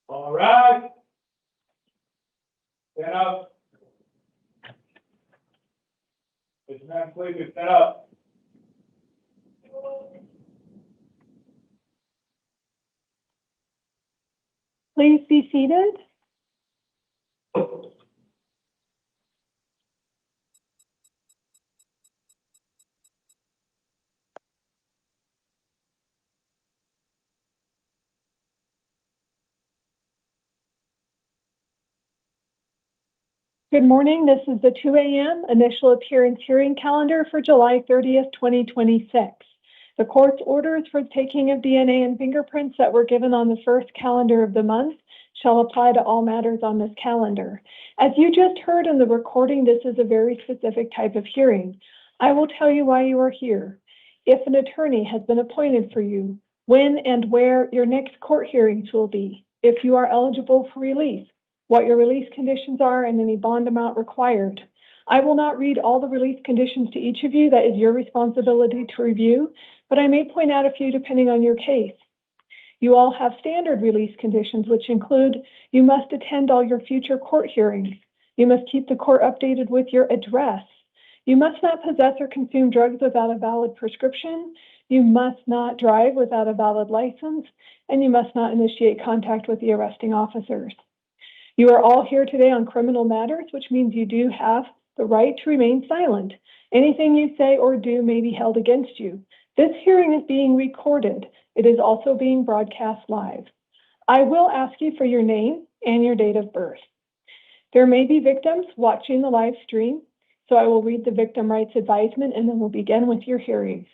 All right. Stand up. It's not please to stand up. Please be seated. Good morning. This is the 2 a.m. initial appearance hearing calendar for July 30th, 2026. The court's orders for taking of DNA and fingerprints that were given on the first calendar of the month shall apply to all matters on this calendar. As you just heard in the recording, this is a very specific type of hearing. I will tell you why you are here. If an attorney has been appointed for you, when and where your next court hearings will be, if you are eligible for release, what your release conditions are, and any bond amount required. I will not read all the release conditions to each of you. That is your responsibility to review, but I may point out a few depending on your case. You all have standard release conditions, which include you must attend all your future court hearings. You must keep the court updated with your address. You must not possess or consume drugs without a valid prescription. You must not drive without a valid license, and you must not initiate contact with the arresting officers. You are all here today on criminal matters, which means you do have the right to remain silent. Anything you say or do may be held against you. This hearing is being recorded. It is also being broadcast live. I will ask you for your name and your date of birth. There may be victims watching the live stream, so I will read the victim rights advisement and then we'll begin with your hearing.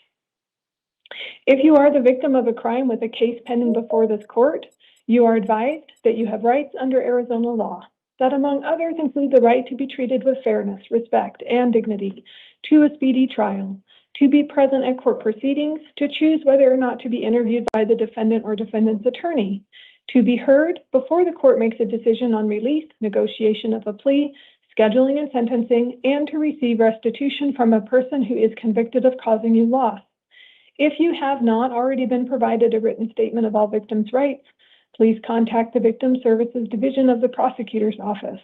If you are the victim of a crime with a case pending before this court, you are advised that you have rights under Arizona law that, among others, include the right to be treated with fairness, respect, and dignity, to a speedy trial, to be present at court proceedings, to choose whether or not to be interviewed by the defendant or defendant's attorney, to be heard before the court makes a decision on release, negotiation of a plea, scheduling and sentencing, and to receive restitution from a person who is convicted of causing you loss. If you have not already been provided a written statement of all victims' rights, please contact the Victim Services Division of the Prosecutor's Office.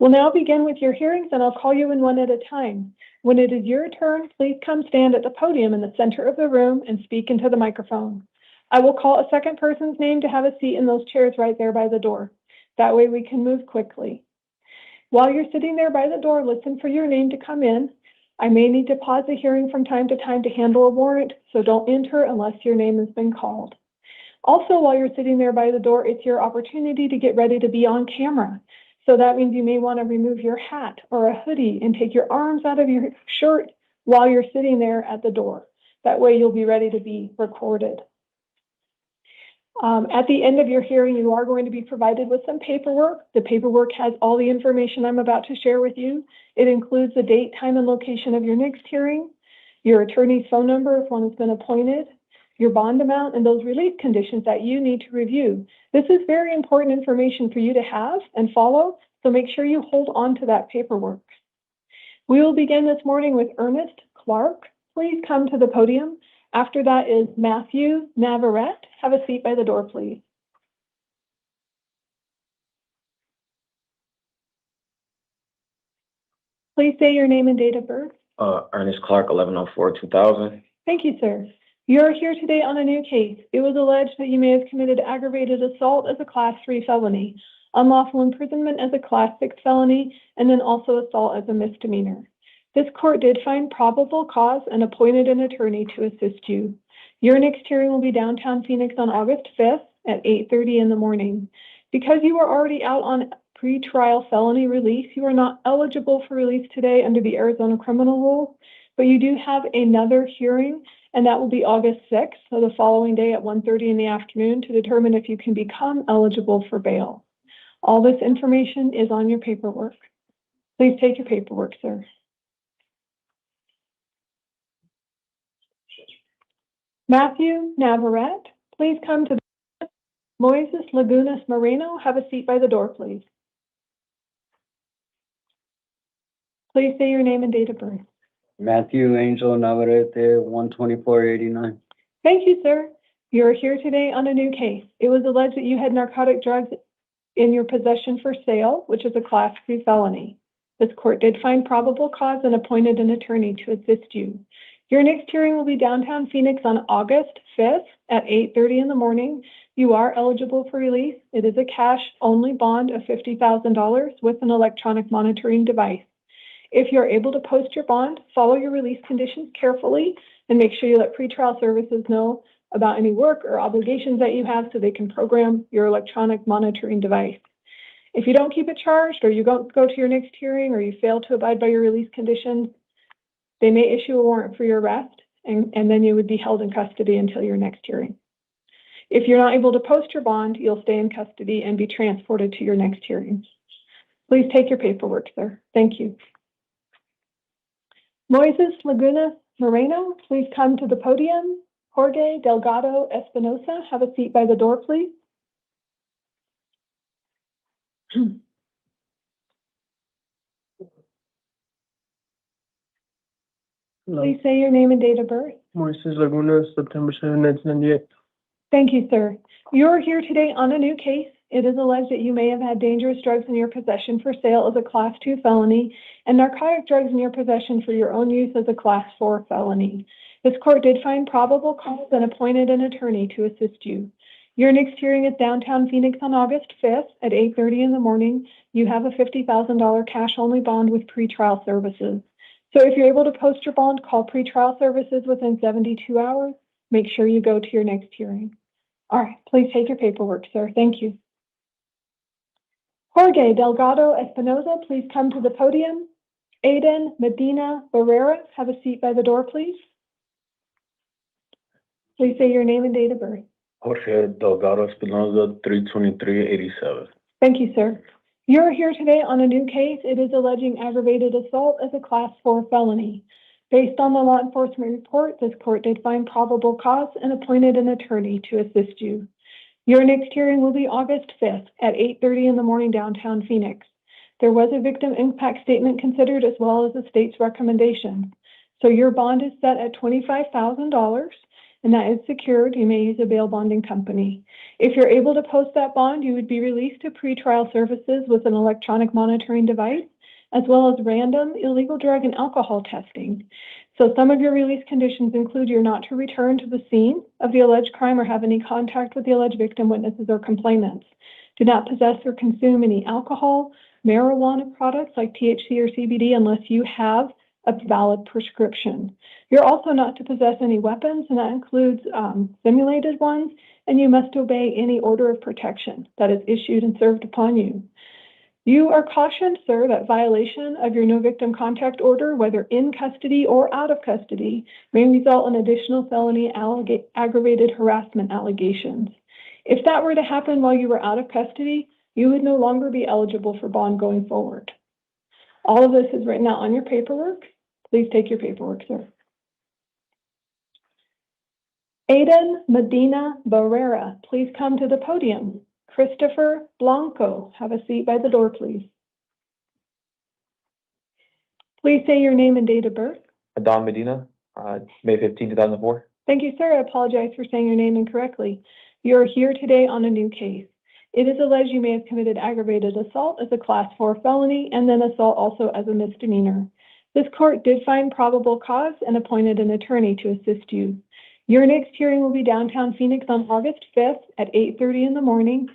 We'll now begin with your hearings, and I'll call you in one at a time. When it is your turn, please come stand at the podium in the center of the room and speak into the microphone. I will call a second person's name to have a seat in those chairs right there by the door. That way we can move quickly. While you're sitting there by the door, listen for your name to come in. I may need to pause the hearing from time to time to handle a warrant, so don't enter unless your name has been called. Also, while you're sitting there by the door, it's your opportunity to get ready to be on camera. So that means you may want to remove your hat or a hoodie and take your arms out of your shirt while you're sitting there at the door. That way you'll be ready to be recorded. At the end of your hearing, you are going to be provided with some paperwork. The paperwork has all the information I'm about to share with you. It includes the date, time, and location of your next hearing, your attorney's phone number if one has been appointed, your bond amount, and those release conditions that you need to review. This is very important information for you to have and follow, so make sure you hold on to that paperwork. We will begin this morning with Ernest Clark. Please come to the podium. After that is Matthew Navarrete. Have a seat by the door, please. Please say your name and date of birth. Ernest Clark, 11/04/2000. Thank you, sir. You are here today on a new case. It was alleged that you may have committed aggravated assault as a Class 3 felony, unlawful imprisonment as a Class 6 felony, and then also assault as a misdemeanor. This court did find probable cause and appointed an attorney to assist you. Your next hearing will be downtown Phoenix on August 5th at 8:30 in the morning. Because you are already out on pretrial felony release, you are not eligible for release today under the Arizona criminal rule, but you do have another hearing, and that will be August 6th, so the following day at 1:30 in the afternoon, to determine if you can become eligible for bail. All this information is on your paperwork. Please take your paperwork, sir. Matthew Navarrete, please come to the Moises Lagunas Moreno, have a seat by the door, please. Please say your name and date of birth. Matthew Angel Navarrete, 12489. Thank you, sir. You're here today on a new case. It was alleged that you had narcotic drugs in your possession for sale, which is a Class 3 felony. This court did find probable cause and appointed an attorney to assist you. Your next hearing will be downtown Phoenix on August 5th at 8:30 in the morning. You are eligible for release. It is a cash-only bond of $50,000 with an electronic monitoring device. If you're able to post your bond, follow your release conditions carefully and make sure you let pretrial services know about any work or obligations that you have so they can program your electronic monitoring device. If you don't keep it charged, or you don't go to your next hearing, or you fail to abide by your release conditions, they may issue a warrant for your arrest, and then you would be held in custody until your next hearing. If you're not able to post your bond, you'll stay in custody and be transported to your next hearing. Please take your paperwork, sir. Thank you. Moises Laguna Moreno, please come to the podium. Jorge Delgado Espinosa, have a seat by the door, please. Please say your name and date of birth. Moises Laguna, September 7, 1998. Thank you, sir. You're here today on a new case. It is alleged that you may have had dangerous drugs in your possession for sale as a Class 2 felony and narcotic drugs in your possession for your own use as a Class 4 felony. This court did find probable cause and appointed an attorney to assist you. Your next hearing is downtown Phoenix on August 5th at 8:30 in the morning. You have a $50,000 cash-only bond with pretrial services. So if you're able to post your bond, call pretrial services within 72 hours. Make sure you go to your next hearing. All right, please take your paperwork, sir. Thank you. Jorge Delgado Espinosa, please come to the podium. Aiden Medina Barrera, have a seat by the door, please. Please say your name and date of birth. Jorge Delgado Espinosa, 32387. Thank you, sir. You're here today on a new case. It is alleging aggravated assault as a Class 4 felony. Based on the law enforcement report, this court did find probable cause and appointed an attorney to assist you. Your next hearing will be August 5th at 8:30 in the morning downtown Phoenix. There was a victim impact statement considered as well as the state's recommendation. So your bond is set at $25,000 and that is secured. You may use a bail bonding company. If you're able to post that bond, you would be released to pretrial services with an electronic monitoring device, as well as random illegal drug and alcohol testing. So some of your release conditions include you're not to return to the scene of the alleged crime or have any contact with the alleged victim, witnesses, or complainants. Do not possess or consume any alcohol, marijuana products like THC or CBD unless you have a valid prescription. You're also not to possess any weapons, and that includes simulated ones, and you must obey any order of protection that is issued and served upon you. You are cautioned, sir, that violation of your no victim contact order, whether in custody or out of custody, may result in additional felony aggravated harassment allegations. If that were to happen while you were out of custody, you would no longer be eligible for bond going forward. All of this is written out on your paperwork. Please take your paperwork, sir. Aiden Medina Barrera, please come to the podium. Christopher Blanco, have a seat by the door, please. Please say your name and date of birth. Adam Medina, May 15, 2004. Thank you, sir. I apologize for saying your name incorrectly. You're here today on a new case. It is alleged you may have committed aggravated assault as a Class 4 felony and then assault also as a misdemeanor. This court did find probable cause and appointed an attorney to assist you. Your next hearing will be downtown Phoenix on August 5th at 8:30 in the morning,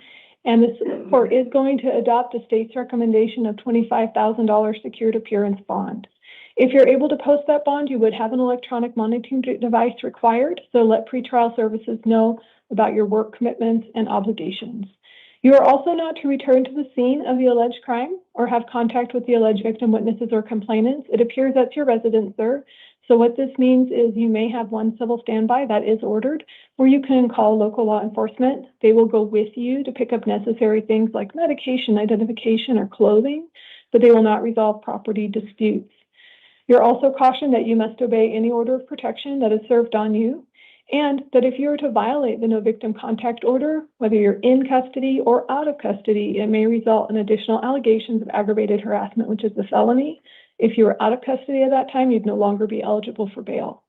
and this court is going to adopt the state's recommendation of $25,000 secured appearance bond. If you're able to post that bond, you would have an electronic monitoring device required, so let pretrial services know about your work commitments and obligations. You are also not to return to the scene of the alleged crime or have contact with the alleged victim, witnesses, or complainants. It appears that's your residence, sir. So what this means is you may have one civil standby that is ordered, or you can call local law enforcement. They will go with you to pick up necessary things like medication, identification, or clothing, but they will not resolve property disputes. You're also cautioned that you must obey any order of protection that is served on you, and that if you are to violate the no victim contact order, whether you're in custody or out of custody, it may result in additional allegations of aggravated harassment, which is a felony. If you were out of custody at that time, you'd no longer be eligible for bail.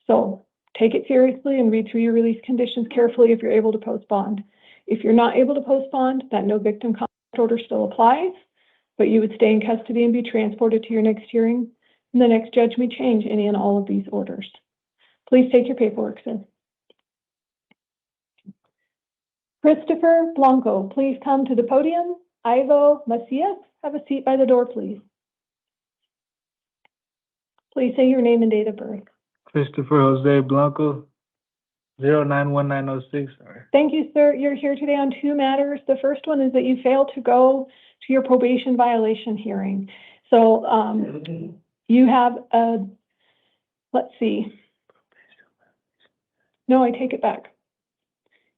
So take it seriously and read through your release conditions carefully if you're able to post bond. If you're not able to post bond, that no victim contact order still applies, but you would stay in custody and be transported to your next hearing, and the next judge may change any and all of these orders. Please take your paperwork, sir. Christopher Blanco, please come to the podium. Ivo Macias, have a seat by the door, please. Please say your name and date of birth. Christopher Jose Blanco, 091906. Thank you, sir. You're here today on two matters. The first one is that you failed to go to your probation violation hearing. So you have a, let's see. No, I take it back.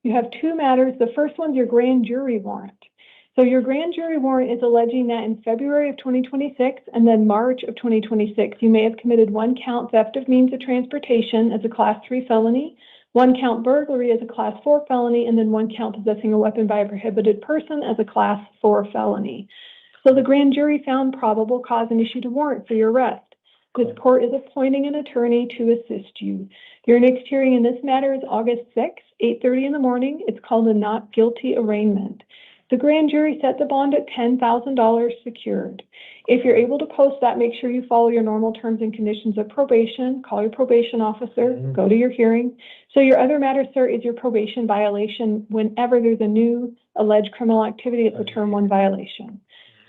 You have two matters. The first one's your grand jury warrant. So your grand jury warrant is alleging that in February of 2026 and then March of 2026, you may have committed one count theft of means of transportation as a Class 3 felony, one count burglary as a Class 4 felony, and then one count possessing a weapon by a prohibited person as a Class 4 felony. So the grand jury found probable cause and issued a warrant for your arrest. This court is appointing an attorney to assist you. Your next hearing in this matter is August 6th, 8:30 in the morning. It's called a not guilty arraignment. The grand jury set the bond at $10,000 secured. If you're able to post that, make sure you follow your normal terms and conditions of probation, call your probation officer, go to your hearing. So your other matter, sir, is your probation violation. Whenever there's a new alleged criminal activity, it's a term 1 violation.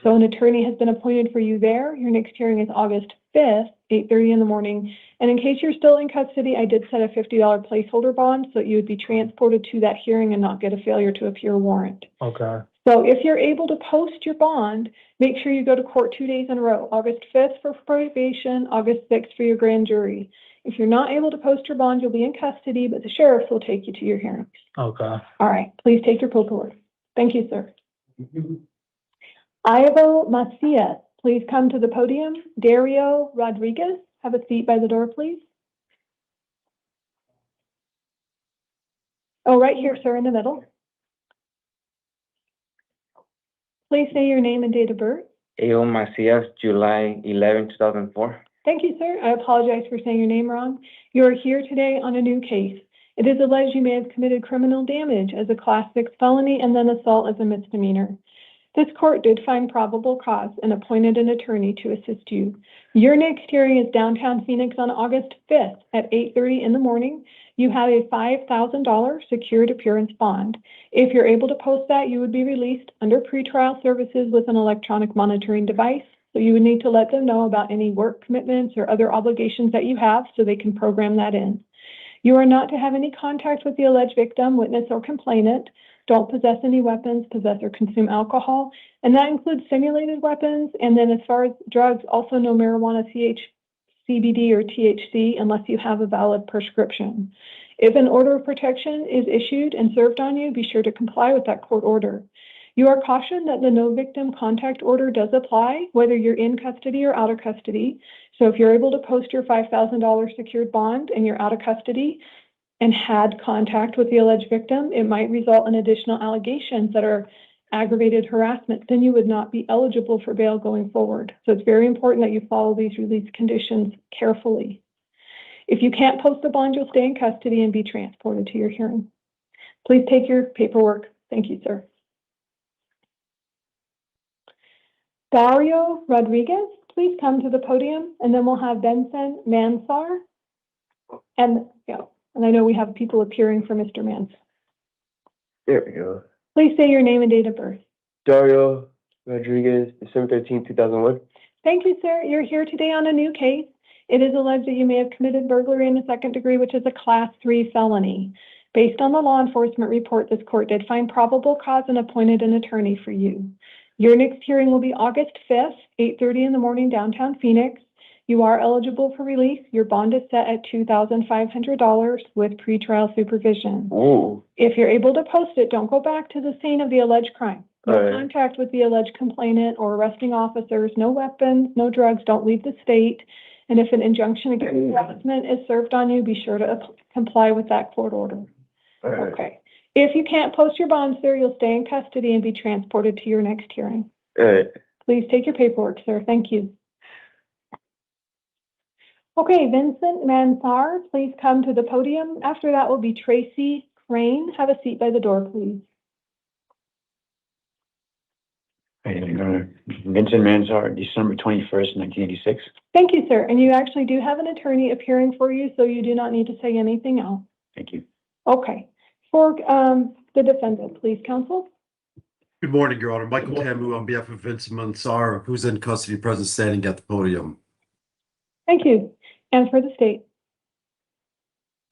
So an attorney has been appointed for you there. Your next hearing is August 5th, 8:30 in the morning. And in case you're still in custody, I did set a $50 placeholder bond so that you would be transported to that hearing and not get a failure to appear warrant. Okay. So if you're able to post your bond, make sure you go to court 2 days in a row, August 5th for probation, August 6th for your grand jury. If you're not able to post your bond, you'll be in custody, but the sheriff will take you to your hearings. Okay. All right, please take your paperwork. Thank you, sir. Ivo Macias, please come to the podium. Dario Rodriguez, have a seat by the door, please. Oh, right here, sir, in the middle. Please say your name and date of birth. Ivo Macias, July 11, 2004. Thank you, sir. I apologize for saying your name wrong. You are here today on a new case. It is alleged you may have committed criminal damage as a Class 6 felony and then assault as a misdemeanor. This court did find probable cause and appointed an attorney to assist you. Your next hearing is downtown Phoenix on August 5th at 8:30 in the morning. You have a $5,000 secured appearance bond. If you're able to post that, you would be released under pretrial services with an electronic monitoring device. So you would need to let them know about any work commitments or other obligations that you have so they can program that in. You are not to have any contact with the alleged victim, witness, or complainant. Don't possess any weapons, possess or consume alcohol, and that includes simulated weapons. And then as far as drugs, also no marijuana, CBD, or THC unless you have a valid prescription. If an order of protection is issued and served on you, be sure to comply with that court order. You are cautioned that the no victim contact order does apply, whether you're in custody or out of custody. So if you're able to post your $5,000 secured bond and you're out of custody and had contact with the alleged victim, it might result in additional allegations that are aggravated harassment. Then you would not be eligible for bail going forward. So it's very important that you follow these release conditions carefully. If you can't post the bond, you'll stay in custody and be transported to your hearing. Please take your paperwork. Thank you, sir. Dario Rodriguez, please come to the podium, and then we'll have Benson Mansar. And I know we have people appearing for Mr. Mansar. There we go. Please say your name and date of birth. Dario Rodriguez, December 13, 2001. Thank you, sir. You're here today on a new case. It is alleged that you may have committed burglary in the second degree, which is a Class 3 felony. Based on the law enforcement report, this court did find probable cause and appointed an attorney for you. Your next hearing will be August 5th, 8:30 in the morning, downtown Phoenix. You are eligible for release. Your bond is set at $2,500 with pretrial supervision. Oh. If you're able to post it, don't go back to the scene of the alleged crime. No All right. contact with the alleged complainant or arresting officers, no weapons, no drugs, don't leave the state. And if an injunction against harassment is served on you, be sure to comply with that court order. All right. Okay. If you can't post your bond, sir, you'll stay in custody and be transported to your next hearing. All right. Please take your paperwork, sir. Thank you. Okay, Vincent Mansar, please come to the podium. After that will be Tracy Crane. Have a seat by the door, please. Vincent Mansar, December 21st, 1986. Thank you, sir. And you actually do have an attorney appearing for you, so you do not need to say anything else. Thank you. Okay. For the defendant, please, counsel. Good morning, Your Honor. Michael Camus on behalf of Vincent Mansar, who's in custody, present, standing at the podium. Thank you. And for the state.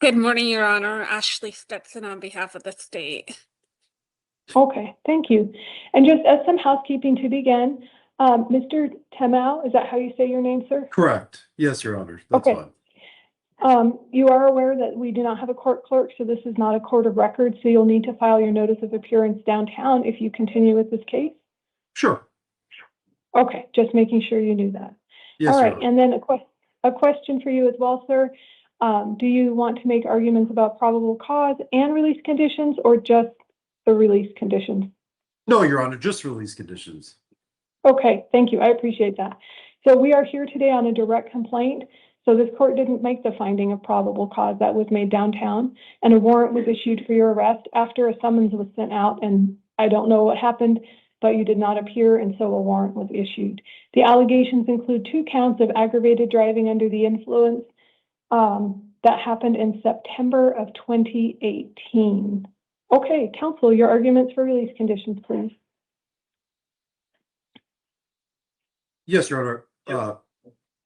Good morning, Your Honor. Ashley Stetson on behalf of the state. Okay, thank you. And just as some housekeeping to begin, Mr. Temau, is that how you say your name, sir? Correct. Yes, Your Honor. That's Okay. fine. You are aware that we do not have a court clerk, so this is not a court of record, so you'll need to file your notice of appearance downtown if you continue with this case? Sure. Okay, just making sure you knew that. Yes, All Your right, Honor. and then a question for you as well, sir. Do you want to make arguments about probable cause and release conditions, or just the release conditions? No, Your Honor, just release conditions. Okay, thank you. I appreciate that. So we are here today on a direct complaint. So this court didn't make the finding of probable cause that was made downtown, and a warrant was issued for your arrest after a summons was sent out, and I don't know what happened, but you did not appear, and so a warrant was issued. The allegations include 2 counts of aggravated driving under the influence that happened in September of 2018. Okay, counsel, your arguments for release conditions, please. Yes, Your Honor.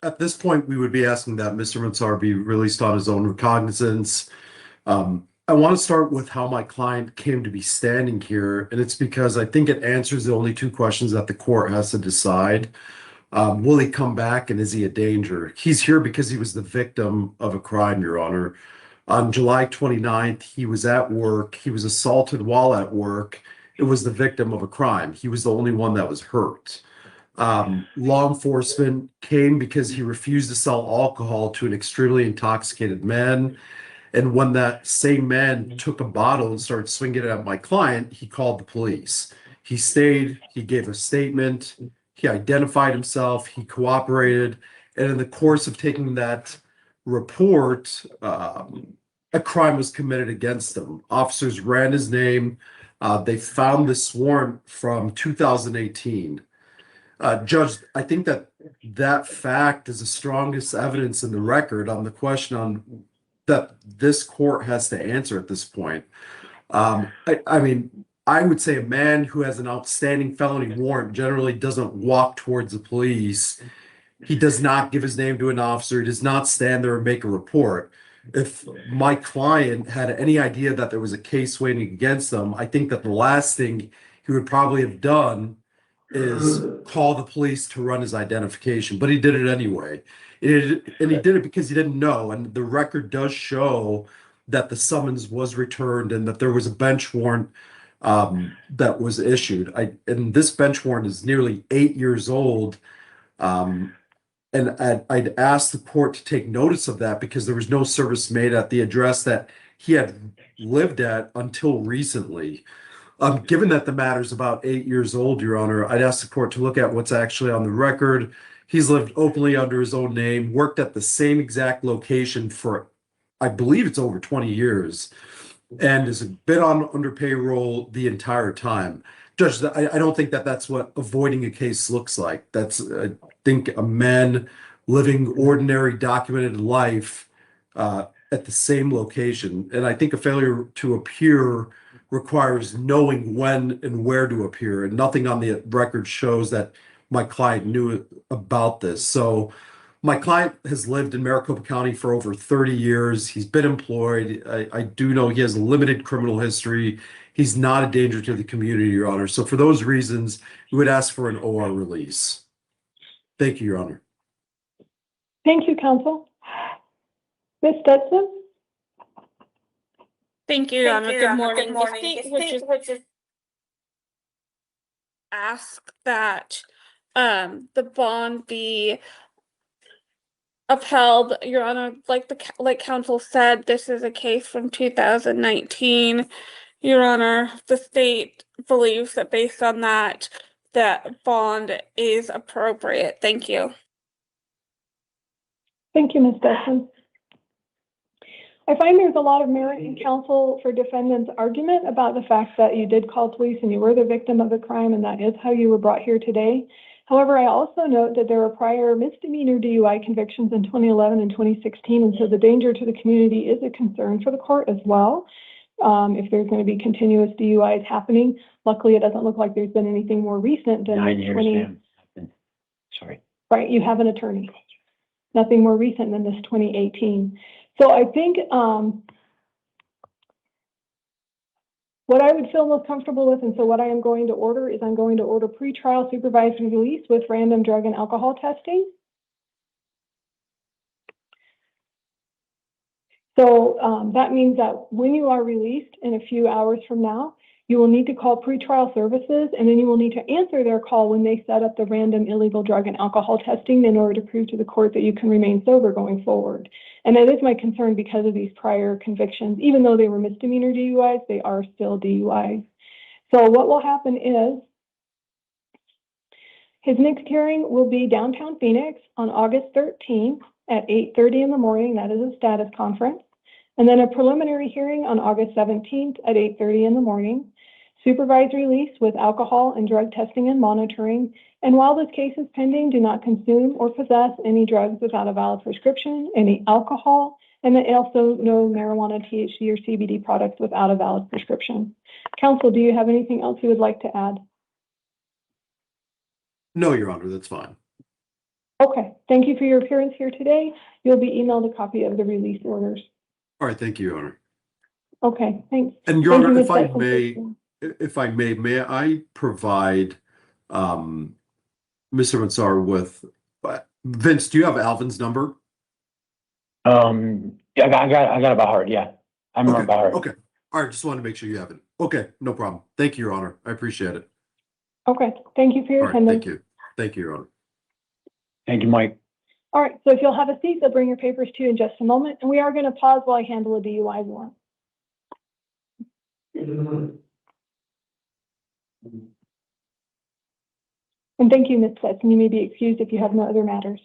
At this point, we would be asking that Mr. Mansar be released on his own recognizance. I want to start with how my client came to be standing here, and it's because I think it answers the only 2 questions that the court has to decide. Will he come back, and is he a danger? He's here because he was the victim of a crime, Your Honor. On July 29th, he was at work. He was assaulted while at work. It was the victim of a crime. He was the only one that was hurt. Law enforcement came because he refused to sell alcohol to an extremely intoxicated man. And when that same man took a bottle and started swinging it at my client, he called the police. He stayed, he gave a statement, he identified himself, he cooperated. And in the course of taking that report, a crime was committed against him. Officers ran his name. They found this warrant from 2018. Judge, I think that fact is the strongest evidence in the record on the question on that this court has to answer at this point. I mean, I would say a man who has an outstanding felony warrant generally doesn't walk towards the police. He does not give his name to an officer. He does not stand there and make a report. If my client had any idea that there was a case waiting against them, I think that the last thing he would probably have done is call the police to run his identification, but he did it anyway. And he did it because he didn't know. And the record does show that the summons was returned and that there was a bench warrant that was issued. And this bench warrant is nearly 8 years old. And I'd asked the court to take notice of that because there was no service made at the address that he had lived at until recently. Given that the matter is about 8 years old, Your Honor, I'd ask the court to look at what's actually on the record. He's lived openly under his own name, worked at the same exact location for, I believe it's over 20 years, and has been under payroll the entire time. Judge, I don't think that that's what avoiding a case looks like. That's, I think, a man living ordinary documented life at the same location. And I think a failure to appear requires knowing when and where to appear, and nothing on the record shows that my client knew about this. So My client has lived in Maricopa County for over 30 years. He's been employed. I do know he has a limited criminal history. He's not a danger to the community, Your Honor. So for those reasons, we would ask for an OR release. Thank you, Your Honor. Thank you, counsel. Ms. Stetson? Thank you, Your Honor. Good morning. The state would just ask that the bond be upheld, Your Honor. Like counsel said, this is a case from 2019. Your Honor, the state believes that based on that, that bond is appropriate. Thank you. Thank you, Ms. Stetson. I find there's a lot of merit in counsel for defendant's argument about the fact that you did call police and you were the victim of a crime, and that is how you were brought here today. However, I also note that there were prior misdemeanor DUI convictions in 2011 and 2016, and so the danger to the community is a concern for the court as well. If there's going to be continuous DUIs happening, luckily it doesn't look like there's been anything more recent than 9 years, 20. ma'am. Sorry. Right, you have an attorney. Nothing more recent than this 2018. So I think what I would feel most comfortable with, and so what I am going to order is I'm going to order pretrial supervised release with random drug and alcohol testing. So that means that when you are released in a few hours from now, you will need to call pretrial services, and then you will need to answer their call when they set up the random illegal drug and alcohol testing in order to prove to the court that you can remain sober going forward. And that is my concern because of these prior convictions. Even though they were misdemeanor DUIs, they are still DUIs. So what will happen is his next hearing will be downtown Phoenix on August 13th at 8:30 in the morning. That is a status conference. And then a preliminary hearing on August 17th at 8:30 in the morning. Supervised release with alcohol and drug testing and monitoring. And while this case is pending, do not consume or possess any drugs without a valid prescription, any alcohol, and then also no marijuana, THC, or CBD products without a valid prescription. Counsel, do you have anything else you would like to add? No, Your Honor, that's fine. Okay, thank you for your appearance here today. You'll be emailed a copy of the release orders. All right, thank you, Your Honor. Okay, thanks. And Your Thank Honor, you, if I Ms. may, Stetson. may I provide Mr. Mansar with Vince, do you have Alvin's number? Yeah, I got it by heart, yeah. I remember by heart. Okay. All right, just wanted to make sure you have it. Okay, no problem. Thank you, Your Honor. I appreciate it. Okay, thank you for your All right, attendance. thank you. Thank you, Your Honor. Thank you, Mike. All right, so if you'll have a seat, they'll bring your papers to you in just a moment, and we are going to pause while I handle a DUI warrant. And thank you, Ms. Stetson. You may be excused if you have no other matters.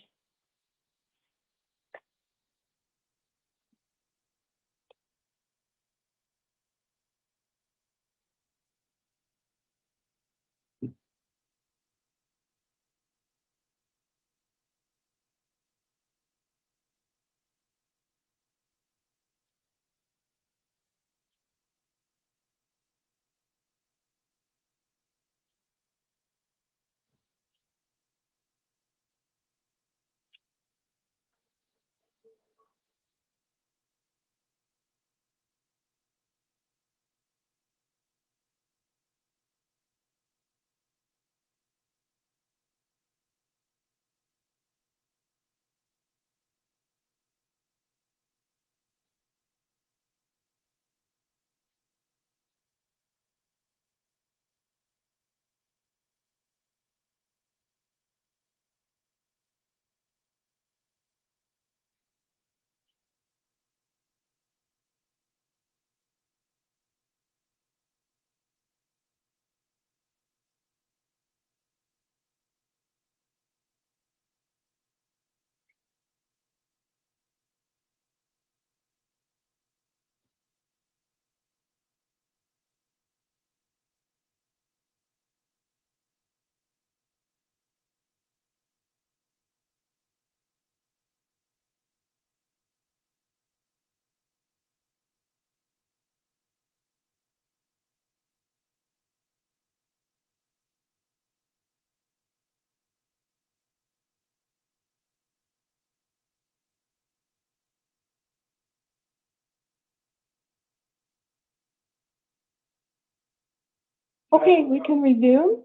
Okay, we can resume.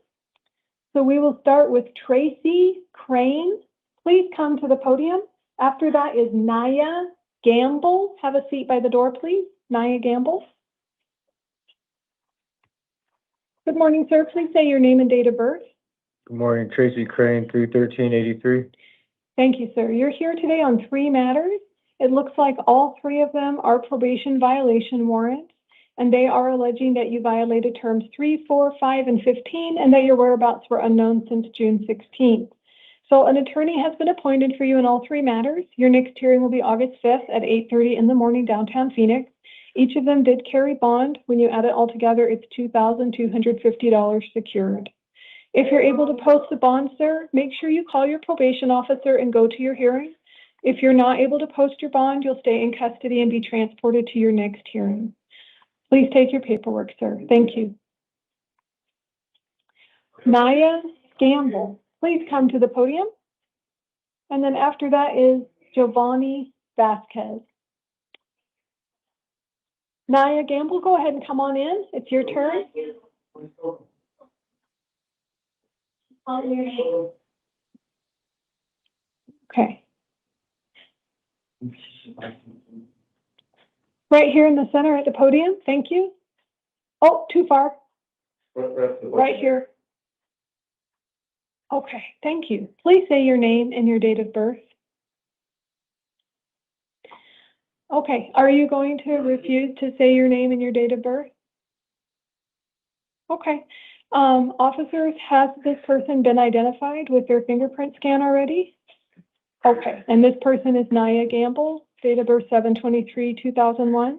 So we will start with Tracy Crane. Please come to the podium. After that is Naya Gamble. Have a seat by the door, please. Naya Gamble. Good morning, sir. Please say your name and date of birth. Good morning, Tracy Crane, 3/13/83. Thank you, sir. You're here today on 3 matters. It looks like all 3 of them are probation violation warrants, and they are alleging that you violated terms 3, 4, 5, and 15, and that your whereabouts were unknown since June 16th. So an attorney has been appointed for you in all 3 matters. Your next hearing will be August 5th at 8:30 in the morning, downtown Phoenix. Each of them did carry bond. When you add it all together, it's $2,250 secured. If you're able to post the bond, sir, make sure you call your probation officer and go to your hearing. If you're not able to post your bond, you'll stay in custody and be transported to your next hearing. Please take your paperwork, sir. Thank you. Naya Gamble, please come to the podium. And then after that is Giovanni Vasquez. Naya Gamble, go ahead and come on in. It's your turn. Okay. Right here in the center at the podium. Thank you. Oh, too far. Right here. Okay, thank you. Please say your name and your date of birth. Okay, are you going to refuse to say your name and your date of birth? Okay. Officers, has this person been identified with their fingerprint scan already? Okay, and this person is Naya Gamble, date of birth 7/23/2001.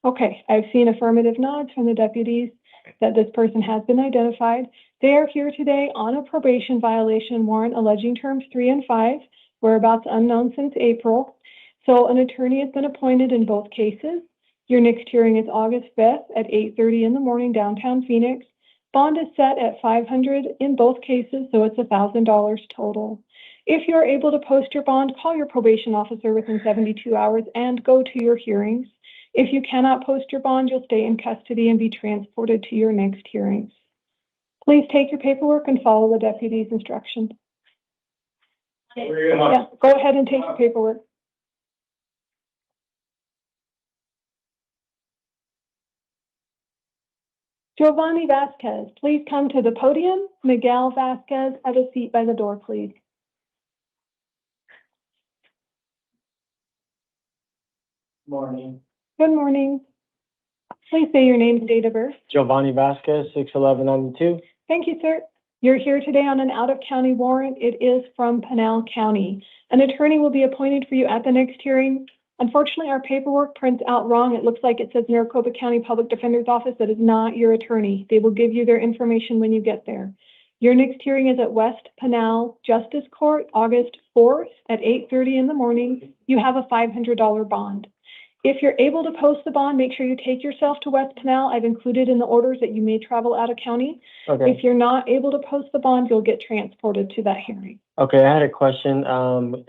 Okay, I've seen affirmative nods from the deputies that this person has been identified. They are here today on a probation violation warrant alleging terms 3 and 5, whereabouts unknown since April. So an attorney has been appointed in both cases. Your next hearing is August 5th at 8:30 in the morning, downtown Phoenix. Bond is set at $500 in both cases, so it's $1,000 total. If you're able to post your bond, call your probation officer within 72 hours and go to your hearings. If you cannot post your bond, you'll stay in custody and be transported to your next hearings. Please take your paperwork and follow the deputy's instructions. Yeah, go ahead and take your paperwork. Giovanni Vasquez, please come to the podium. Miguel Vasquez, have a seat by the door, please. Morning. Good morning. Please say your name and date of birth. Giovanni Vasquez, 6/11/92. Thank you, sir. You're here today on an out-of-county warrant. It is from Pinal County. An attorney will be appointed for you at the next hearing. Unfortunately, our paperwork prints out wrong. It looks like it says Maricopa County Public Defender's Office. That is not your attorney. They will give you their information when you get there. Your next hearing is at West Pinal Justice Court, August 4th at 8:30 in the morning. You have a $500 bond. If you're able to post the bond, make sure you take yourself to West Pinal. I've included in the orders that you may travel out of county. Okay. If you're not able to post the bond, you'll get transported to that hearing. Okay, I had a question.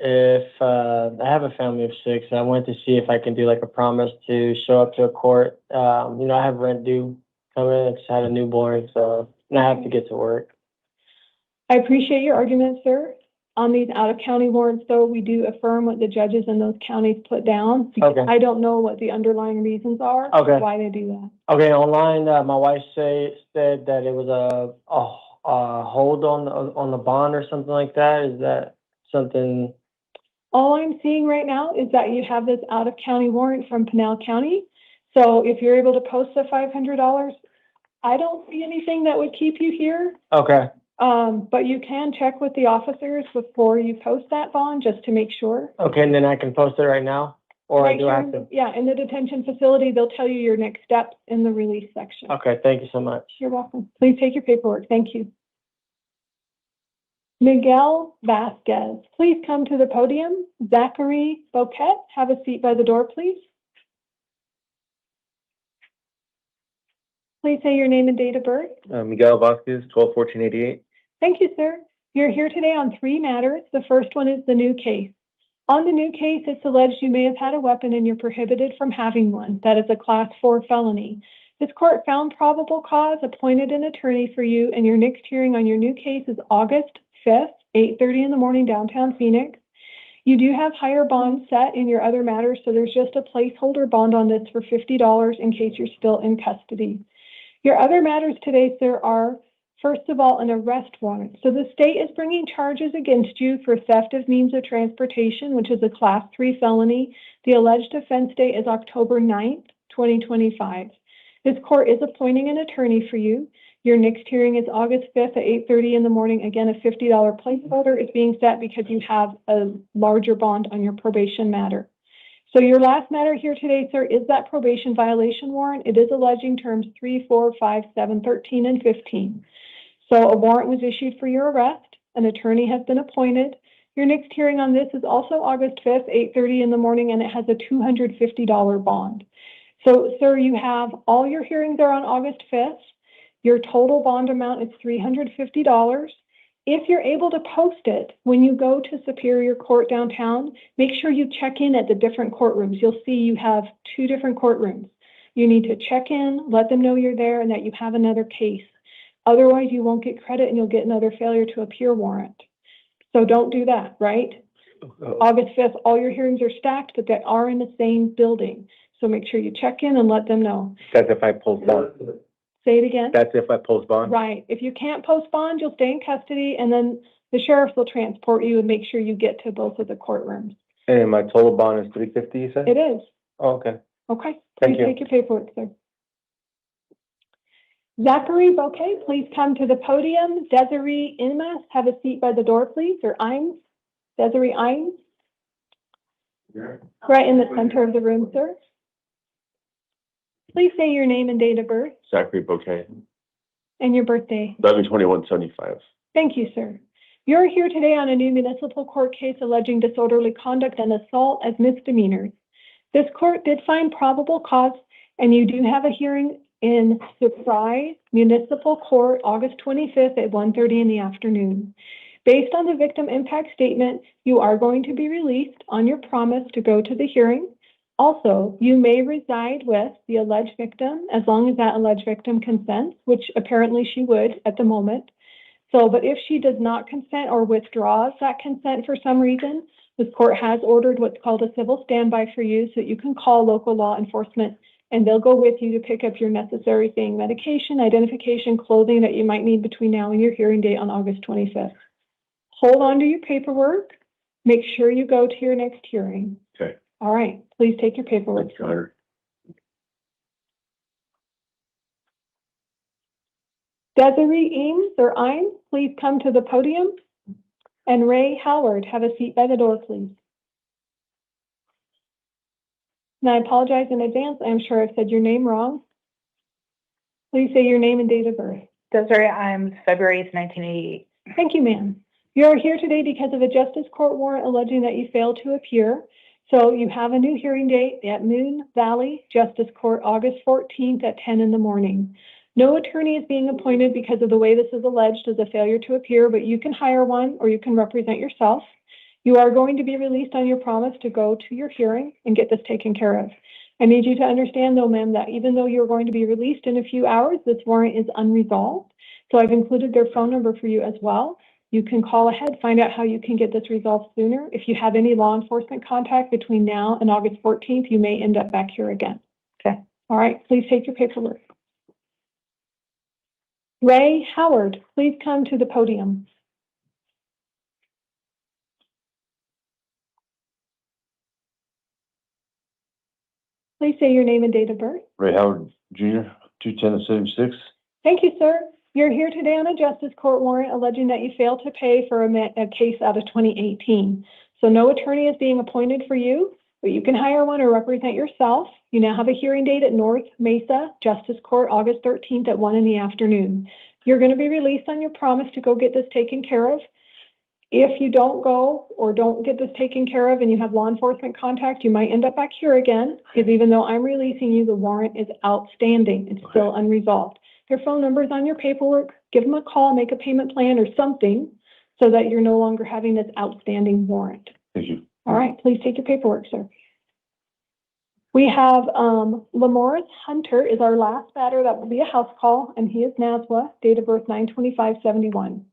If I have a family of 6, and I wanted to see if I can do like a promise to show up to a court. I have rent due coming. I just had a newborn, so and I have to get to work. I appreciate your argument, sir. On these out-of-county warrants, though, we do affirm what the judges in those counties put down. Okay. I don't know what the underlying reasons are, Okay. why they do that. Okay, online, my wife said that it was a hold on the bond or something like that. Is that something? All I'm seeing right now is that you have this out-of-county warrant from Pinal County. So if you're able to post the $500, I don't see anything that would keep you here. Okay. But you can check with the officers before you post that bond, just to make sure. Okay, and then I can post it right now, or Right do I here, have to? yeah, in the detention facility, they'll tell you your next steps in the release section. Okay, thank you so much. You're welcome. Please take your paperwork. Thank you. Miguel Vasquez, please come to the podium. Zachary Boquette, have a seat by the door, please. Please say your name and date of birth. Miguel Vasquez, 12/14/88. Thank you, sir. You're here today on 3 matters. The first one is the new case. On the new case, it's alleged you may have had a weapon and you're prohibited from having one. That is a Class 4 felony. This court found probable cause, appointed an attorney for you, and your next hearing on your new case is August 5th, 8:30 in the morning, downtown Phoenix. You do have higher bonds set in your other matters, so there's just a placeholder bond on this for $50 in case you're still in custody. Your other matters today, sir, are, first of all, an arrest warrant. So the state is bringing charges against you for theft of means of transportation, which is a Class 3 felony. The alleged offense date is October 9th, 2025. This court is appointing an attorney for you. Your next hearing is August 5th at 8:30 in the morning. Again, a $50 placeholder is being set because you have a larger bond on your probation matter. So your last matter here today, sir, is that probation violation warrant. It is alleging terms 3, 4, 5, 7, 13, and 15. So a warrant was issued for your arrest. An attorney has been appointed. Your next hearing on this is also August 5th, 8:30 in the morning, and it has a $250 bond. So, sir, you have all your hearings are on August 5th. Your total bond amount is $350. If you're able to post it, when you go to Superior Court downtown, make sure you check in at the different courtrooms. You'll see you have 2 different courtrooms. You need to check in, let them know you're there and that you have another case. Otherwise, you won't get credit and you'll get another failure to appear warrant. So don't do that, right? August 5th, all your hearings are stacked, but they are in the same building. So make sure you check in and let them know. That's if I post bond. Say it again. That's if I post bond. Right. If you can't post bond, you'll stay in custody, and then the sheriffs will transport you and make sure you get to both of the courtrooms. And my total bond is $350, you said? It is. Oh, okay. Okay. Thank Please you. take your paperwork, sir. Zachary Bouquet, please come to the podium. Desiree Inma, have a seat by the door, please, or Imes. Desiree Imes. Right in the center of the room, sir. Please say your name and date of birth Zachary Bouquet, and your birthday. 11/21/75. Thank you, sir. You're here today on a new municipal court case alleging disorderly conduct and assault as misdemeanors. This court did find probable cause, and you do have a hearing in Surprise Municipal Court, August 25th at 1:30 in the afternoon. Based on the victim impact statement, you are going to be released on your promise to go to the hearing. Also, you may reside with the alleged victim as long as that alleged victim consents, which apparently she would at the moment. So, but if she does not consent or withdraws that consent for some reason, this court has ordered what's called a civil standby for you so that you can call local law enforcement and they'll go with you to pick up your necessary thing, medication, identification, clothing that you might need between now and your hearing date on August 25th. Hold on to your paperwork. Make sure you go to your next hearing. Okay. All right, please take your paperwork. Thanks, Connor. Desiree Eames or Imes, please come to the podium. And Ray Howard, have a seat by the door, please. And I apologize in advance. I'm sure I've said your name wrong. Please say your name and date of birth. Desiree Imes, February 8th, 1988. Thank you, ma'am. You are here today because of a justice court warrant alleging that you failed to appear. So you have a new hearing date at Moon Valley Justice Court, August 14th at 10 in the morning. No attorney is being appointed because of the way this is alleged as a failure to appear, but you can hire one or you can represent yourself. You are going to be released on your promise to go to your hearing and get this taken care of. I need you to understand, though, ma'am, that even though you're going to be released in a few hours, this warrant is unresolved. So I've included their phone number for you as well. You can call ahead, find out how you can get this resolved sooner. If you have any law enforcement contact between now and August 14th, you may end up back here again. Okay. All right, please take your paperwork. Ray Howard, please come to the podium. Please say your name and date of birth. Ray Howard Jr., 2/10/76. Thank you, sir. You're here today on a justice court warrant alleging that you failed to pay for a case out of 2018. So no attorney is being appointed for you, but you can hire one or represent yourself. You now have a hearing date at North Mesa Justice Court, August 13th at 1 in the afternoon. You're going to be released on your promise to go get this taken care of. If you don't go or don't get this taken care of and you have law enforcement contact, you might end up back here again, because even though I'm releasing you, the warrant is outstanding. It's still unresolved. Their phone number is on your paperwork. Give them a call, make a payment plan or something so that you're no longer having this outstanding warrant. Thank you. All right, please take your paperwork, sir. We have, Lamorris Hunter is our last matter. That will be a house call, and he is NASWA, date of birth 9/25/71.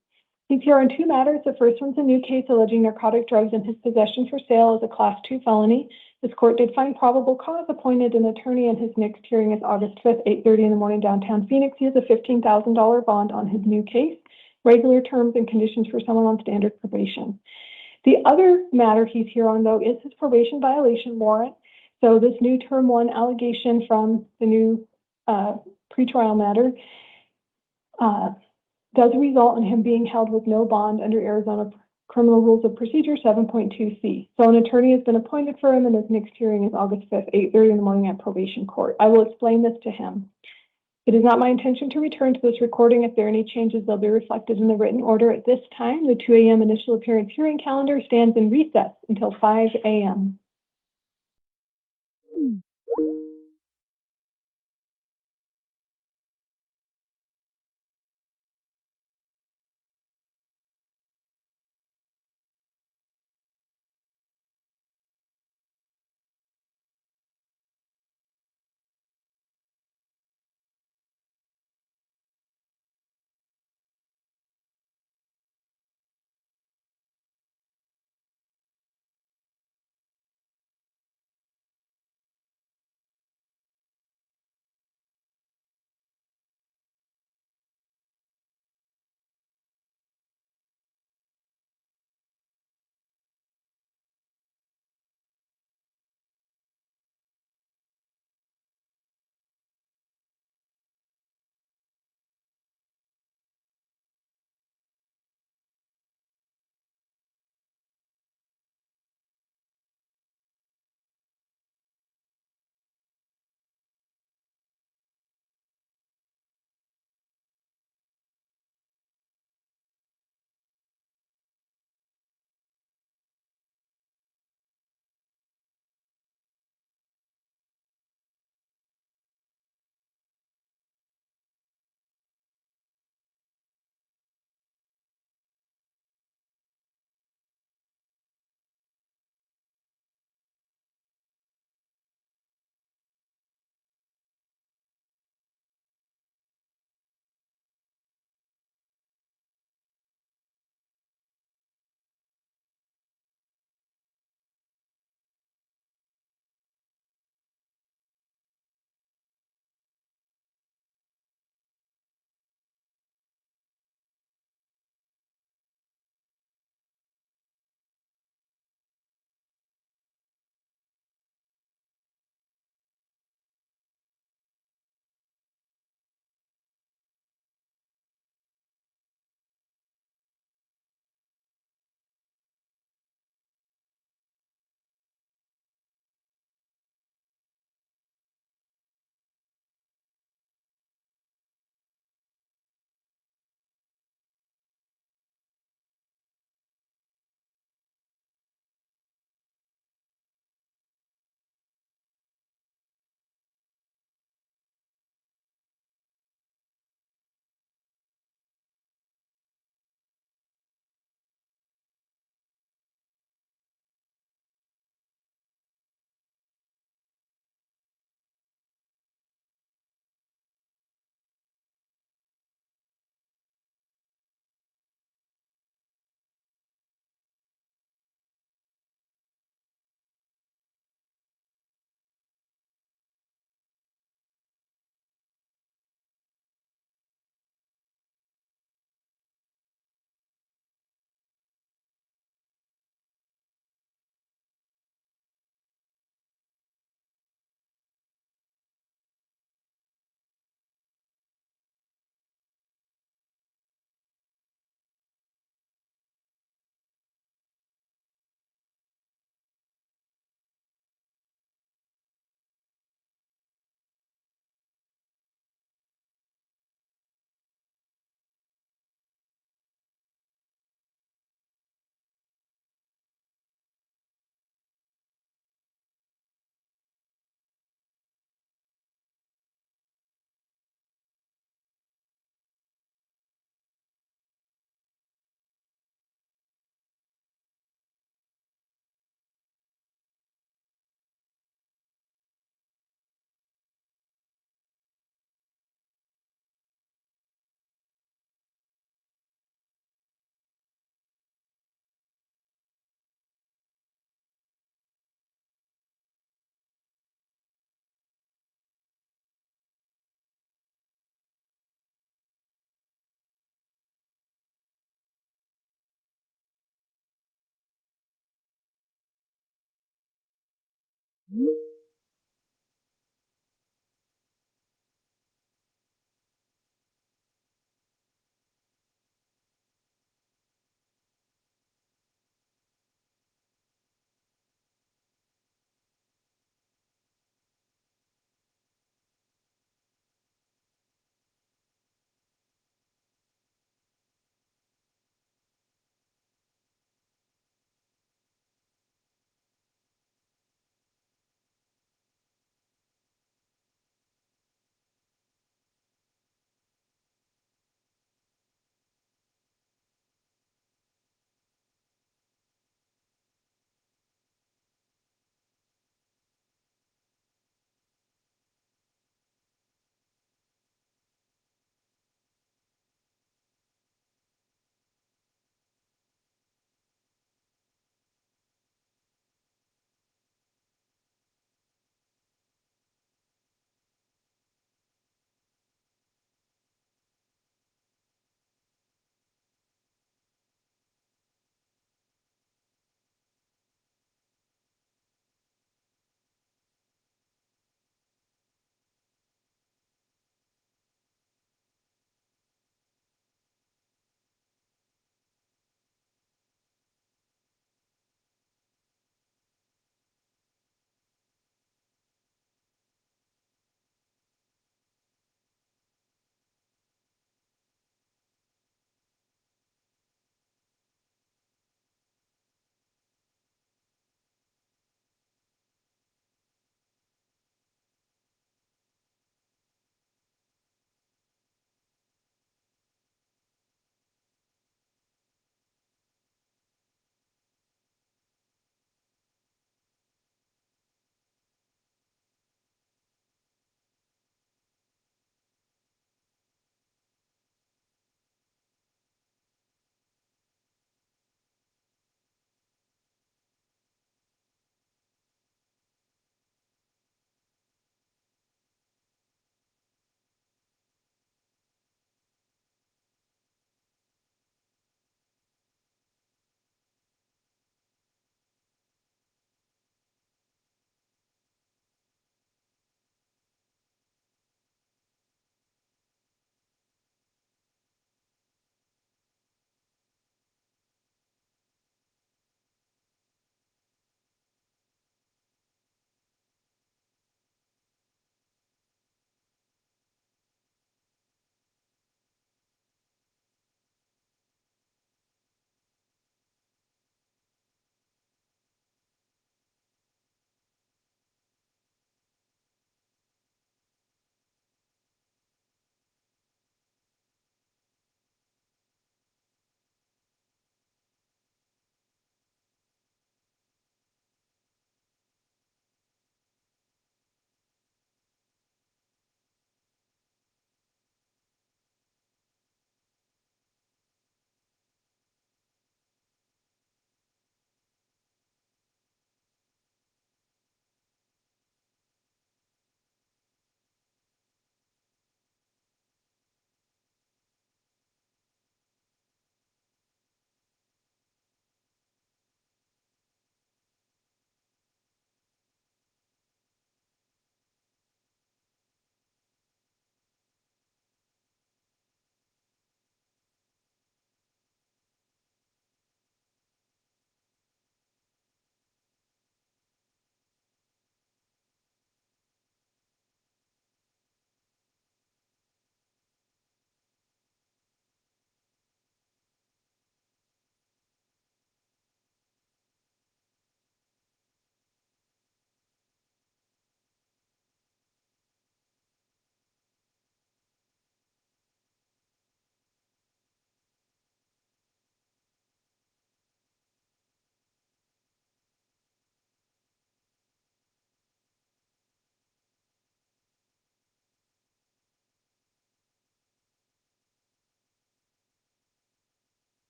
He's here on two matters. The first one's a new case alleging narcotic drugs in his possession for sale as a Class 2 felony. This court did find probable cause, appointed an attorney, and his next hearing is August 5th, 8:30 in the morning, downtown Phoenix. He has a $15,000 bond on his new case, regular terms and conditions for someone on standard probation. The other matter he's here on, though, is his probation violation warrant. So this new term one allegation from the new pretrial matter does result in him being held with no bond under Arizona Criminal Rules of Procedure 7.2C. So an attorney has been appointed for him, and his next hearing is August 5th, 8:30 in the morning at probation court. I will explain this to him. It is not my intention to return to this recording. If there are any changes, they'll be reflected in the written order. At this time, the 2 a.m. initial appearance hearing calendar stands in recess until 5 a.m.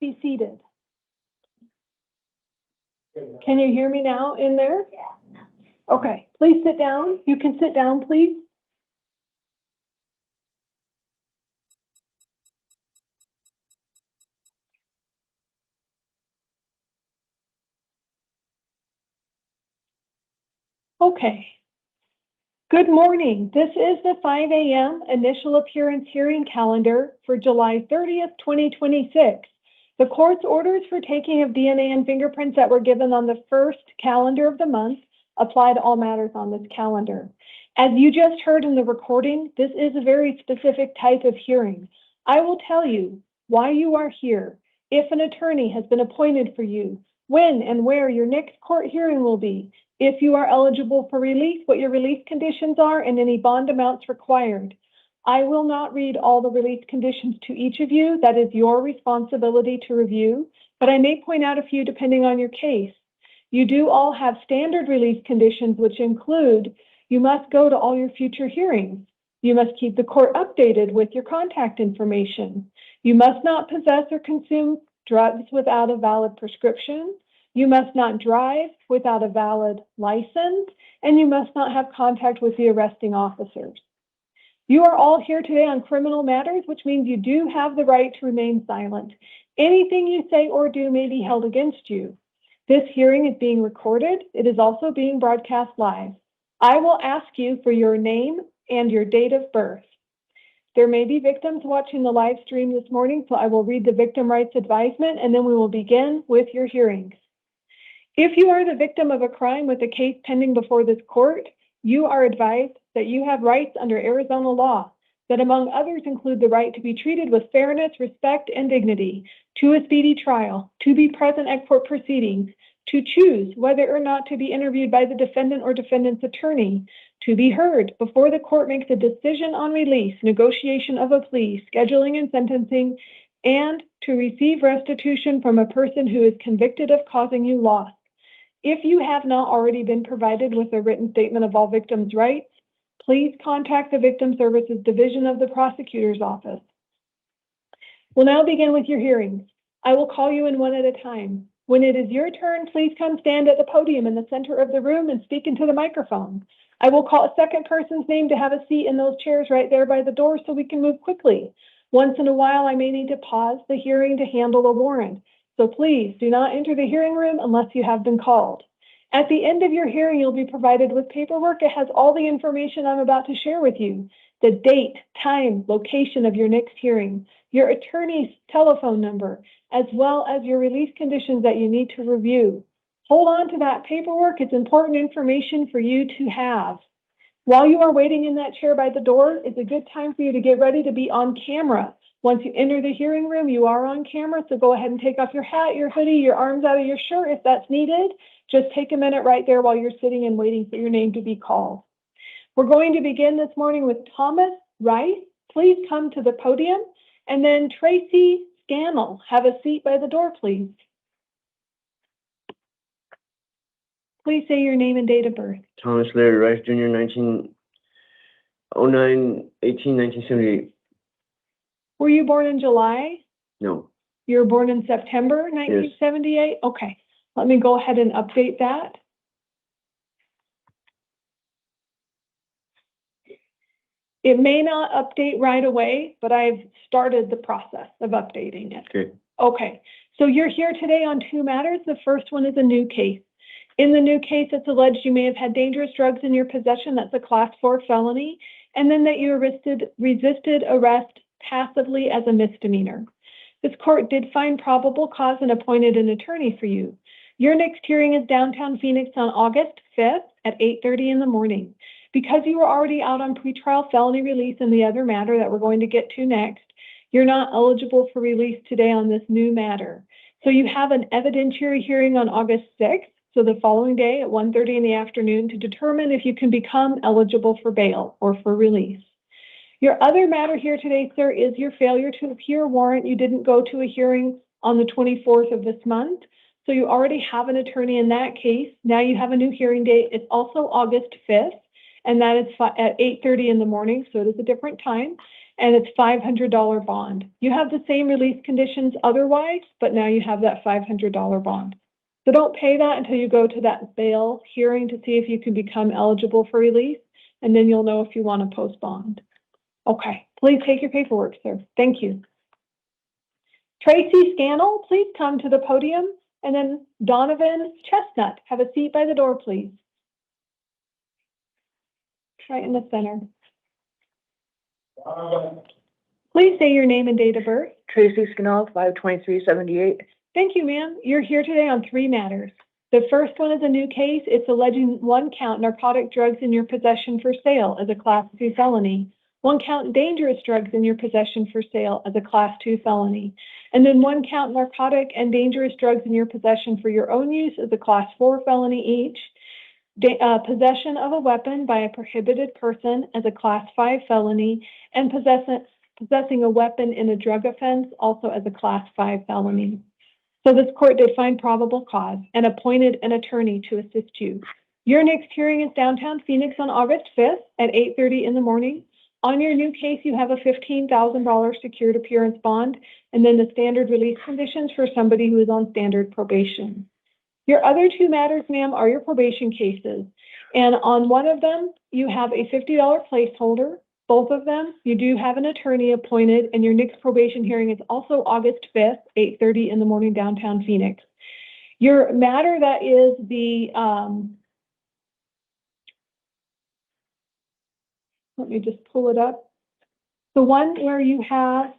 Be seated. Can you hear me now in there? Okay, please sit down. You can sit down, please. Okay. Good morning. This is the 5 a.m. initial appearance hearing calendar for July 30th, 2026. The court's orders for taking of DNA and fingerprints that were given on the first calendar of the month apply to all matters on this calendar. As you just heard in the recording, this is a very specific type of hearing. I will tell you why you are here, if an attorney has been appointed for you, when and where your next court hearing will be, if you are eligible for release, what your release conditions are, and any bond amounts required. I will not read all the release conditions to each of you. That is your responsibility to review, but I may point out a few depending on your case. You do all have standard release conditions, which include you must go to all your future hearings. You must keep the court updated with your contact information. You must not possess or consume drugs without a valid prescription. You must not drive without a valid license, and you must not have contact with the arresting officers. You are all here today on criminal matters, which means you do have the right to remain silent. Anything you say or do may be held against you. This hearing is being recorded. It is also being broadcast live. I will ask you for your name and your date of birth. There may be victims watching the live stream this morning, so I will read the victim rights advisement, and then we will begin with your hearings. If you are the victim of a crime with a case pending before this court, you are advised that you have rights under Arizona law that, among others, include the right to be treated with fairness, respect, and dignity, to a speedy trial, to be present at court proceedings, to choose whether or not to be interviewed by the defendant or defendant's attorney, to be heard before the court makes a decision on release, negotiation of a plea, scheduling and sentencing, and to receive restitution from a person who is convicted of causing you loss. If you have not already been provided with a written statement of all victims' rights, please contact the Victim Services Division of the Prosecutor's Office. We'll now begin with your hearings. I will call you in one at a time. When it is your turn, please come stand at the podium in the center of the room and speak into the microphone. I will call a second person's name to have a seat in those chairs right there by the door so we can move quickly. Once in a while, I may need to pause the hearing to handle a warrant. So please do not enter the hearing room unless you have been called. At the end of your hearing, you'll be provided with paperwork. It has all the information I'm about to share with you: the date, time, location of your next hearing, your attorney's telephone number, as well as your release conditions that you need to review. Hold on to that paperwork. It's important information for you to have. While you are waiting in that chair by the door, it's a good time for you to get ready to be on camera. Once you enter the hearing room, you are on camera, so go ahead and take off your hat, your hoodie, your arms out of your shirt if that's needed. Just take a minute right there while you're sitting and waiting for your name to be called. We're going to begin this morning with Thomas Rice. Please come to the podium. And then Tracy Scannell, have a seat by the door, please. Please say your name and date of birth. Thomas Larry Rice Jr., 1978. Were you born in July? No. You were born in September 1978? Okay, let me go ahead and update that. It may not update right away, but I've started the process of updating it. Okay. Okay, so you're here today on two matters. The first one is a new case. In the new case, it's alleged you may have had dangerous drugs in your possession. That's a class 4 felony. And then that you resisted arrest passively as a misdemeanor. This court did find probable cause and appointed an attorney for you. Your next hearing is downtown Phoenix on August 5th at 8:30 in the morning. Because you were already out on pretrial felony release in the other matter that we're going to get to next, you're not eligible for release today on this new matter. So you have an evidentiary hearing on August 6th, so the following day at 1:30 in the afternoon, to determine if you can become eligible for bail or for release. Your other matter here today, sir, is your failure to appear warrant. You didn't go to a hearing on the 24th of this month, so you already have an attorney in that case. Now you have a new hearing date. It's also August 5th, and that is at 8:30 in the morning, so it is a different time, and it's $500 bond. You have the same release conditions otherwise, but now you have that $500 bond. So don't pay that until you go to that bail hearing to see if you can become eligible for release, and then you'll know if you want to post bond. Okay, please take your paperwork, sir. Thank you. Tracy Scannell, please come to the podium. And then Donovan Chestnut, have a seat by the door, please. Right in the center. Please say your name and date of birth. Tracy Scannell, 52378. Thank you, ma'am. You're here today on three matters. The first one is a new case. It's alleging 1 count narcotic drugs in your possession for sale as a class 2 felony. 1 count dangerous drugs in your possession for sale as a class 2 felony. And then 1 count narcotic and dangerous drugs in your possession for your own use as a class 4 felony each. Possession of a weapon by a prohibited person as a class 5 felony, and possessing a weapon in a drug offense also as a class 5 felony. So this court did find probable cause and appointed an attorney to assist you. Your next hearing is downtown Phoenix on August 5th at 8:30 in the morning. On your new case, you have a $15,000 secured appearance bond, and then the standard release conditions for somebody who is on standard probation. Your other 2 matters, ma'am, are your probation cases. And on one of them, you have a $50 placeholder. Both of them, you do have an attorney appointed, and your next probation hearing is also August 5th, 8:30 in the morning, downtown Phoenix. Your matter that is the, let me just pull it up. The one where you have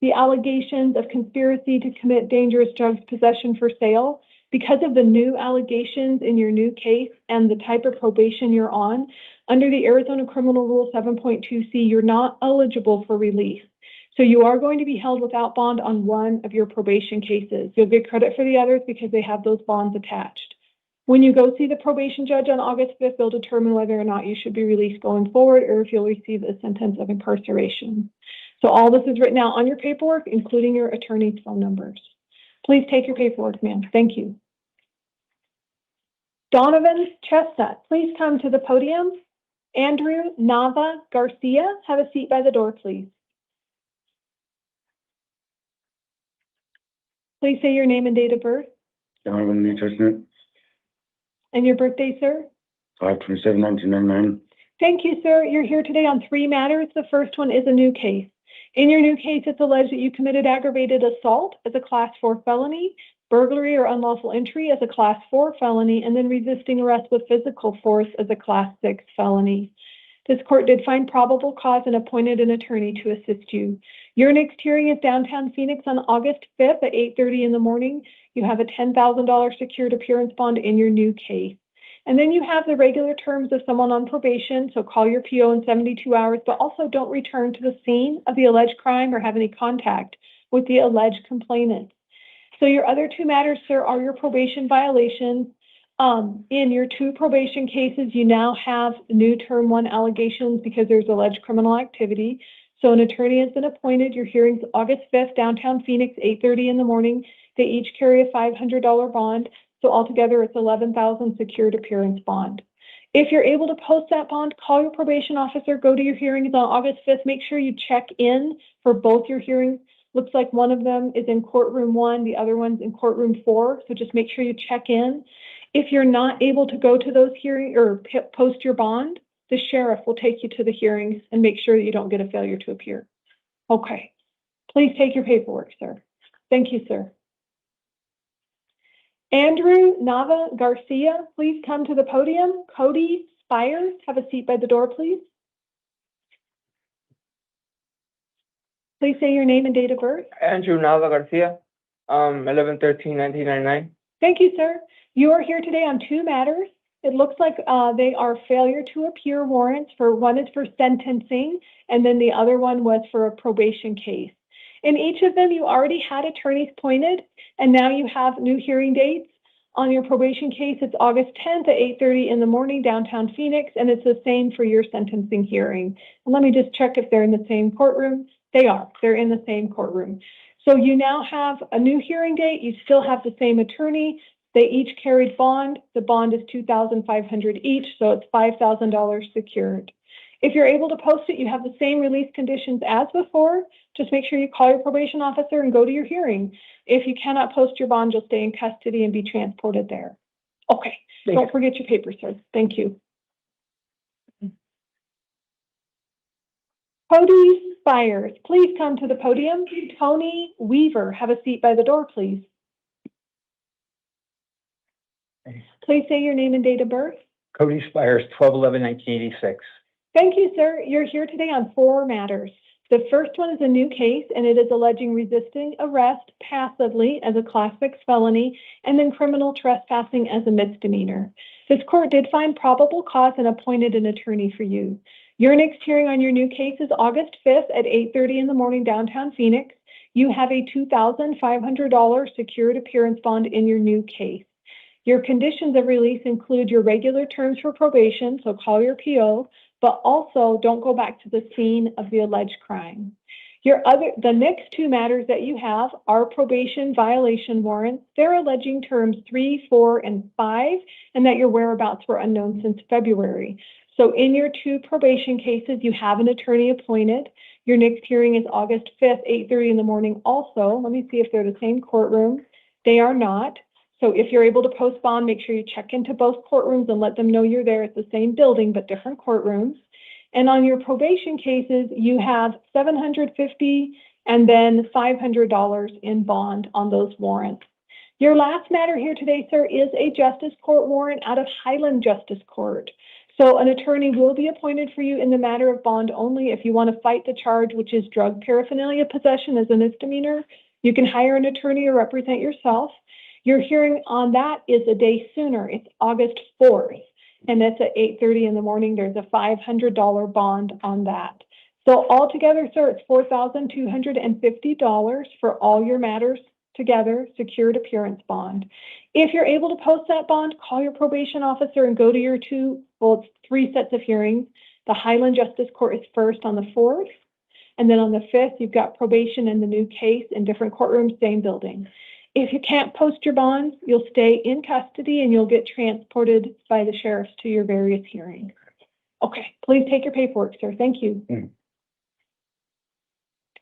the allegations of conspiracy to commit dangerous drugs possession for sale, because of the new allegations in your new case and the type of probation you're on, under the Arizona Criminal Rule 7.2C, you're not eligible for release. So you are going to be held without bond on one of your probation cases. You'll get credit for the others because they have those bonds attached. When you go see the probation judge on August 5th, they'll determine whether or not you should be released going forward or if you'll receive a sentence of incarceration. So all this is written out on your paperwork, including your attorney's phone numbers. Please take your paperwork, ma'am. Thank you. Donovan Chestnut, please come to the podium. Andrew Nava Garcia, have a seat by the door, please. Please say your name and date of birth. Donovan Lee Chestnut, And your birthday, sir? 5/27/1999. Thank you, sir. You're here today on 3 matters. The first one is a new case. In your new case, it's alleged that you committed aggravated assault as a class 4 felony, burglary or unlawful entry as a class 4 felony, and then resisting arrest with physical force as a class 6 felony. This court did find probable cause and appointed an attorney to assist you. Your next hearing is downtown Phoenix on August 5th at 8:30 in the morning. You have a $10,000 secured appearance bond in your new case. And then you have the regular terms of someone on probation, so call your PO in 72 hours, but also don't return to the scene of the alleged crime or have any contact with the alleged complainant. So your other two matters, sir, are your probation violations. In your two probation cases, you now have new term 1 allegations because there's alleged criminal activity. So an attorney has been appointed. Your hearing's August 5th, downtown Phoenix, 8:30 in the morning. They each carry a $500 bond. So altogether, it's $11,000 secured appearance bond. If you're able to post that bond, call your probation officer, go to your hearings on August 5th. Make sure you check in for both your hearings. Looks like one of them is in courtroom 1, the other one's in courtroom 4. So just make sure you check in. If you're not able to go to those hearings or post your bond, the sheriff will take you to the hearings and make sure that you don't get a failure to appear. Okay. Please take your paperwork, sir. Thank you, sir. Andrew Nava Garcia, please come to the podium. Cody Spires, have a seat by the door, please. Please say your name and date of birth. Andrew Nava Garcia, 11/13/1999. Thank you, sir. You are here today on two matters. It looks like they are failure to appear warrants. One is for sentencing, and then the other one was for a probation case. In each of them, you already had attorneys appointed, and now you have new hearing dates. On your probation case, it's August 10th at 8:30 in the morning, downtown Phoenix, and it's the same for your sentencing hearing. And let me just check if they're in the same courtroom. They are. They're in the same courtroom. So you now have a new hearing date. You still have the same attorney. They each carried bond. The bond is $2,500 each, so it's $5,000 secured. If you're able to post it, you have the same release conditions as before. Just make sure you call your probation officer and go to your hearing. If you cannot post your bond, you'll stay in custody and be transported there. Okay, don't forget your papers, sir. Thank you. Cody Spires, please come to the podium. Tony Weaver, have a seat by the door, please. Please say your name and date of birth. Cody Spires, 12/11/1986. Thank you, sir. You're here today on 4 matters. The first one is a new case, and it is alleging resisting arrest passively as a Class 6 felony, and then criminal trespassing as a misdemeanor. This court did find probable cause and appointed an attorney for you. Your next hearing on your new case is August 5th at 8:30 in the morning, downtown Phoenix. You have a $2,500 secured appearance bond in your new case. Your conditions of release include your regular terms for probation, so call your PO, but also don't go back to the scene of the alleged crime. The next 2 matters that you have are probation violation warrants. They're alleging terms 3, 4, and 5, and that your whereabouts were unknown since February. So in your 2 probation cases, you have an attorney appointed. Your next hearing is August 5th, 8:30 in the morning also. Let me see if they're the same courtroom. They are not. So if you're able to post bond, make sure you check into both courtrooms and let them know you're there. It's the same building, but different courtrooms. And on your probation cases, you have $750 and then $500 in bond on those warrants. Your last matter here today, sir, is a justice court warrant out of Highland Justice Court. So an attorney will be appointed for you in the matter of bond only. If you want to fight the charge, which is drug paraphernalia possession as a misdemeanor, you can hire an attorney or represent yourself. Your hearing on that is a day sooner. It's August 4th, and that's at 8:30 in the morning. There's a $500 bond on that. So altogether, sir, it's $4,250 for all your matters together, secured appearance bond. If you're able to post that bond, call your probation officer and go to your 3 sets of hearings. The Highland Justice Court is first on the 4th, and then on the 5th, you've got probation and the new case in different courtrooms, same building. If you can't post your bonds, you'll stay in custody and you'll get transported by the sheriffs to your various hearings. Okay, please take your paperwork, sir. Thank you.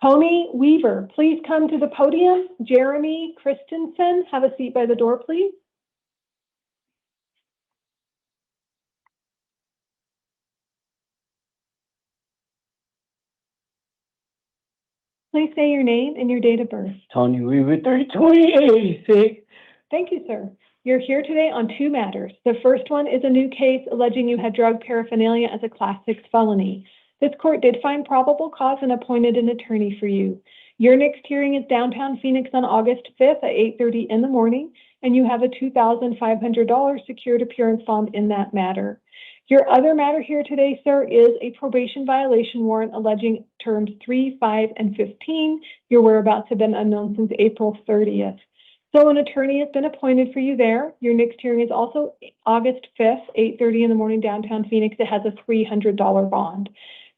Tony Weaver, please come to the podium. Jeremy Christensen, have a seat by the door, please. Please say your name and your date of birth. Tony Weaver, 30/20/86. Thank you, sir. You're here today on two matters. The first one is a new case alleging you had drug paraphernalia as a Class 6 felony. This court did find probable cause and appointed an attorney for you. Your next hearing is downtown Phoenix on August 5th at 8:30 in the morning, and you have a $2,500 secured appearance bond in that matter. Your other matter here today, sir, is a probation violation warrant alleging terms 3, 5, and 15. Your whereabouts have been unknown since April 30th. So an attorney has been appointed for you there. Your next hearing is also August 5th, 8:30 in the morning, downtown Phoenix. It has a $300 bond.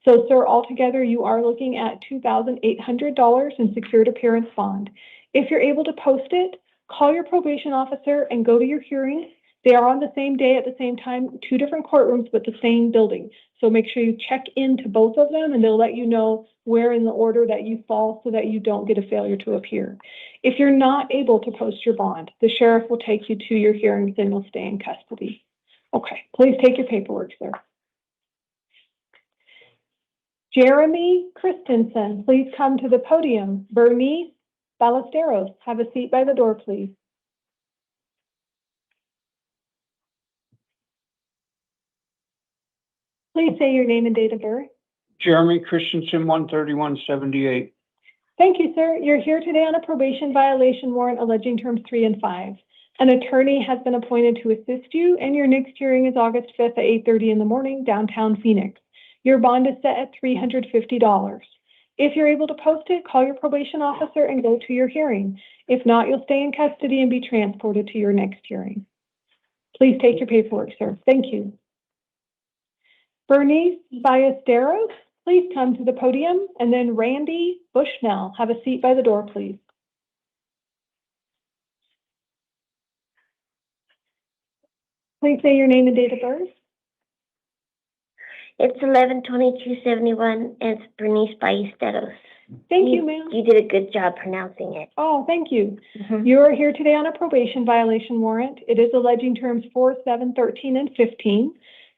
So, sir, altogether, you are looking at $2,800 in secured appearance bond. If you're able to post it, call your probation officer and go to your hearing. They are on the same day at the same time, two different courtrooms, but the same building. So make sure you check into both of them, and they'll let you know where in the order that you fall so that you don't get a failure to appear. If you're not able to post your bond, the sheriff will take you to your hearings and you'll stay in custody. Okay, please take your paperwork, sir. Jeremy Christensen, please come to the podium. Bernice Ballesteros, have a seat by the door, please. Please say your name and date of birth. Jeremy Christensen, 13178. Thank you, sir. You're here today on a probation violation warrant alleging terms 3 and 5. An attorney has been appointed to assist you, and your next hearing is August 5th at 8:30 in the morning, downtown Phoenix. Your bond is set at $350. If you're able to post it, call your probation officer and go to your hearing. If not, you'll stay in custody and be transported to your next hearing. Please take your paperwork, sir. Thank you. Bernice Ballesteros, please come to the podium, and then Randy Bushnell, have a seat by the door, please. Please say your name and date of birth. It's 11/22/71, and it's Bernice Ballesteros. Thank you, ma'am. You did a good job pronouncing it. Oh, thank you. You are here today on a probation violation warrant. It is alleging terms 4, 7, 13, and 15.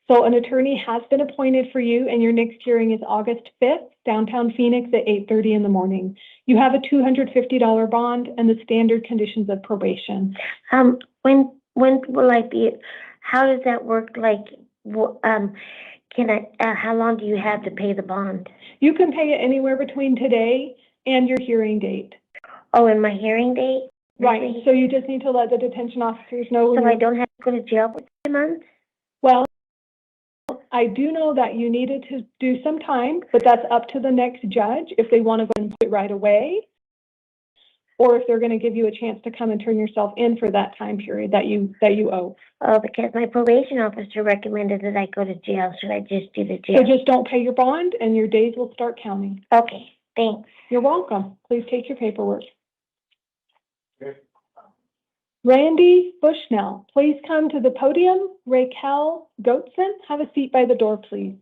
So an attorney has been appointed for you, and your next hearing is August 5th, downtown Phoenix at 8:30 in the morning. You have a $250 bond and the standard conditions of probation. When will I be? How does that work? Like, can I? How long do you have to pay the bond? You can pay it anywhere between today and your hearing date. Oh, and my hearing date? Right. Really? So you just need to let the detention officers know. So I don't have to go to jail for 3 months? Well, I do know that you needed to do some time, but that's up to the next judge if they want to go and put it right away, or if they're going to give you a chance to come and turn yourself in for that time period that you owe. Oh, because my probation officer recommended that I go to jail. Should I just do the So jail? just don't pay your bond and your days will start counting. Okay, thanks. You're welcome. Please take your paperwork. Randy Bushnell, please come to the podium. Raquel Goetson, have a seat by the door, please.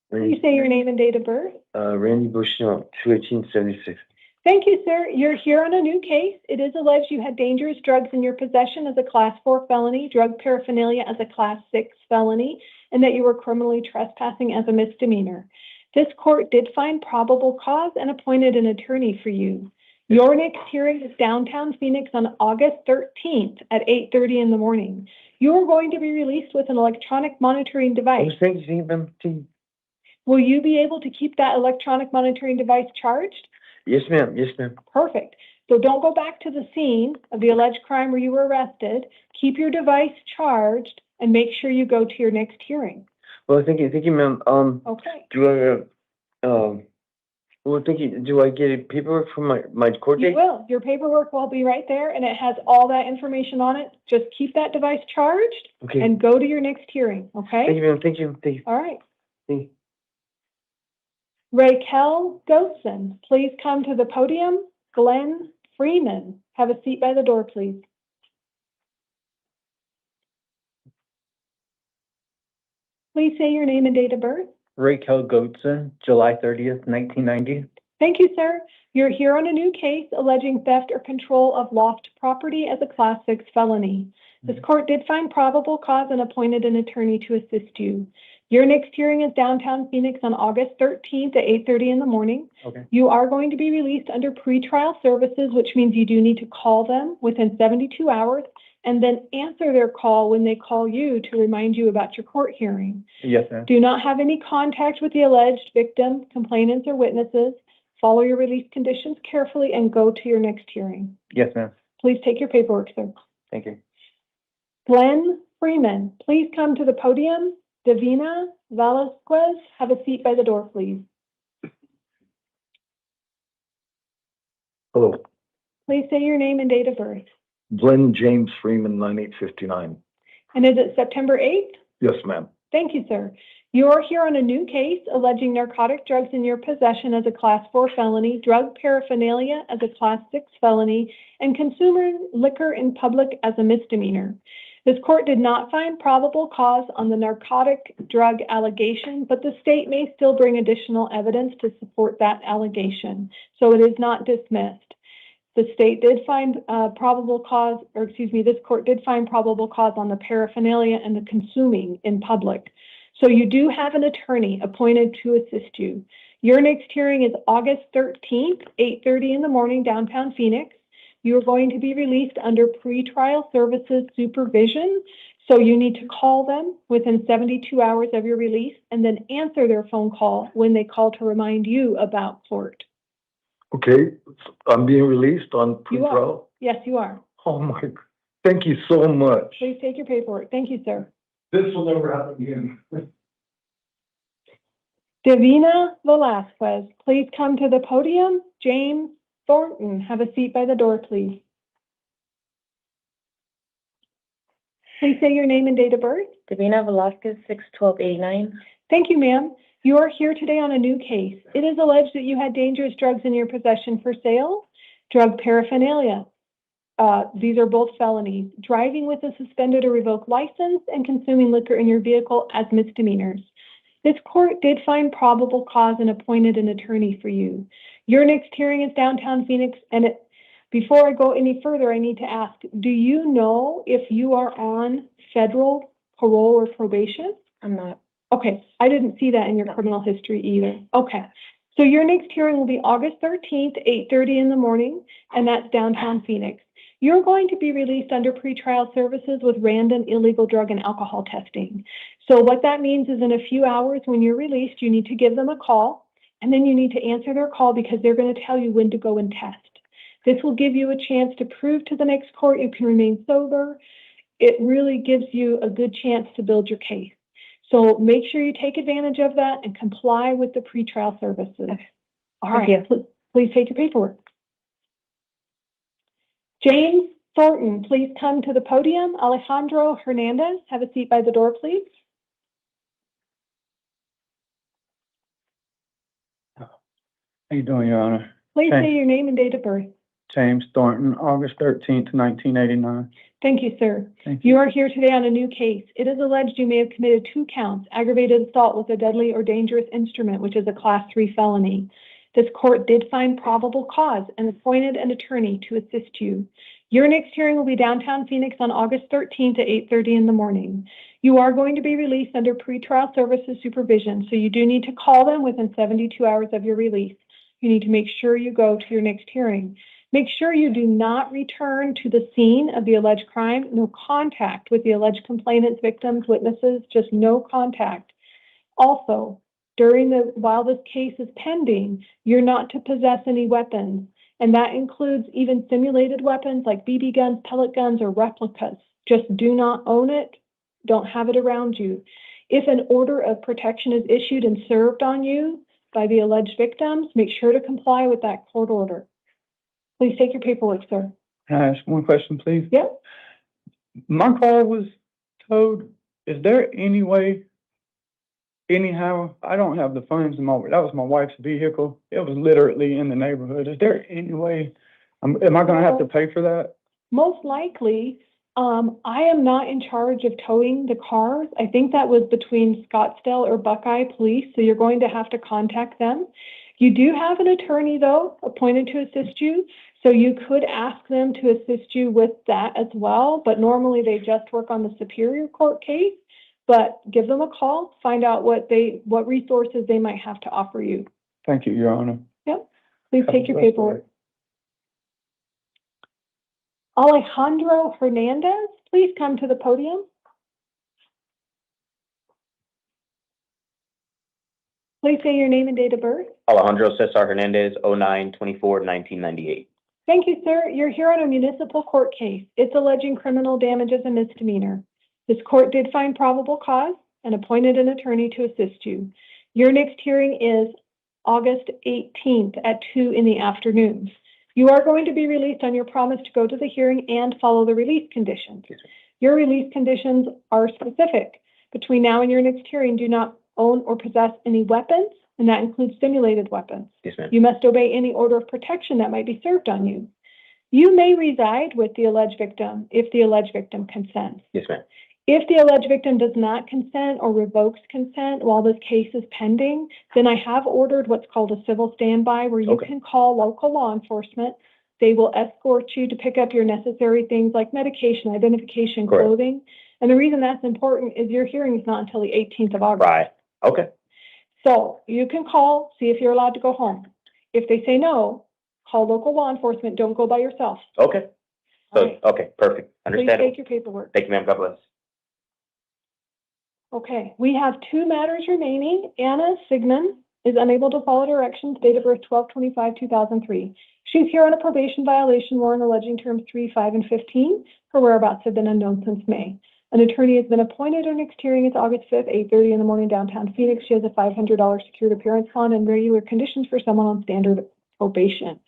Please say your name and date of birth. Randy Bushnell, 2/18/76. Thank you, sir. You're here on a new case. It is alleged you had dangerous drugs in your possession as a Class 4 felony, drug paraphernalia as a Class 6 felony, and that you were criminally trespassing as a misdemeanor. This court did find probable cause and appointed an attorney for you. Your next hearing is downtown Phoenix on August 13th at 8:30 in the morning. You are going to be released with an electronic monitoring device. Thank you. Will you be able to keep that electronic monitoring device charged? Yes, ma'am. Yes, ma'am. Perfect. So don't go back to the scene of the alleged crime where you were arrested. Keep your device charged and make sure you go to your next hearing. Well, thank you, ma'am. Okay. Do I get a paperwork from my court You date? will. Your paperwork will be right there, and it has all that information on it. Just keep that device charged Okay. and go to your next hearing, okay? Thank you, ma'am. Thank you. Thank you. All right. Thank you. Raquel Goetson, please come to the podium. Glenn Freeman, have a seat by the door, please. Please say your name and date of birth. Raquel Goetson, July 30th, 1990. Thank you, sir. You're here on a new case alleging theft or control of lost property as a Class 6 felony. This court did find probable cause and appointed an attorney to assist you. Your next hearing is downtown Phoenix on August 13th at 8:30 in the morning. Okay. You are going to be released under pretrial services, which means you do need to call them within 72 hours and then answer their call when they call you to remind you about your court hearing. Yes, ma'am. Do not have any contact with the alleged victim, complainants, or witnesses. Follow your release conditions carefully and go to your next hearing. Yes, ma'am. Please take your paperwork, sir. Thank you. Glenn Freeman, please come to the podium. Davina Velasquez, have a seat by the door, please. Hello, Please say your name and date of birth. Glenn James Freeman, 9859. And is it September 8th? Yes, ma'am. Thank you, sir. You are here on a new case alleging narcotic drugs in your possession as a Class 4 felony, drug paraphernalia as a Class 6 felony, and consuming liquor in public as a misdemeanor. This court did not find probable cause on the narcotic drug allegation, but the state may still bring additional evidence to support that allegation, so it is not dismissed. The state did find probable cause, or excuse me, this court did find probable cause on the paraphernalia and the consuming in public. So you do have an attorney appointed to assist you. Your next hearing is August 13th, 8:30 in the morning, downtown Phoenix. You are going to be released under pretrial services supervision. So you need to call them within 72 hours of your release and then answer their phone call when they call to remind you about court. Okay, I'm being released on You are. pre-trial? Yes, you are. Oh my, thank you so much. Please take your paperwork. Thank you, sir. This will never happen again. Davina Velasquez, please come to the podium. James Thornton, have a seat by the door, please. Please say your name and date of birth. Davina Velasquez, 6/12/89. Thank you, ma'am. You are here today on a new case. It is alleged that you had dangerous drugs in your possession for sale, drug paraphernalia. These are both felonies. Driving with a suspended or revoked license and consuming liquor in your vehicle as misdemeanors. This court did find probable cause and appointed an attorney for you. Your next hearing is downtown Phoenix, and before I go any further, I need to ask, do you know if you are on federal parole or probation? I'm not. Okay, I didn't see that in your criminal history either. Okay, so your next hearing will be August 13th, 8:30 in the morning, and that's downtown Phoenix. You're going to be released under pretrial services with random illegal drug and alcohol testing. So what that means is in a few hours when you're released, you need to give them a call, and then you need to answer their call because they're going to tell you when to go and test. This will give you a chance to prove to the next court you can remain sober. It really gives you a good chance to build your case. So make sure you take advantage of that and comply with the pretrial services. All right, please take your paperwork. James Thornton, please come to the podium. Alejandro Hernandez, have a seat by the door, please. How you doing, Your Honor? Please Okay. say your name and date of birth. James Thornton, August 13th, 1989. Thank you, sir. Thank You are here today on a new case. It is alleged you may have committed 2 counts, aggravated assault with a deadly or dangerous instrument, which is a Class 3 felony. This court did find probable cause and appointed an attorney to assist you. Your next hearing will be downtown Phoenix on August 13th at 8:30 in the morning. You are going to be released under pretrial services supervision, so you do need to call them within 72 hours of your release. You need to make sure you go to your next hearing. Make sure you do not return to the scene of the alleged crime. No contact with the alleged complainants, victims, witnesses, just no contact. Also, while this case is pending, you're not to possess any weapons, and that includes even simulated weapons like BB guns, pellet guns, or replicas. Just do not own it. Don't have it around you. If an order of protection is issued and served on you by the alleged victims, make sure to comply with that court order. Please take your paperwork, sir. Can I ask one question, please? Yep. My car was towed. Is there any way, anyhow, I don't have the funds in that was my wife's vehicle. It was literally in the neighborhood. Is there any way, am I going to have to pay for that? Most likely, I am not in charge of towing the cars. I think that was between Scottsdale or Buckeye Police, so you're going to have to contact them. You do have an attorney, though, appointed to assist you, so you could ask them to assist you with that as well, but normally they just work on the Superior Court case. But give them a call, find out what resources they might have to offer you. Thank you, Your Honor. Yep, please Have take a your blessed paperwork. day. Alejandro Hernandez, please come to the podium. Please say your name and date of birth. Alejandro Cesar Hernandez, 09/24/1998. Thank you, sir. You're here on a municipal court case. It's alleging criminal damage as a misdemeanor. This court did find probable cause and appointed an attorney to assist you. Your next hearing is August 18th at 2 in the afternoon. You are going to be released on your promise to go to the hearing and follow the release conditions. Your release conditions are specific. Between now and your next hearing, do not own or possess any weapons, and that includes simulated weapons. Yes, ma'am. You must obey any order of protection that might be served on you. You may reside with the alleged victim if the alleged victim consents. Yes, ma'am. If the alleged victim does not consent or revokes consent while this case is pending, then I have ordered what's called a civil standby where you can call local law enforcement. They will escort you to pick up your necessary things like medication, identification, Correct. clothing. And the reason that's important is your hearing is not until the 18th of August. Right. Okay. So you can call, see if you're allowed to go home. If they say no, call local law enforcement. Don't go by yourself. Okay. So, All right. okay, perfect. Please Understandable. take your paperwork. Thank you, ma'am. God bless. Okay, we have 2 matters remaining. Anna Sigmund is unable to follow directions, date of birth 12/25/2003. She's here on a probation violation warrant alleging terms 3, 5, and 15. Her whereabouts have been unknown since May. An attorney has been appointed. Her next hearing is August 5th, 8:30 in the morning, downtown Phoenix. She has a $500 secured appearance bond and regular conditions for someone on standard probation.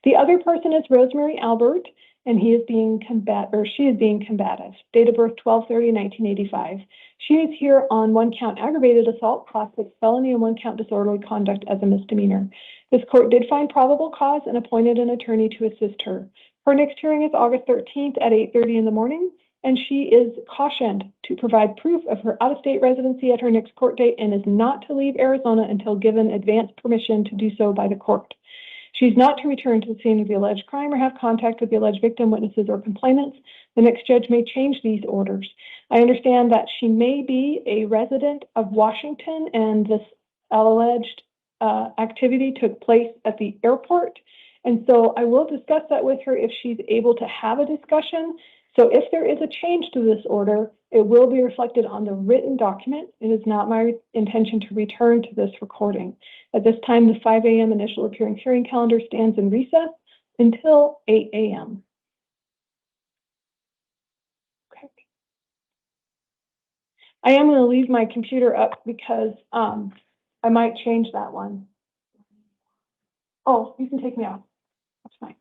The other person is Rosemary Albert, and she is being combative. Date of birth 12/30/1985. She is here on 1 count aggravated assault, class 6 felony, and 1 count disorderly conduct as a misdemeanor. This court did find probable cause and appointed an attorney to assist her. Her next hearing is August 13th at 8:30 in the morning, and she is cautioned to provide proof of her out-of-state residency at her next court date and is not to leave Arizona until given advance permission to do so by the court. She's not to return to the scene of the alleged crime or have contact with the alleged victim, witnesses, or complainants. The next judge may change these orders. I understand that she may be a resident of Washington, and this alleged activity took place at the airport. And so I will discuss that with her if she's able to have a discussion. So if there is a change to this order, it will be reflected on the written document. It is not my intention to return to this recording. At this time, the 5 a.m. initial appearance hearing calendar stands in recess until 8 a.m. Okay. I am going to leave my computer up because I might change that one. Oh, you can take me off. That's fine.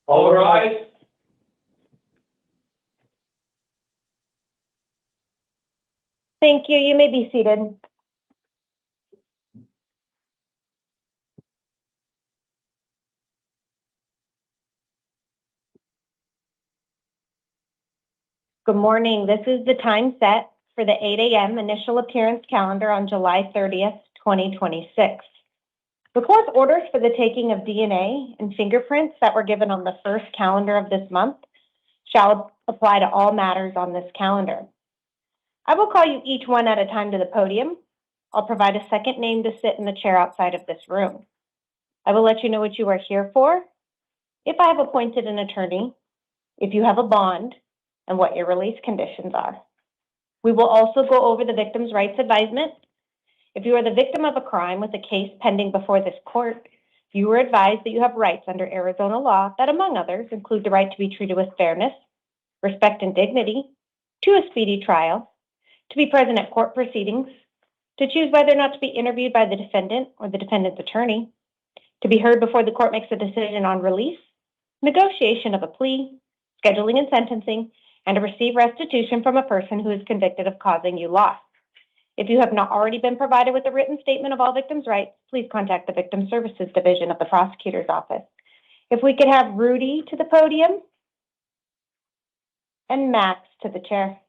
All rise. Thank you. You may be seated. Good morning. This is the time set for the 8 a.m. initial appearance calendar on July 30th, 2026. The court's orders for the taking of DNA and fingerprints that were given on the first calendar of this month shall apply to all matters on this calendar. I will call you each one at a time to the podium. I'll provide a second name to sit in the chair outside of this room. I will let you know what you are here for, if I have appointed an attorney, if you have a bond, and what your release conditions are. We will also go over the victim's rights advisement. If you are the victim of a crime with a case pending before this court, you are advised that you have rights under Arizona law that, among others, include the right to be treated with fairness, respect, and dignity, to a speedy trial, to be present at court proceedings, to choose whether or not to be interviewed by the defendant or the defendant's attorney, to be heard before the court makes a decision on release, negotiation of a plea, scheduling and sentencing, and to receive restitution from a person who is convicted of causing you loss. If you have not already been provided with a written statement of all victims' rights, please contact the Victim Services Division of the Prosecutor's Office. If we could have Rudy to the podium and Max to the chair.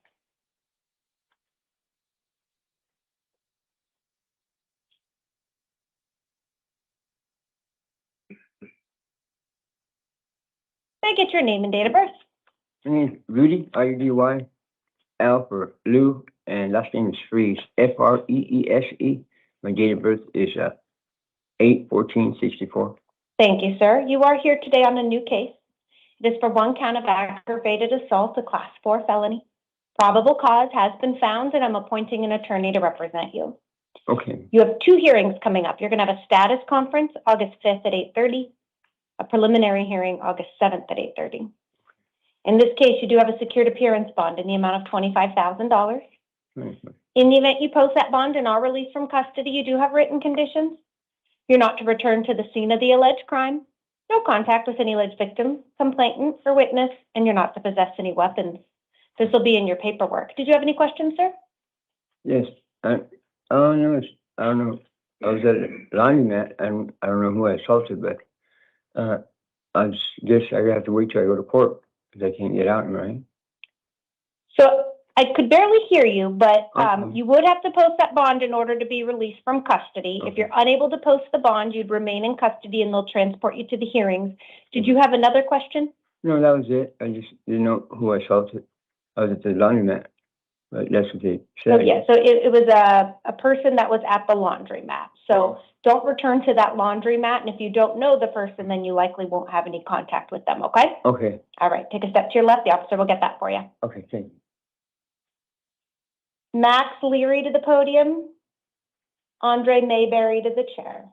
May I get your name and date of birth? My name is Rudy, R-U-D-Y, L for Lou, and last name is Freese, F-R-E-E-S-E. My date of birth is 8/14/64. Thank you, sir. You are here today on a new case. It is for one count of aggravated assault, a class 4 felony. Probable cause has been found, and I'm appointing an attorney to represent you. Okay, You have 2 hearings coming up. You're going to have a status conference August 5th at 8:30, a preliminary hearing August 7th at 8:30. In this case, you do have a secured appearance bond in the amount of $25,000. In the event you post that bond and are released from custody, you do have written conditions. You're not to return to the scene of the alleged crime, no contact with any alleged victim, complainant, or witness, and you're not to possess any weapons. This will be in your paperwork. Did you have any questions, sir? yes, I don't know, I don't know, I was at a laundromat, and I don't know who I assaulted, but, I guess I have to wait till I go to court, because I can't get out, right? So I could barely hear you, but Okay. you would have to post that bond in order to be released from custody. If Okay. you're unable to post the bond, you'd remain in custody and they'll transport you to the hearings. Did you have another question? No, that was it, I just didn't know who I assaulted. I was at the laundromat, but that's what they So said. yeah, so it was a person that was at the laundromat. So don't return to that laundromat, and if you don't know the person, then you likely won't have any contact with them, okay? Okay, All right, take a step to your left. The officer will get that for you. okay, thank you. Max Leary to the podium. Andre Mayberry to the chair.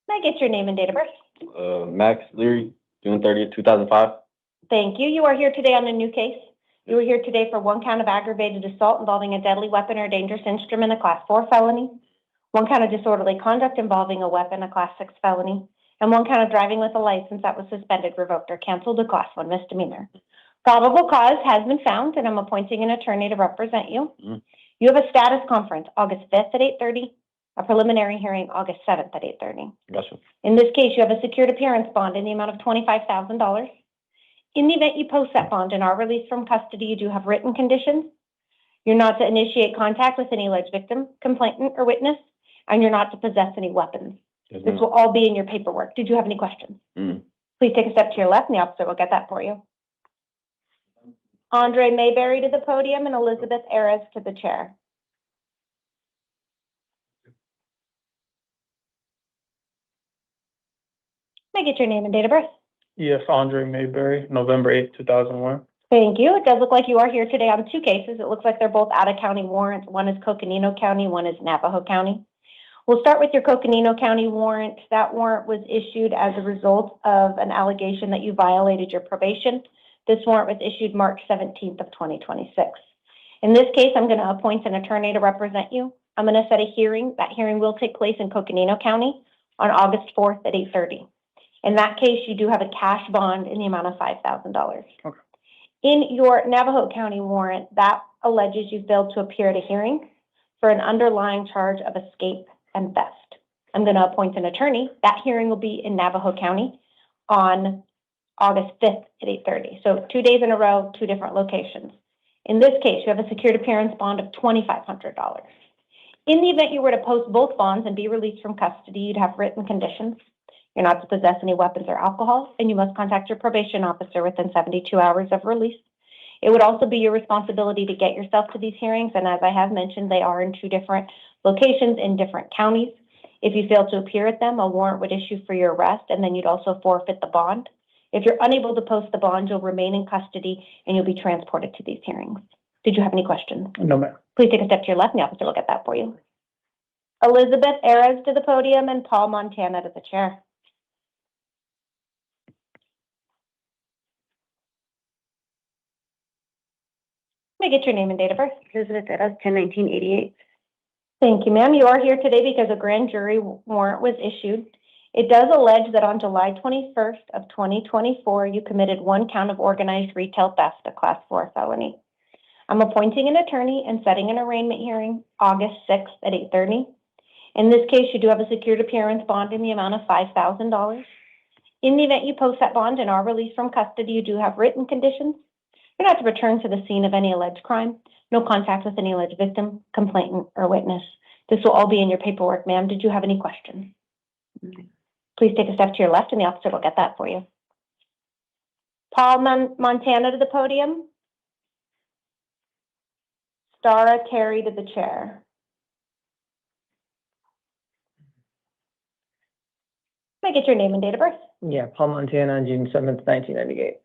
May I get your name and date of birth? Max Leary, June 30th, 2005. Thank you. You are here today on a new case. You are here today for 1 count of aggravated assault involving a deadly weapon or dangerous instrument, a class 4 felony, 1 count of disorderly conduct involving a weapon, a class 6 felony, and 1 count of driving with a license that was suspended, revoked, or canceled, a class 1 misdemeanor. Probable cause has been found, and I'm appointing an attorney to represent you. You have a status conference August 5th at 8:30, a preliminary hearing August 7th at 8:30. Gotcha. In this case, you have a secured appearance bond in the amount of $25,000. In the event you post that bond and are released from custody, you do have written conditions. You're not to initiate contact with any alleged victim, complainant, or witness, and you're not to possess any weapons. Yes, This ma'am. will all be in your paperwork. Did you have any questions? Please take a step to your left, and the officer will get that for you. Andre Mayberry to the podium and Elizabeth Ayres to the chair. May I get your name and date of birth? Yes, Andre Mayberry, November 8th, 2001. Thank you. It does look like you are here today on 2 cases. It looks like they're both out-of-county warrants. One is Coconino County, one is Navajo County. We'll start with your Coconino County warrant. That warrant was issued as a result of an allegation that you violated your probation. This warrant was issued March 17th of 2026. In this case, I'm going to appoint an attorney to represent you. I'm going to set a hearing. That hearing will take place in Coconino County on August 4th at 8:30. In that case, you do have a cash bond in the amount of $5,000. Okay. In your Navajo County warrant, that alleges you failed to appear at a hearing for an underlying charge of escape and theft. I'm going to appoint an attorney. That hearing will be in Navajo County on August 5th at 8:30. So 2 days in a row, 2 different locations. In this case, you have a secured appearance bond of $2,500. In the event you were to post both bonds and be released from custody, you'd have written conditions. You're not to possess any weapons or alcohol, and you must contact your probation officer within 72 hours of release. It would also be your responsibility to get yourself to these hearings, and as I have mentioned, they are in 2 different locations in different counties. If you fail to appear at them, a warrant would issue for your arrest, and then you'd also forfeit the bond. If you're unable to post the bond, you'll remain in custody, and you'll be transported to these hearings. Did you have any questions? No, ma'am. Please take a step to your left, and the officer will get that for you. Elizabeth Ayres to the podium and Paul Montana to the chair. May I get your name and date of birth? Elizabeth Eras, 10/19/88. Thank you, ma'am. You are here today because a grand jury warrant was issued. It does allege that on July 21st of 2024, you committed 1 count of organized retail theft, a class 4 felony. I'm appointing an attorney and setting an arraignment hearing August 6th at 8:30. In this case, you do have a secured appearance bond in the amount of $5,000. In the event you post that bond and are released from custody, you do have written conditions. You're not to return to the scene of any alleged crime, no contact with any alleged victim, complainant, or witness. This will all be in your paperwork, ma'am. Did you have any questions? Please take a step to your left and the officer will get that for you. Paul Montana to the podium. Stara Terry to the chair. May I get your name and date of birth? Yeah, Paul Montana on June 7th, 1998.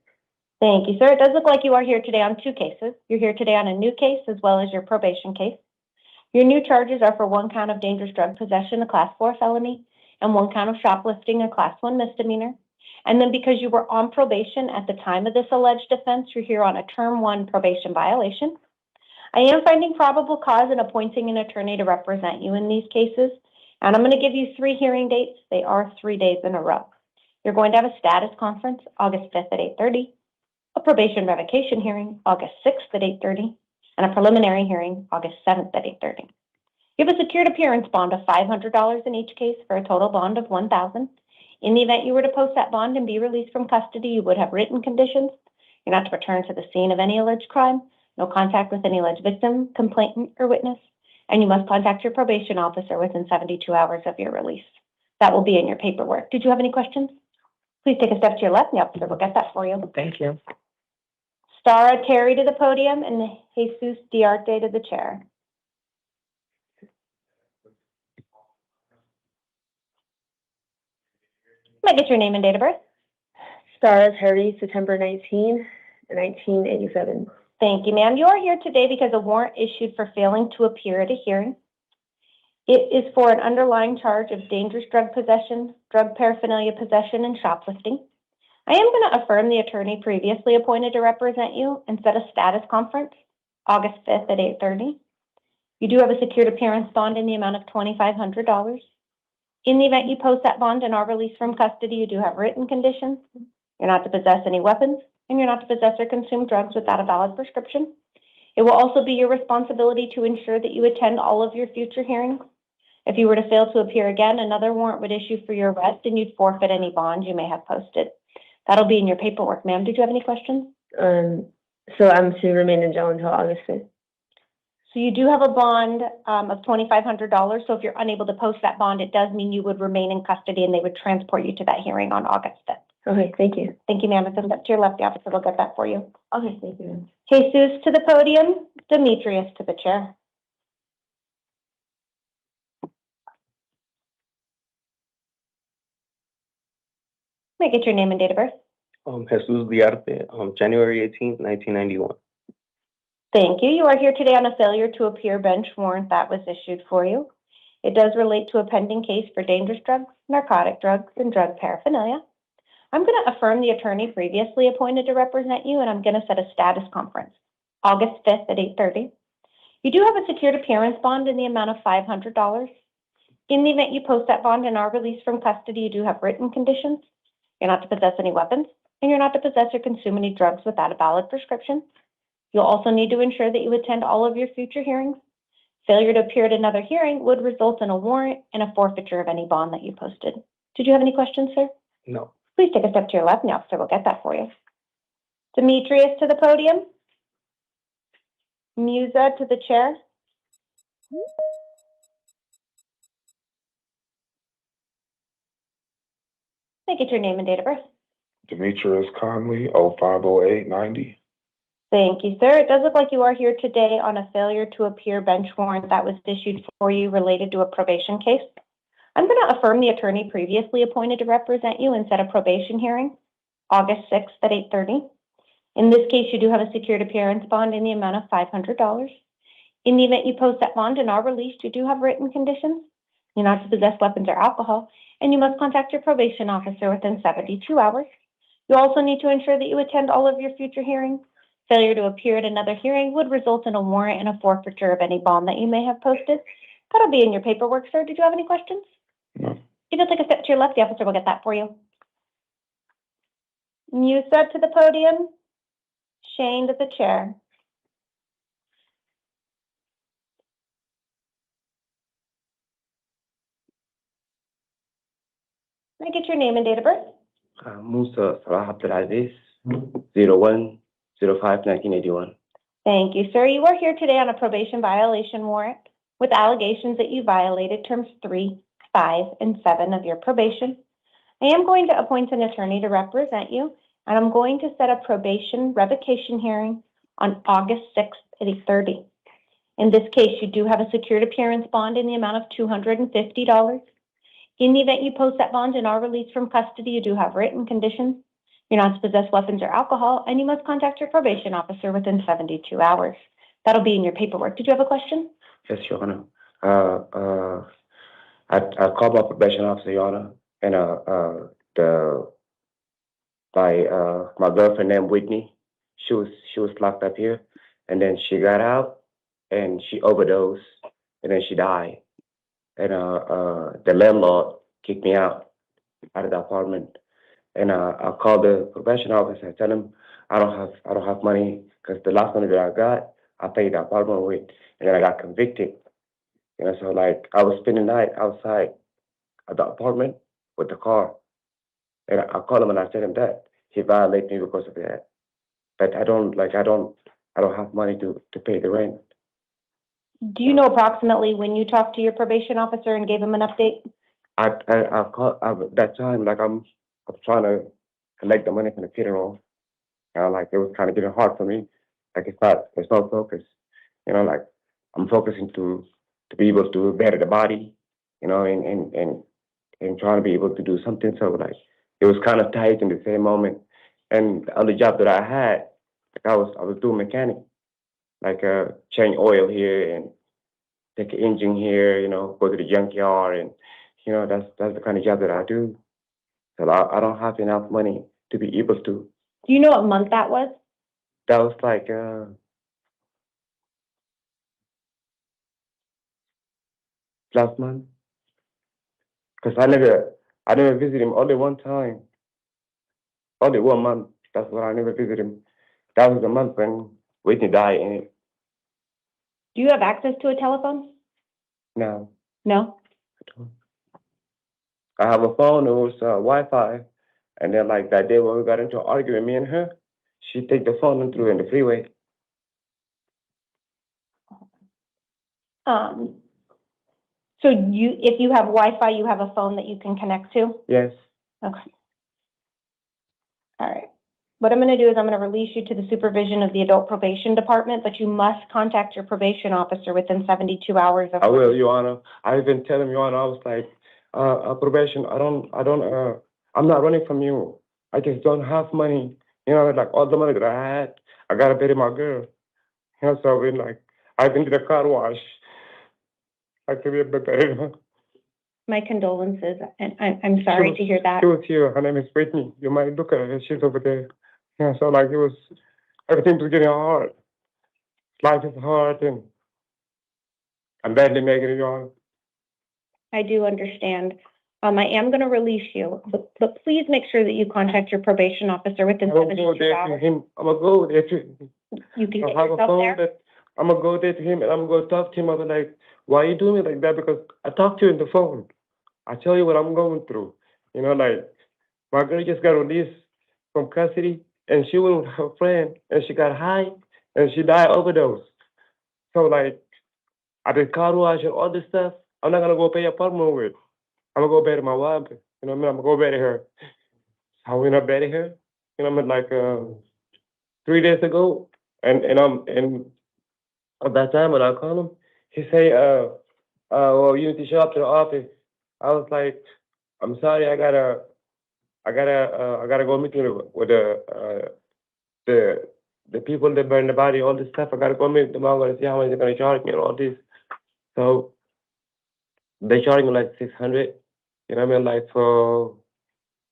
Thank you, sir. It does look like you are here today on two cases. You're here today on a new case as well as your probation case. Your new charges are for 1 count of dangerous drug possession, a class 4 felony, and 1 count of shoplifting, a class 1 misdemeanor. And then because you were on probation at the time of this alleged offense, you're here on a term 1 probation violation. I am finding probable cause and appointing an attorney to represent you in these cases. And I'm going to give you 3 hearing dates. They are 3 days in a row. You're going to have a status conference August 5th at 8:30, a probation revocation hearing August 6th at 8:30, and a preliminary hearing August 7th at 8:30. You have a secured appearance bond of $500 in each case for a total bond of $1,000. In the event you were to post that bond and be released from custody, you would have written conditions. You're not to return to the scene of any alleged crime, no contact with any alleged victim, complainant, or witness, and you must contact your probation officer within 72 hours of your release. That will be in your paperwork. Did you have any questions? Please take a step to your left, and the officer will get that for you. Thank you. Stara Terry to the podium and Jesus Diarte to the chair. Might get your name and date of birth. Stars Hardy, September 19, 1987. Thank you, ma'am. You are here today because a warrant issued for failing to appear at a hearing. It is for an underlying charge of dangerous drug possession, drug paraphernalia possession, and shoplifting. I am going to affirm the attorney previously appointed to represent you and set a status conference August 5th at 8:30. You do have a secured appearance bond in the amount of $2,500. In the event you post that bond and are released from custody, you do have written conditions. You're not to possess any weapons, and you're not to possess or consume drugs without a valid prescription. It will also be your responsibility to ensure that you attend all of your future hearings. If you were to fail to appear again, another warrant would issue for your arrest, and you'd forfeit any bond you may have posted. That'll be in your paperwork, ma'am. Did you have any questions? So I'm to remain in jail until August 5th. So you do have a bond of $2,500. So if you're unable to post that bond, it does mean you would remain in custody and they would transport you to that hearing on August 5th. Okay, thank you. Thank you, ma'am. If it's up to your left, the officer will get that for you. Okay, thank you. Jesus to the podium, Demetrius to the chair. May I get your name and date of birth? Jesus Diarte, January 18th, 1991. Thank you. You are here today on a failure to appear bench warrant that was issued for you. It does relate to a pending case for dangerous drugs, narcotic drugs, and drug paraphernalia. I'm going to affirm the attorney previously appointed to represent you, and I'm going to set a status conference August 5th at 8:30. You do have a secured appearance bond in the amount of $500. In the event you post that bond and are released from custody, you do have written conditions. You're not to possess any weapons, and you're not to possess or consume any drugs without a valid prescription. You'll also need to ensure that you attend all of your future hearings. Failure to appear at another hearing would result in a warrant and a forfeiture of any bond that you posted. Did you have any questions, sir? No. Please take a step to your left, and the officer will get that for you. Demetrius to the podium. Musa to the chair. May I get your name and date of birth? Demetrius Conley, 050890. Thank you, sir. It does look like you are here today on a failure to appear bench warrant that was issued for you related to a probation case. I'm going to affirm the attorney previously appointed to represent you and set a probation hearing August 6th at 8:30. In this case, you do have a secured appearance bond in the amount of $500. In the event you post that bond and are released, you do have written conditions. You're not to possess weapons or alcohol, and you must contact your probation officer within 72 hours. You also need to ensure that you attend all of your future hearings. Failure to appear at another hearing would result in a warrant and a forfeiture of any bond that you may have posted. That'll be in your paperwork, sir. Did you have any questions? No. If you'll take a step to your left, the officer will get that for you. Musa to the podium. Shane to the chair. May I get your name and date of birth? Musa Salah Abdulaziz, 01/05/1981. Thank you, sir. You are here today on a probation violation warrant with allegations that you violated terms 3, 5, and 7 of your probation. I am going to appoint an attorney to represent you, and I'm going to set a probation revocation hearing on August 6th at 8:30. In this case, you do have a secured appearance bond in the amount of $250. In the event you post that bond and are released from custody, you do have written conditions. You're not to possess weapons or alcohol, and you must contact your probation officer within 72 hours. That'll be in your paperwork. Did you have a question? Yes, Your Honor. I called my probation officer, Your Honor, and my girlfriend named Whitney, she was locked up here, and then she got out, and she overdosed, and then she died. And the landlord kicked me out of the apartment. And I called the probation officer. I tell him I don't have money because the last money that I got, I paid the apartment with, and then I got convicted. So like I was spending the night outside of the apartment with the car, and I called him and I tell him that he violated me because of that. But I don't have money to pay the rent. Do you know approximately when you talked to your probation officer and gave him an update? I called that time, like I'm trying to collect the money from the funeral. Like it was kind of getting hard for me. Like there's no focus. Like I'm focusing to be able to bury the body, and trying to be able to do something. So like it was kind of tight in the same moment. And the other job that I had, like I was doing mechanic, like change oil here and take an engine here, go to the junkyard, and that's the kind of job that I do. So I don't have enough money to be able to. Do you know what month that was? That was like last month, because I never visited him only one time, only 1 month. That's why I never visited him. That was the month when Whitney died. And Do you have access to a telephone? no, No? I have a phone. It was Wi-Fi, and then like that day when we got into an argument, me and her, she take the phone and threw it in the freeway. So if you have Wi-Fi, you have a phone that you can connect to? Yes. Okay. All right. What I'm going to do is I'm going to release you to the supervision of the adult probation department, but you must contact your probation officer within 72 hours of. I will, Your Honor. I even tell him, Your Honor, I was like, probation, I'm not running from you. I just don't have money. Like all the money that I had, I gotta bury my girl. So I've been to the car wash. I could be a bit better. My condolences, and I'm sorry to hear that. She was here. Her name is Whitney. You might look at her. She's over there. So like everything was getting hard. Life is hard, and I'm badly making it, Your Honor. I do understand. I am going to release you, but please make sure that you contact your probation officer within 72 hours. I'm gonna go there to him. You can I get have a yourself phone there. that I'm gonna go there to him and I'm gonna talk to him. I'm like, why are you doing it like that? Because I talk to you on the phone. I tell you what I'm going through. Like my girl just got released from custody and she went with her friend and she got high and she died overdose. So like I did car wash and all this stuff. I'm not gonna go pay apartment with. I'm gonna go bury my wife. I'm gonna go bury her. How we not bury her? Like 3 days ago, and at that time when I called him, he say, well, you need to show up to the office. I was like, I'm sorry, I gotta go meet with the people that burn the body, all this stuff. I gotta go meet them. I'm gonna see how much they're gonna charge me and all this. So they charge me like 600. Like for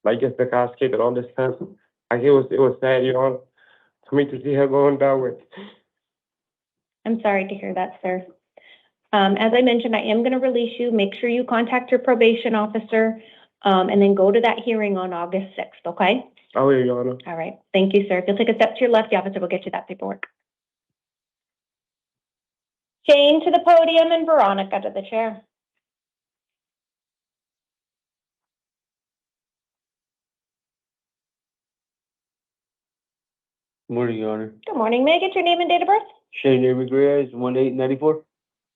like just the casket and all this stuff. Like it was sad, for me to see her going down with. I'm sorry to hear that, sir. As I mentioned, I am going to release you. Make sure you contact your probation officer, and then go to that hearing on August 6th, okay? I will, Your Honor. All right. Thank you, sir. If you'll take a step to your left, the officer will get you that paperwork. Jane to the podium and Veronica to the chair. Morning, Your Honor. Good morning. May I get your name and date of birth? Shane Ramirez, 1894.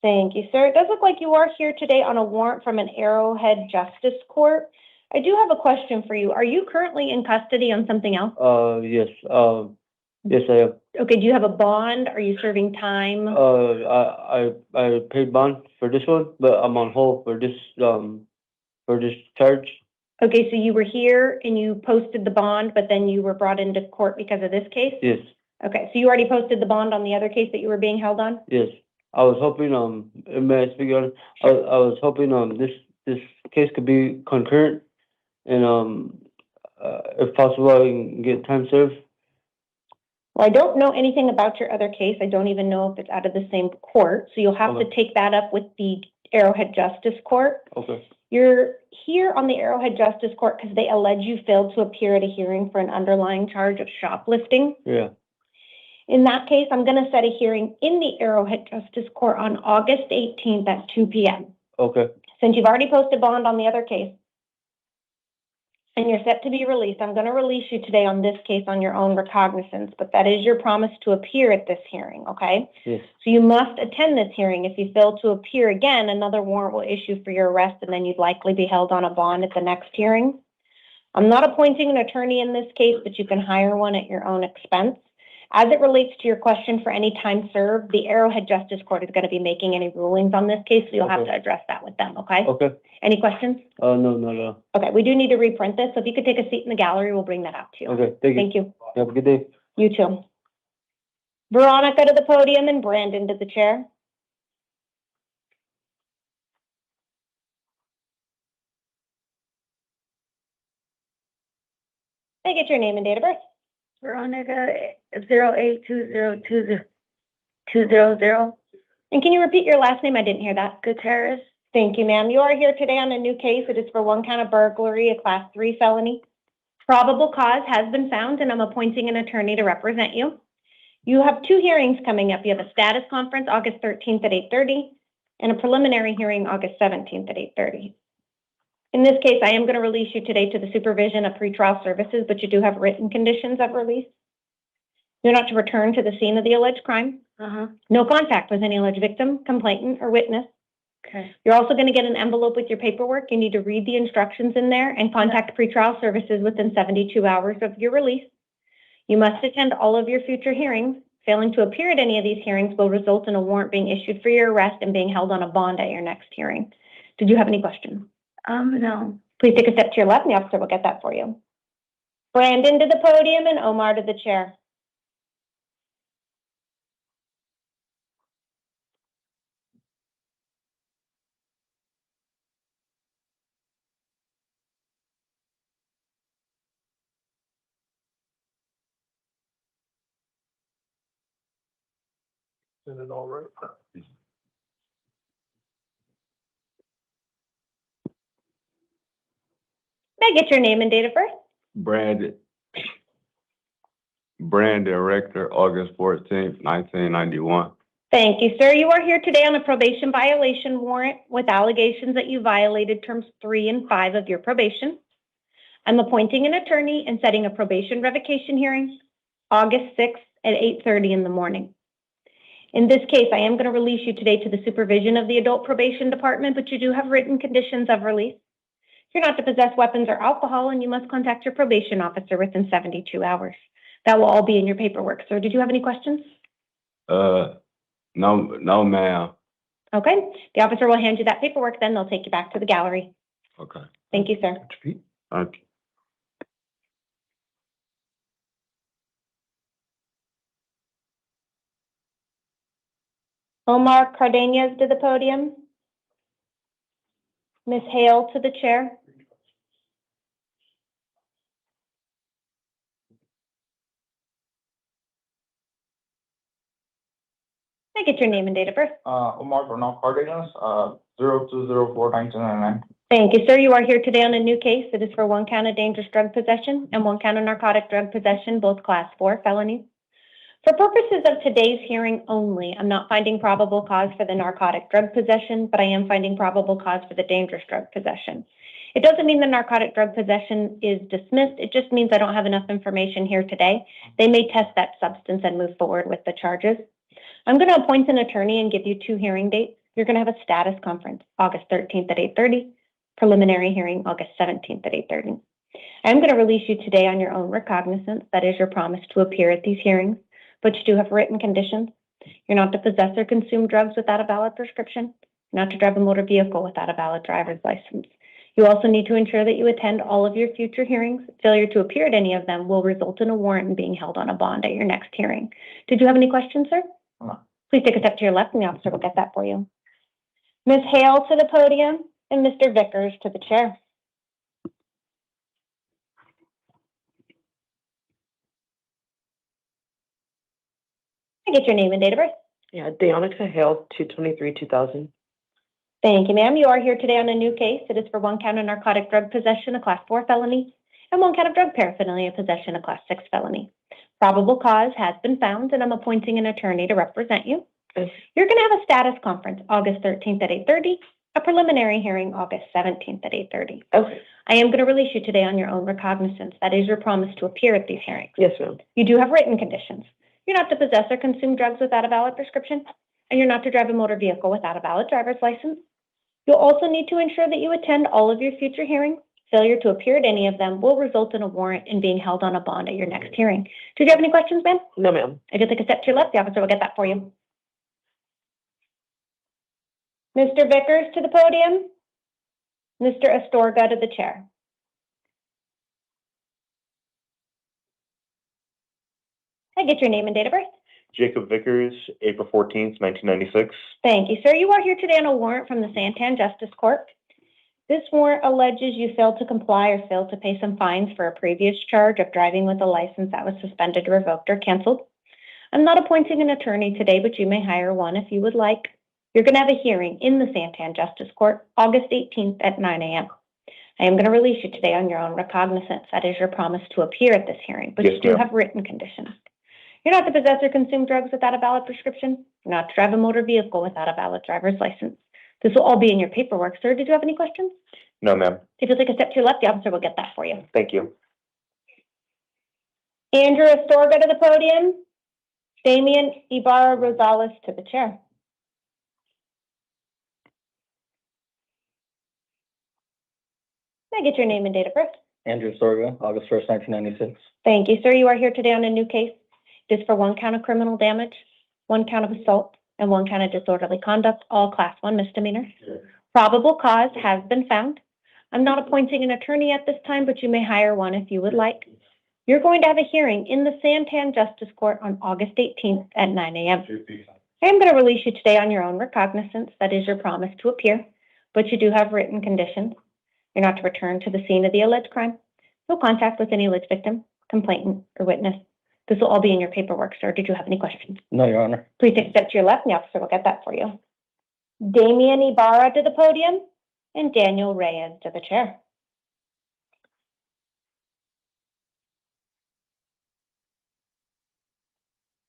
Thank you, sir. It does look like you are here today on a warrant from an Arrowhead Justice Court. I do have a question for you. Are you currently in custody on something else? Yes. Yes, I am. Okay, do you have a bond? Are you serving time? I paid bond for this one, but I'm on hold for this charge. Okay, so you were here and you posted the bond, but then you were brought into court because of this case? Yes, Okay, so you already posted the bond on the other case that you were being held on? yes. I was hoping, may I speak on? I was hoping, this case could be concurrent and, if possible, I can get time served. Well, I don't know anything about your other case. I don't even know if it's out of the same court, so you'll have to Okay. take that up with the Arrowhead Justice Court. Okay, You're here on the Arrowhead Justice Court because they allege you failed to appear at a hearing for an underlying charge of shoplifting. yeah, In that case, I'm going to set a hearing in the Arrowhead Justice Court on August 18th at 2 p.m. okay, Since you've already posted bond on the other case and you're set to be released, I'm going to release you today on this case on your own recognizance, but that is your promise to appear at this hearing, okay? yes, So you must attend this hearing. If you fail to appear again, another warrant will issue for your arrest, and then you'd likely be held on a bond at the next hearing. I'm not appointing an attorney in this case, but you can hire one at your own expense. As it relates to your question for any time served, the Arrowhead Justice Court is going to be making any rulings on this case, so you'll have Okay. to address that with them, okay? okay. Any questions? No. Okay, we do need to reprint this, so if you could take a seat in the gallery, we'll bring that out to you. Okay, thank you. Thank you. Have a good day. You too. Veronica to the podium and Brandon to the chair. May I get your name and date of birth? Veronica, 0820200200. And can you repeat your last name? I didn't hear that. Gutierrez. Thank you, ma'am. You are here today on a new case. It is for one count of burglary, a class 3 felony. Probable cause has been found, and I'm appointing an attorney to represent you. You have 2 hearings coming up. You have a status conference August 13th at 8:30 and a preliminary hearing August 17th at 8:30. In this case, I am going to release you today to the supervision of pretrial services, but you do have written conditions of release. You're not to return to the scene of the alleged crime. No contact with any alleged victim, complainant, or witness. Okay. You're also going to get an envelope with your paperwork. You need to read the instructions in there and contact pretrial services within 72 hours of your release. You must attend all of your future hearings. Failing to appear at any of these hearings will result in a warrant being issued for your arrest and being held on a bond at your next hearing. Did you have any questions? No. Please take a step to your left and the officer will get that for you. Brandon to the podium and Omar to the chair. Is it all right? May I get your name and date of birth? Brand Director, August 14th, 1991. Thank you, sir. You are here today on a probation violation warrant with allegations that you violated terms 3 and 5 of your probation. I'm appointing an attorney and setting a probation revocation hearing August 6th at 8:30 in the morning. In this case, I am going to release you today to the supervision of the adult probation department, but you do have written conditions of release. You're not to possess weapons or alcohol, and you must contact your probation officer within 72 hours. That will all be in your paperwork, sir. Did you have any questions? No, ma'am. Okay. The officer will hand you that paperwork, then they'll take you back to the gallery. Okay. Thank you, sir. Thank you. Omar Cardenas to the podium. Ms. Hale to the chair. Can I get your name and date of birth? Omar Bernal Cardenas, 0204-1999. Thank you, sir. You are here today on a new case. It is for one count of dangerous drug possession and one count of narcotic drug possession, both class 4 felonies. For purposes of today's hearing only, I'm not finding probable cause for the narcotic drug possession, but I am finding probable cause for the dangerous drug possession. It doesn't mean the narcotic drug possession is dismissed. It just means I don't have enough information here today. They may test that substance and move forward with the charges. I'm going to appoint an attorney and give you 2 hearing dates. You're going to have a status conference August 13th at 8:30, preliminary hearing August 17th at 8:30. I'm going to release you today on your own recognizance. That is your promise to appear at these hearings, but you do have written conditions. You're not to possess or consume drugs without a valid prescription. You're not to drive a motor vehicle without a valid driver's license. You also need to ensure that you attend all of your future hearings. Failure to appear at any of them will result in a warrant and being held on a bond at your next hearing. Did you have any questions, sir? No. Please take a step to your left and the officer will get that for you. Ms. Hale to the podium and Mr. Vickers to the chair. Can I get your name and date of birth? Yeah, Deonica Hale, 2/23/2000. Thank you, ma'am. You are here today on a new case. It is for 1 count of narcotic drug possession, a class 4 felony, and 1 count of drug paraphernalia possession, a class 6 felony. Probable cause has been found, and I'm appointing an attorney to represent you. Yes. You're going to have a status conference August 13th at 8:30, a preliminary hearing August 17th at 8:30. Okay. I am going to release you today on your own recognizance. That is your promise to appear at these hearings. Yes, ma'am. You do have written conditions. You're not to possess or consume drugs without a valid prescription, and you're not to drive a motor vehicle without a valid driver's license. You'll also need to ensure that you attend all of your future hearings. Failure to appear at any of them will result in a warrant and being held on a bond at your next hearing. Did you have any questions, Ben? No, ma'am. If you take a step to your left, the officer will get that for you. Mr. Vickers to the podium. Mr. Astorga to the chair. Can I get your name and date of birth? Jacob Vickers, April 14th, 1996. Thank you, sir. You are here today on a warrant from the Santan Justice Court. This warrant alleges you failed to comply or failed to pay some fines for a previous charge of driving with a license that was suspended, revoked, or canceled. I'm not appointing an attorney today, but you may hire one if you would like. You're going to have a hearing in the Santan Justice Court August 18th at 9 a.m. I am going to release you today on your own recognizance. That is your promise to appear at this hearing, but Yes, you do ma'am. have written conditions. You're not to possess or consume drugs without a valid prescription. You're not to drive a motor vehicle without a valid driver's license. This will all be in your paperwork, sir. Did you have any questions? No, ma'am. If you'll take a step to your left, the officer will get that for you. Thank you. Andrew Astorga to the podium. Damian Ibarra Rosales to the chair. Can I get your name and date of birth? Andrew Sorga, August 1st, 1996. Thank you, sir. You are here today on a new case. It is for 1 count of criminal damage, 1 count of assault, and 1 count of disorderly conduct, all class 1 misdemeanors. Probable cause has been found. I'm not appointing an attorney at this time, but you may hire one if you would like. You're going to have a hearing in the Santan Justice Court on August 18th at 9 a.m. I am going to release you today on your own recognizance. That is your promise to appear, but you do have written conditions. You're not to return to the scene of the alleged crime. No contact with any alleged victim, complainant, or witness. This will all be in your paperwork, sir. Did you have any questions? No, Your Honor. Please take a step to your left and the officer will get that for you. Damian Ibarra to the podium and Daniel Reyes to the chair.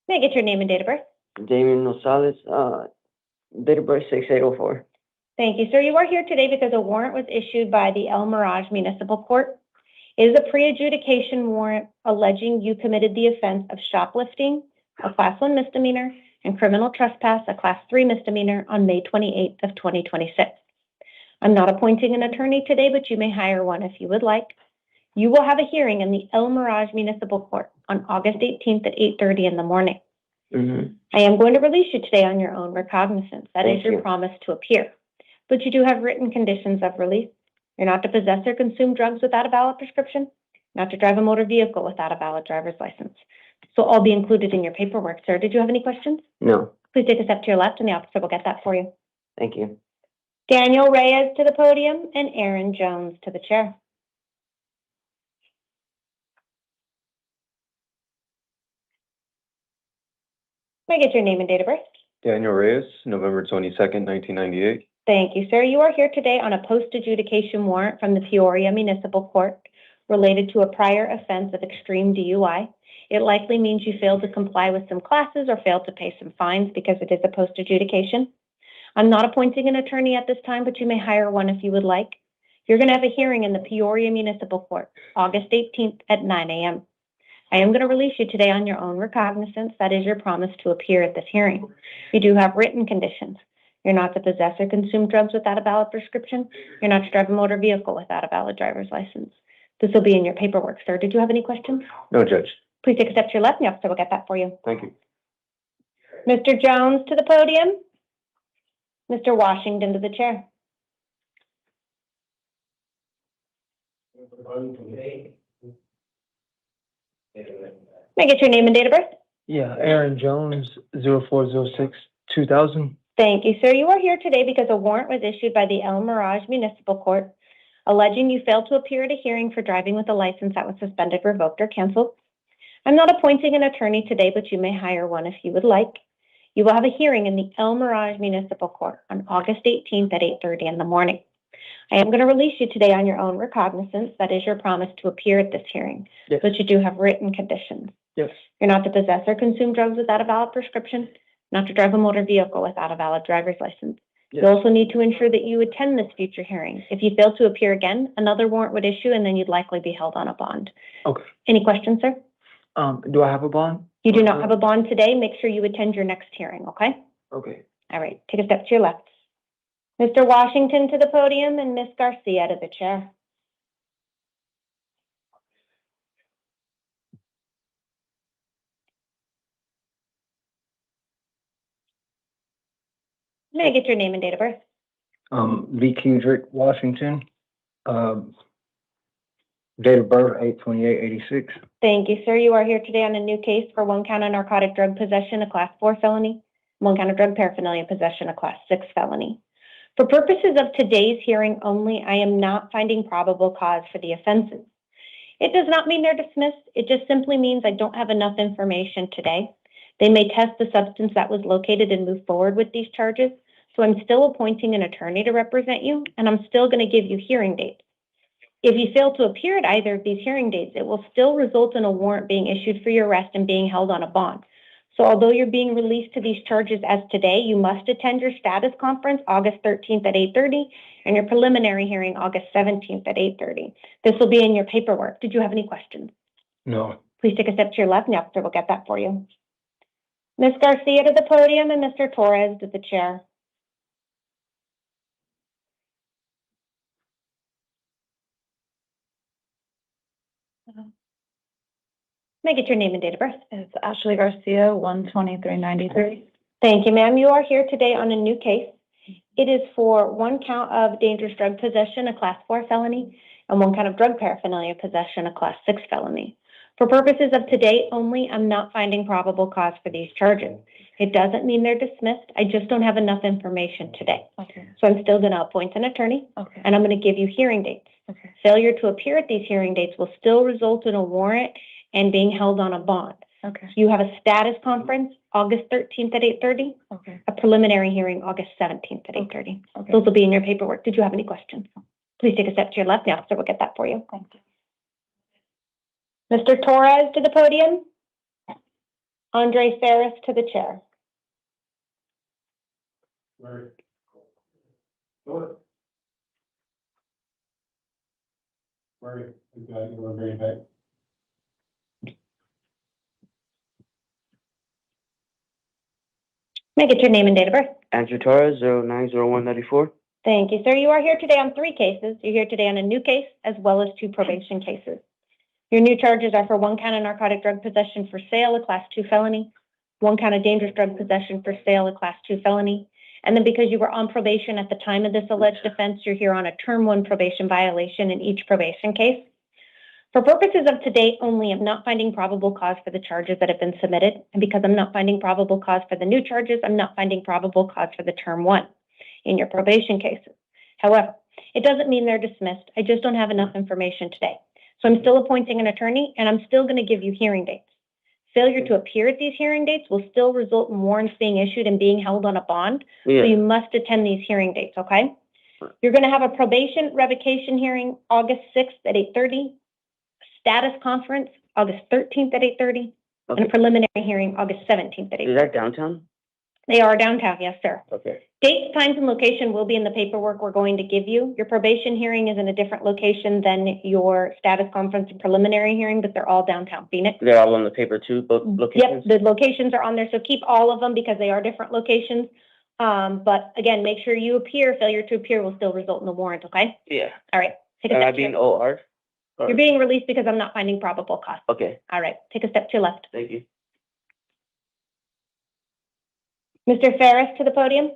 May I get your name and date of birth? Damien Rosales, date of birth 6804. Thank you, sir. You are here today because a warrant was issued by the El Mirage Municipal Court. It is a pre-adjudication warrant alleging you committed the offense of shoplifting, a class 1 misdemeanor, and criminal trespass, a class 3 misdemeanor, on May 28th of 2026. I'm not appointing an attorney today, but you may hire one if you would like. You will have a hearing in the El Mirage Municipal Court on August 18th at 8:30 in the morning. I am going to release you today on your own recognizance. That is your promise to appear. But you do have written conditions of release. You're not to possess or consume drugs without a valid prescription, not to drive a motor vehicle without a valid driver's license. So all be included in your paperwork, sir. Did you have any questions? No, Please take a step to your left and the officer will get that for you. thank you. Daniel Reyes to the podium and Aaron Jones to the chair. May I get your name and date of birth? Daniel Reyes, November 22nd, 1998. Thank you, sir. You are here today on a post-adjudication warrant from the Peoria Municipal Court related to a prior offense of extreme DUI. It likely means you failed to comply with some classes or failed to pay some fines because it is a post-adjudication. I'm not appointing an attorney at this time, but you may hire one if you would like. You're going to have a hearing in the Peoria Municipal Court, August 18th at 9 a.m. I am going to release you today on your own recognizance. That is your promise to appear at this hearing. You do have written conditions. You're not to possess or consume drugs without a valid prescription. You're not to drive a motor vehicle without a valid driver's license. This will be in your paperwork, sir. Did you have any questions? No, Judge. Please take a step to your left and the officer will get that for you. Thank you. Mr. Jones to the podium. Mr. Washington to the chair. May I get your name and date of birth? Yeah, Aaron Jones, 0406-2000. Thank you, sir. You are here today because a warrant was issued by the El Mirage Municipal Court alleging you failed to appear at a hearing for driving with a license that was suspended, revoked, or canceled. I'm not appointing an attorney today, but you may hire one if you would like. You will have a hearing in the El Mirage Municipal Court on August 18th at 8:30 in the morning. I am going to release you today on your own recognizance. That is your promise to appear at this hearing. Yes. But you do have written conditions. Yes. You're not to possess or consume drugs without a valid prescription, not to drive a motor vehicle without a valid driver's license. Yes. You also need to ensure that you attend this future hearing. If you fail to appear again, another warrant would issue and then you'd likely be held on a bond. Okay. Any questions, sir? Do I have a bond? You do not have a bond today. Make sure you attend your next hearing, okay? Okay. All right, take a step to your left. Mr. Washington to the podium and Ms. Garcia to the chair. May I get your name and date of birth? Lee Kendrick, Washington. Date of birth, 8/28/86. Thank you, sir. You are here today on a new case for 1 count of narcotic drug possession, a class 4 felony, 1 count of drug paraphernalia possession, a class 6 felony. For purposes of today's hearing only, I am not finding probable cause for the offenses. It does not mean they're dismissed. It just simply means I don't have enough information today. They may test the substance that was located and move forward with these charges. So I'm still appointing an attorney to represent you, and I'm still going to give you hearing dates. If you fail to appear at either of these hearing dates, it will still result in a warrant being issued for your arrest and being held on a bond. So although you're being released to these charges as today, you must attend your status conference August 13th at 8:30 and your preliminary hearing August 17th at 8:30. This will be in your paperwork. Did you have any questions? No. Please take a step to your left, and the officer will get that for you. Ms. Garcia to the podium and Mr. Torres to the chair. May I get your name and date of birth? It's Ashley Garcia, 12393. Thank you, ma'am. You are here today on a new case. It is for 1 count of dangerous drug possession, a class 4 felony, and 1 count of drug paraphernalia possession, a class 6 felony. For purposes of today only, I'm not finding probable cause for these charges. It doesn't mean they're dismissed. I just don't have enough information today. Okay. So I'm still going to appoint an attorney, Okay. and I'm going to give you hearing dates. Okay. Failure to appear at these hearing dates will still result in a warrant and being held on a bond. Okay. You have a status conference August 13th at 8:30, Okay. a preliminary hearing August 17th at 8:30. Okay. Those will be in your paperwork. Did you have any questions? Please take a step to your left. The officer will get that for you. Thank you. Mr. Torres to the podium. Andre Ferris to the chair. May I get your name and date of birth? Andrew Torres, 090194. Thank you, sir. You are here today on 3 cases. You're here today on a new case as well as 2 probation cases. Your new charges are for 1 count of narcotic drug possession for sale, a class 2 felony, 1 count of dangerous drug possession for sale, a class 2 felony. And then because you were on probation at the time of this alleged offense, you're here on a term 1 probation violation in each probation case. For purposes of today only, I'm not finding probable cause for the charges that have been submitted. And because I'm not finding probable cause for the new charges, I'm not finding probable cause for the term 1 in your probation cases. However, it doesn't mean they're dismissed. I just don't have enough information today. So I'm still appointing an attorney, and I'm still going to give you hearing dates. Failure to appear at these hearing dates will still result in warrants being issued and being held on a bond. Yeah. So you must attend these hearing dates, okay? You're going to have a probation revocation hearing August 6th at 8:30, status conference August 13th at 8:30, and a preliminary hearing August 17th at 8:30. Is that downtown? They are downtown, yes, sir. Okay. Dates, times, and location will be in the paperwork we're going to give you. Your probation hearing is in a different location than your status conference and preliminary hearing, but they're all downtown Phoenix. They're all on the paper too, both locations? Yep, the locations are on there, so keep all of them because they are different locations. But again, make sure you appear. Failure to appear will still result in a warrant, okay? Yeah. All right, take a Am I step being to OR? You're being released because I'm not finding probable cause. Okay, All right, take a step to your left. thank you. Mr. Ferris to the podium.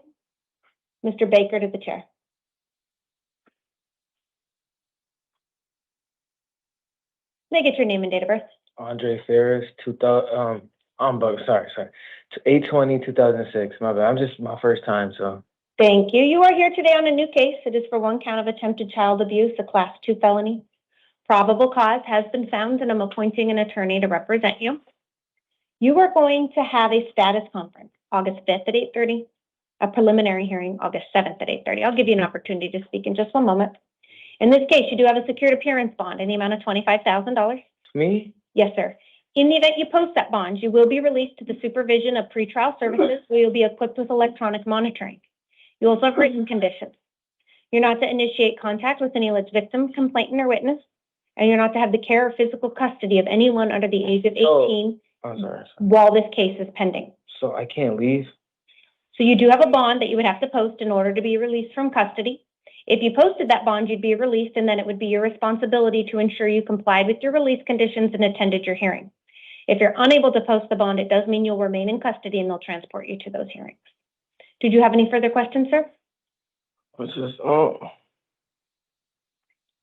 Mr. Baker to the chair. May I get your name and date of birth? Andre Ferris, 2000, sorry. 8/20/2006. My bad. I'm just my first time, so. Thank you. You are here today on a new case. It is for one count of attempted child abuse, a Class 2 felony. Probable cause has been found, and I'm appointing an attorney to represent you. You are going to have a status conference August 5th at 8:30, a preliminary hearing August 7th at 8:30. I'll give you an opportunity to speak in just one moment. In this case, you do have a secured appearance bond in the amount of $25,000. Me? Yes, sir. In the event you post that bond, you will be released to the supervision of pretrial services, where you'll be equipped with electronic monitoring. You also have written conditions. You're not to initiate contact with any alleged victim, complainant, or witness, and you're not to have the care or physical custody of anyone under the age of 18 I'm sorry. while this case is pending. So I can't leave? So you do have a bond that you would have to post in order to be released from custody. If you posted that bond, you'd be released, and then it would be your responsibility to ensure you complied with your release conditions and attended your hearing. If you're unable to post the bond, it does mean you'll remain in custody and they'll transport you to those hearings. Did you have any further questions, sir? It's just, I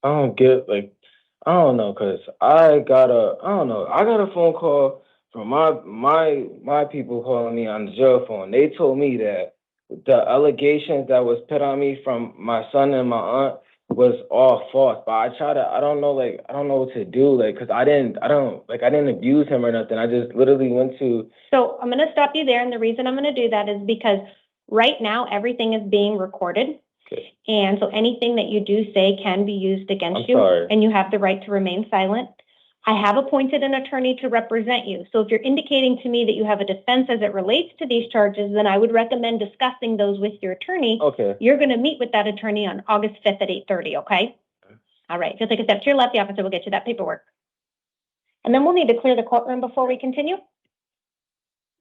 don't get, like, I don't know, cause I got a phone call from my people calling me on the jail phone. They told me that the allegations that was put on me from my son and my aunt was all false. But I don't know what to do, like, cause I didn't abuse him or nothing. I just literally went to. So I'm going to stop you there, and the reason I'm going to do that is because right now everything is being recorded. Okay. And so anything that you do say can be used against you, sorry. and you have the right to remain silent. I have appointed an attorney to represent you. So if you're indicating to me that you have a defense as it relates to these charges, then I would recommend discussing those with your attorney. Okay. You're going to meet with that attorney on August 5th at 8:30, okay? All right. Just take a step to your left. The officer will get you that paperwork. And then we'll need to clear the courtroom before we continue.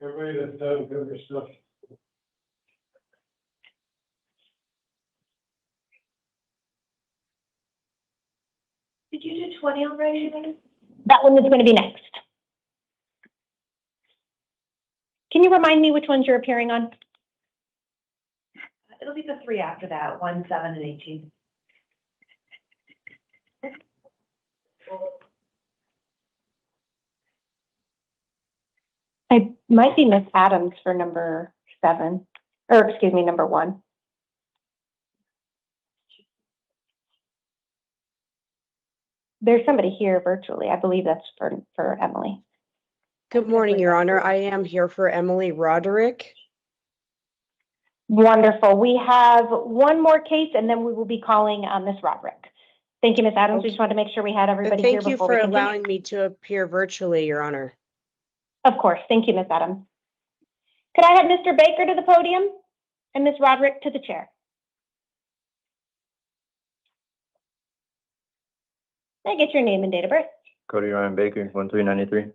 Everybody that's done, good for stuff. Did you do 20 already? That one is going to be next. Can you remind me which ones you're appearing on? It'll be the 3 after that, 1, 7, and 18. I might be Miss Adams for number 7, or excuse me, number 1. There's somebody here virtually. I believe that's for Emily. Good morning, Your Honor. I am here for Emily Roderick. Wonderful. We have one more case, and then we will be calling Miss Roderick. Thank you, Miss Adams. We just wanted to make sure we had everybody here Thank you before for we continue. allowing me to appear virtually, Your Honor. Of course. Thank you, Miss Adams. Could I have Mr. Baker to the podium and Miss Roderick to the chair? May I get your name and date of birth? Cody Ryan Baker, 1393.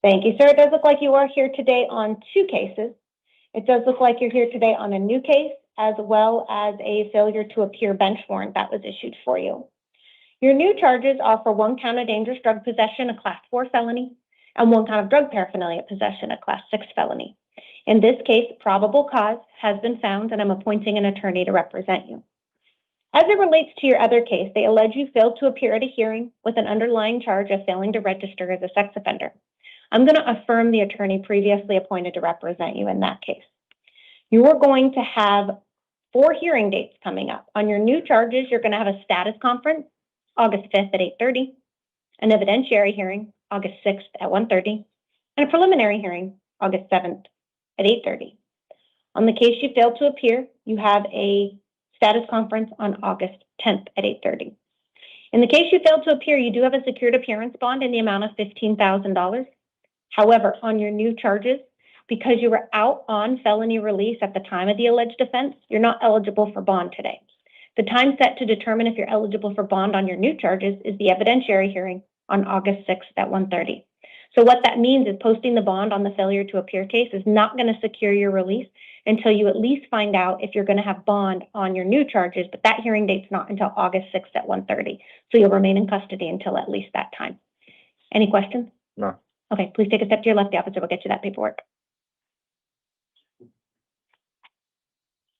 Thank you, sir. It does look like you are here today on 2 cases. It does look like you're here today on a new case, as well as a failure to appear bench warrant that was issued for you. Your new charges are for 1 count of dangerous drug possession, a Class 4 felony, and 1 count of drug paraphernalia possession, a Class 6 felony. In this case, probable cause has been found, and I'm appointing an attorney to represent you. As it relates to your other case, they allege you failed to appear at a hearing with an underlying charge of failing to register as a sex offender. I'm going to affirm the attorney previously appointed to represent you in that case. You are going to have 4 hearing dates coming up. On your new charges, you're going to have a status conference August 5th at 8:30, an evidentiary hearing August 6th at 1:30, and a preliminary hearing August 7th at 8:30. On the case you failed to appear, you have a status conference on August 10th at 8:30. In the case you failed to appear, you do have a secured appearance bond in the amount of $15,000. However, on your new charges, because you were out on felony release at the time of the alleged offense, you're not eligible for bond today. The time set to determine if you're eligible for bond on your new charges is the evidentiary hearing on August 6th at 1:30. So what that means is posting the bond on the failure to appear case is not going to secure your release until you at least find out if you're going to have bond on your new charges, but that hearing date's not until August 6th at 1:30. So you'll remain in custody until at least that time. Any questions? No. Okay, please take a step to your left. The officer will get you that paperwork.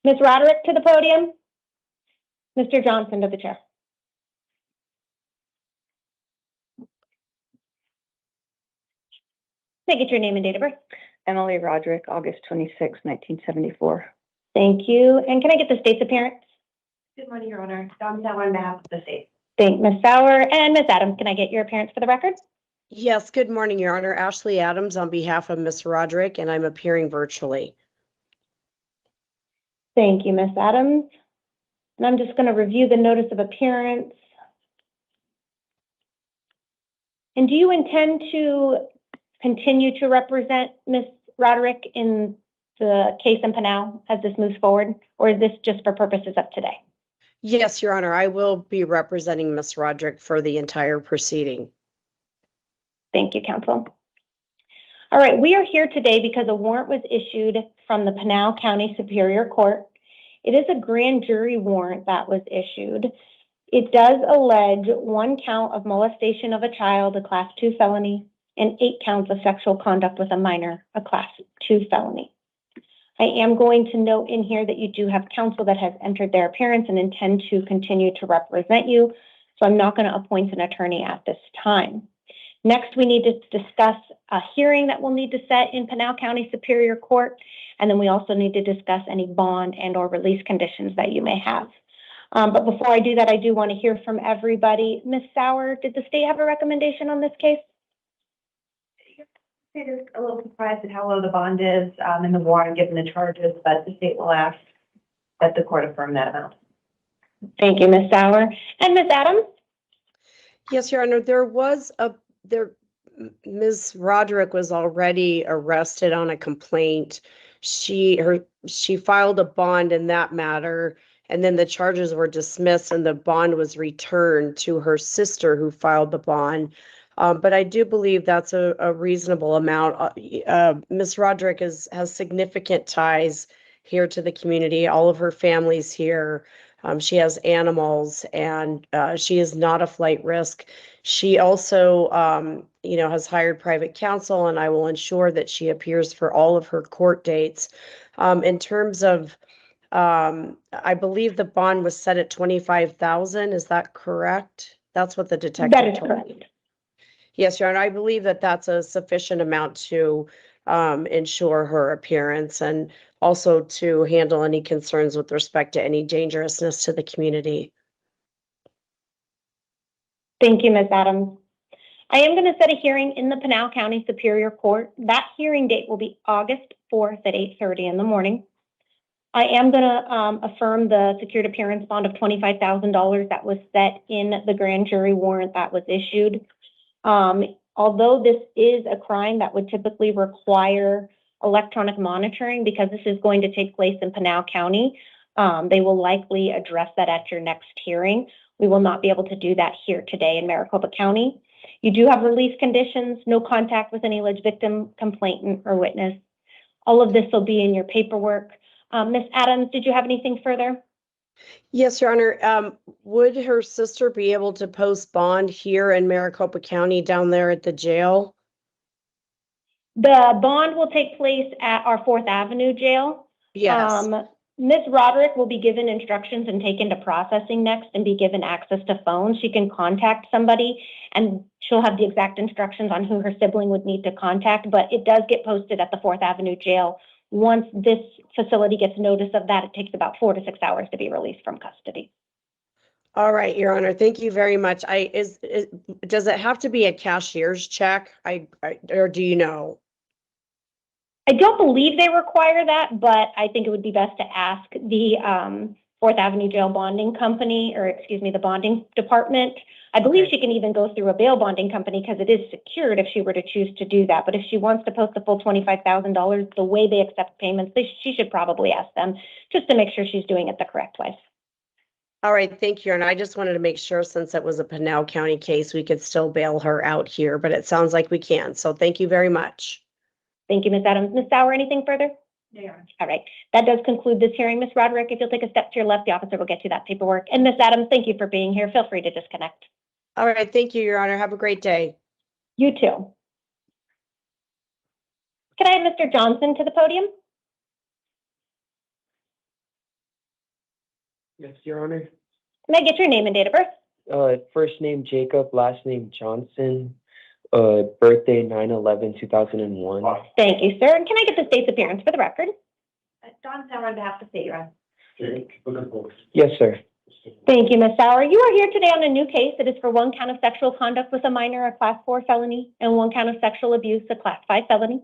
Ms. Roderick to the podium. Mr. Johnson to the chair. Can I get your name and date of birth? Emily Roderick, August 26, 1974. Thank you. And can I get the state's appearance? Good morning, Your Honor. Don Sauer on behalf of the state. Thank Ms. Sauer. And Ms. Adams, can I get your appearance for the record? Yes, good morning, Your Honor. Ashley Adams on behalf of Ms. Roderick, and I'm appearing virtually. Thank you, Ms. Adams. And I'm just going to review the notice of appearance. And do you intend to continue to represent Ms. Roderick in the case in Pinal as this moves forward, or is this just for purposes of today? Yes, Your Honor, I will be representing Ms. Roderick for the entire proceeding. Thank you, counsel. All right, we are here today because a warrant was issued from the Pinal County Superior Court. It is a grand jury warrant that was issued. It does allege 1 count of molestation of a child, a Class 2 felony, and 8 counts of sexual conduct with a minor, a Class 2 felony. I am going to note in here that you do have counsel that has entered their appearance and intend to continue to represent you, so I'm not going to appoint an attorney at this time. Next, we need to discuss a hearing that we'll need to set in Pinal County Superior Court, and then we also need to discuss any bond and or release conditions that you may have. But before I do that, I do want to hear from everybody. Ms. Sauer, did the state have a recommendation on this case? State is a little surprised at how low the bond is in the warrant given the charges, but the state will ask that the court affirm that amount. Thank you, Ms. Sauer. And Ms. Adams? Yes, Your Honor, Ms. Roderick was already arrested on a complaint. She filed a bond in that matter, and then the charges were dismissed and the bond was returned to her sister who filed the bond. But I do believe that's a reasonable amount. Ms. Roderick has significant ties here to the community. All of her family's here. She has animals, and she is not a flight risk. She also, has hired private counsel, and I will ensure that she appears for all of her court dates. In terms of, I believe the bond was set at $25,000. Is that correct? That's what the detective told me. That is correct. Yes, Your Honor, I believe that that's a sufficient amount to ensure her appearance and also to handle any concerns with respect to any dangerousness to the community. Thank you, Ms. Adams. I am going to set a hearing in the Pinal County Superior Court. That hearing date will be August 4th at 8:30 in the morning. I am going to affirm the secured appearance bond of $25,000 that was set in the grand jury warrant that was issued. Although this is a crime that would typically require electronic monitoring, because this is going to take place in Pinal County, they will likely address that at your next hearing. We will not be able to do that here today in Maricopa County. You do have release conditions, no contact with any alleged victim, complainant, or witness. All of this will be in your paperwork. Ms. Adams, did you have anything further? Yes, Your Honor. Would her sister be able to post bond here in Maricopa County down there at the jail? The bond will take place at our 4th Avenue jail. Yes. Ms. Roderick will be given instructions and taken to processing next and be given access to phones. She can contact somebody and she'll have the exact instructions on who her sibling would need to contact, but it does get posted at the 4th Avenue jail. Once this facility gets notice of that, it takes about 4 to 6 hours to be released from custody. All right, Your Honor. Thank you very much. Does it have to be a cashier's check? Or do you know? I don't believe they require that, but I think it would be best to ask the 4th Avenue Jail Bonding Company, or excuse me, the bonding department. I believe she can even go through a bail bonding company because it is secured if she were to choose to do that. But if she wants to post the full $25,000, the way they accept payments, she should probably ask them just to make sure she's doing it the correct way. All right, thank you. And I just wanted to make sure, since it was a Pinal County case, we could still bail her out here, but it sounds like we can. So thank you very much. Thank you, Ms. Adams. Ms. Sauer, anything further? No, Your Honor. All right. That does conclude this hearing. Ms. Roderick, if you'll take a step to your left, the officer will get you that paperwork. And Ms. Adams, thank you for being here. Feel free to disconnect. All right, thank you, Your Honor. Have a great day. You too. Can I have Mr. Johnson to the podium? Yes, Your Honor. Can I get your name and date of birth? First name Jacob, last name Johnson. Birthday 9/11/2001. Thank you, sir. And can I get the state's appearance for the record? Dawn Sauer on behalf of the state, Your Honor. Yes, sir. Thank you, Ms. Sauer. You are here today on a new case. It is for 1 count of sexual conduct with a minor, a Class 4 felony, and 1 count of sexual abuse, a Class 5 felony.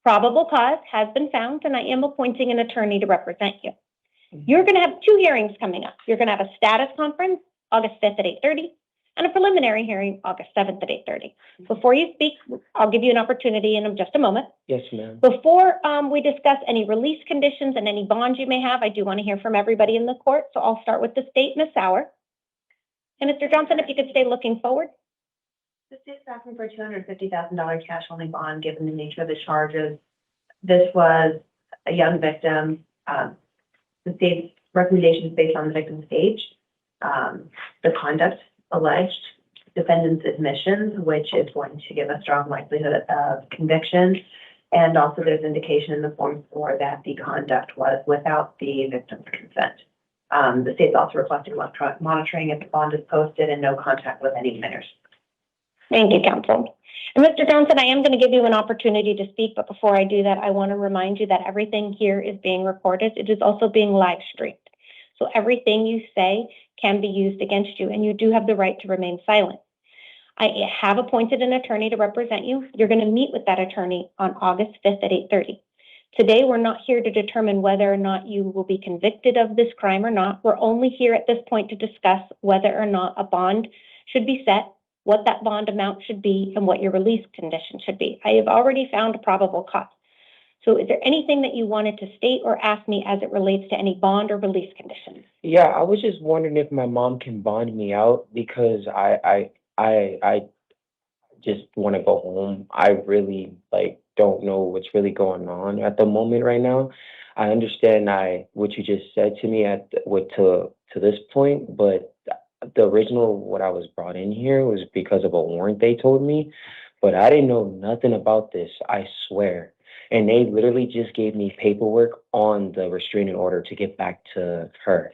Probable cause has been found, and I am appointing an attorney to represent you. You're going to have 2 hearings coming up. You're going to have a status conference August 5th at 8:30 and a preliminary hearing August 7th at 8:30. Before you speak, I'll give you an opportunity in just a moment. Yes, ma'am. Before we discuss any release conditions and any bonds you may have, I do want to hear from everybody in the court. So I'll start with the state, Ms. Sauer. And Mr. Johnson, if you could stay looking forward. The state's asking for a $250,000 cash only bond, given the nature of the charges. This was a young victim. The state's recommendation is based on the victim's age, the conduct alleged, defendant's admissions, which is going to give a strong likelihood of conviction. And also there's indication in the Form 4 that the conduct was without the victim's consent. The state's also requesting electronic monitoring if the bond is posted and no contact with any minors. Thank you, counsel. And Mr. Johnson, I am going to give you an opportunity to speak, but before I do that, I want to remind you that everything here is being recorded. It is also being live streamed. So everything you say can be used against you, and you do have the right to remain silent. I have appointed an attorney to represent you. You're going to meet with that attorney on August 5th at 8:30. Today, we're not here to determine whether or not you will be convicted of this crime or not. We're only here at this point to discuss whether or not a bond should be set, what that bond amount should be, and what your release condition should be. I have already found a probable cause. So is there anything that you wanted to state or ask me as it relates to any bond or release conditions? Yeah, I was just wondering if my mom can bond me out because I just want to go home. I really don't know what's really going on at the moment right now. I understand what you just said to me to this point, but the original what I was brought in here was because of a warrant they told me, but I didn't know nothing about this. I swear. And they literally just gave me paperwork on the restraining order to get back to her.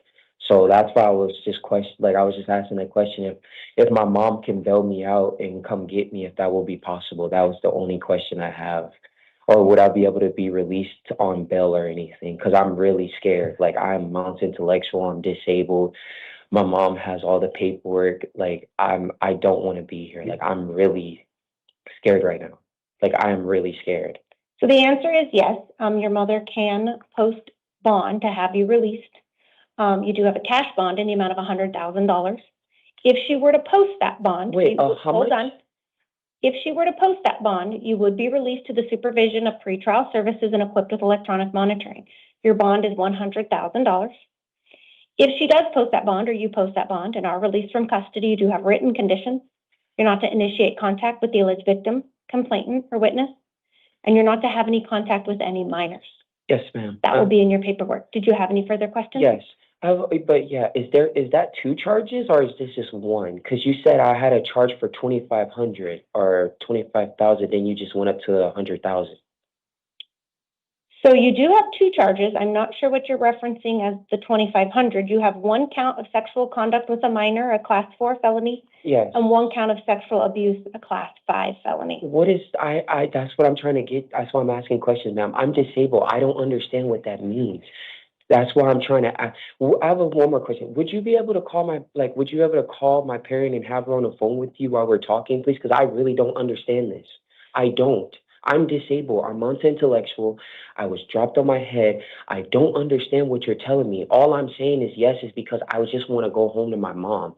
So that's why I was just I was just asking that question if my mom can bail me out and come get me, if that will be possible. That was the only question I have. Or would I be able to be released on bail or anything? Because I'm really scared. I'm multi-intellectual, I'm disabled. My mom has all the paperwork. I don't want to be here. I'm really scared right now. I am really scared. So the answer is yes. Your mother can post bond to have you released. You do have a cash bond in the amount of $100,000. If she were to post that bond, hold on. If she were to post that bond, you would be released to the supervision of pretrial services and equipped with electronic monitoring. Your bond is $100,000. If she does post that bond or you post that bond and are released from custody, you do have written conditions. You're not to initiate contact with the alleged victim, complainant, or witness, and you're not to have any contact with any minors. Yes, ma'am. That will be in your paperwork. Did you have any further questions? Yes. But yeah, is that 2 charges or is this just 1? Because you said I had a charge for 2,500 or 25,000, then you just went up to 100,000. So you do have 2 charges. I'm not sure what you're referencing as the 2,500. You have 1 count of sexual conduct with a minor, a Class 4 felony. Yes. And 1 count of sexual abuse, a Class 5 felony. What is that's what I'm trying to get. That's why I'm asking questions, ma'am. I'm disabled. I don't understand what that means. That's why I'm trying to ask. I have one more question. Would you be able to call my parent and have her on the phone with you while we're talking, please? Because I really don't understand this. I don't. I'm disabled. I'm multi-intellectual. I was dropped on my head. I don't understand what you're telling me. All I'm saying is yes is because I just want to go home to my mom.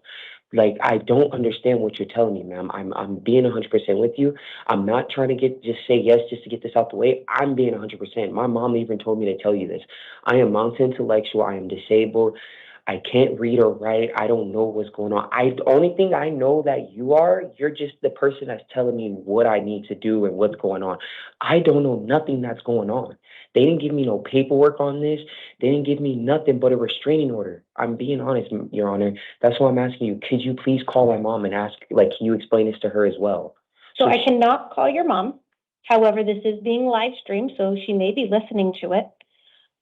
I don't understand what you're telling me, ma'am. I'm being 100% with you. I'm not trying to just say yes just to get this out the way. I'm being 100%. My mom even told me to tell you this. I am multi-intellectual. I am disabled. I can't read or write. I don't know what's going on. The only thing I know that you're just the person that's telling me what I need to do and what's going on. I don't know nothing that's going on. They didn't give me no paperwork on this. They didn't give me nothing but a restraining order. I'm being honest, Your Honor. That's why I'm asking you. Could you please call my mom and ask, can you explain this to her as well? So I cannot call your mom. However, this is being live streamed, so she may be listening to it.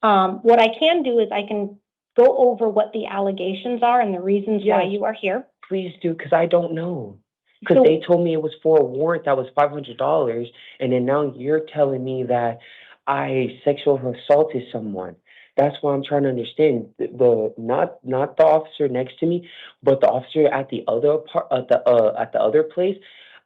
What I can do is I can go over what the allegations are and the reasons why you are here. Please do, because I don't know. Because So- they told me it was for a warrant that was $500, and then now you're telling me that I sexual assaulted someone. That's why I'm trying to understand not the officer next to me, but the officer at the other at the other place.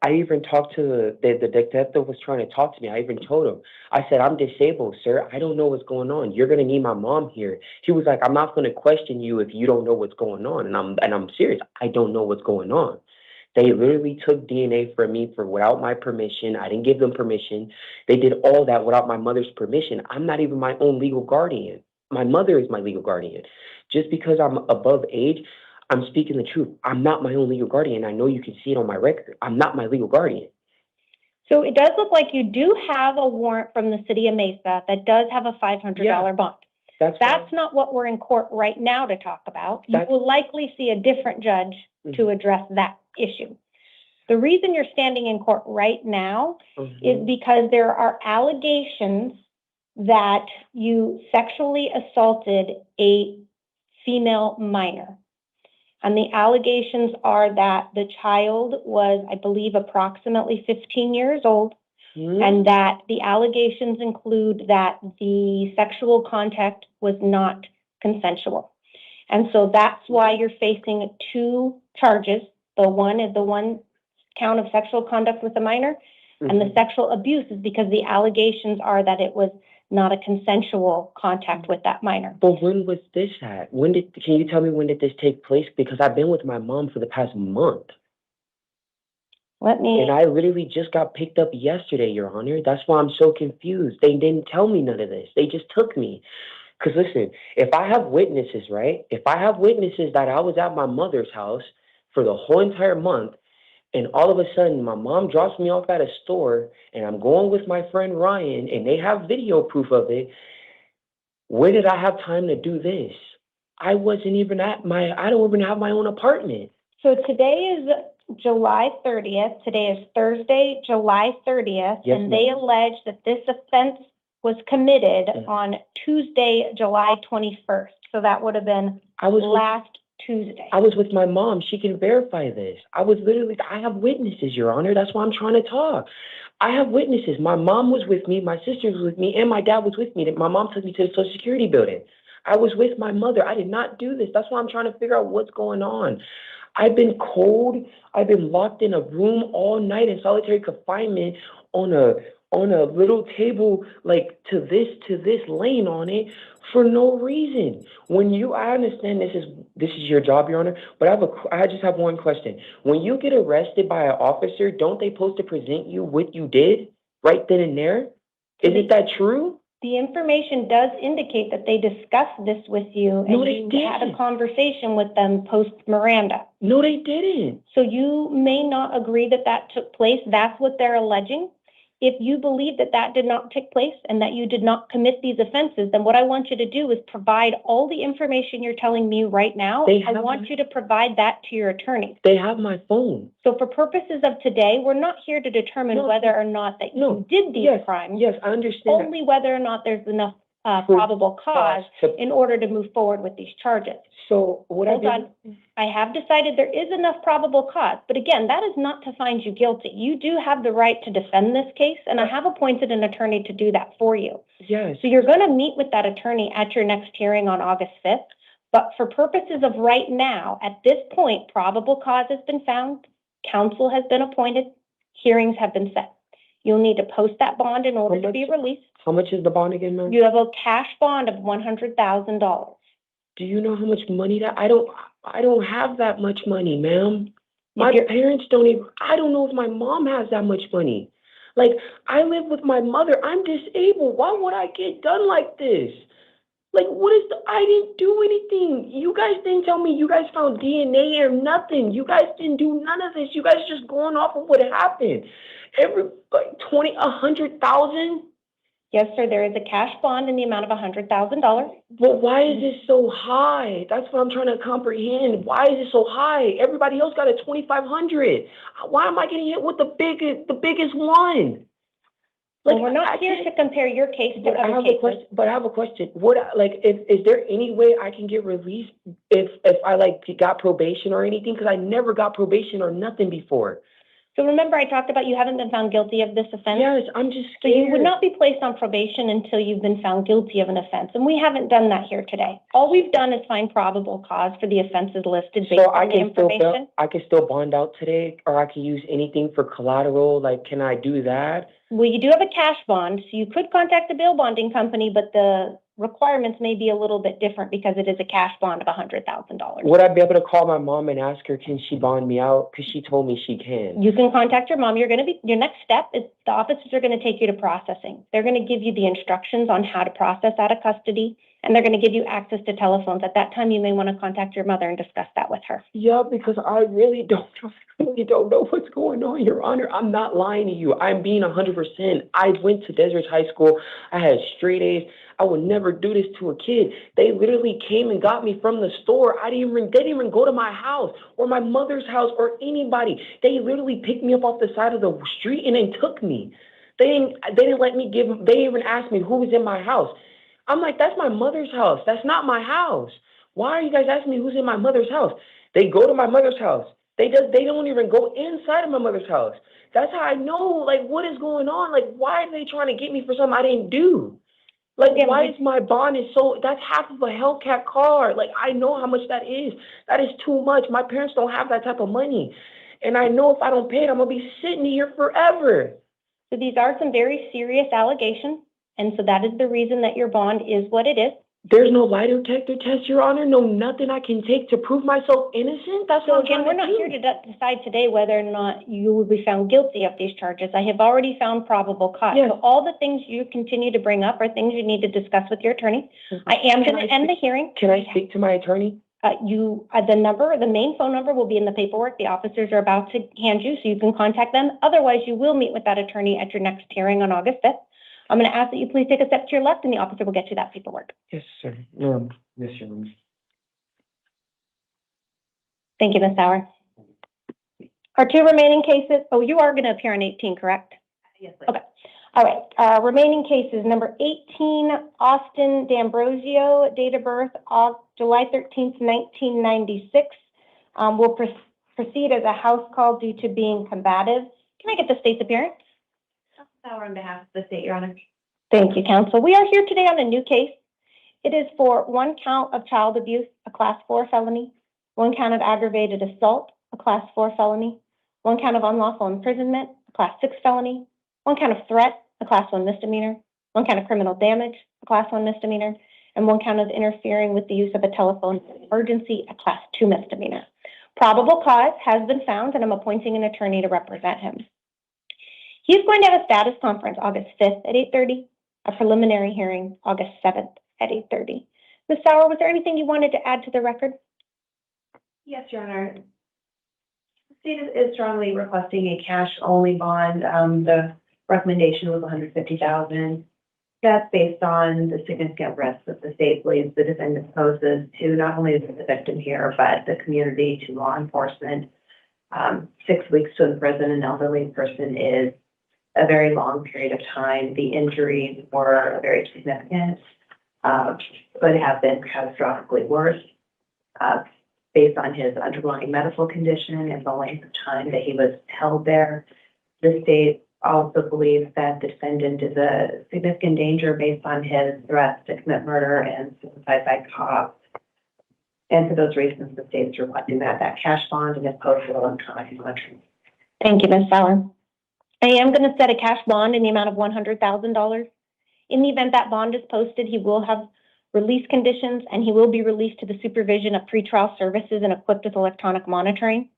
I even talked to the detective was trying to talk to me. I even told him, I said, I'm disabled, sir. I don't know what's going on. You're gonna need my mom here. He was like, I'm not gonna question you if you don't know what's going on. And I'm serious. I don't know what's going on. They literally took DNA from me without my permission. I didn't give them permission. They did all that without my mother's permission. I'm not even my own legal guardian. My mother is my legal guardian. Just because I'm above age, I'm speaking the truth. I'm not my own legal guardian. I know you can see it on my record. I'm not my legal guardian. So it does look like you do have a warrant from the city of Mesa that does have a $500 bond. That's not what we're in court right now to talk about. You will likely see a different judge to address that issue. The reason you're standing in court right now is because there are allegations that you sexually assaulted a female minor. And the allegations are that the child was, I believe, approximately 15 years old, and that the allegations include that the sexual contact was not consensual. And so that's why you're facing 2 charges. The one is the one count of sexual conduct with a minor, and the sexual abuse is because the allegations are that it was not a consensual contact with that minor. But when was this at? Can you tell me when did this take place? Because I've been with my mom for the past month. And I literally just got picked up yesterday, Your Honor. That's why I'm so confused. They didn't tell me none of this. They just took me. Because listen, if I have witnesses, right? If I have witnesses that I was at my mother's house for the whole entire month, and all of a sudden my mom drops me off at a store, and I'm going with my friend Ryan, and they have video proof of it, where did I have time to do this? I don't even have my own apartment. So today is July 30th. Today is Thursday, July 30th. Yes, and they ma'am. allege that this offense was committed on Tuesday, July 21st. So that would have been last Tuesday. I was with my mom. She can verify this. I have witnesses, Your Honor. That's why I'm trying to talk. I have witnesses. My mom was with me, my sister was with me, and my dad was with me. My mom took me to the Social Security building. I was with my mother. I did not do this. That's why I'm trying to figure out what's going on. I've been cold. I've been locked in a room all night in solitary confinement on a little table, like to this lane on it for no reason. I understand this is your job, Your Honor, but I just have one question. When you get arrested by an officer, don't they supposed to present you what you did right then and there? Isn't that true? The information does indicate that they discussed this with you and you had a conversation with them post Miranda. No, they didn't. So you may not agree that that took place. That's what they're alleging. If you believe that that did not take place and that you did not commit these offenses, then what I want you to do is provide all the information you're telling me right now. I want you to provide that to your attorney. They have my phone. So for purposes of today, we're not here to determine whether or not that you did these crimes. Yes, I understand. Only whether or not there's enough probable cause in order to move forward with these charges. So Hold on. I have decided there is enough probable cause, but again, that is not to find you guilty. You do have the right to defend this case, and I have appointed an attorney to do that for you. Yes. So you're going to meet with that attorney at your next hearing on August 5th. But for purposes of right now, at this point, probable cause has been found, counsel has been appointed, hearings have been set. You'll need to post that bond in order to be released. How much is the bond again, ma'am? You have a cash bond of $100,000. Do you know how much money that I don't have that much money, ma'am. My parents don't even, I don't know if my mom has that much money. Like, I live with my mother. I'm disabled. Why would I get done like this? Like, I didn't do anything. You guys didn't tell me you guys found DNA or nothing. You guys didn't do none of this. You guys just going off of what happened. $100,000? Yes, sir. There is a cash bond in the amount of $100,000. But why is it so high? That's what I'm trying to comprehend. Why is it so high? Everybody else got a $2,500. Why am I getting hit with the biggest one? Like, well, we're not here to compare your case to other cases. But I have a question. Is there any way I can get released if I got probation or anything? Because I never got probation or nothing before. So remember, I talked about you haven't been found guilty of this offense? Yes, I'm just So scared. you would not be placed on probation until you've been found guilty of an offense, and we haven't done that here today. All we've done is find probable cause for the offenses listed based So I on the can still information. I can still bond out today, or I can use anything for collateral. Like, can I do that? Well, you do have a cash bond, so you could contact the bail bonding company, but the requirements may be a little bit different because it is a cash bond of $100,000. Would I be able to call my mom and ask her, can she bond me out? Because she told me she can. You can contact your mom. Your next step is the officers are going to take you to processing. They're going to give you the instructions on how to process out of custody, and they're going to give you access to telephones. At that time, you may want to contact your mother and discuss that with her. Yeah, because I really don't know what's going on, Your Honor. I'm not lying to you. I'm being 100%. I went to Desert High School. I had straight A's. I would never do this to a kid. They literally came and got me from the store. They didn't even go to my house or my mother's house or anybody. They literally picked me up off the side of the street and then took me. They didn't let me they even asked me who was in my house. I'm like, that's my mother's house. That's not my house. Why are you guys asking me who's in my mother's house? They go to my mother's house. They don't even go inside of my mother's house. That's how I know, like, what is going on? Like, why are they trying to get me for something I didn't do? Like, why is my bond that's half of a Hellcat car. Like, I know how much that is. That is too much. My parents don't have that type of money. And I know if I don't pay it, I'm going to be sitting here forever. So these are some very serious allegations, and so that is the reason that your bond is what it is. There's no lie detector test, Your Honor. No, nothing I can take to prove myself innocent. That's So what I'm again, trying we're to not do. here to decide today whether or not you will be found guilty of these charges. I have already found probable cause. Yes. So all the things you continue to bring up are things you need to discuss with your attorney. I am going to end the hearing. Can I speak to my attorney? The main phone number will be in the paperwork the officers are about to hand you, so you can contact them. Otherwise, you will meet with that attorney at your next hearing on August 5th. I'm going to ask that you please take a step to your left, and the officer will get you that paperwork. Yes, sir. Yes, Your Honor. Thank you, Ms. Sauer. Our two remaining cases, you are going to appear on 18, correct? Yes, please. Okay. All right. Remaining cases, number 18, Austin D'Ambrosio, date of birth, July 13th, 1996. Will proceed as a house call due to being combative. Can I get the state's appearance? Sauer on behalf of the state, Your Honor. Thank you, counsel. We are here today on a new case. It is for one count of child abuse, a class 4 felony, one count of aggravated assault, a class 4 felony, one count of unlawful imprisonment, a class 6 felony, one count of threat, a class 1 misdemeanor, one count of criminal damage, a class 1 misdemeanor, and one count of interfering with the use of a telephone emergency, a class 2 misdemeanor. Probable cause has been found, and I'm appointing an attorney to represent him. He's going to have a status conference August 5th at 8:30, a preliminary hearing August 7th at 8:30. Ms. Sauer, was there anything you wanted to add to the record? Yes, Your Honor. The state is strongly requesting a cash-only bond. The recommendation was $150,000. That's based on the significant risk that the state believes the defendant poses to not only the victim here, but the community, to law enforcement. 6 weeks to imprison an elderly person is a very long period of time. The injuries were very significant, but have been catastrophically worse based on his underlying medical condition and the length of time that he was held there. The state also believes that the defendant is a significant danger based on his threats to commit murder and suicide by cops. And for those reasons, the state is requesting that cash bond and is posted electronic monitoring. Thank you, Ms. Sauer. I am going to set a cash bond in the amount of $100,000. In the event that bond is posted, he will have release conditions, and he will be released to the supervision of pretrial services and equipped with electronic monitoring.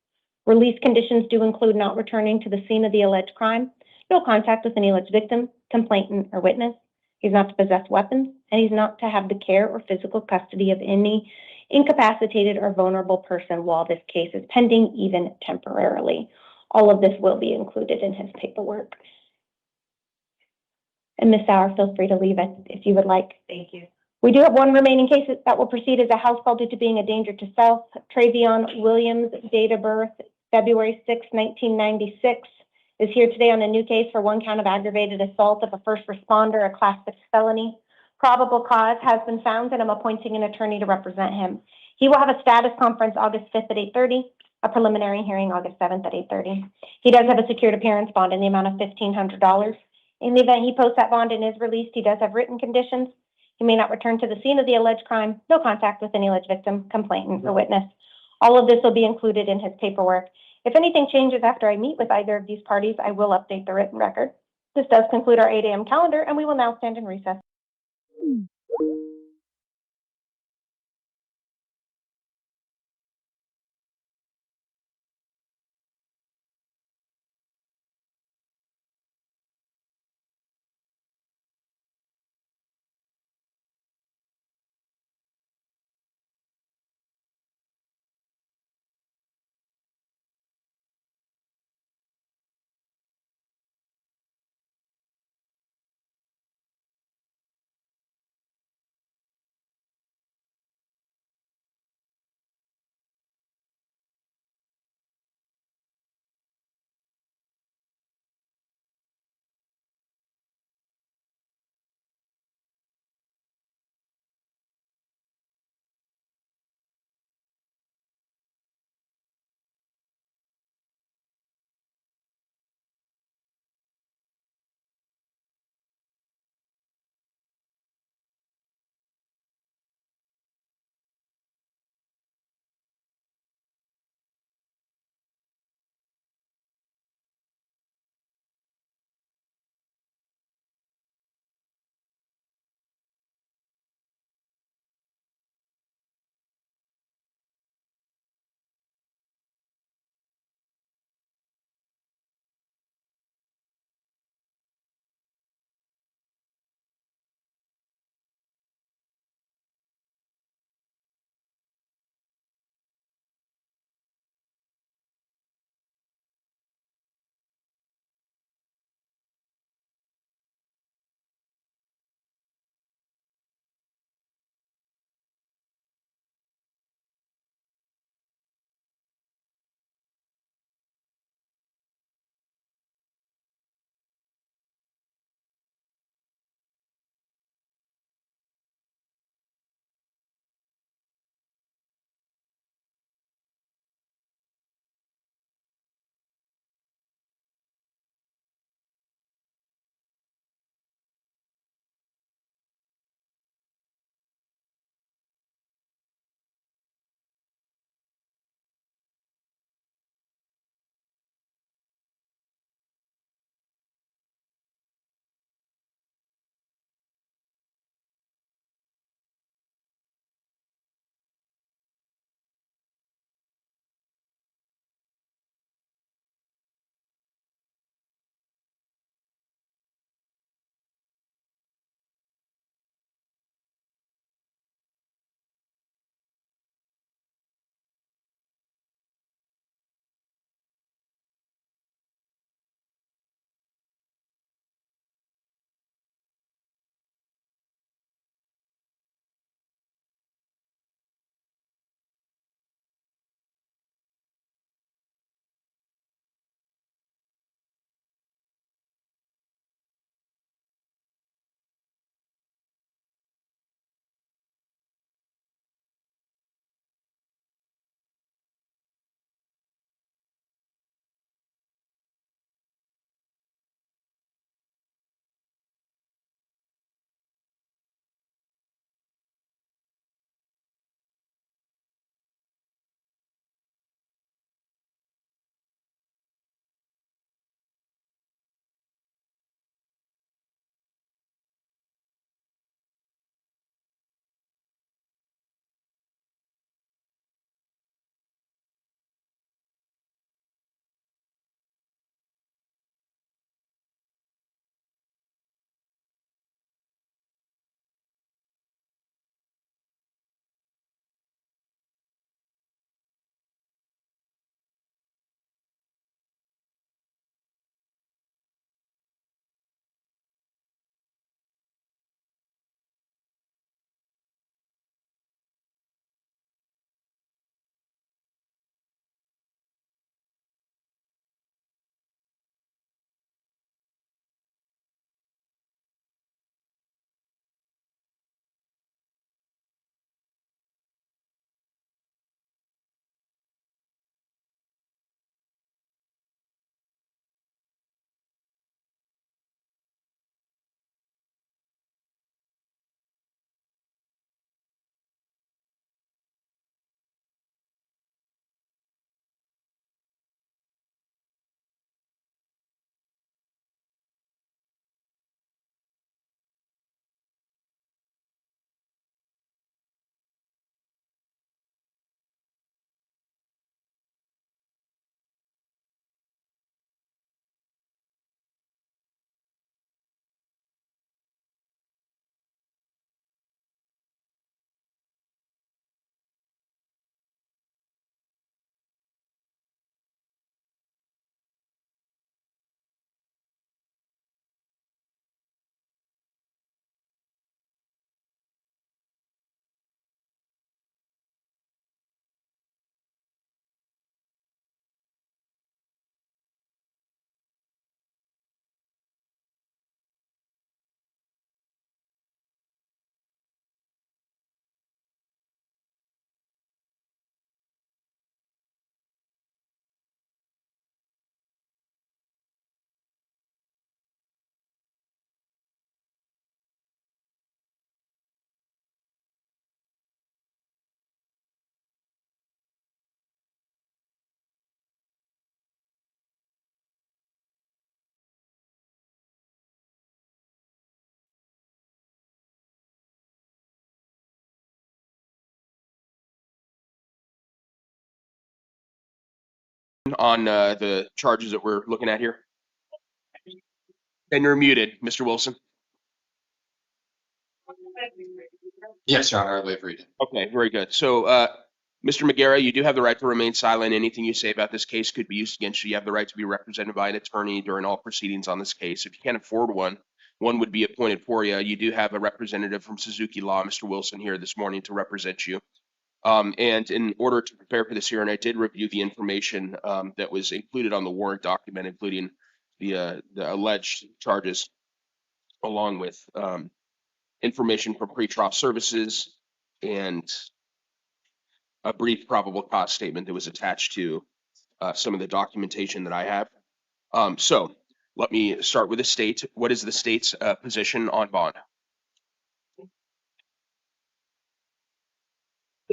Release conditions do include not returning to the scene of the alleged crime, no contact with any alleged victim, complainant, or witness. He's not to possess weapons, and he's not to have the care or physical custody of any incapacitated or vulnerable person while this case is pending, even temporarily. All of this will be included in his paperwork. And Ms. Sauer, feel free to leave it if you would like. Thank you. We do have one remaining case that will proceed as a house call due to being a danger to self. Travion Williams, date of birth, February 6, 1996, is here today on a new case for one count of aggravated assault of a first responder, a class 6 felony. Probable cause has been found, and I'm appointing an attorney to represent him. He will have a status conference August 5th at 8:30. a preliminary hearing August 7th at 8:30. He does have a secured appearance bond in the amount of $1,500. In the event he posts that bond and is released, he does have written conditions. He may not return to the scene of the alleged crime, no contact with any alleged victim, complainant, or witness. All of this will be included in his paperwork. If anything changes after I meet with either of these parties, I will update the written record. This does conclude our 8 a.m. calendar, and we will now stand in recess. on the charges that we're looking at here? And you're muted, Mr. Wilson. Yes, Your Honor, I believe read. Okay, very good. So, Mr. McGarrett, you do have the right to remain silent. Anything you say about this case could be used against you. You have the right to be represented by an attorney during all proceedings on this case. If you can't afford one, one would be appointed for you. You do have a representative from Suzuki Law, Mr. Wilson, here this morning to represent you. And in order to prepare for this hearing, I did review the information that was included on the warrant document, including the alleged charges, along with information from pretrial services and a brief probable cause statement that was attached to some of the documentation that I have. So let me start with the state. What is the state's position on bond?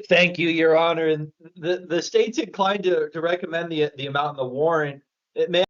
Thank you, Your Honor. And the state's inclined to recommend the amount in the warrant. It may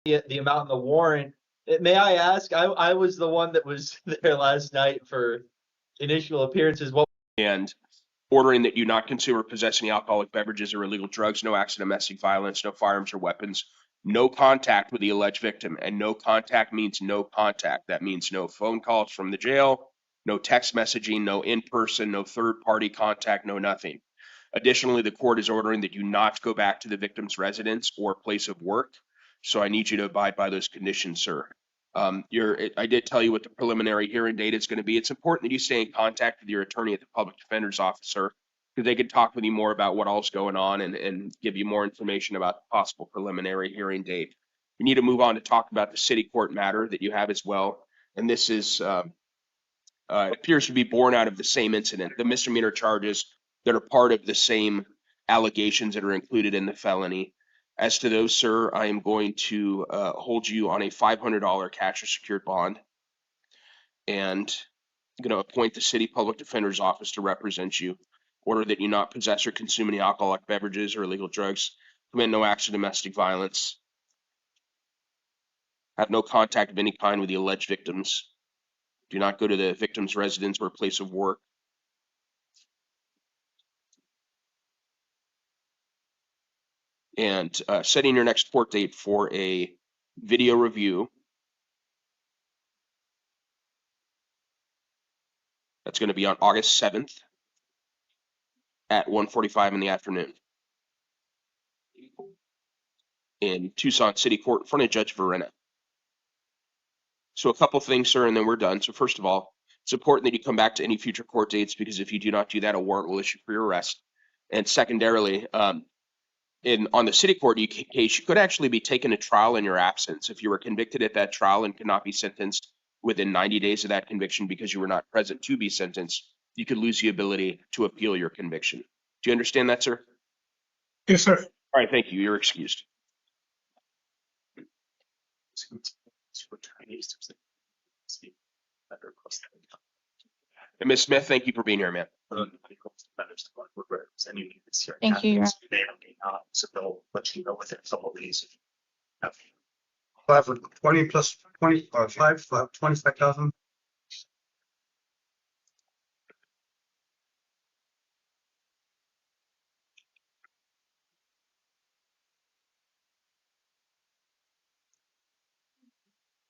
the amount in the warrant. May I ask, I was the one that was there last night for initial appearances. What? And ordering that you not consume or possess any alcoholic beverages or illegal drugs, no acts of domestic violence, no firearms or weapons, no contact with the alleged victim. And no contact means no contact. That means no phone calls from the jail, no text messaging, no in-person, no third-party contact, no nothing. Additionally, the court is ordering that you not go back to the victim's residence or place of work. So I need you to abide by those conditions, sir. I did tell you what the preliminary hearing date is going to be. It's important that you stay in contact with your attorney at the public defender's office, sir, because they can talk with you more about what all's going on and give you more information about the possible preliminary hearing date. We need to move on to talk about the city court matter that you have as well. And this is appears to be born out of the same incident, the misdemeanor charges that are part of the same allegations that are included in the felony. As to those, sir, I am going to hold you on a $500 cash or secured bond, and I'm going to appoint the city public defender's office to represent you. Order that you not possess or consume any alcoholic beverages or illegal drugs, commit no acts of domestic violence, have no contact of any kind with the alleged victims, do not go to the victim's residence or place of work, and setting your next court date for a video review. That's going to be on August 7th at 1:45 in the afternoon in Tucson City Court in front of Judge Verena. So a couple things, sir, and then we're done. So first of all, it's important that you come back to any future court dates, because if you do not do that, a warrant will issue for your arrest. And secondarily, on the city court case, you could actually be taken to trial in your absence. If you were convicted at that trial and could not be sentenced within 90 days of that conviction because you were not present to be sentenced, you could lose the ability to appeal your conviction. Do you understand that, sir? Yes, sir. All right, thank you. You're excused. And Ms. Smith, thank you for being here, man. Thank you, Your Honor. So they'll let you know within a couple of days. I'll have 20 plus 20 or 25,000.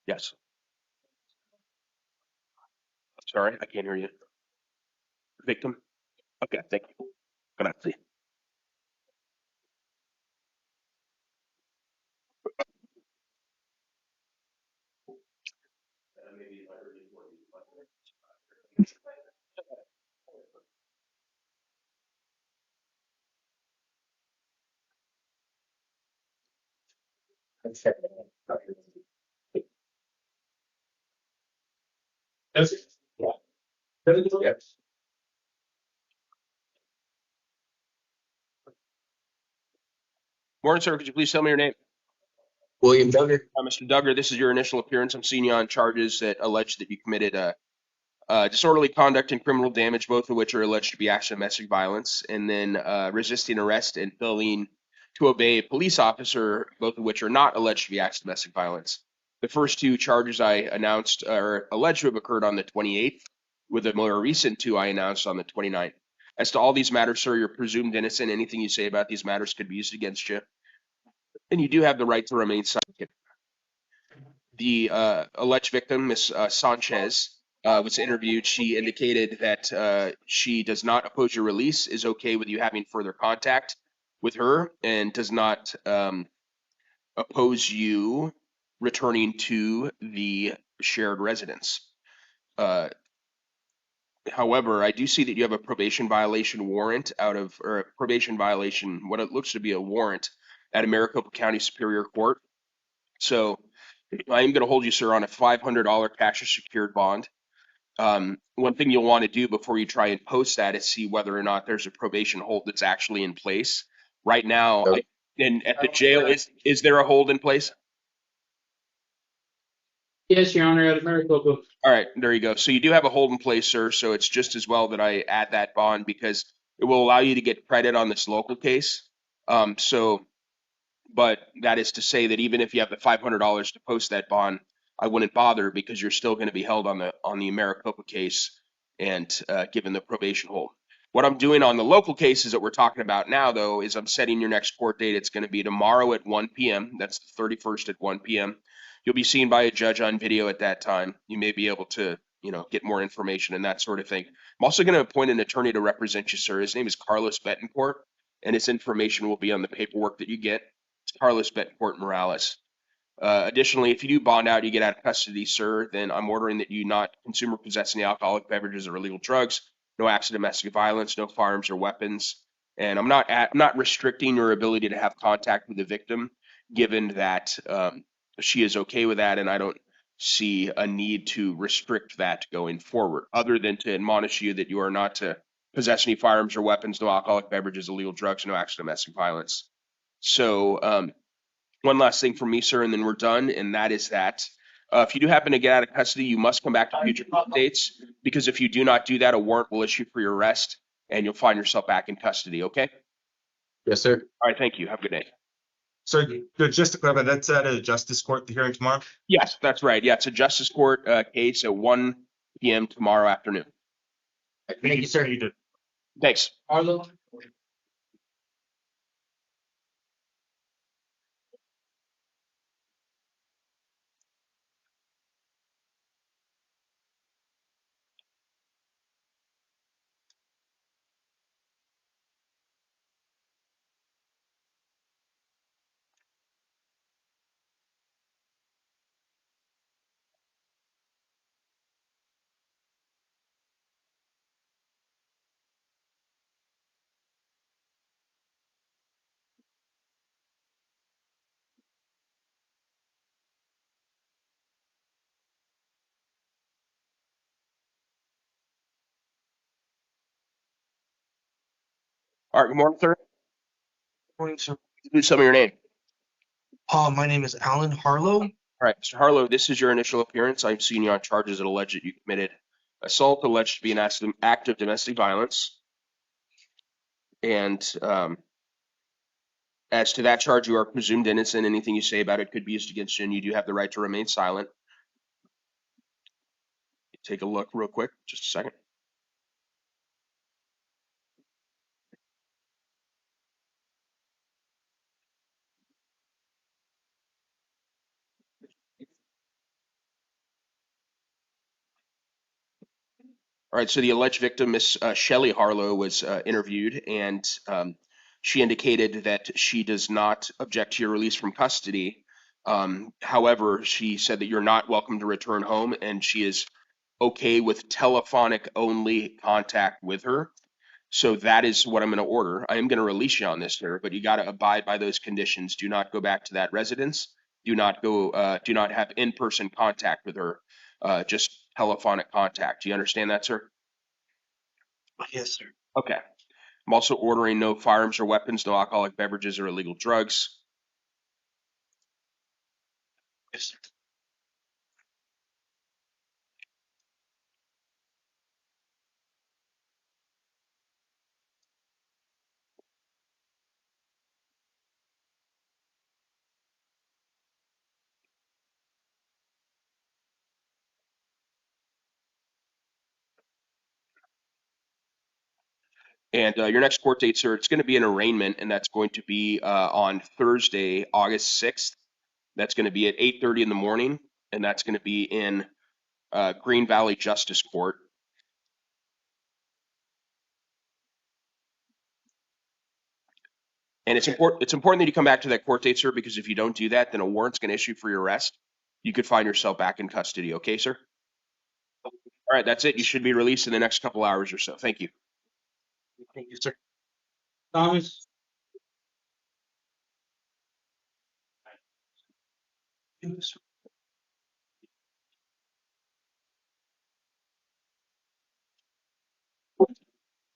Yes. Sorry, I can't hear you. Victim? Okay, thank you. Grazie. Yes. Yes. Morning, sir. Could you please tell me your name? William Duggar. Mr. Duggar, this is your initial appearance. I'm seeing you on charges that allege that you committed disorderly conduct and criminal damage, both of which are alleged to be acts of domestic violence, and then resisting arrest and failing to obey a police officer, both of which are not alleged to be acts of domestic violence. The first two charges I announced are alleged to have occurred on the 28th, with the more recent two I announced on the 29th. As to all these matters, sir, you're presumed innocent. Anything you say about these matters could be used against you, and you do have the right to remain silent. The alleged victim, Ms. Sanchez, was interviewed. She indicated that she does not oppose your release, is okay with you having further contact with her, and does not oppose you returning to the shared residence. However, I do see that you have a probation violation warrant or a probation violation, what it looks to be a warrant at a Maricopa County Superior Court. So I am going to hold you, sir, on a $500 cash or secured bond. One thing you'll want to do before you try and post that is see whether or not there's a probation hold that's actually in place. Right now, and at the jail, is there a hold in place? Yes, Your Honor, at Maricopa. All right, there you go. So you do have a hold in place, sir. So it's just as well that I add that bond, because it will allow you to get credit on this local case. So But that is to say that even if you have the $500 to post that bond, I wouldn't bother because you're still going to be held on the Maricopa case and given the probation hold. What I'm doing on the local cases that we're talking about now, though, is I'm setting your next court date. It's going to be tomorrow at 1 p.m. That's the 31st at 1 p.m. You'll be seen by a judge on video at that time. You may be able to, get more information and that sort of thing. I'm also going to appoint an attorney to represent you, sir. His name is Carlos Betancourt, and his information will be on the paperwork that you get. It's Carlos Betancourt Morales. Additionally, if you do bond out, you get out of custody, sir, then I'm ordering that you not consume or possess any alcoholic beverages or illegal drugs, no acts of domestic violence, no firearms or weapons. And I'm not restricting your ability to have contact with the victim, given that she is okay with that, and I don't see a need to restrict that going forward, other than to admonish you that you are not to possess any firearms or weapons, no alcoholic beverages, illegal drugs, no acts of domestic violence. So one last thing from me, sir, and then we're done, and that is that if you do happen to get out of custody, you must come back to future court dates, because if you do not do that, a warrant will issue for your arrest, and you'll find yourself back in custody, okay? Yes, sir. All right, thank you. Have a good day. So just to clarify, that's at a justice court, the hearing tomorrow? Yes, that's right. Yeah, it's a justice court case at 1 p.m. tomorrow afternoon. Thank you, sir. Thanks. Arlo? All right, good morning, sir. Morning, sir. Please tell me your name. My name is Alan Harlow. All right, Mr. Harlow, this is your initial appearance. I'm seeing you on charges that allege that you committed assault, alleged to be an act of domestic violence. And as to that charge, you are presumed innocent. Anything you say about it could be used against you, and you do have the right to remain silent. Take a look real quick, just a second. All right, so the alleged victim, Miss Shelley Harlow, was interviewed, and she indicated that she does not object to your release from custody. However, she said that you're not welcome to return home, and she is okay with telephonic only contact with her. So that is what I'm going to order. I am going to release you on this, sir, but you got to abide by those conditions. Do not go back to that residence. Do not have in-person contact with her. Just telephonic contact. Do you understand that, sir? Yes, sir. Okay. I'm also ordering no firearms or weapons, no alcoholic beverages or illegal drugs. Yes, sir. And your next court date, sir, it's going to be an arraignment, and that's going to be on Thursday, August 6th. That's going to be at 8:30 in the morning, and that's going to be in Green Valley Justice Court. And it's important that you come back to that court date, sir, because if you don't do that, then a warrant's going to issue for your arrest. You could find yourself back in custody. Okay, sir? All right, that's it. You should be released in the next couple hours or so. Thank you. Thank you, sir. Thomas?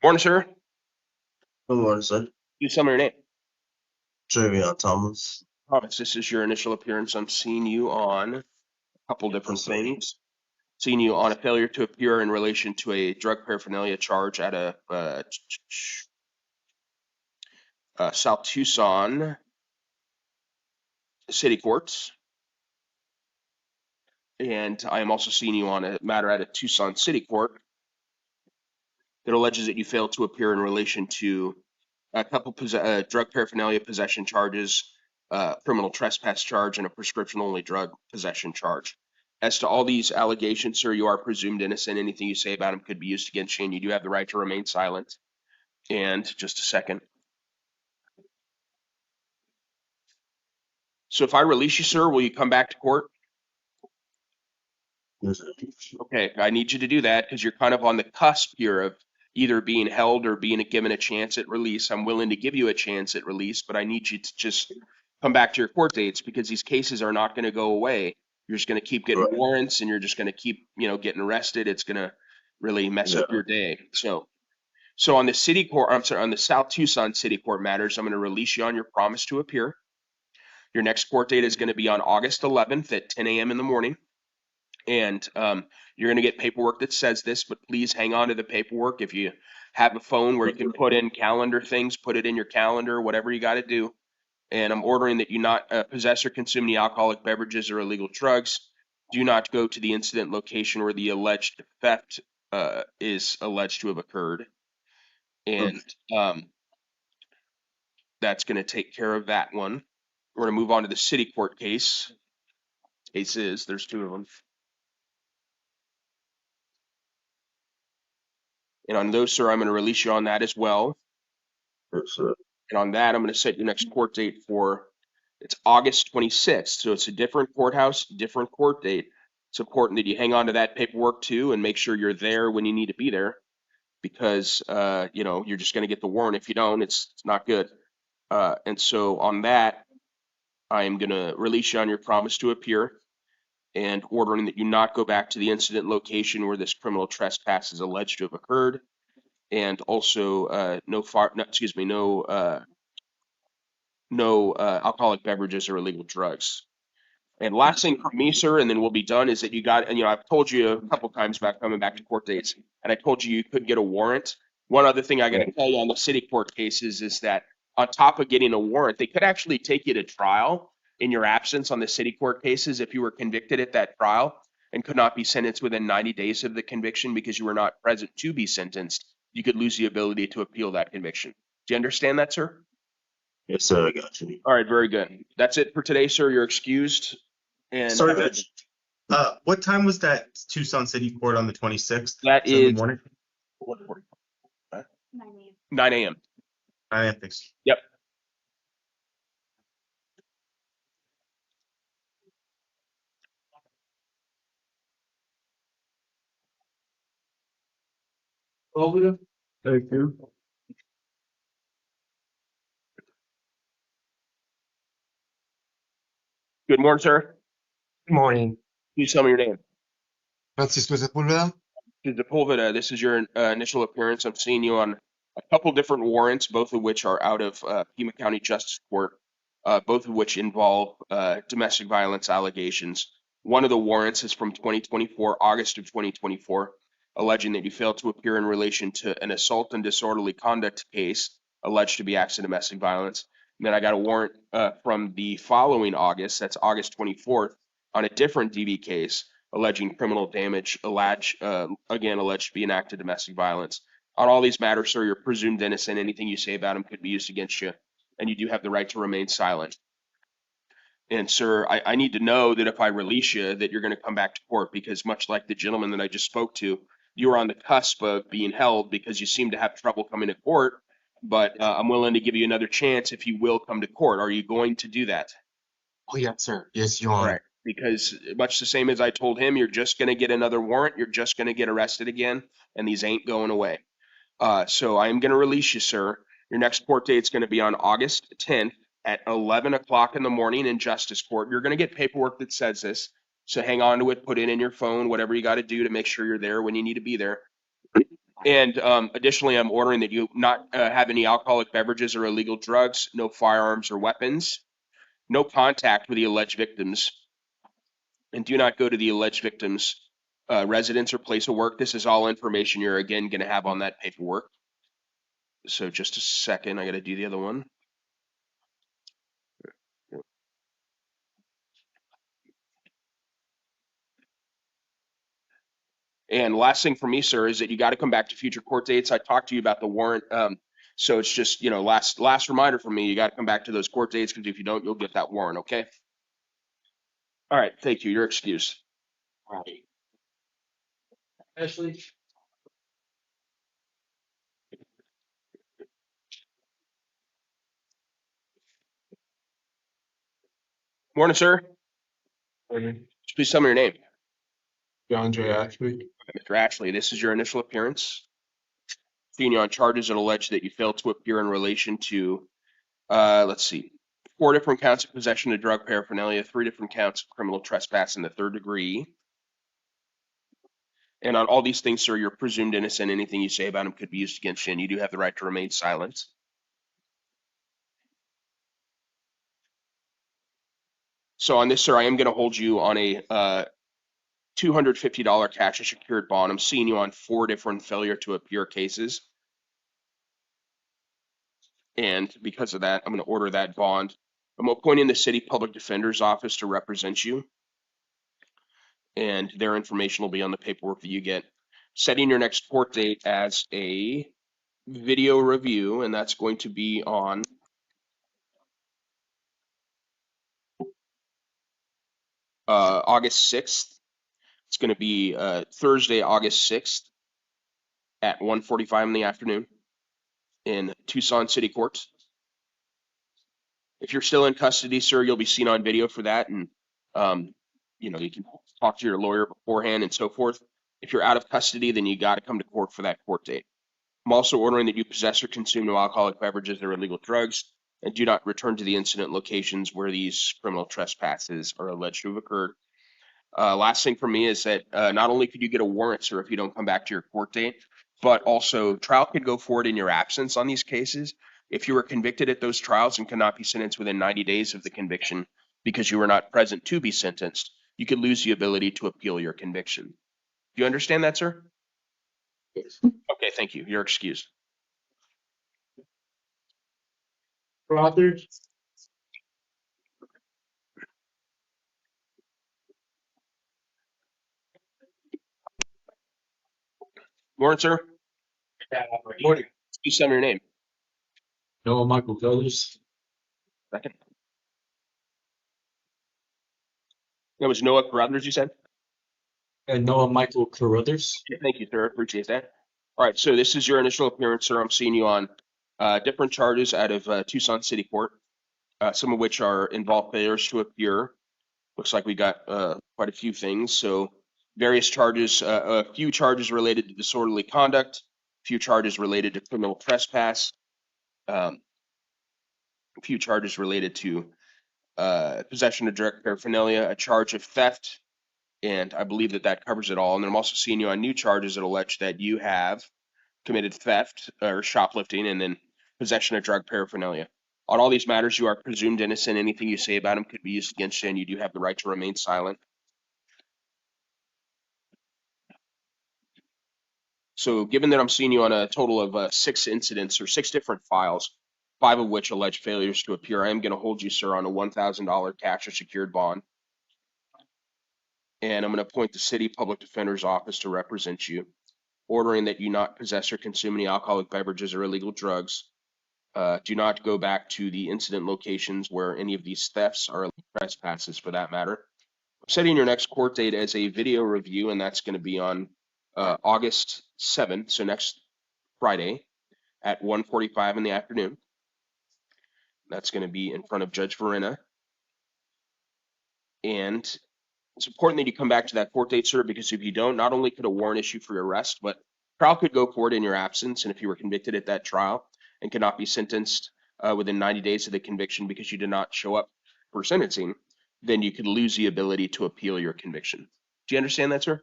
Morning, sir. Good morning, sir. You tell me your name. Javion Thomas. Thomas, this is your initial appearance. I'm seeing you on a couple different things. Seeing you on a failure to appear in relation to a drug paraphernalia charge at a South Tucson city courts. And I am also seeing you on a matter at a Tucson City Court that alleges that you failed to appear in relation to a couple drug paraphernalia possession charges, criminal trespass charge, and a prescription-only drug possession charge. As to all these allegations, sir, you are presumed innocent. Anything you say about them could be used against you, and you do have the right to remain silent. And just a second. So if I release you, sir, will you come back to court? Okay, I need you to do that because you're kind of on the cusp here of either being held or being given a chance at release. I'm willing to give you a chance at release, but I need you to just come back to your court dates because these cases are not going to go away. You're just going to keep getting warrants and you're just going to keep, getting arrested. It's going to really mess up your day. So on the city court, I'm sorry, on the South Tucson City Court matters, I'm going to release you on your promise to appear. Your next court date is going to be on August 11th at 10 a.m. in the morning. And you're going to get paperwork that says this, but please hang on to the paperwork. If you have a phone where you can put in calendar things, put it in your calendar, whatever you got to do. And I'm ordering that you not possess or consume any alcoholic beverages or illegal drugs. Do not go to the incident location where the alleged theft is alleged to have occurred. And that's going to take care of that one. We're going to move on to the city court case. There's two of them. And on those, sir, I'm going to release you on that as well. And on that, I'm going to set your next court date for, it's August 26th. So it's a different courthouse, different court date. It's important that you hang on to that paperwork too and make sure you're there when you need to be there because, you're just going to get the warrant. If you don't, it's not good. And so on that, I'm going to release you on your promise to appear and ordering that you not go back to the incident location where this criminal trespass is alleged to have occurred. And also no alcoholic beverages or illegal drugs. And last thing from me, sir, and then we'll be done, is that you got, and I've told you a couple times about coming back to court dates, and I told you could get a warrant. One other thing I got to tell you on the city court cases is that on top of getting a warrant, they could actually take you to trial in your absence on the city court cases if you were convicted at that trial and could not be sentenced within 90 days of the conviction because you were not present to be sentenced. You could lose the ability to appeal that conviction. Do you understand that, sir? Yes, sir. I got you. All right, very good. That's it for today, sir. You're excused. And Sorry, Mitch. What time was that Tucson City Court on the 26th? That in the is morning? 9 a.m. 9 a.m. Thanks. Yep. Thank you. Good morning, sir. Good morning. Please tell me your name. Francisco Sepulveda. Sepulveda, this is your initial appearance. I'm seeing you on a couple different warrants, both of which are out of Pima County Justice Court, both of which involve domestic violence allegations. One of the warrants is from 2024, August of 2024, alleging that you failed to appear in relation to an assault and disorderly conduct case alleged to be acts of domestic violence. And then I got a warrant from the following August, that's August 24th, on a different DV case alleging criminal damage, alleged to be an act of domestic violence. On all these matters, sir, you're presumed innocent. Anything you say about them could be used against you, and you do have the right to remain silent. And sir, I need to know that if I release you, that you're going to come back to court because much like the gentleman that I just spoke to, you were on the cusp of being held because you seem to have trouble coming to court, but I'm willing to give you another chance if you will come to court. Are you going to do that? Oh, yes, sir. Yes, Your Honor. All right. Because much the same as I told him, you're just going to get another warrant. You're just going to get arrested again, and these ain't going away. So I am going to release you, sir. Your next court date is going to be on August 10th at 11 o'clock in the morning in Justice Court. You're going to get paperwork that says this. So hang on to it, put it in your phone, whatever you got to do to make sure you're there when you need to be there. And additionally, I'm ordering that you not have any alcoholic beverages or illegal drugs, no firearms or weapons, no contact with the alleged victims, and do not go to the alleged victim's residence or place of work. This is all information you're, again, going to have on that paperwork. So just a second. I got to do the other one. And last thing for me, sir, is that you got to come back to future court dates. I talked to you about the warrant. So it's just, last reminder for me, you got to come back to those court dates, because if you don't, you'll get that warrant, okay? All right, thank you. You're excused. Ashley? Morning, sir. Morning. Please tell me your name. John J. Ashley. Okay, Mr. Ashley, this is your initial appearance. Seeing you on charges that allege that you failed to appear in relation to, let's see, 4 different counts of possession of drug paraphernalia, 3 different counts of criminal trespass in the 3rd degree. And on all these things, sir, you're presumed innocent. Anything you say about them could be used against you, and you do have the right to remain silent. So on this, sir, I am going to hold you on a $250 cash or secured bond. I'm seeing you on 4 different failure to appear cases. And because of that, I'm going to order that bond. I'm appointing the city public defender's office to represent you. And their information will be on the paperwork that you get. Setting your next court date as a video review, and that's going to be on August 6th. It's going to be Thursday, August 6th at 1:45 in the afternoon in Tucson City Court. If you're still in custody, sir, you'll be seen on video for that, and you can talk to your lawyer beforehand and so forth. If you're out of custody, then you got to come to court for that court date. I'm also ordering that you possess or consume no alcoholic beverages or illegal drugs, and do not return to the incident locations where these criminal trespasses are alleged to have occurred. Last thing for me is that not only could you get a warrant, sir, if you don't come back to your court date, but also trial could go forward in your absence on these cases. If you were convicted at those trials and cannot be sentenced within 90 days of the conviction because you were not present to be sentenced, you could lose the ability to appeal your conviction. Do you understand that, sir? Yes. Okay, thank you. You're excused. Rogers. Morning, sir. Morning. Please tell me your name. Noah Michael Brothers. Second. That was Noah Carruthers, you said? And Noah Michael Carruthers. Okay, thank you, sir. Appreciate that. All right, so this is your initial appearance, sir. I'm seeing you on different charges out of Tucson City Court, some of which are involve failures to appear. Looks like we got quite a few things. So various charges, a few charges related to disorderly conduct, a few charges related to criminal trespass, a few charges related to possession of drug paraphernalia, a charge of theft, and I believe that covers it all. And then I'm also seeing you on new charges that allege that you have committed theft or shoplifting, and then possession of drug paraphernalia. On all these matters, you are presumed innocent. Anything you say about them could be used against you, and you do have the right to remain silent. So given that I'm seeing you on a total of 6 incidents or 6 different files, 5 of which allege failures to appear, I am going to hold you, sir, on a $1,000 cash or secured bond. And I'm going to appoint the city public defender's office to represent you, ordering that you not possess or consume any alcoholic beverages or illegal drugs. Do not go back to the incident locations where any of these thefts or trespasses, for that matter. I'm setting your next court date as a video review, and that's going to be on August 7th, so next Friday at 1:45 in the afternoon. That's going to be in front of Judge Verena. And it's important that you come back to that court date, sir, because if you don't, not only could a warrant issue for your arrest, but trial could go forward in your absence. And if you were convicted at that trial and could not be sentenced within 90 days of the conviction because you did not show up for sentencing, then you could lose the ability to appeal your conviction. Do you understand that, sir?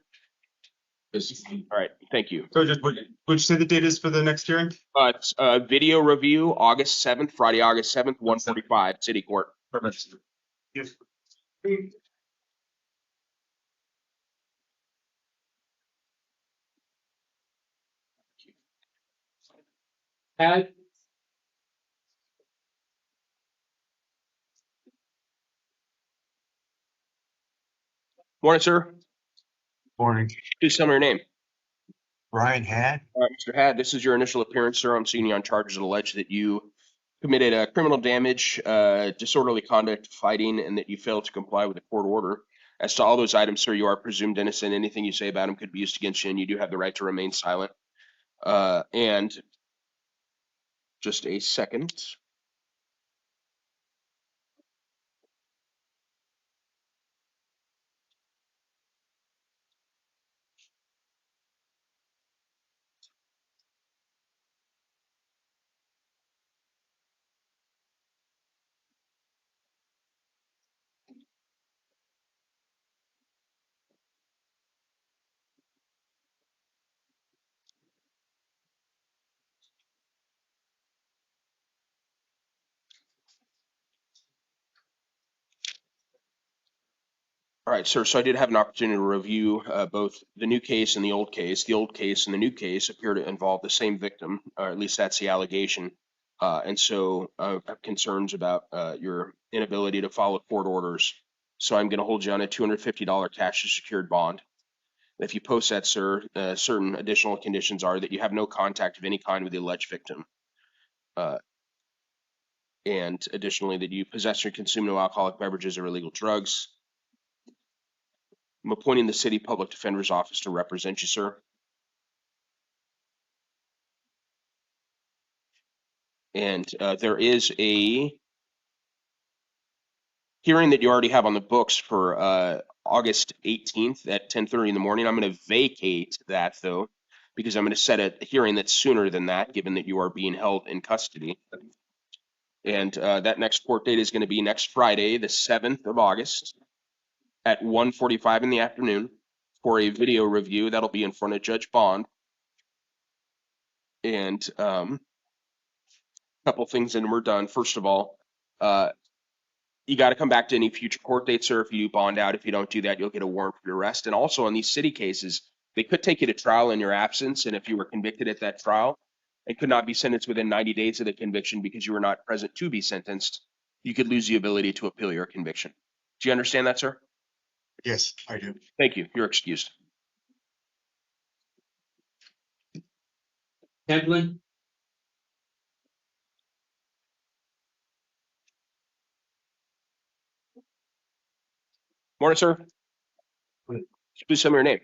Yes. All right, thank you. So just, would you say the date is for the next hearing? It's video review, August 7th, Friday, August 7th, 1:45, City Court. Perfect. Yes. Ed. Morning, sir. Morning. Please tell me your name. Ryan Had. Mr. Hadd, this is your initial appearance, sir. I'm seeing you on charges that allege that you committed a criminal damage, disorderly conduct, fighting, and that you failed to comply with a court order. As to all those items, sir, you are presumed innocent. Anything you say about them could be used against you, and you do have the right to remain silent. And just a second. All right, sir. So I did have an opportunity to review both the new case and the old case. The old case and the new case appear to involve the same victim, or at least that's the allegation. And so I have concerns about your inability to follow court orders. So I'm going to hold you on a $250 cash secured bond. If you post that, sir, certain additional conditions are that you have no contact of any kind with the alleged victim. And additionally, that you possess or consume no alcoholic beverages or illegal drugs. I'm appointing the city public defender's office to represent you, sir. And there is a hearing that you already have on the books for August 18th at 10:30 in the morning. I'm going to vacate that, though, because I'm going to set a hearing that's sooner than that, given that you are being held in custody. And that next court date is going to be next Friday, the 7th of August at 1:45 in the afternoon for a video review. That'll be in front of Judge Bond. And a couple things, and we're done. First of all, you got to come back to any future court dates, sir. If you bond out, if you don't do that, you'll get a warrant for your arrest. And also on these city cases, they could take you to trial in your absence. And if you were convicted at that trial and could not be sentenced within 90 days of the conviction because you were not present to be sentenced, you could lose the ability to appeal your conviction. Do you understand that, sir? Yes, I do. Thank you. You're excused. Templin, Morning, sir. Please tell me your name.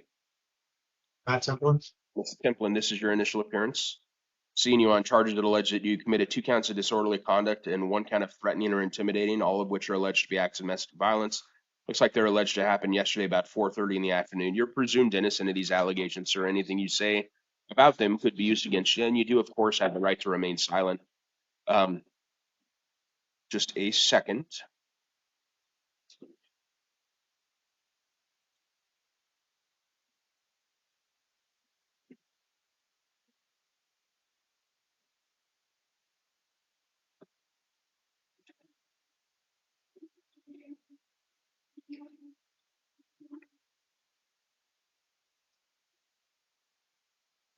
Matt Templin. Mr. Templin, this is your initial appearance. Seeing you on charges that allege that you committed 2 counts of disorderly conduct and 1 count of threatening or intimidating, all of which are alleged to be acts of domestic violence. Looks like they're alleged to happen yesterday about 4:30 in the afternoon. You're presumed innocent of these allegations, sir. Anything you say about them could be used against you, and you do, of course, have the right to remain silent. Just a second.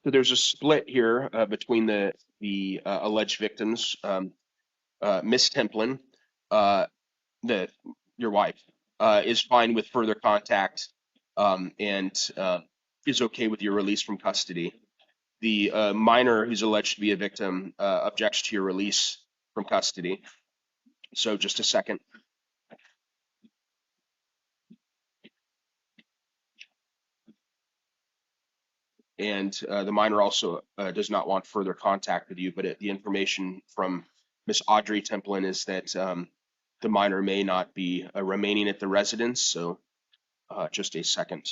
So there's a split here between the alleged victims. Miss Templin, your wife, is fine with further contact and is okay with your release from custody. The minor who's alleged to be a victim objects to your release from custody. So just a second. And the minor also does not want further contact with you, but the information from Miss Audrey Templin is that the minor may not be remaining at the residence. So just a second.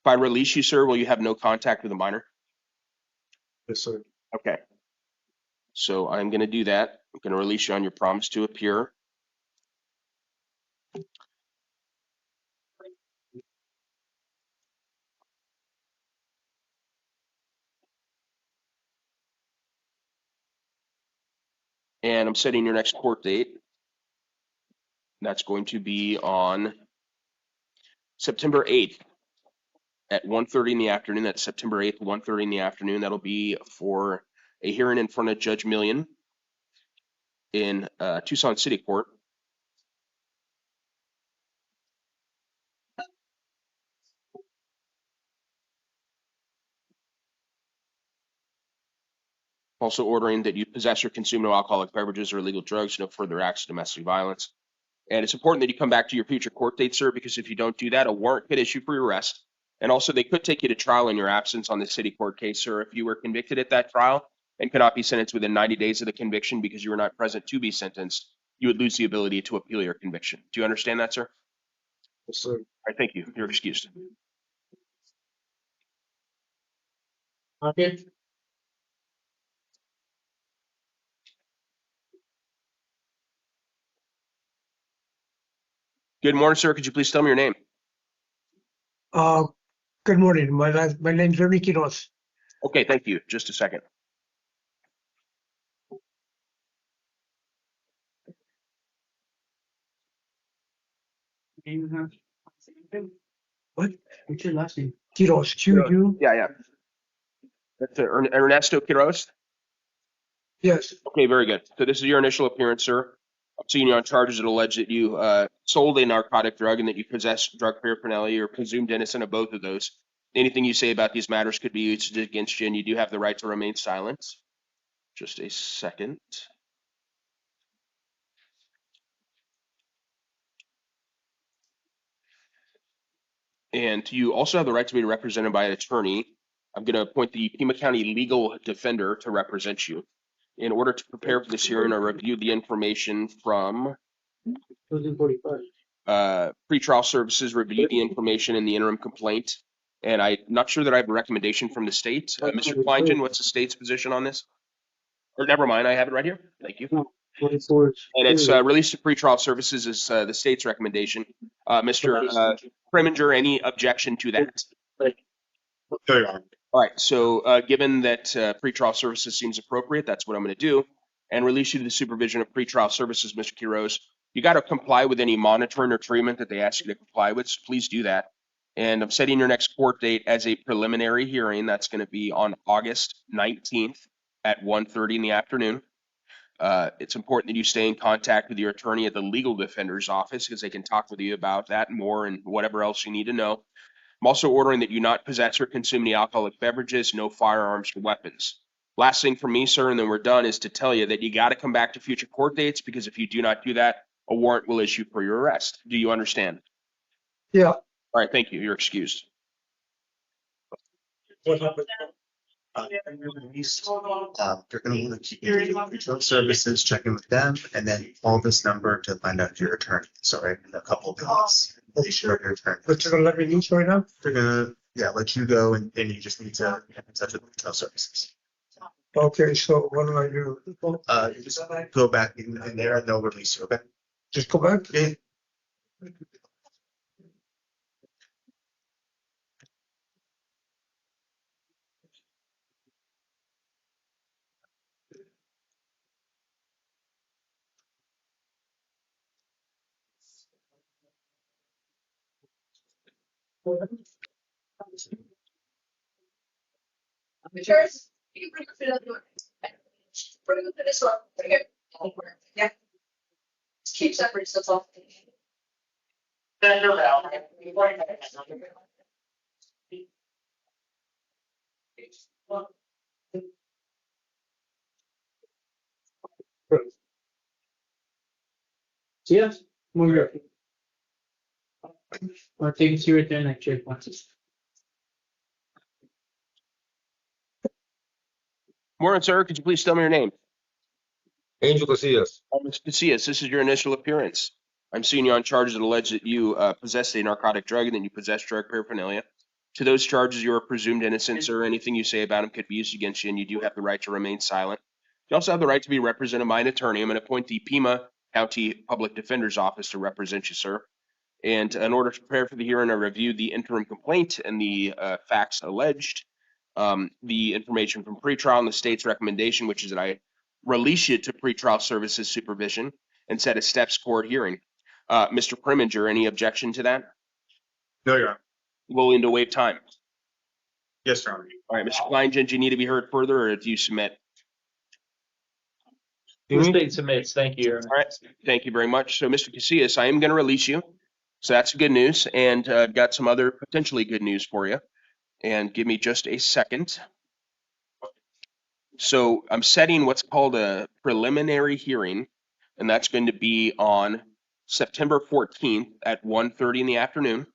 If I release you, sir, will you have no contact with the minor? Yes, sir. Okay. So I'm going to do that. I'm going to release you on your promise to appear. And I'm setting your next court date. That's going to be on September 8th at 1:30 in the afternoon. That's September 8th, 1:30 in the afternoon. That'll be for a hearing in front of Judge Million in Tucson City Court. Also ordering that you possess or consume no alcoholic beverages or illegal drugs, no further acts of domestic violence. And it's important that you come back to your future court date, sir, because if you don't do that, a warrant could issue for your arrest. And also, they could take you to trial in your absence on the city court case, sir. If you were convicted at that trial and could not be sentenced within 90 days of the conviction because you were not present to be sentenced, you would lose the ability to appeal your conviction. Do you understand that, sir? Yes, sir. All right, thank you. You're excused. Okay. Good morning, sir. Could you please tell me your name? Good morning. My name is Ernie Quiroz. Okay, thank you. Just a second. What? What's your last name? Quiroz. Q-U? Yeah. That's Ernesto Quiroz? Yes. Okay, very good. So this is your initial appearance, sir. I'm seeing you on charges that allege that you sold a narcotic drug and that you possess drug paraphernalia. You're presumed innocent of both of those. Anything you say about these matters could be used against you, and you do have the right to remain silent. Just a second. And you also have the right to be represented by an attorney. I'm going to appoint the Pima County legal defender to represent you. In order to prepare for this hearing, I reviewed the information from pretrial services, reviewed the information in the interim complaint, and I'm not sure that I have a recommendation from the state. Mr. Kleingen, what's the state's position on this? Or never mind, I have it right here. Thank you. And it's released to pretrial services is the state's recommendation. Mr. Preminger, any objection to that? All right, so given that pretrial services seems appropriate, that's what I'm going to do, and release you to the supervision of pretrial services, Mr. Quiroz. You got to comply with any monitoring or treatment that they ask you to comply with, so please do that. And I'm setting your next court date as a preliminary hearing. That's going to be on August 19th at 1:30 in the afternoon. It's important that you stay in contact with your attorney at the legal defender's office because they can talk with you about that more and whatever else you need to know. I'm also ordering that you not possess or consume any alcoholic beverages, no firearms or weapons. Last thing from me, sir, and then we're done, is to tell you that you got to come back to future court dates because if you do not do that, a warrant will issue for your arrest. Do you understand? Yeah. All right, thank you. You're excused. What happened? You're going to want to keep your services, checking with them, and then call this number to find out your attorney. Sorry, in a couple of minutes. They share your attorney. But you're gonna let me loose right now? They're gonna, let you go, and you just need to get in touch with retail services. Okay, so what do I do? You just go back in there and they'll release you. Okay. Just go back? Yeah. Cheers. You can bring it to the other door. Bring it to this one. Right here. Yeah. Just keep separate, so it's all. Yes, move your. Or take it to your turn like check once. Morning, sir. Could you please tell me your name? Angel Casillas. Mr. Casillas, this is your initial appearance. I'm seeing you on charges that allege that you possessed a narcotic drug and then you possess drug paraphernalia. To those charges, you are presumed innocent, sir. Anything you say about them could be used against you, and you do have the right to remain silent. You also have the right to be represented by an attorney. I'm going to appoint the Pima County Public Defender's Office to represent you, sir. And in order to prepare for the hearing, I reviewed the interim complaint and the facts alleged, the information from pretrial and the state's recommendation, which is that I release you to pretrial services supervision and set a steps court hearing. Mr. Preminger, any objection to that? No, Your Honor. Willing to waive time? Yes, Your Honor. All right, Mr. Kleingen, do you need to be heard further, or do you submit? The state submits. Thank you, Your Honor. All right, thank you very much. So, Mr. Casillas, I am going to release you. So that's good news, and I've got some other potentially good news for you. And give me just a second. So I'm setting what's called a preliminary hearing, and that's going to be on September 14th at 1:30 in the afternoon.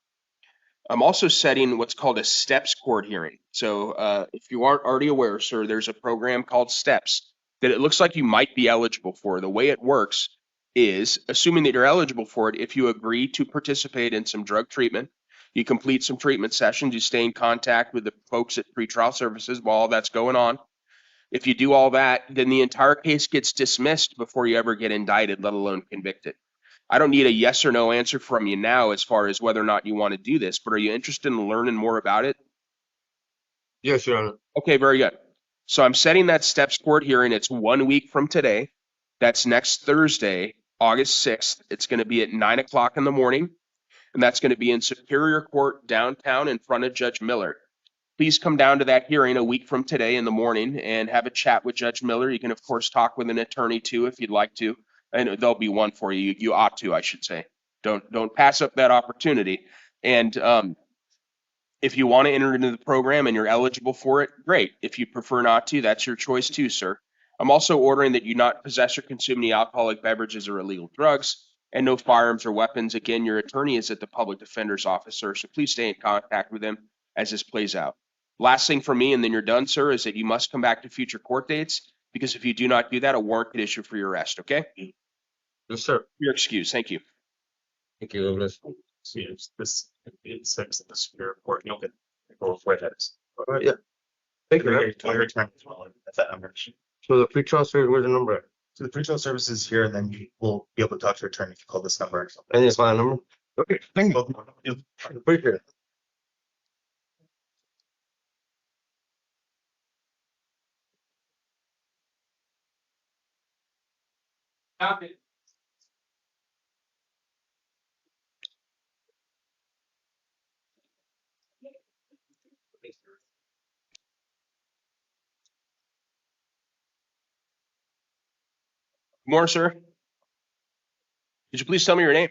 I'm also setting what's called a STEPS court hearing. So if you aren't already aware, sir, there's a program called STEPS that it looks like you might be eligible for. The way it works is, assuming that you're eligible for it, if you agree to participate in some drug treatment, you complete some treatment sessions, you stay in contact with the folks at pretrial services while all that's going on. If you do all that, then the entire case gets dismissed before you ever get indicted, let alone convicted. I don't need a yes or no answer from you now as far as whether or not you want to do this, but are you interested in learning more about it? Yes, Your Honor. Okay, very good. So I'm setting that STEPS court hearing. It's 1 week from today. That's next Thursday, August 6th. It's going to be at 9 o'clock in the morning, and that's going to be in Superior Court downtown in front of Judge Miller. Please come down to that hearing a week from today in the morning and have a chat with Judge Miller. You can, of course, talk with an attorney too if you'd like to. And there'll be one for you. You ought to, I should say. Don't pass up that opportunity. And if you want to enter into the program and you're eligible for it, great. If you prefer not to, that's your choice too, sir. I'm also ordering that you not possess or consume any alcoholic beverages or illegal drugs and no firearms or weapons. Again, your attorney is at the public defender's office, sir, so please stay in contact with him as this plays out. Last thing for me, and then you're done, sir, is that you must come back to future court dates, because if you do not do that, a warrant could issue for your arrest, okay? Yes, sir. You're excused. Thank you. Thank you, Lovelace. See, it's 6 at the Superior Court. You'll get both where that is. All right, yeah. Thank you. Your man. return as well. That's that number. So the pretrial service, where's the number at? So the pretrial service is here, and then you will be able to talk to your attorney if you call this number. And it's my number? Okay, thank you. Appreciate it. More, sir. Could you please tell me your name?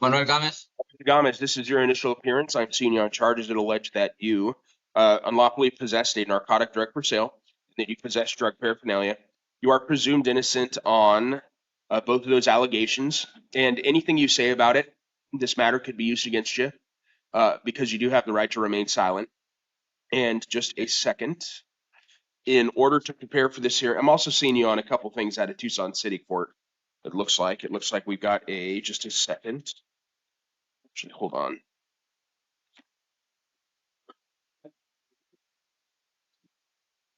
Manuel Gomez. Gomez, this is your initial appearance. I'm seeing you on charges that allege that you unlawfully possessed a narcotic drug for sale, and that you possess drug paraphernalia. You are presumed innocent on both of those allegations, and anything you say about it, this matter could be used against you because you do have the right to remain silent. And just a second. In order to prepare for this here, I'm also seeing you on a couple things out of Tucson City Court. It looks like we've got just a second. Actually, hold on.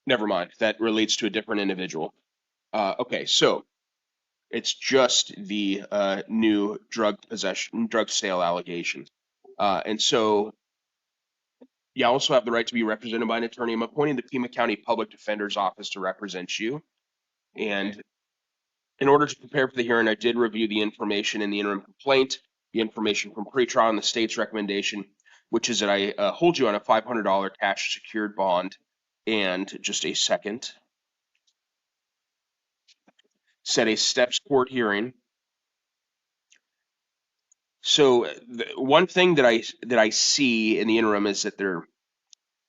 Never mind. That relates to a different individual. Okay, so it's just the new drug sale allegations. And so you also have the right to be represented by an attorney. I'm appointing the Pima County Public Defender's Office to represent you. And in order to prepare for the hearing, I did review the information in the interim complaint, the information from pretrial and the state's recommendation, which is that I hold you on a $500 cash secured bond. And just a second. Set a STEPS court hearing. So one thing that I see in the interim is that there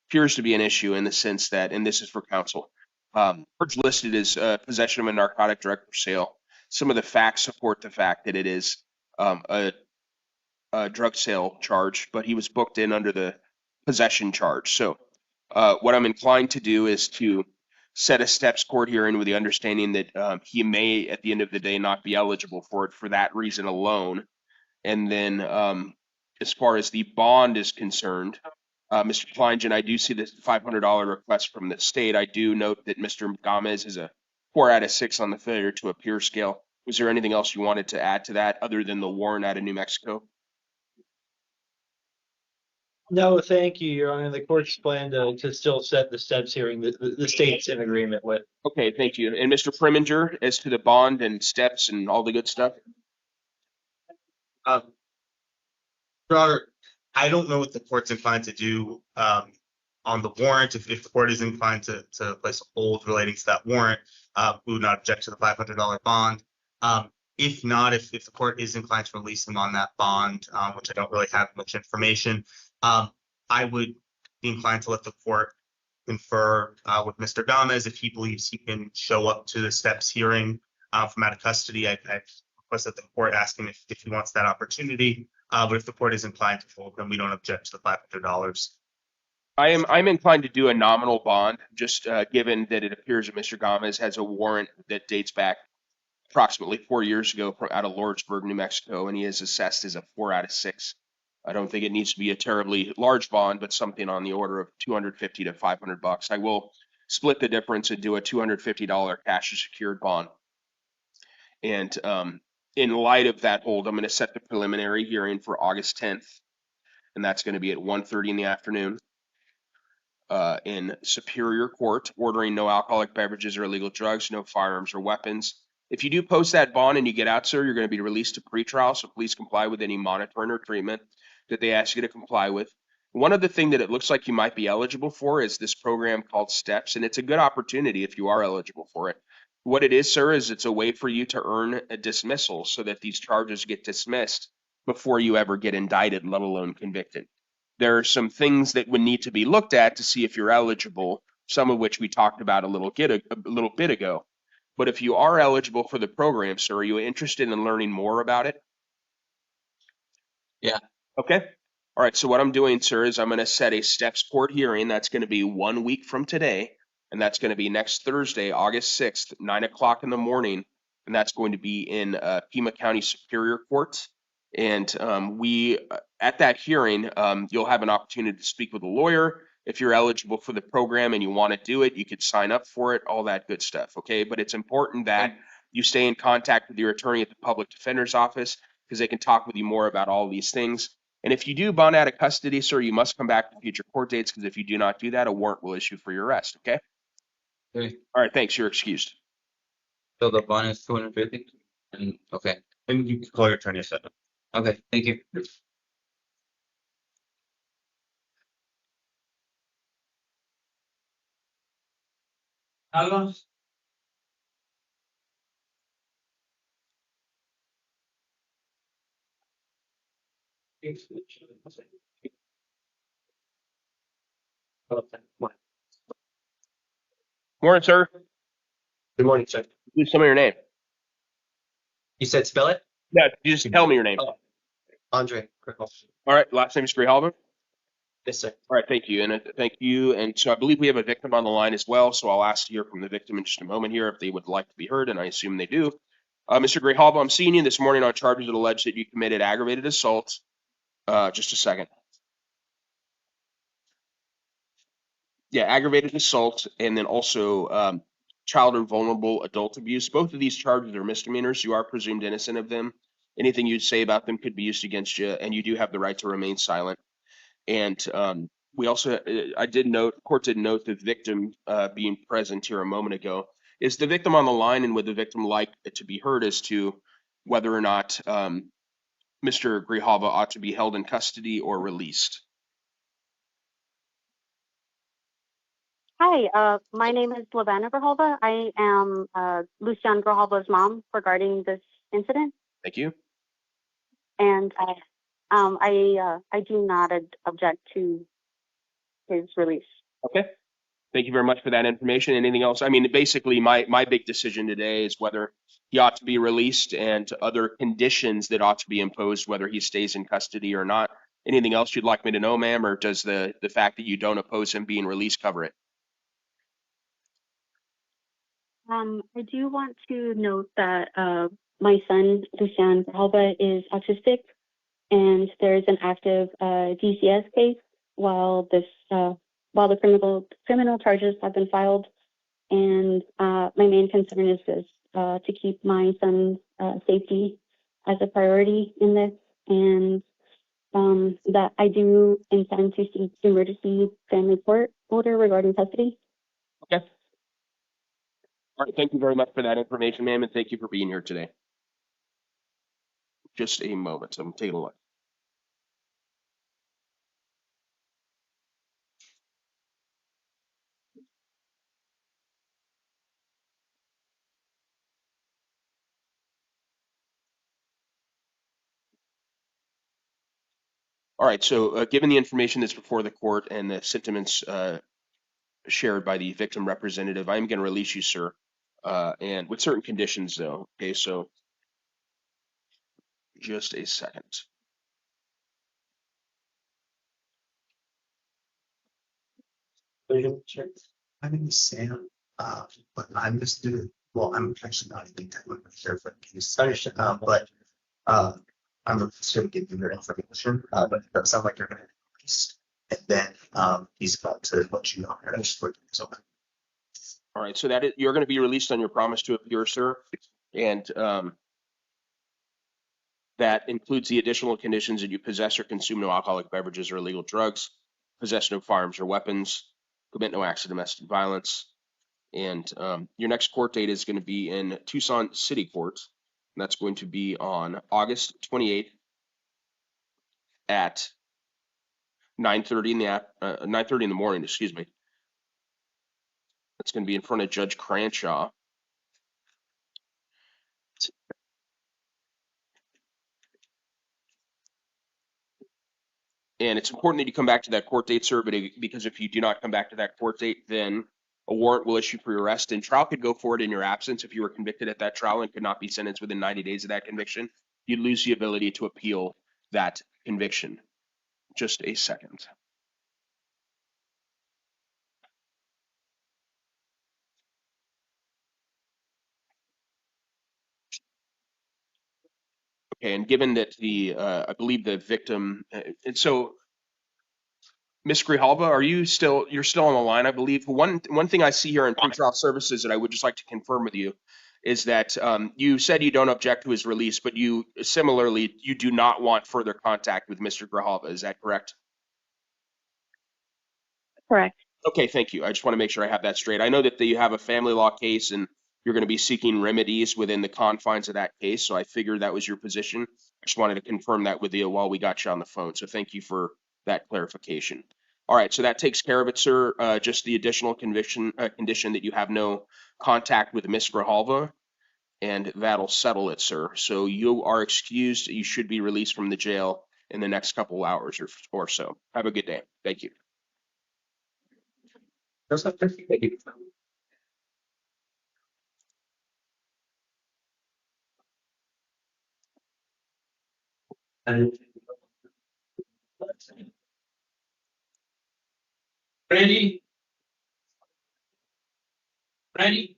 appears to be an issue in the sense that, and this is for counsel, charge listed as possession of a narcotic drug for sale. Some of the facts support the fact that it is a drug sale charge, but he was booked in under the possession charge. So what I'm inclined to do is to set a STEPS court hearing with the understanding that he may, at the end of the day, not be eligible for it for that reason alone. And then as far as the bond is concerned, Mr. Kleingen, I do see this $500 request from the state. I do note that Mr. Gomez is a 4 out of 6 on the failure to appear scale. Was there anything else you wanted to add to that other than the warrant out of New Mexico? No, thank you, Your Honor. The court's plan to still set the STEPS hearing the state's in agreement with. Okay, thank you. And Mr. Preminger, as to the bond and steps and all the good stuff? Your Honor, I don't know what the court's inclined to do on the warrant. If the court is inclined to place a hold relating to that warrant, we would not object to the $500 bond. If not, if the court is inclined to release him on that bond, which I don't really have much information, I would be inclined to let the court confer with Mr. Gomez if he believes he can show up to the steps hearing from out of custody. I've requested the court ask him if he wants that opportunity. But if the court is inclined to hold him, we don't object to the $500. I'm inclined to do a nominal bond, just given that it appears that Mr. Gomez has a warrant that dates back approximately 4 years ago out of Lordsburg, New Mexico, and he is assessed as a 4 out of 6. I don't think it needs to be a terribly large bond, but something on the order of $250 to $500. I will split the difference and do a $250 cash secured bond. And in light of that hold, I'm going to set the preliminary hearing for August 10th, and that's going to be at 1:30 in the afternoon in Superior Court, ordering no alcoholic beverages or illegal drugs, no firearms or weapons. If you do post that bond and you get out, sir, you're going to be released to pretrial, so please comply with any monitoring or treatment that they ask you to comply with. One other thing that it looks like you might be eligible for is this program called STEPS, and it's a good opportunity if you are eligible for it. What it is, sir, is it's a way for you to earn a dismissal so that these charges get dismissed before you ever get indicted, let alone convicted. There are some things that would need to be looked at to see if you're eligible, some of which we talked about a little bit ago. But if you are eligible for the program, sir, are you interested in learning more about it? Yeah. Okay. All right. So what I'm doing, sir, is I'm going to set a STEPS court hearing. That's going to be 1 week from today. And that's going to be next Thursday, August 6th, 9 o'clock in the morning. And that's going to be in Pima County Superior Court. And at that hearing, you'll have an opportunity to speak with a lawyer. If you're eligible for the program and you want to do it, you could sign up for it, all that good stuff. Okay. But it's important that you stay in contact with your attorney at the public defender's office because they can talk with you more about all these things. And if you do bond out of custody, sir, you must come back to future court dates because if you do not do that, a warrant will issue for your arrest. Okay. Okay. All right. Thanks. You're excused. So the bond is 250. And okay. And you can call your attorney at that. Okay. Thank you. Algo. Morning, sir. Good morning, sir. Please tell me your name. You said spell it? Yeah, you just tell me your name. Oh, Andre Crickle. All right. Last name is Grijalva. Yes, sir. All right. Thank you. And thank you. And so I believe we have a victim on the line as well. So I'll ask to hear from the victim in just a moment here if they would like to be heard. And I assume they do. Mr. Grijalva, I'm seeing you this morning on charges that allege that you committed aggravated assault. Just a second. Yeah, aggravated assault and then also child or vulnerable adult abuse. Both of these charges are misdemeanors. You are presumed innocent of them. Anything you'd say about them could be used against you, and you do have the right to remain silent. And we also, court did note the victim being present here a moment ago. Is the victim on the line, and would the victim like to be heard as to whether or not Mr. Grijalva ought to be held in custody or released? Hi, my name is Lavana Grijalva. I am Lucian Grijalva's mom regarding this incident, Thank you. and I do not object to his release. Okay. Thank you very much for that information. Anything else? I mean, basically, my big decision today is whether he ought to be released and other conditions that ought to be imposed, whether he stays in custody or not. Anything else you'd like me to know, ma'am, or does the fact that you don't oppose him being released cover it? I do want to note that my son, Lucian Grijalva, is autistic, and there is an active DCS case while the criminal charges have been filed. And my main concern is to keep my son's safety as a priority in this, and that I do intend to seek emergency family court order regarding custody. Okay. All right. Thank you very much for that information, ma'am, and thank you for being here today. Just a moment. I'm taking a look. All right. So given the information that's before the court and the sentiments shared by the victim representative. I am going to release you, sir, and with certain conditions, though. Okay, so just a second. My name is Sam, but I'm just doing, well, I'm actually not even technically here for the case, but I'm just gonna give you your information, but it does sound like you're gonna release. And then he's about to let you know. So All right, so you're going to be released on your promise to appear, sir, and that includes the additional conditions that you possess or consume no alcoholic beverages or illegal drugs, possess no firearms or weapons, commit no acts of domestic violence. And your next court date is going to be in Tucson City Court. And that's going to be on August 28th at 9:30 in the morning, excuse me. That's going to be in front of Judge Cranshaw. And it's important that you come back to that court date, sir, because if you do not come back to that court date, then a warrant will issue for your arrest, and trial could go forward in your absence. If you were convicted at that trial and could not be sentenced within 90 days of that conviction, you'd lose the ability to appeal that conviction. Just a second. Okay, and given that I believe the victim, and so Ms. Grijalva, you're still on the line, I believe. One thing I see here in pretrial services that I would just like to confirm with you is that you said you don't object to his release, but you do not want further contact with Mr. Grijalva. Is that correct? Correct. Okay, thank you. I just want to make sure I have that straight. I know that you have a family law case and you're going to be seeking remedies within the confines of that case, so I figured that was your position. I just wanted to confirm that with you while we got you on the phone, so thank you for that clarification. All right, so that takes care of it, sir. Just the additional condition that you have no contact with Ms. Grijalva, and that'll settle it, sir. So you are excused. You should be released from the jail in the next couple hours or so. Have a good day. Thank you. Randy? Randy?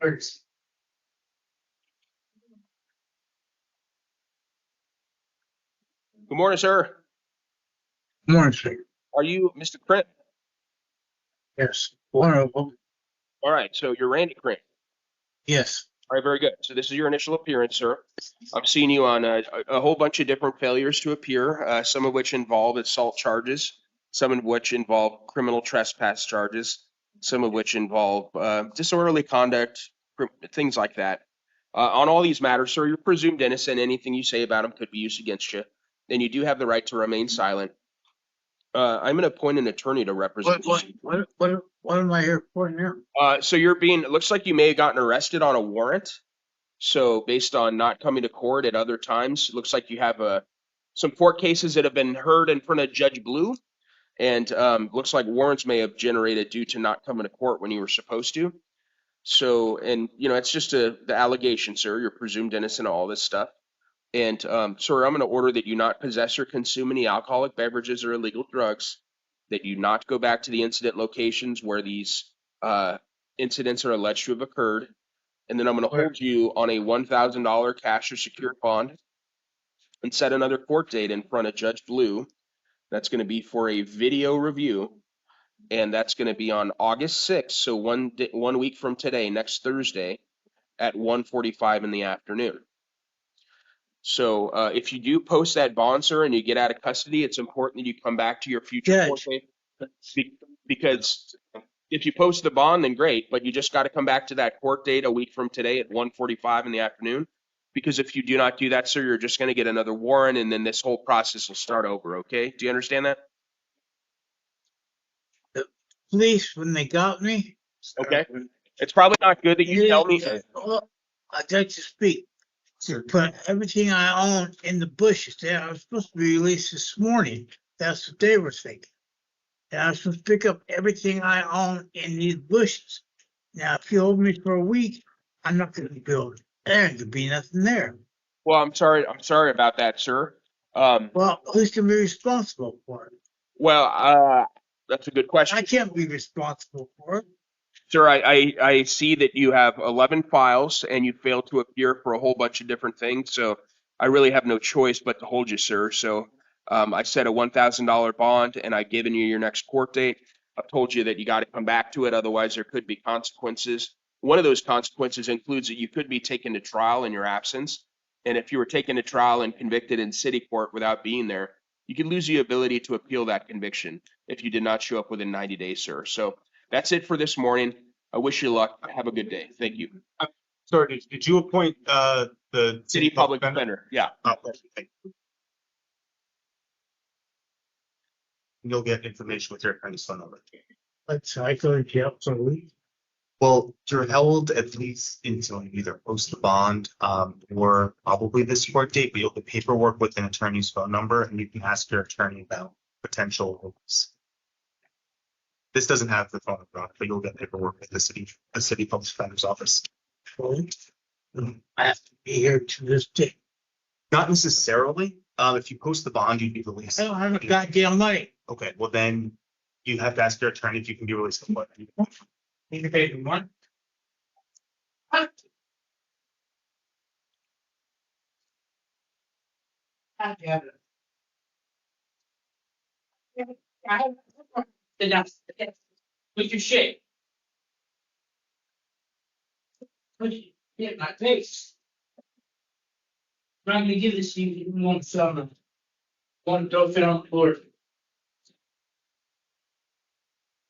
Thanks. Good morning, sir. Morning, sir. Are you Mr. Krent? Yes, one of them. All right, so you're Randy Krent. Yes. All right, very good. So this is your initial appearance, sir. I'm seeing you on a whole bunch of different failures to appear, some of which involve assault charges, some of which involve criminal trespass charges, some of which involve disorderly conduct, things like that. On all these matters, sir, you're presumed innocent. Anything you say about them could be used against you. And you do have the right to remain silent. I'm going to appoint an attorney to represent you. What am I here for now? So it looks like you may have gotten arrested on a warrant. So based on not coming to court at other times, it looks like you have some court cases that have been heard in front of Judge Blue. And looks like warrants may have generated due to not coming to court when you were supposed to. So, and it's just the allegation, sir. You're presumed innocent of all this stuff. And sir, I'm going to order that you not possess or consume any alcoholic beverages or illegal drugs, that you not go back to the incident locations where these incidents are alleged to have occurred. And then I'm going to hold you on a $1,000 cash or secured bond and set another court date in front of Judge Blue. That's going to be for a video review. and that's going to be on August 6th, so 1 week from today, next Thursday, at 1:45 in the afternoon. So if you do post that bond, sir, and you get out of custody, it's important that you come back to your future court date. Because if you post the bond, then great, but you just got to come back to that court date a week from today at 1:45 in the afternoon. Because if you do not do that, sir, you're just going to get another warrant, and then this whole process will start over, okay? Do you understand that? Police, when they got me. Okay. It's probably not good that you tell me. Well, I'd like to speak. To put everything I own in the bushes. I was supposed to be released this morning. That's what they were thinking. And I was supposed to pick up everything I own in these bushes. Now, if you hold me for a week, I'm not going to be able to. There ain't gonna be nothing there. Well, I'm sorry about that, sir. Well, who's gonna be responsible for it? Well, that's a good question. I can't be responsible for it. Sir, I see that you have 11 files and you failed to appear for a whole bunch of different things. So I really have no choice but to hold you, sir. So I set a $1,000 bond and I've given you your next court date. I've told you that you got to come back to it. Otherwise, there could be consequences. One of those consequences includes that you could be taken to trial in your absence. And if you were taken to trial and convicted in city court without being there, you could lose the ability to appeal that conviction if you did not show up within 90 days, sir. So that's it for this morning. I wish you luck. Have a good day. Thank you. Sorry, did you appoint the City Public Defender? Yeah. Oh, thank you. You'll get information with your attorney's phone number. Let's I go to jail for a week. Well, you're held at least until you either post the bond or probably this court date, but you'll get paperwork with an attorney's phone number and you can ask your attorney about potential release. This doesn't have the phone number on it, but you'll get paperwork with the city public defender's office. I have to be here to this day. Not necessarily. If you post the bond, you'd be released. I don't have a goddamn money. Okay, well then you have to ask your attorney if you can be released. You can pay the money. With your shit. Yeah, my face. I'm not gonna give this to you if you want some. One, don't fit on the floor.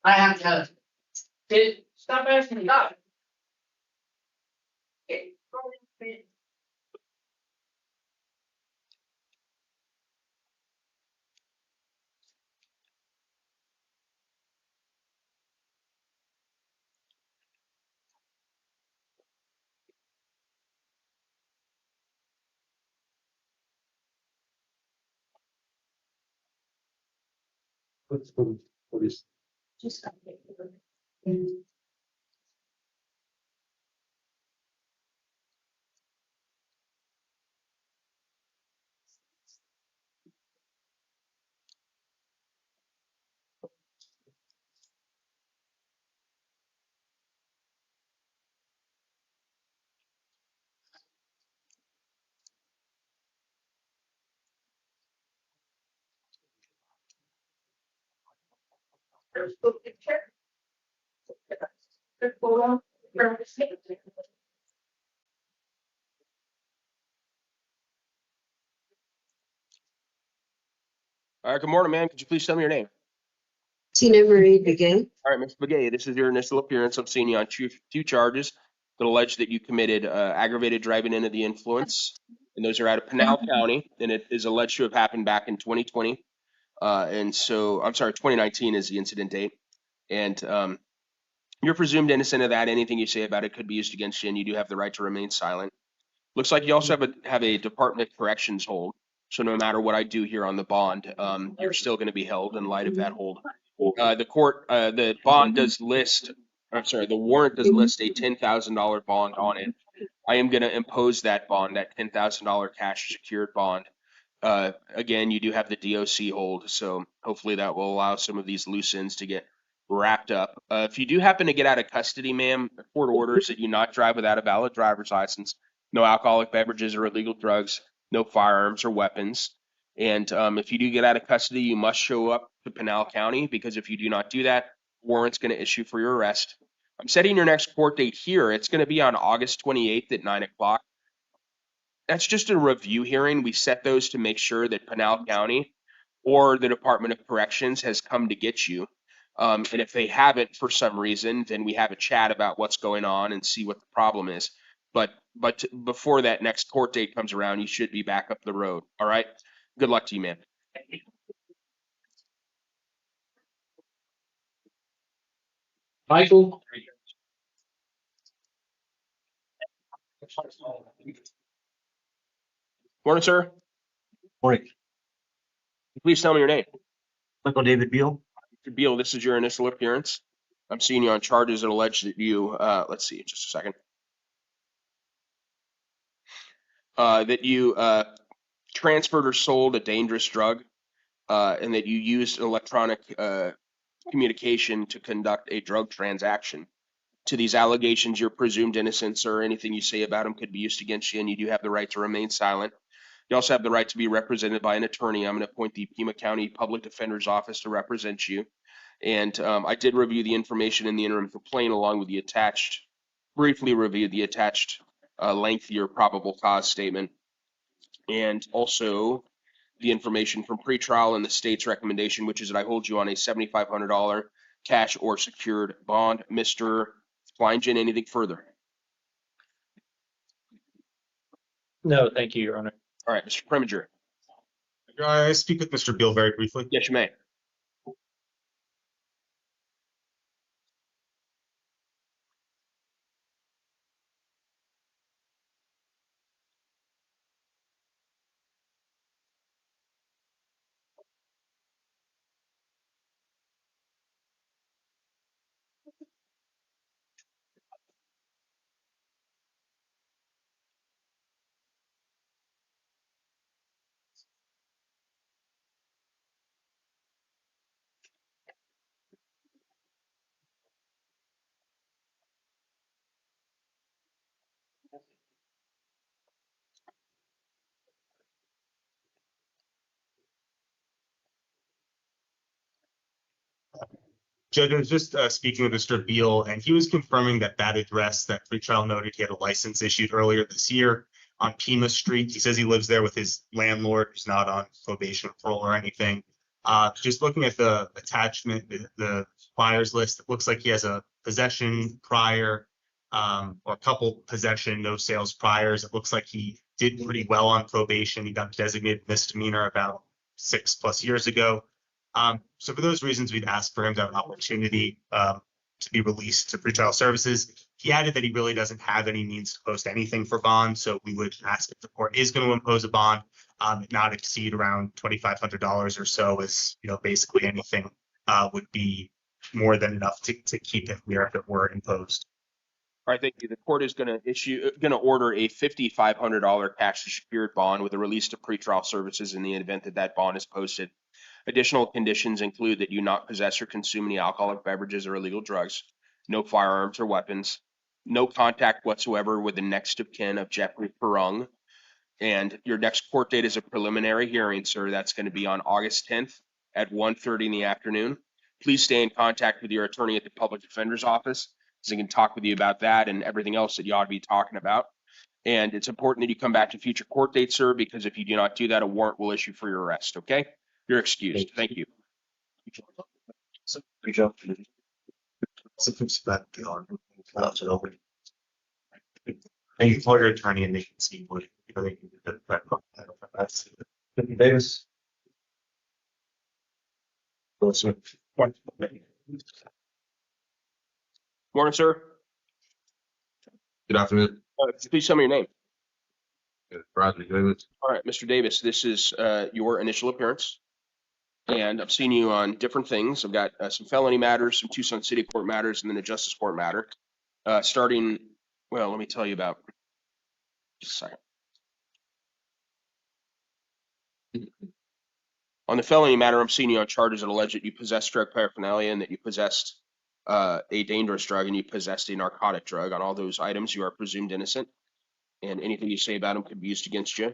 I have to have it. Stop asking me that. Okay. Just got it. All right, good morning, man. Could you please tell me your name? Tina Marie Begay. All right, Ms. Begay, this is your initial appearance. I'm seeing you on two charges that allege that you committed aggravated driving under the influence, and those are out of Pinal County, and it is alleged to have happened back in 2020. And so, I'm sorry, 2019 is the incident date. And you're presumed innocent of that. Anything you say about it could be used against you, and you do have the right to remain silent. Looks like you also have a Department of Corrections hold. So no matter what I do here on the bond, you're still going to be held in light of that hold. The bond does list, I'm sorry, the warrant does list a $10,000 bond on it. I am going to impose that bond, that $10,000 cash secured bond. Again, you do have the DOC hold, so hopefully that will allow some of these loose ends to get wrapped up. If you do happen to get out of custody, ma'am, court orders that you not drive without a valid driver's license, no alcoholic beverages or illegal drugs, no firearms or weapons. And if you do get out of custody, you must show up to Pinal County, because if you do not do that, warrant's going to issue for your arrest. I'm setting your next court date here. It's going to be on August 28th at 9 o'clock. That's just a review hearing. We set those to make sure that Pinal County or the Department of Corrections has come to get you. And if they haven't for some reason, then we have a chat about what's going on and see what the problem is. But before that next court date comes around, you should be back up the road. All right. Good luck to you, man. Michael? Morning, sir. Morning. Please tell me your name. Michael David Beal. Mr. Beal, this is your initial appearance. I'm seeing you on charges that allege that you, let's see, just a second. That you transferred or sold a dangerous drug, and that you used electronic communication to conduct a drug transaction. To these allegations, you're presumed innocent, sir. Anything you say about them could be used against you, and you do have the right to remain silent. You also have the right to be represented by an attorney. I'm going to appoint the Pima County Public Defender's Office to represent you. And I did review the information in the interim complaint along with the attached, briefly reviewed the attached lengthier probable cause statement. And also the information from pretrial and the state's recommendation, which is that I hold you on a $7,500 cash or secured bond. Mr. Kleingen, anything further? No, thank you, Your Honor. All right, Mr. Preminger. I speak with Mr. Beal very briefly. Yes, you may. Judge, I was just speaking with Mr. Beal, and he was confirming that that address that pretrial noted he had a license issued earlier this year on Pima Street. He says he lives there with his landlord, who's not on probation, parole, or anything. Just looking at the attachment, the buyer's list, it looks like he has a possession prior, or a couple possession, no sales priors. It looks like he did pretty well on probation. He got designated misdemeanor about 6+ years ago. So for those reasons, we'd ask for him to have an opportunity to be released to pretrial services. He added that he really doesn't have any means to post anything for bond, so we would ask if the court is going to impose a bond, not exceed around $2,500 or so, as basically anything would be more than enough to keep him here if it were imposed. All right, thank you. The court is going to order a $5,500 cash secured bond with a release to pretrial services in the event that that bond is posted. Additional conditions include that you not possess or consume any alcoholic beverages or illegal drugs, no firearms or weapons, no contact whatsoever with the next of kin of Jeffrey Perung. And your next court date is a preliminary hearing, sir. That's going to be on August 10th at 1:30 in the afternoon. Please stay in contact with your attorney at the public defender's office so he can talk with you about that and everything else that you ought to be talking about. And it's important that you come back to future court dates, sir, because if you do not do that, a warrant will issue for your arrest, okay? You're excused. Thank you. Good job. And you call your attorney and they can see what they can do. Davis. Morning, sir. Good afternoon. Please tell me your name. Bradley Davis. All right, Mr. Davis, this is your initial appearance. And I've seen you on different things. I've got some felony matters, some Tucson City Court matters, and then a Justice Court matter. Starting, well, let me tell you about, just a second. On the felony matter, I'm seeing you on charges that allege that you possessed drug paraphernalia and that you possessed a dangerous drug and you possessed a narcotic drug. On all those items, you are presumed innocent, and anything you say about them could be used against you.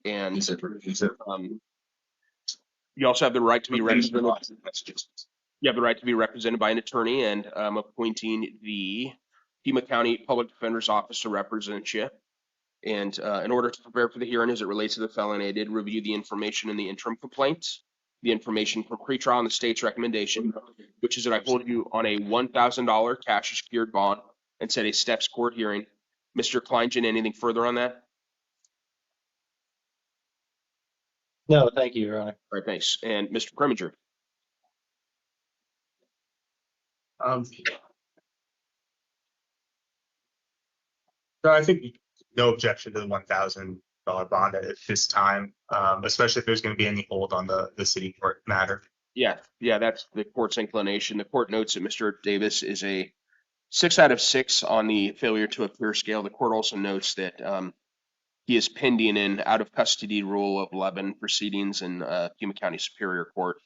And you also have the right to be registered. You have the right to be represented by an attorney, and I'm appointing the Pima County Public Defender's Office to represent you. And in order to prepare for the hearing as it relates to the felony, I did review the information in the interim complaints, the information from pretrial and the state's recommendation, which is that I hold you on a $1,000 cash secured bond and set a steps court hearing. Mr. Kleingen, anything further on that? No, thank you, Your Honor. All right, thanks. And Mr. Preminger? So I think no objection to the $1,000 bond at this time, especially if there's going to be any hold on the city court matter. Yeah, that's the court's inclination. The court notes that Mr. Davis is a 6 out of 6 on the failure to appear scale. The court also notes that he is pending an out of custody Rule of 11 proceedings in Pima County Superior Court.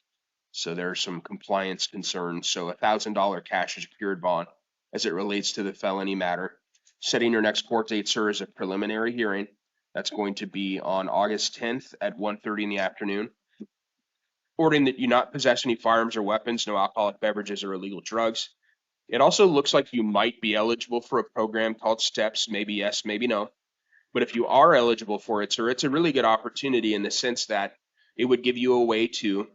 So there are some compliance concerns. So $1,000 cash secured bond as it relates to the felony matter. Setting your next court date, sir, is a preliminary hearing. That's going to be on August 10th at 1:30 in the afternoon. Ordering that you not possess any firearms or weapons, no alcoholic beverages or illegal drugs. It also looks like you might be eligible for a program called STEPS, maybe yes, maybe no. But if you are eligible for it, sir, it's a really good opportunity in the sense that it would give you a way to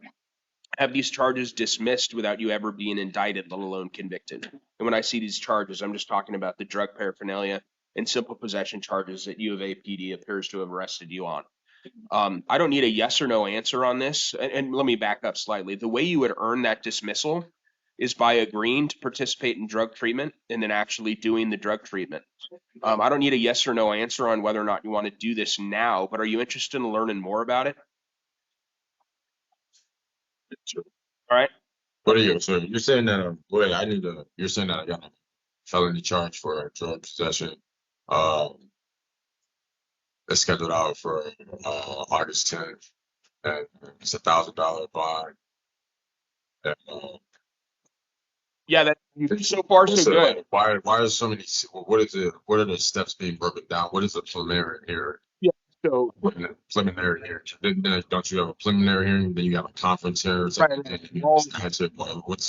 have these charges dismissed without you ever being indicted, let alone convicted. And when I see these charges, I'm just talking about the drug paraphernalia and simple possession charges that U of A PD appears to have arrested you on. I don't need a yes or no answer on this. And let me back up slightly. The way you would earn that dismissal is by agreeing to participate in drug treatment and then actually doing the drug treatment. I don't need a yes or no answer on whether or not you want to do this now, but are you interested in learning more about it? All right. What are you, so you're saying that, you're saying that I got a felony charge for drug possession. It's scheduled out for August 10th, and it's $1,000 bond. And, yeah, that so far so good. Like, why are so many? What is it? What are the steps being broken down? What is the preliminary here? Yeah. So preliminary hearing. Then don't you have a preliminary hearing? Then you have a conference here. What's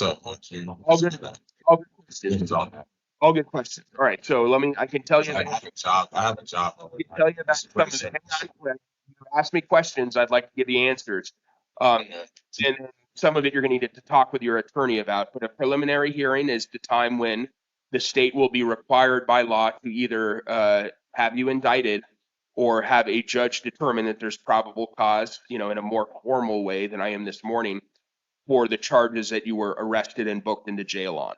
up? All good questions. All right. So I can tell you. I have a job. I can tell you about some of the. You ask me questions. I'd like to give the answers. And some of it you're going to need to talk with your attorney about. But a preliminary hearing is the time when the state will be required by law to either have you indicted or have a judge determine that there's probable cause, in a more formal way than I am this morning, for the charges that you were arrested and booked into jail on.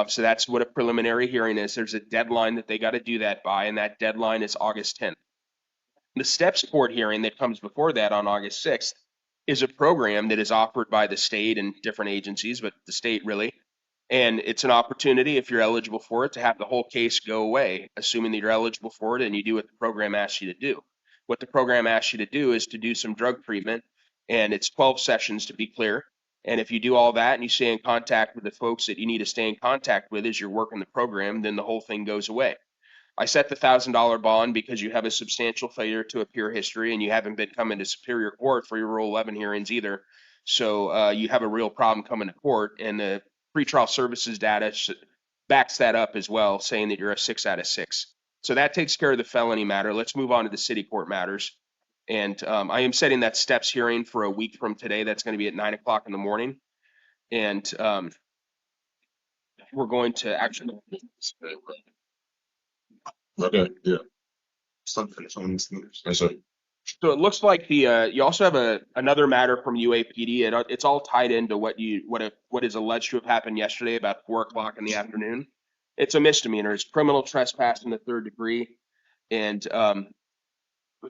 So that's what a preliminary hearing is. There's a deadline that they got to do that by, and that deadline is August 10th. The steps court hearing that comes before that on August 6th is a program that is offered by the state and different agencies, but the state really. And it's an opportunity, if you're eligible for it, to have the whole case go away, assuming that you're eligible for it and you do what the program asks you to do. What the program asks you to do is to do some drug treatment, and it's 12 sessions to be clear. And if you do all that and you stay in contact with the folks that you need to stay in contact with as you're working the program, then the whole thing goes away. I set the $1,000 bond because you have a substantial failure to appear history and you haven't been coming to Superior Court for your Rule 11 hearings either. So you have a real problem coming to court, and the pretrial services data backs that up as well, saying that you're a 6 out of 6. So that takes care of the felony matter. Let's move on to the city court matters. And I am setting that steps hearing for a week from today. That's going to be at 9 o'clock in the morning. And we're going to actually. Okay, yeah. So it looks like you also have another matter from UAPD. It's all tied into what is alleged to have happened yesterday about 4 o'clock in the afternoon. It's a misdemeanor. It's criminal trespass in the 3rd degree. And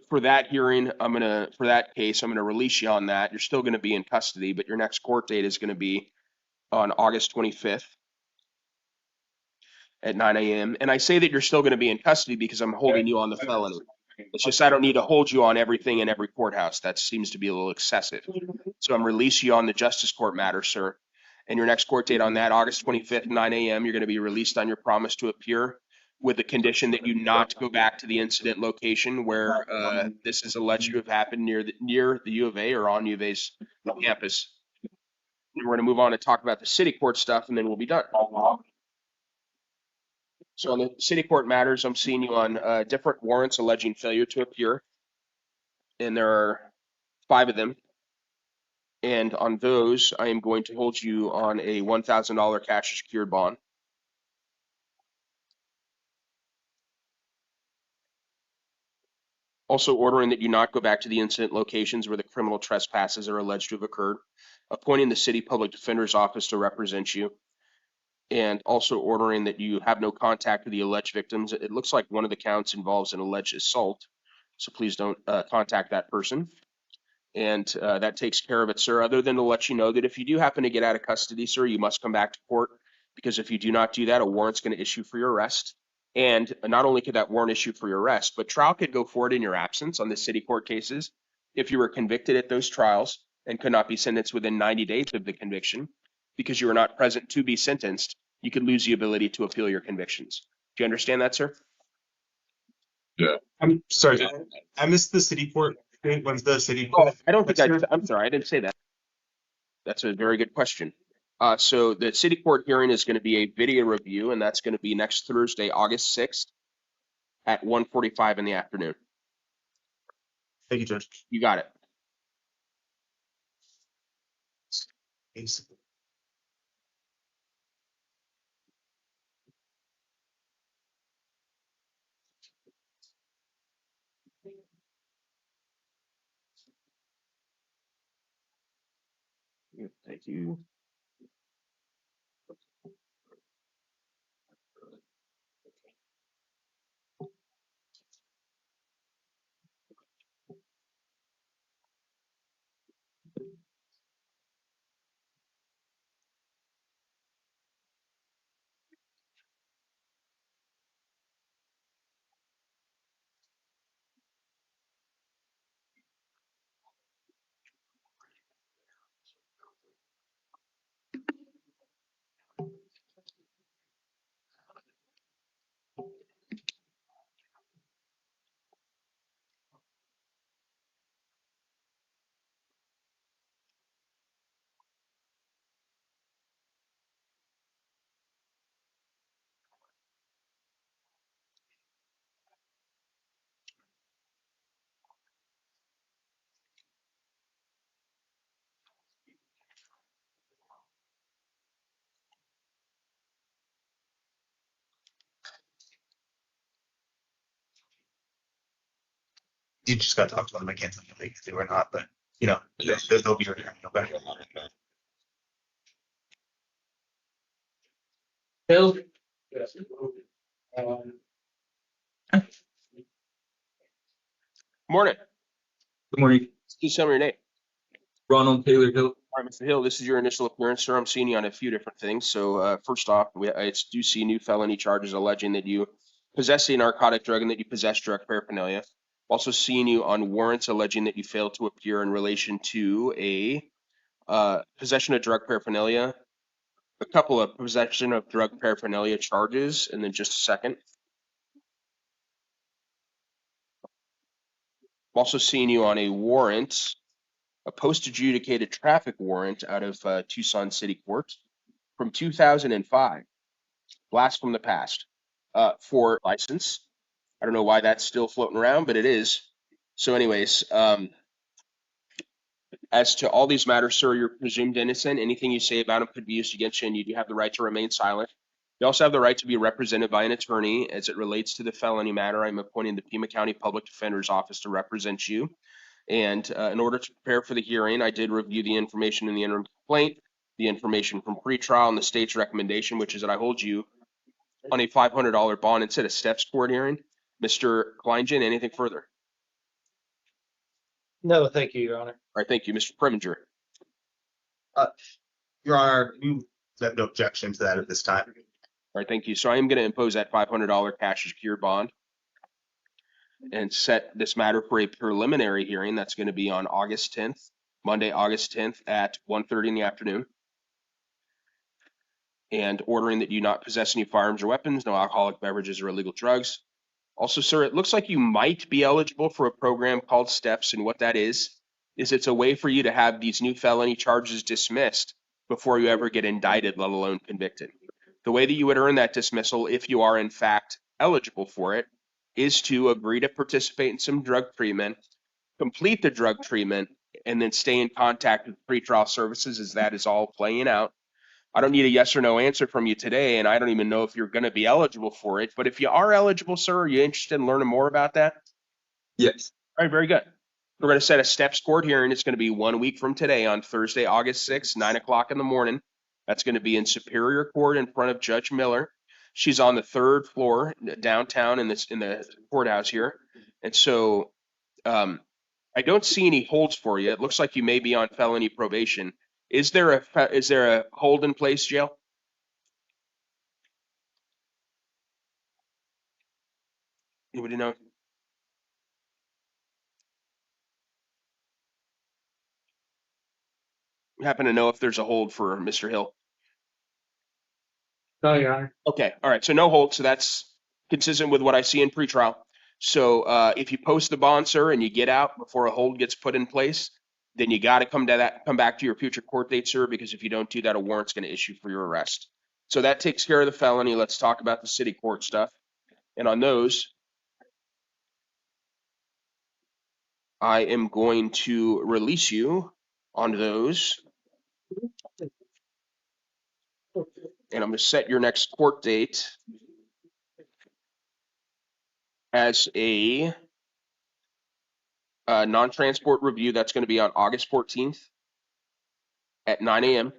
for that hearing, for that case, I'm gonna release you on that. You're still gonna be in custody, but your next court date is gonna be on August 25th. At 9 a.m. And I say that you're still going to be in custody because I'm holding you on the felony. It's just I don't need to hold you on everything in every courthouse. That seems to be a little excessive. So I'm releasing you on the justice court matter, sir. And your next court date on that, August 25th, 9 a.m., you're going to be released on your promise to appear with the condition that you not go back to the incident location where this is alleged to have happened near the U of A or on U of A's campus. And we're going to move on and talk about the city court stuff, and then we'll be done. So on the city court matters, I'm seeing you on different warrants alleging failure to appear, and there are 5 of them. And on those, I am going to hold you on a $1,000 cash secured bond. Also ordering that you not go back to the incident locations where the criminal trespasses are alleged to have occurred, appointing the city public defender's office to represent you, and also ordering that you have no contact with the alleged victims. It looks like one of the counts involves an alleged assault, so please don't contact that person. And that takes care of it, sir, other than to let you know that if you do happen to get out of custody, sir, you must come back to court, because if you do not do that, a warrant's going to issue for your arrest. And not only could that warrant issue for your arrest, but trial could go forward in your absence on the city court cases. If you were convicted at those trials and could not be sentenced within 90 days of the conviction, because you were not present to be sentenced, you could lose the ability to appeal your convictions. Do you understand that, sir? Yeah. I'm sorry, I missed the city court. When's the city court? I don't think I'm sorry, I didn't say that. That's a very good question. So the city court hearing is going to be a video review, and that's going to be next Thursday, August 6th at 1:45 in the afternoon. Thank you, Judge. You got it. Thank you. You just got to talk to them. I can't tell you if they were not, but you know, they'll be returning. Okay. Bill? Morning. Good morning. Please tell me your name. Ronald Taylor Hill. All right, Mr. Hill, this is your initial appearance, sir. I'm seeing you on a few different things. So first off, I do see new felony charges alleging that you possess a narcotic drug and that you possess drug paraphernalia. Also seeing you on warrants alleging that you failed to appear in relation to a possession of drug paraphernalia, a couple of possession of drug paraphernalia charges, and then just a second. I'm also seeing you on a warrant, a post-adjudicated traffic warrant out of Tucson City Court from 2005, blast from the past, for license. I don't know why that's still floating around, but it is. So anyways, as to all these matters, sir, you're presumed innocent. Anything you say about them could be used against you, and you do have the right to remain silent. You also have the right to be represented by an attorney. As it relates to the felony matter, I'm appointing the Pima County Public Defender's Office to represent you. And in order to prepare for the hearing, I did review the information in the interim complaint, the information from pretrial, and the state's recommendation, which is that I hold you on a $500 bond instead of steps court hearing. Mr. Kleingen, anything further? No, thank you, Your Honor. All right, thank you. Mr. Preminger. Your Honor, you have no objection to that at this time. All right, thank you. So I am going to impose that $500 cash secured bond and set this matter for a preliminary hearing that's going to be on August 10th, Monday, August 10th at 1:30 in the afternoon. And ordering that you not possess any firearms or weapons, no alcoholic beverages or illegal drugs. Also, sir, it looks like you might be eligible for a program called STEPS, and what that is it's a way for you to have these new felony charges dismissed before you ever get indicted, let alone convicted. The way that you would earn that dismissal, if you are in fact eligible for it, is to agree to participate in some drug treatment, complete the drug treatment, and then stay in contact with pretrial services as that is all playing out. I don't need a yes or no answer from you today, and I don't even know if you're going to be eligible for it. But if you are eligible, sir, are you interested in learning more about that? Yes. All right, very good. We're going to set a steps court hearing. It's going to be 1 week from today on Thursday, August 6th, 9 o'clock in the morning. That's going to be in Superior Court in front of Judge Miller. She's on the 3rd floor downtown in the courthouse here. And so I don't see any holds for you. It looks like you may be on felony probation. Is there a hold in place, Jail? Anybody know? Happen to know if there's a hold for Mr. Hill? No, Your Honor. Okay, all right, so no hold, so that's consistent with what I see in pretrial. So if you post the bond, sir, and you get out before a hold gets put in place, then you got to come back to your future court date, sir, because if you don't do that, a warrant's going to issue for your arrest. So that takes care of the felony. Let's talk about the city court stuff. And on those, I am going to release you on those. And I'm going to set your next court date as a non-transport review. That's going to be on August 14th at 9 a.m.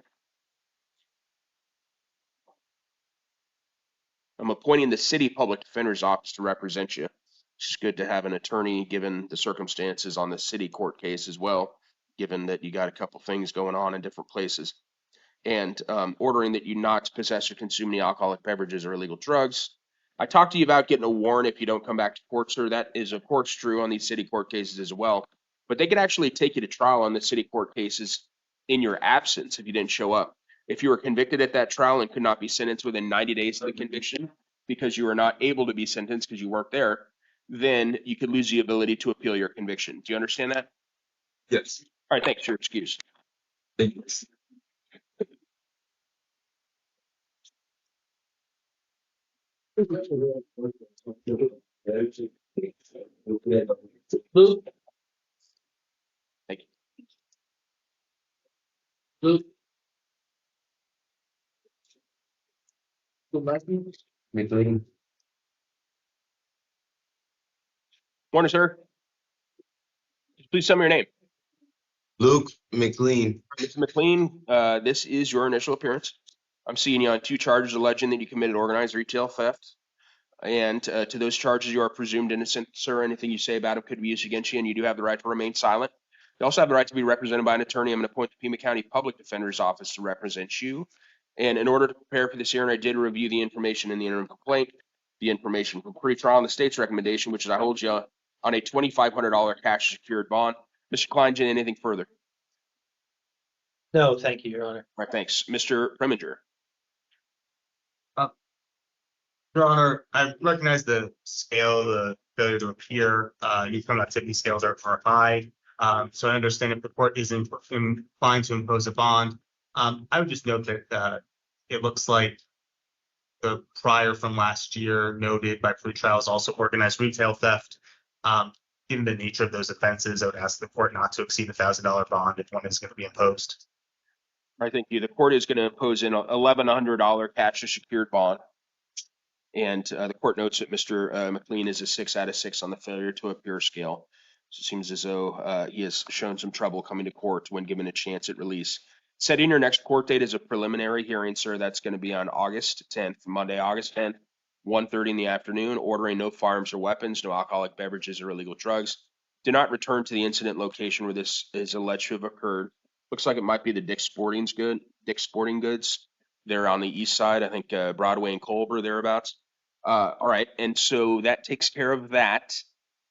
I'm appointing the city public defender's office to represent you. It's good to have an attorney given the circumstances on the city court case as well, given that you got a couple things going on in different places. And ordering that you not possess or consume any alcoholic beverages or illegal drugs. I talked to you about getting a warrant if you don't come back to court, sir. That is, of course, true on these city court cases as well. But they could actually take you to trial on the city court cases in your absence if you didn't show up. If you were convicted at that trial and could not be sentenced within 90 days of the conviction because you were not able to be sentenced because you weren't there, then you could lose the ability to appeal your conviction. Do you understand that? Yes. All right, thanks for your excuse. Thank you. Luke, Thank you. Luke. Luke, last name? McLean. Morning, sir. Please tell me your name. Luke McLean. Mr. McLean, this is your initial appearance. I'm seeing you on 2 charges alleging that you committed organized retail theft. And to those charges, you are presumed innocent, sir. Anything you say about them could be used against you, and you do have the right to remain silent. You also have the right to be represented by an attorney. I'm going to appoint the Pima County Public Defender's Office to represent you. And in order to prepare for this hearing, I did review the information in the interim complaint, the information from pretrial, and the state's recommendation, which is I hold you on a $2,500 cash secured bond. Mr. Kleingen, anything further? No, thank you, Your Honor. All right, thanks. Mr. Preminger. Your Honor, I recognize the scale, the failure to appear. You found activity scales are high. So I understand if the court is inclined to impose a bond. I would just note that it looks like the prior from last year noted by pretrial is also organized retail theft. Given the nature of those offenses, I would ask the court not to exceed $1,000 bond if one is going to be imposed. I think the court is going to impose an $1,100 cash secured bond. And the court notes that Mr. McLean is a 6 out of 6 on the failure to appear scale. So it seems as though he has shown some trouble coming to court when given a chance at release. Setting your next court date is a preliminary hearing, sir. That's going to be on August 10th, Monday, August 10th, 1:30 in the afternoon. Ordering no firearms or weapons, no alcoholic beverages or illegal drugs. Do not return to the incident location where this is alleged to have occurred. Looks like it might be the Dick's Sporting Goods. They're on the east side, I think Broadway and Culver, thereabouts. All right, and so that takes care of that.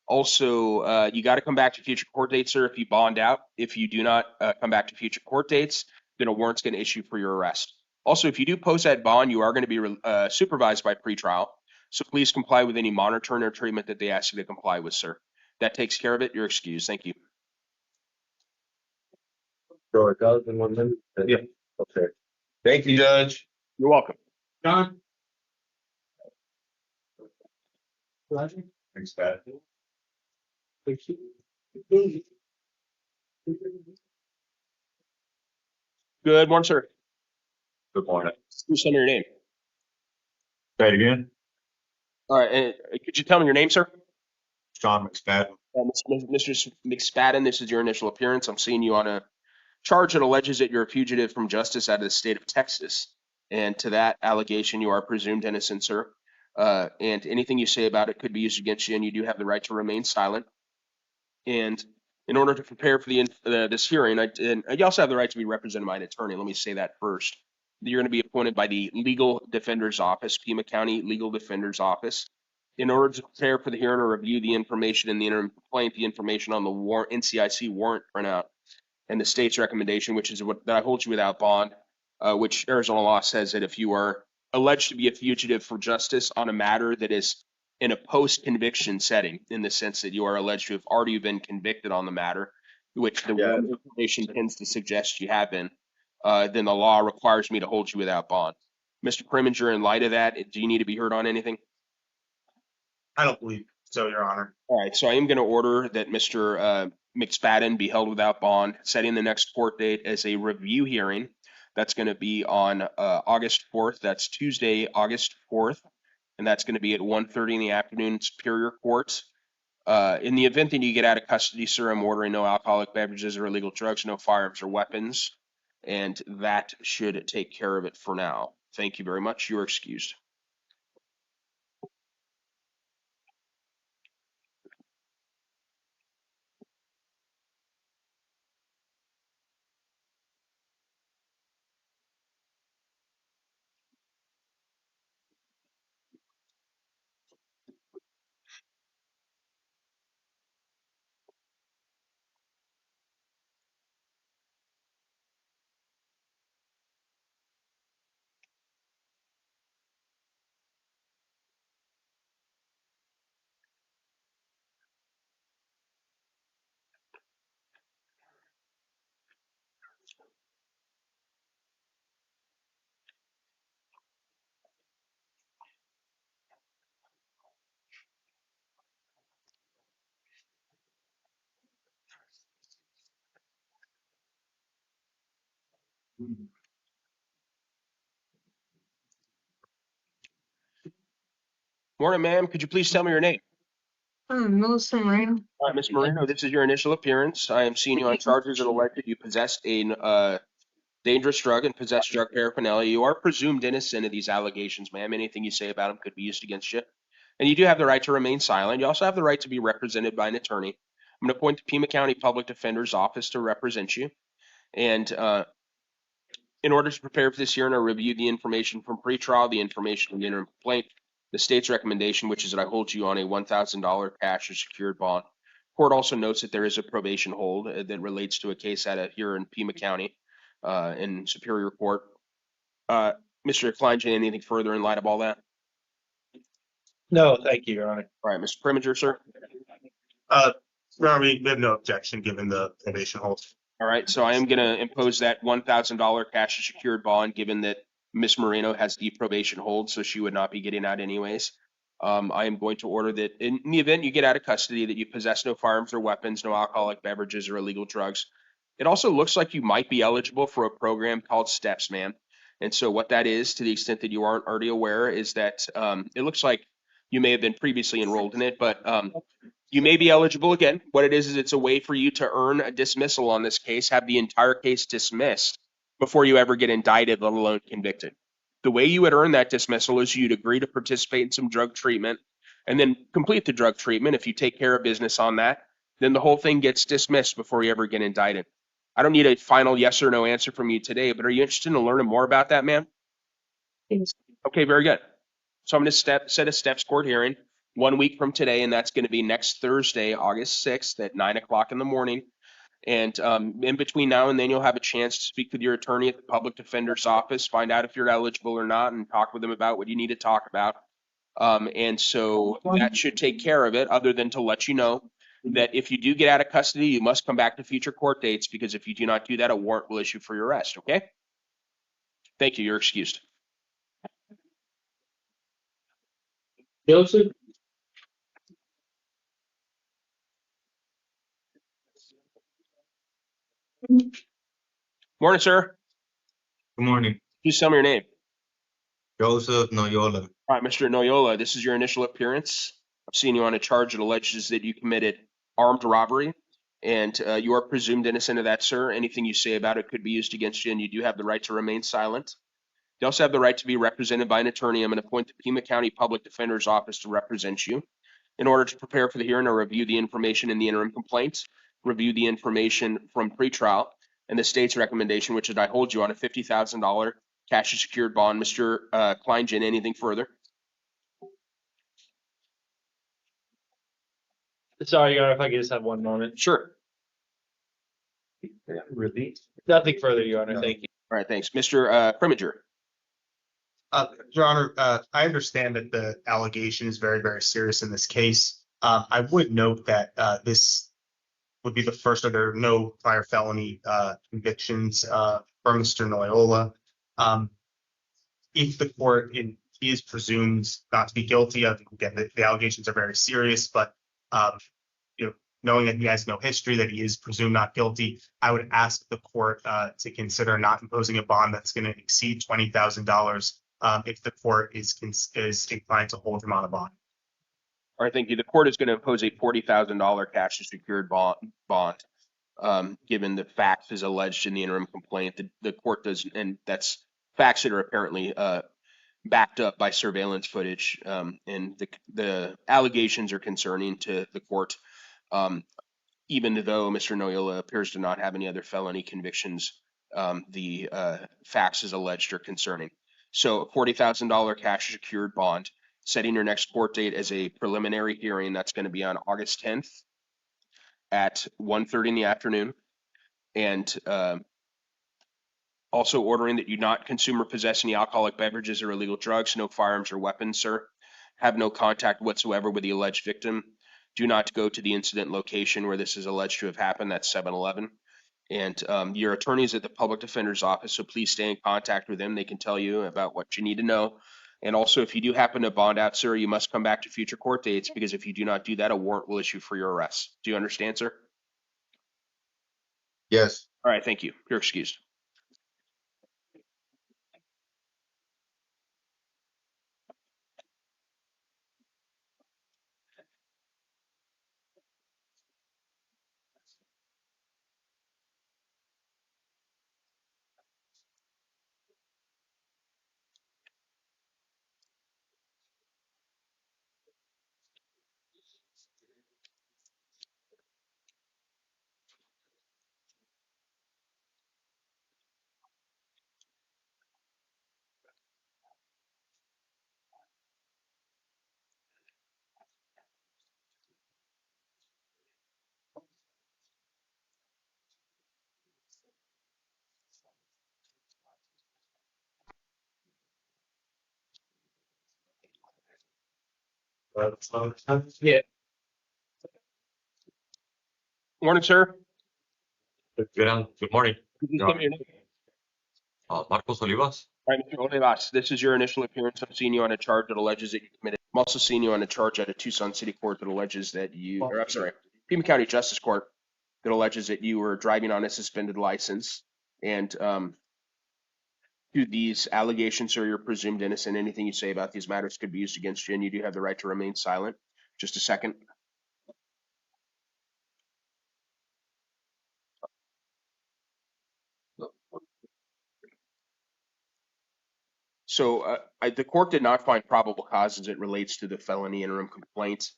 Also, you got to come back to future court dates, sir, if you bond out. If you do not come back to future court dates, then a warrant's going to issue for your arrest. Also, if you do post that bond, you are going to be supervised by pretrial. So please comply with any monitoring or treatment that they ask you to comply with, sir. That takes care of it. You're excused. Thank you. So 1,000 1 minute. Yeah. Okay. Thank you, Judge. You're welcome. John? Thanks, Pat. Good morning, sir. Good morning. Please tell me your name. Say it again. All right. And could you tell me your name, sir? Sean McSpadden. Mr. McSpadden, this is your initial appearance. I'm seeing you on a charge that alleges that you're a fugitive from justice out of the state of Texas. And to that allegation, you are presumed innocent, sir. And anything you say about it could be used against you, and you do have the right to remain silent. And in order to prepare for this hearing, and you also have the right to be represented by an attorney. Let me say that first. You're going to be appointed by the Legal Defender's Office, Pima County Legal Defender's Office. In order to prepare for the hearing or review the information in the interim complaint, the information on the NCIC warrant printout, and the state's recommendation, which is that I hold you without bond, which Arizona law says that if you are alleged to be a fugitive for justice on a matter that is in a post-conviction setting, in the sense that you are alleged to have already been convicted on the matter, which the information tends to suggest you have been, then the law requires me to hold you without bond. Mr. Preminger, in light of that, do you need to be heard on anything? I don't believe so, Your Honor. All right, so I am going to order that Mr. McSpadden be held without bond, setting the next court date as a review hearing. That's going to be on August 4th. That's Tuesday, August 4th. And that's going to be at 1:30 in the afternoon in Superior Court. In the event that you get out of custody, sir, I'm ordering no alcoholic beverages or illegal drugs, no firearms or weapons. And that should take care of it for now. Thank you very much. You're excused. Morning, ma'am. Could you please tell me your name? Melissa Moreno. All right, Ms. Moreno, this is your initial appearance. I am seeing you on charges that allege that you possessed a dangerous drug and possessed drug paraphernalia. You are presumed innocent of these allegations, ma'am. Anything you say about them could be used against you. And you do have the right to remain silent. You also have the right to be represented by an attorney. I'm going to appoint the Pima County Public Defender's Office to represent you. And in order to prepare for this hearing, I review the information from pretrial, the information from the interim complaint, the state's recommendation, which is that I hold you on a $1,000 cash or secured bond. Court also notes that there is a probation hold that relates to a case here in Pima County in Superior Court. Mr. Kleinjan, anything further in light of all that? No, thank you, Your Honor. All right, Mr. Preminger, sir. Your Honor, we have no objection given the probation hold. All right, so I am going to impose that $1,000 cash or secured bond, given that Ms. Moreno has the probation hold, so she would not be getting out anyways. I am going to order that in the event you get out of custody, that you possess no firearms or weapons, no alcoholic beverages or illegal drugs. It also looks like you might be eligible for a program called STEPS, ma'am. And so what that is, to the extent that you aren't already aware, is that it looks like you may have been previously enrolled in it, but you may be eligible again. What it is it's a way for you to earn a dismissal on this case, have the entire case dismissed before you ever get indicted, let alone convicted. The way you would earn that dismissal is you'd agree to participate in some drug treatment and then complete the drug treatment. If you take care of business on that, then the whole thing gets dismissed before you ever get indicted. I don't need a final yes or no answer from you today, but are you interested in learning more about that, ma'am? Yes. Okay, very good. So I'm going to set a STEPS court hearing 1 week from today, and that's going to be next Thursday, August 6th at 9 o'clock in the morning. And in between now and then, you'll have a chance to speak with your attorney at the public defender's office, find out if you're eligible or not, and talk with them about what you need to talk about. And so that should take care of it, other than to let you know that if you do get out of custody, you must come back to future court dates, because if you do not do that, a warrant will issue for your arrest, okay? Thank you. You're excused. Joseph? Morning, sir. Good morning. Please tell me your name. Joseph Noyola. All right, Mr. Noyola, this is your initial appearance. I'm seeing you on a charge that alleges that you committed armed robbery, and you are presumed innocent of that, sir. Anything you say about it could be used against you, and you do have the right to remain silent. You also have the right to be represented by an attorney. I'm going to appoint the Pima County Public Defender's Office to represent you. In order to prepare for the hearing, I'll review the information in the interim complaint, review the information from pretrial, and the state's recommendation, which is I hold you on a $50,000 cash and secured bond. Mr. Kleingen, anything further? Sorry, Your Honor, if I could just have one moment. Sure. Really? Nothing further, Your Honor. No. Thank you. All right, thanks. Mr. Primiger. Your Honor, I understand that the allegation is very, very serious in this case. I would note that this would be the first of there are no prior felony convictions for Mr. Noyola. If the court is presumed not to be guilty, again, the allegations are very serious, but knowing that he has no history, that he is presumed not guilty, I would ask the court to consider not imposing a bond that's going to exceed $20,000 if the court is inclined to hold him on a bond. All right, thank you. The court is going to impose a $40,000 cash and secured bond, given the facts as alleged in the interim complaint. The court does, and that's facts that are apparently backed up by surveillance footage, and the allegations are concerning to the court. Even though Mr. Noyola appears to not have any other felony convictions, the facts as alleged are concerning. So a $40,000 cash secured bond, setting your next court date as a preliminary hearing. That's going to be on August 10th at 1:30 in the afternoon. And also ordering that you not consume or possess any alcoholic beverages or illegal drugs, no firearms or weapons, sir. Have no contact whatsoever with the alleged victim. Do not go to the incident location where this is alleged to have happened. That's 7-Eleven. And your attorney is at the public defender's office, so please stay in contact with them. They can tell you about what you need to know. And also, if you do happen to bond out, sir, you must come back to future court dates, because if you do not do that, a warrant will issue for your arrest. Do you understand, sir? Yes. All right, thank you. You're excused. Yeah. Morning, sir. Good morning. Please tell me your name. Marcos Olivas. All right, Mr. Olivas, this is your initial appearance. I'm seeing you on a charge that alleges that you committed. I'm also seeing you on a charge at a Tucson City Court that alleges that Pima County Justice Court that alleges that you were driving on a suspended license. And to these allegations, sir, you're presumed innocent. Anything you say about these matters could be used against you, and you do have the right to remain silent. Just a second. So the court did not find probable cause as it relates to the felony interim complaint.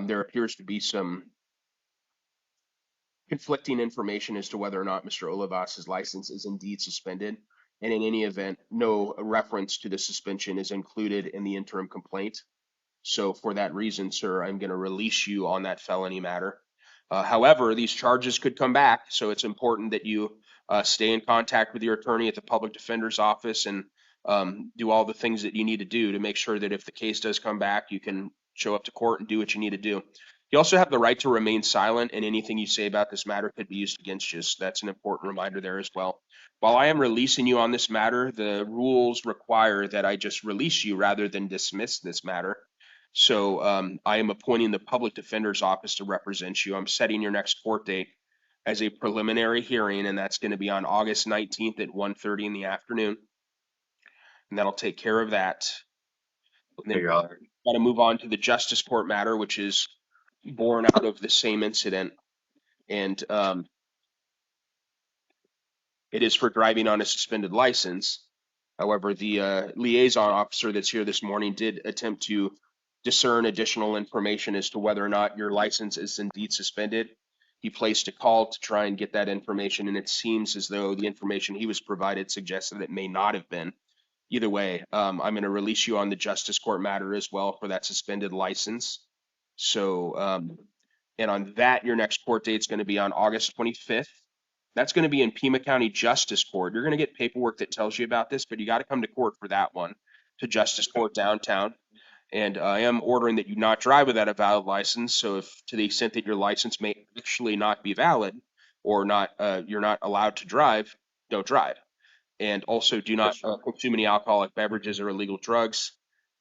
There appears to be some conflicting information as to whether or not Mr. Olivas's license is indeed suspended. And in any event, no reference to the suspension is included in the interim complaint. So for that reason, sir, I'm going to release you on that felony matter. However, these charges could come back, so it's important that you stay in contact with your attorney at the public defender's office and do all the things that you need to do to make sure that if the case does come back, you can show up to court and do what you need to do. You also have the right to remain silent, and anything you say about this matter could be used against you. So that's an important reminder there as well. While I am releasing you on this matter, the rules require that I just release you rather than dismiss this matter. So I am appointing the public defender's office to represent you. I'm setting your next court date as a preliminary hearing, and that's going to be on August 19th at 1:30 in the afternoon. And that'll take care of that. And then got to move on to the justice court matter, which is born out of the same incident. And it is for driving on a suspended license. However, the liaison officer that's here this morning did attempt to discern additional information as to whether or not your license is indeed suspended. He placed a call to try and get that information, and it seems as though the information he was provided suggests that it may not have been. Either way, I'm going to release you on the justice court matter as well for that suspended license. So, and on that, your next court date is going to be on August 25th. That's going to be in Pima County Justice Court. You're going to get paperwork that tells you about this, but you got to come to court for that one, to Justice Court downtown. And I am ordering that you not drive without a valid license. So if to the extent that your license may actually not be valid or not, you're not allowed to drive, don't drive. And also do not consume any alcoholic beverages or illegal drugs.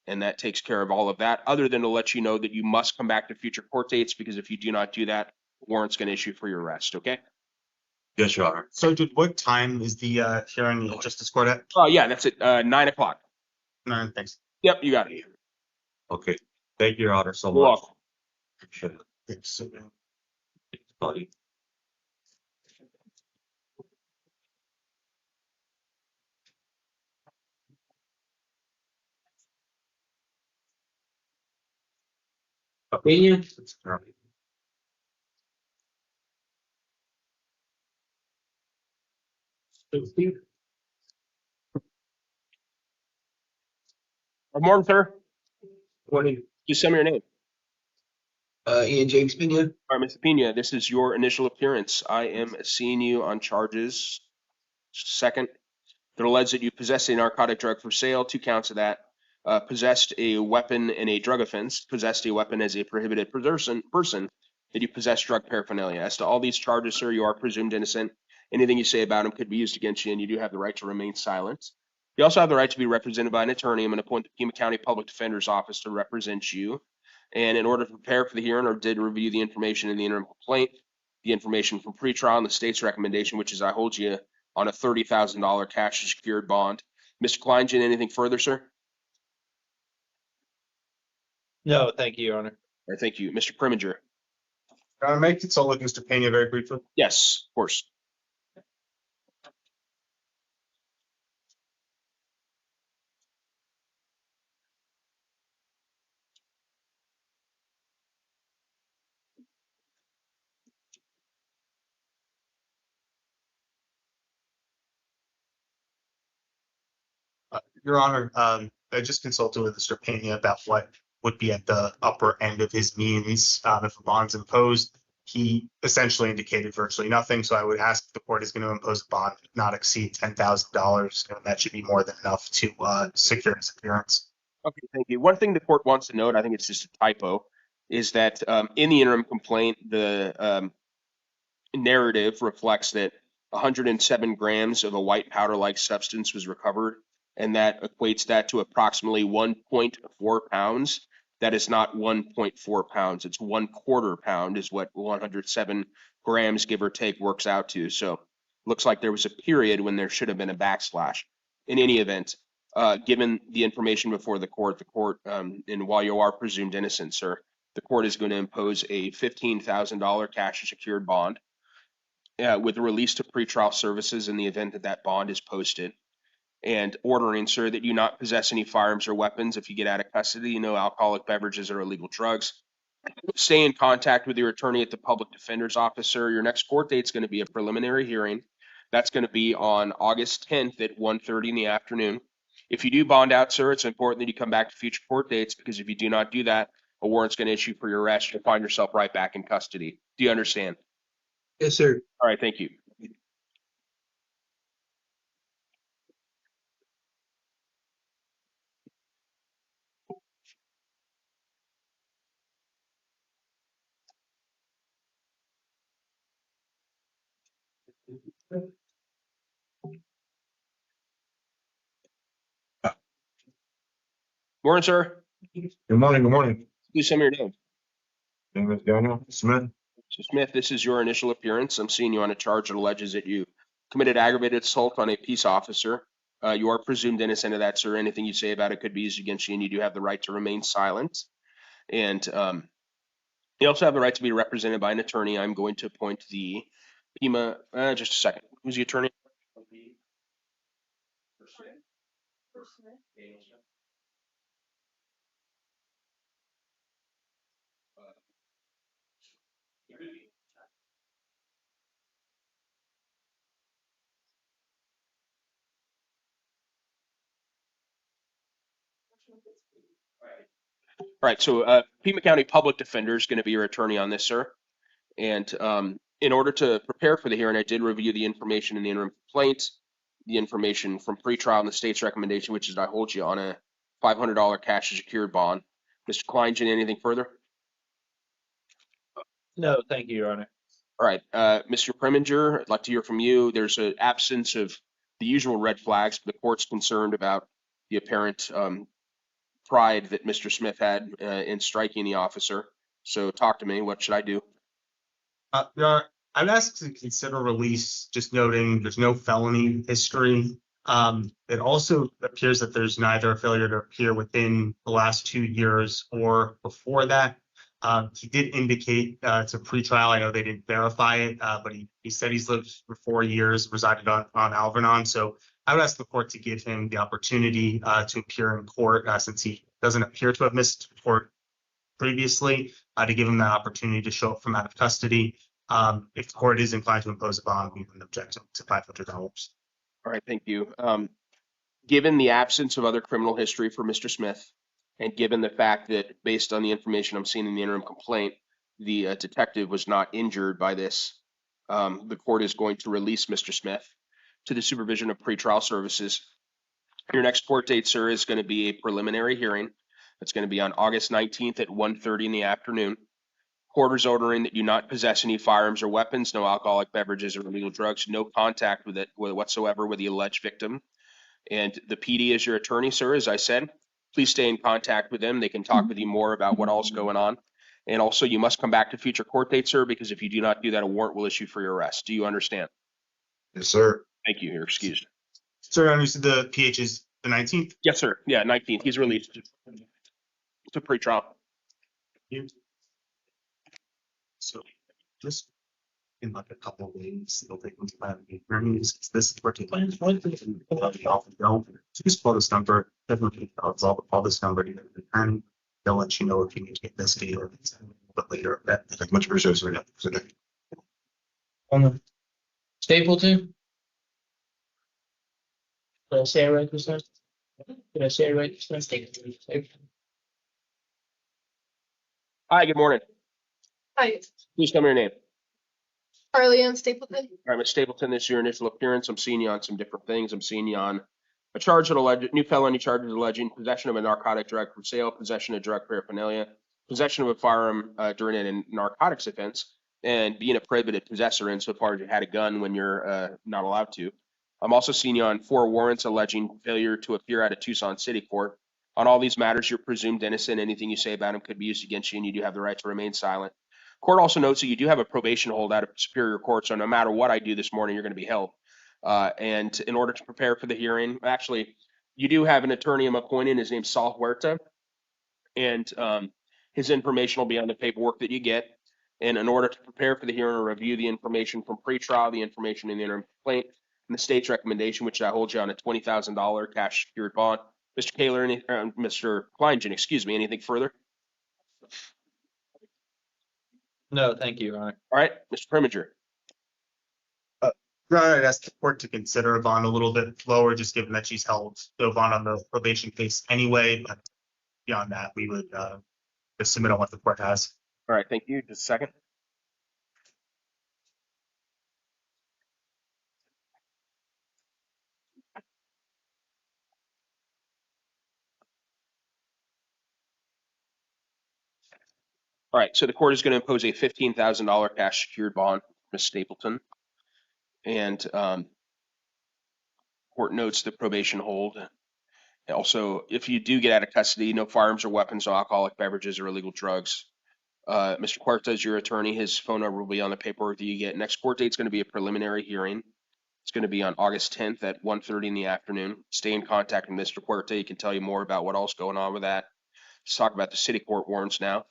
And that takes care of all of that, other than to let you know that you must come back to future court dates, because if you do not do that, warrant's going to issue for your arrest. Okay? Yes, Your Honor. So, dude, what time is the hearing in Justice Court at? Oh, yeah, that's at 9 o'clock. 9, thanks. Yep, you got it. Okay. Thank you, Your Honor, so You're much. welcome. Thanks, so much. Buddy. Opinion? Good morning, sir. Morning. Just send me your name. Ian James Pena. All right, Mr. Pena, this is your initial appearance. I am seeing you on charges. Second, that allege that you possessed a narcotic drug for sale, 2 counts of that. Possessed a weapon in a drug offense, possessed a weapon as a prohibited person, that you possess drug paraphernalia. As to all these charges, sir, you are presumed innocent. Anything you say about them could be used against you, and you do have the right to remain silent. You also have the right to be represented by an attorney. I'm going to appoint the Pima County Public Defender's Office to represent you. And in order to prepare for the hearing or did review the information in the interim complaint, the information from pretrial and the state's recommendation, which is I hold you on a $30,000 cash secured bond. Mr. Kleingen, anything further, sir? No, thank you, Your Honor. All right, thank you. Mr. Preminger? May I consult with Mr. Pena very briefly? Yes, of course. Your Honor, I just consulted with Mr. Pena about what would be at the upper end of his means if a bond's imposed. He essentially indicated virtually nothing, so I would ask if the court is going to impose a bond not exceed $10,000, and that should be more than enough to secure his appearance. Okay, thank you. One thing the court wants to note, I think it's just a typo, is that in the interim complaint, the narrative reflects that 107 grams of a white powder-like substance was recovered, and that equates that to approximately 1.4 pounds. That is not 1.4 pounds. It's 1/4 pound is what 107 grams, give or take, works out to. So looks like there was a period when there should have been a backslash. In any event, given the information before the court, and while you are presumed innocent, sir, the court is going to impose a $15,000 cash secured bond with a release to pretrial services in the event that that bond is posted. And ordering, sir, that you not possess any firearms or weapons if you get out of custody, no alcoholic beverages or illegal drugs. Stay in contact with your attorney at the public defender's office, sir. Your next court date is going to be a preliminary hearing. That's going to be on August 10th at 1:30 in the afternoon. If you do bond out, sir, it's important that you come back to future court dates, because if you do not do that, a warrant's going to issue for your arrest. You'll find yourself right back in custody. Do you understand? Yes, sir. All right, thank you. Morning, sir. Good morning, good morning. Please tell me your name. Name is Daniel Smith. Mr. Smith, this is your initial appearance. I'm seeing you on a charge that alleges that you committed aggravated assault on a peace officer. You are presumed innocent of that, sir. Anything you say about it could be used against you, and you do have the right to remain silent. And you also have the right to be represented by an attorney. I'm going to appoint the PIMA. Just a second. Who's the attorney? All right, so Pima County Public Defender is going to be your attorney on this, sir. And in order to prepare for the hearing, I did review the information in the interim complaint, the information from pretrial and the state's recommendation, which is I hold you on a $500 cash secured bond. Mr. Kleingen, anything further? No, thank you, Your Honor. All right, Mr. Preminger, I'd like to hear from you. There's an absence of the usual red flags, but the court's concerned about the apparent pride that Mr. Smith had in striking the officer. So talk to me. What should I do? Your Honor, I'd ask to consider release, just noting there's no felony history. It also appears that there's neither a failure to appear within the last 2 years or before that. He did indicate it's a pretrial. I know they didn't verify it, but he said he's lived for 4 years, resided on Alvernon. So I would ask the court to give him the opportunity to appear in court since he doesn't appear to have missed court previously, to give him that opportunity to show up from out of custody. If the court is inclined to impose a bond, we would object to $500. All right, thank you. Given the absence of other criminal history for Mr. Smith, and given the fact that based on the information I'm seeing in the interim complaint, the detective was not injured by this, the court is going to release Mr. Smith to the supervision of pretrial services. Your next court date, sir, is going to be a preliminary hearing. It's going to be on August 19th at 1:30 in the afternoon. Court is ordering that you not possess any firearms or weapons, no alcoholic beverages or illegal drugs, no contact with it whatsoever with the alleged victim. And the PD is your attorney, sir, as I said. Please stay in contact with them. They can talk with you more about what all's going on. And also, you must come back to future court dates, sir, because if you do not do that, a warrant will issue for your arrest. Do you understand? Yes, sir. Thank you. You're excused. Sir, I understood the PH is the 19th? Yes, sir. Yeah, 19th. He's released. It's a pretrial. So just in like a couple of weeks, they'll take them to my hearings. This is particular. Often don't. So just call this number. Definitely all this number to the attorney. They'll let you know if you need to get this deal or but later. That much appreciated. On the Stapleton? Did I say it right this time? Did I say it right this time? Stapleton. Hi, good morning. Hi, Please tell me your name. Carly Ann Stapleton. All right, Ms. Stapleton, this is your initial appearance. I'm seeing you on some different things. I'm seeing you on a charge of alleged new felony charges alleging possession of a narcotic drug for sale, possession of drug paraphernalia, possession of a firearm during a narcotics offense, and being a prohibited possessor insofar as you had a gun when you're not allowed to. I'm also seeing you on 4 warrants alleging failure to appear at a Tucson City Court. On all these matters, you're presumed innocent. Anything you say about them could be used against you, and you do have the right to remain silent. Court also notes that you do have a probation hold out of Superior Court, so no matter what I do this morning, you're going to be held. And in order to prepare for the hearing, actually, you do have an attorney I'm appointing. His name's Saul Huerta, and his information will be on the paperwork that you get. And in order to prepare for the hearing or review the information from pretrial, the information in the interim complaint, and the state's recommendation, which I hold you on a $20,000 cash secured bond. Mr. Kaler, Mr. Kleingen, excuse me, anything further? No, thank you, Your Honor. All right, Mr. Preminger. Your Honor, I'd ask the court to consider a bond a little bit lower, just given that she's held the bond on the probation case anyway. But beyond that, we would just submit on what the court has. All right, thank you. Just a second. All right, so the court is going to impose a $15,000 cash secured bond, Ms. Stapleton. And court notes the probation hold. Also, if you do get out of custody, no firearms or weapons, no alcoholic beverages or illegal drugs. Mr. Cuarta, your attorney, his phone number will be on the paperwork that you get. Next court date is going to be a preliminary hearing. It's going to be on August 10th at 1:30 in the afternoon. Stay in contact with Mr. Cuarta. He can tell you more about what else is going on with that. Let's talk about the city court warrants now.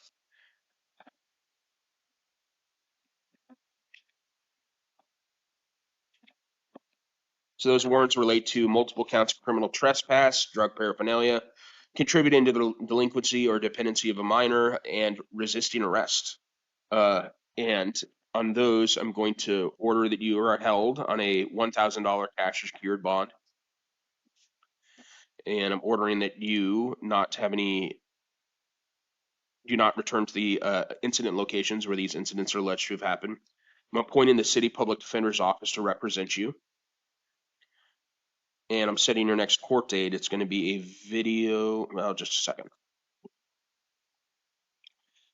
So those warrants relate to multiple counts of criminal trespass, drug paraphernalia, contributing to the delinquency or dependency of a minor, and resisting arrest. And on those, I'm going to order that you are held on a $1,000 cash secured bond. And I'm ordering that you do not return to the incident locations where these incidents are alleged to have happened. I'm appointing the city public defender's office to represent you. And I'm setting your next court date. It's going to be a video. Well, just a second.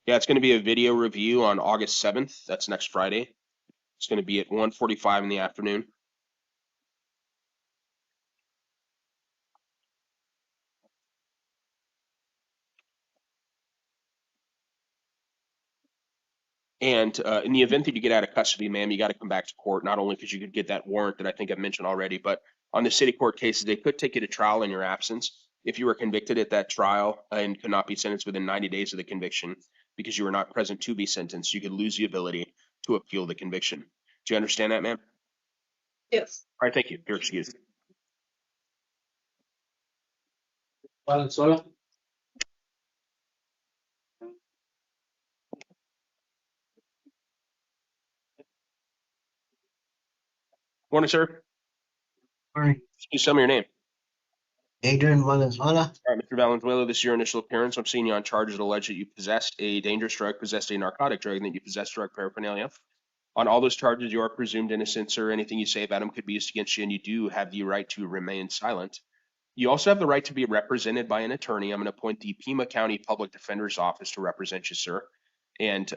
Yeah, it's going to be a video review on August 7th. That's next Friday. It's going to be at 1:45 in the afternoon. And in the event that you get out of custody, ma'am, you got to come back to court, not only because you could get that warrant that I think I've mentioned already, but on the city court cases, they could take you to trial in your absence. If you were convicted at that trial and could not be sentenced within 90 days of the conviction because you were not present to be sentenced, you could lose the ability to appeal the conviction. Do you understand that, ma'am? Yes. All right, thank you. You're excused. Valenzuela. Morning, sir. Morning. Please tell me your name. Adrian Valenzuela. All right, Mr. Valenzuela, this is your initial appearance. I'm seeing you on charges that allege that you possessed a dangerous drug, possessed a narcotic drug, and that you possessed drug paraphernalia. On all those charges, you are presumed innocent, sir. Anything you say about them could be used against you, and you do have the right to remain silent. You also have the right to be represented by an attorney. I'm going to appoint the Pima County Public Defender's Office to represent you, sir. And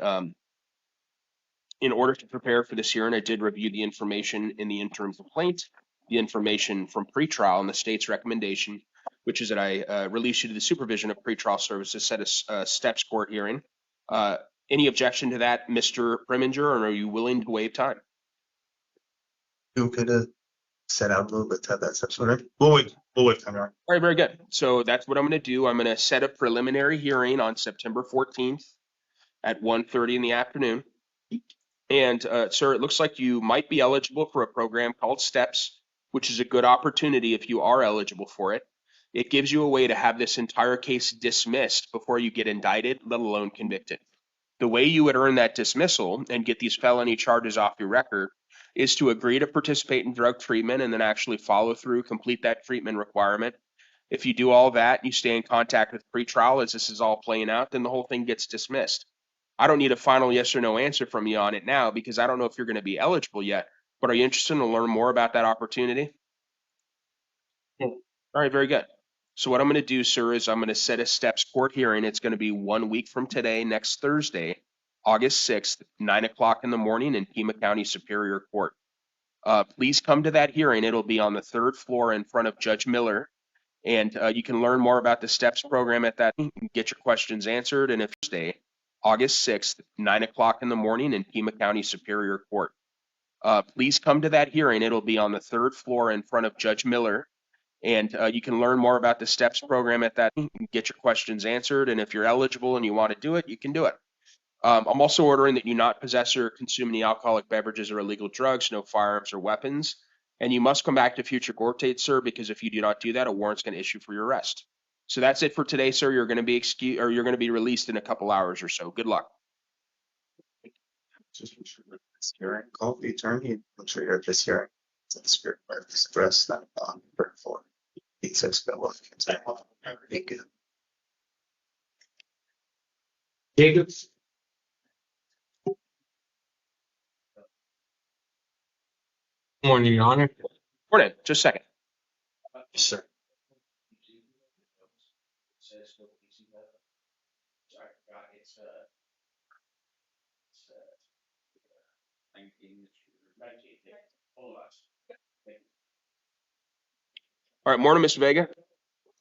in order to prepare for this hearing, I did review the information in the interim complaint, the information from pretrial, and the state's recommendation, which is that I release you to the supervision of pretrial services, set a steps court hearing. Any objection to that, Mr. Preminger, or are you willing to waive time? You could have set out a little bit to that steps. All right. We'll wait time. All right, very good. So that's what I'm going to do. I'm going to set a preliminary hearing on September 14th at 1:30 in the afternoon. And sir, it looks like you might be eligible for a program called STEPS, which is a good opportunity if you are eligible for it. It gives you a way to have this entire case dismissed before you get indicted, let alone convicted. The way you would earn that dismissal and get these felony charges off your record is to agree to participate in drug treatment and then actually follow through, complete that treatment requirement. If you do all that, you stay in contact with pretrial as this is all playing out, then the whole thing gets dismissed. I don't need a final yes or no answer from you on it now because I don't know if you're going to be eligible yet, but are you interested in learn more about that opportunity? All right, very good. So what I'm going to do, sir, is I'm going to set a steps court hearing. It's going to be 1 week from today, next Thursday, August 6th, 9 o'clock in the morning in Pima County Superior Court. Please come to that hearing. It'll be on the 3rd floor in front of Judge Miller. And you can learn more about the STEPS program at that, get your questions answered. And if Thursday, August 6th, 9 o'clock in the morning in Pima County Superior Court. Please come to that hearing. It'll be on the 3rd floor in front of Judge Miller. And you can learn more about the STEPS program at that, get your questions answered. And if you're eligible and you want to do it, you can do it. I'm also ordering that you not possess or consume any alcoholic beverages or illegal drugs, no firearms or weapons. And you must come back to future court dates, sir, because if you do not do that, a warrant's going to issue for your arrest. So that's it for today, sir. You're going to be you're going to be released in a couple hours or so. Good luck. Just make sure that this hearing, call the attorney, make sure you're at this hearing. It's the spirit of this address that on for 86 bill. Thank you. Jacobs. Morning, Your Honor. Morning. Just a second. Yes, sir. Hold All right, morning, Mr. Vega.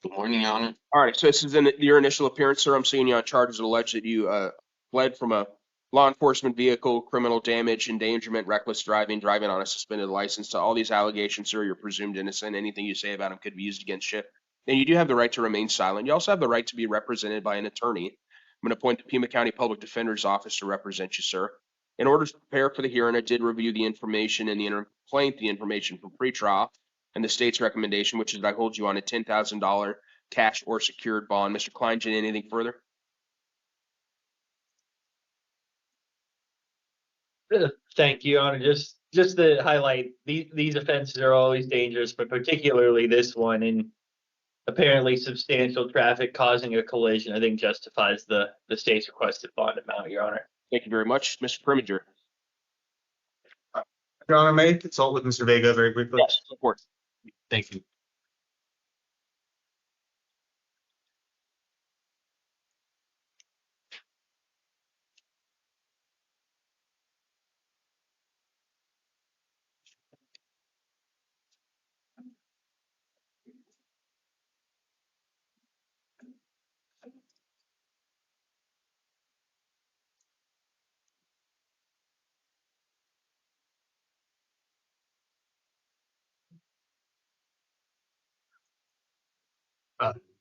Good morning, Your Honor. All right, so this is your initial appearance, sir. I'm seeing you on charges that allege that you fled from a law enforcement vehicle, criminal damage, endangerment, reckless driving, driving on a suspended license. To all these allegations, sir, you're presumed innocent. Anything you say about them could be used against you. And you do have the right to remain silent. You also have the right to be represented by an attorney. I'm going to appoint the Pima County Public Defender's Office to represent you, sir. In order to prepare for the hearing, I did review the information and the complaint, the information from pretrial, and the state's recommendation, which is that I hold you on a $10,000 cash or secured bond. Mr. Kleingen, anything further? Thank you, Your Honor. Just to highlight, these offenses are always dangerous, but particularly this one in apparently substantial traffic causing a collision, I think justifies the state's requested bond amount, Your Honor. Thank you very much. Mr. Preminger. Your Honor, may I consult with Mr. Vega very briefly? Yes, of course. Thank you.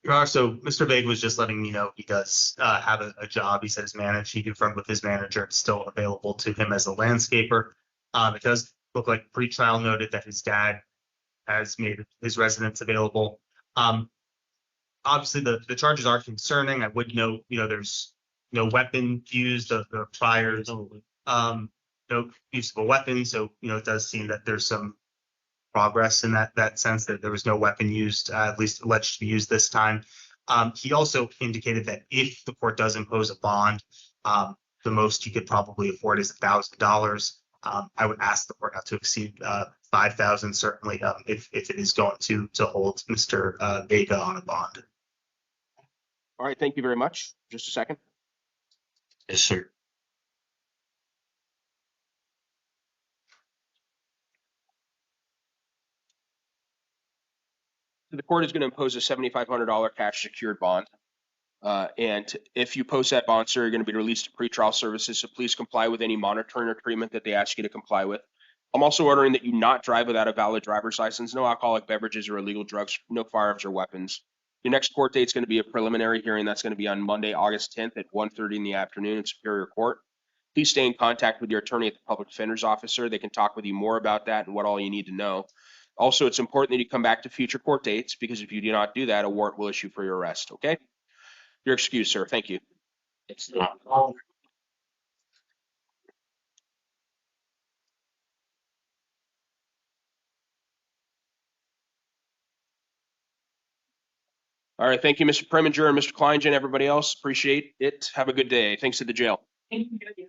Your Honor, so Mr. Vega was just letting me know he does have a job. He said his manager, he confirmed with his manager, it's still available to him as a landscaper. It does look like pre-trial noted that his dad has made his residence available. Obviously, the charges are concerning. I would note, there's no weapon used, the prior, no use of a weapon. So, it does seem that there's some progress in that sense, that there was no weapon used, at least alleged to be used this time. He also indicated that if the court does impose a bond, the most he could probably afford is $1,000. I would ask the court not to exceed $5,000, certainly, if it is going to hold Mr. Vega on a bond. All right, thank you very much. Just a second. Yes, sir. The court is going to impose a $7,500 cash secured bond. And if you post that bond, sir, you're going to be released to pretrial services. So please comply with any monitoring or treatment that they ask you to comply with. I'm also ordering that you not drive without a valid driver's license, no alcoholic beverages or illegal drugs, no firearms or weapons. Your next court date is going to be a preliminary hearing. That's going to be on Monday, August 10th at 1:30 in the afternoon in Superior Court. Please stay in contact with your attorney at the Public Defender's Office. They can talk with you more about that and what all you need to know. Also, it's important that you come back to future court dates, because if you do not do that, a warrant will issue for your arrest, okay? You're excused, sir. Thank you. All right. Thank you, Mr. Preminger and Mr. Kleingen, everybody else. Appreciate it. Have a good day. Thanks to the jail. Thank you.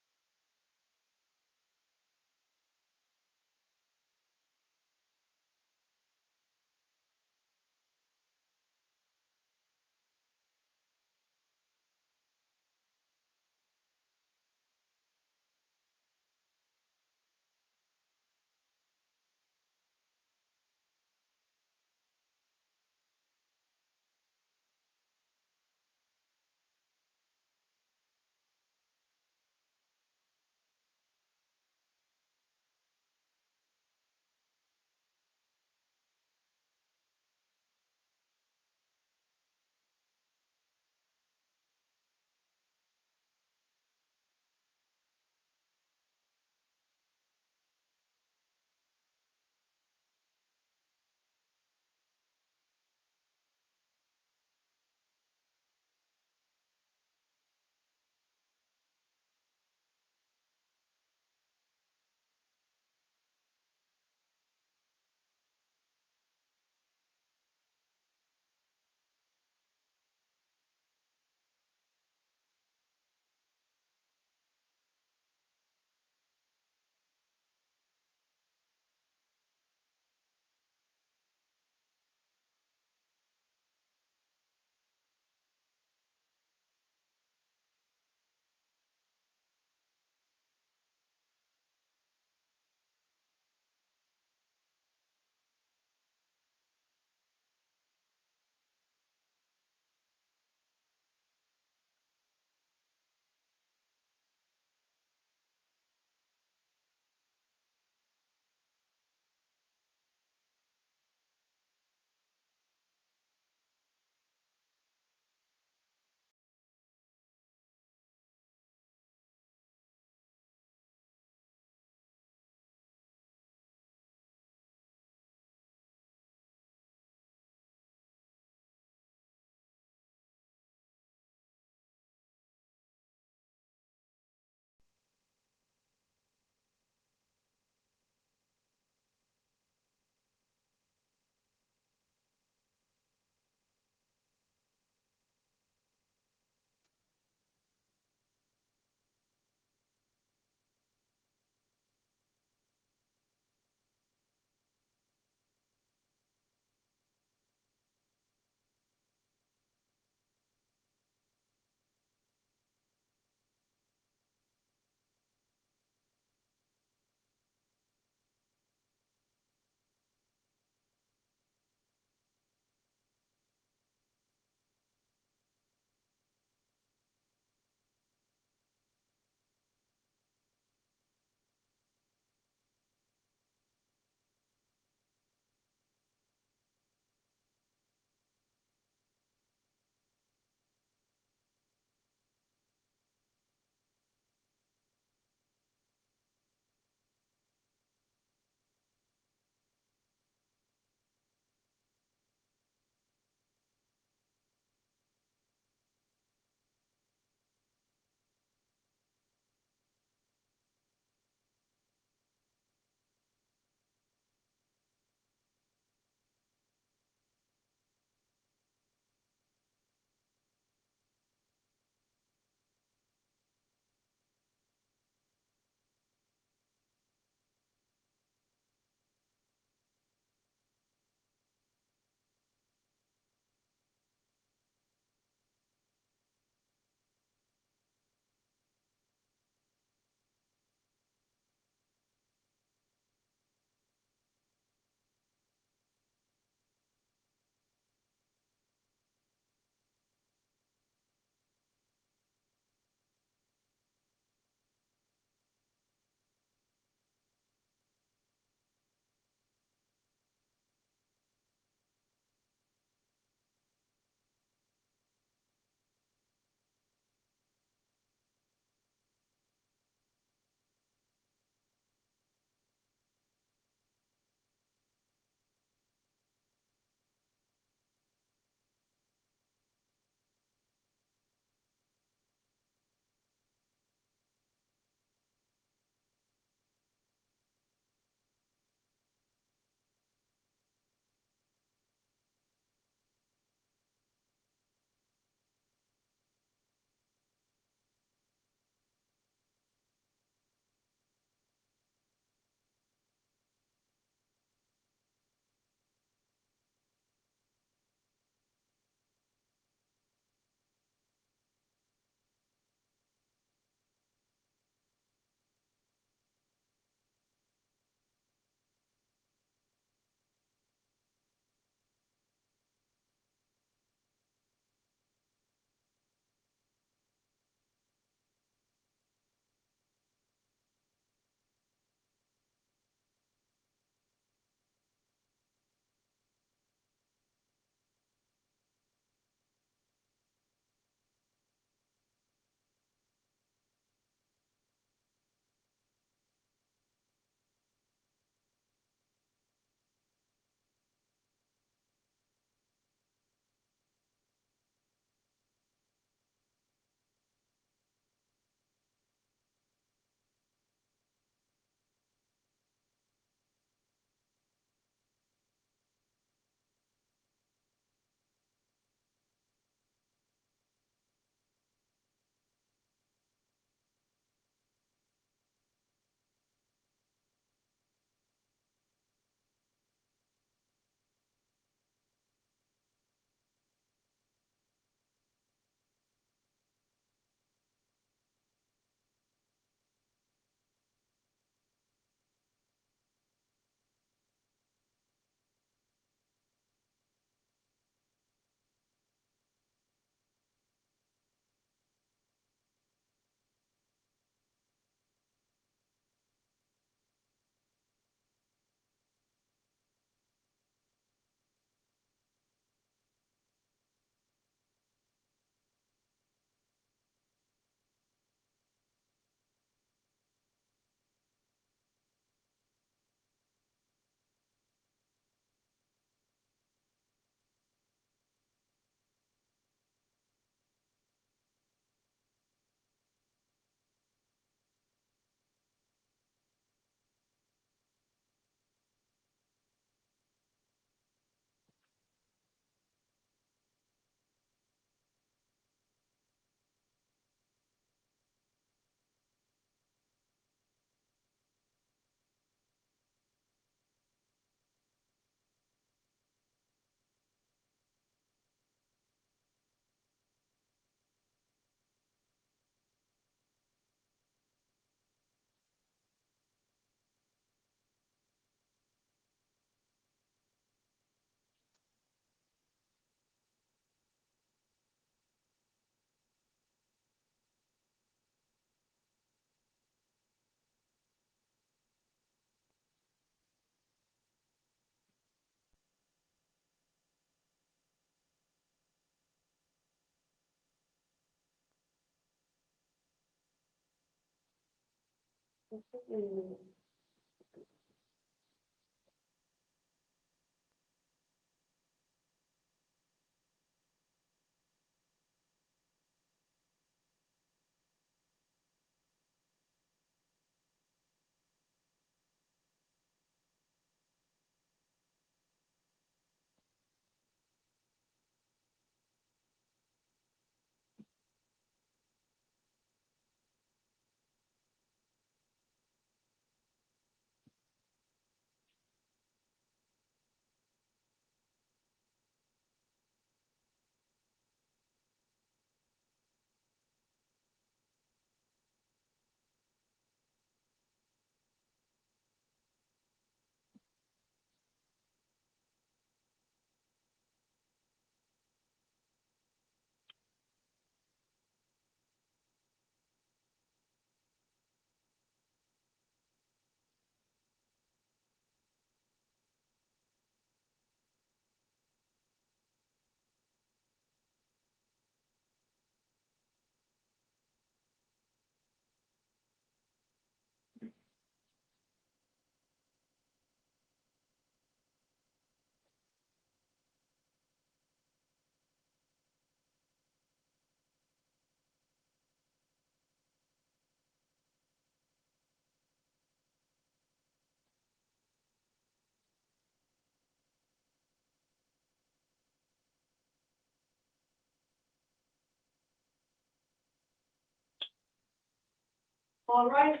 All right.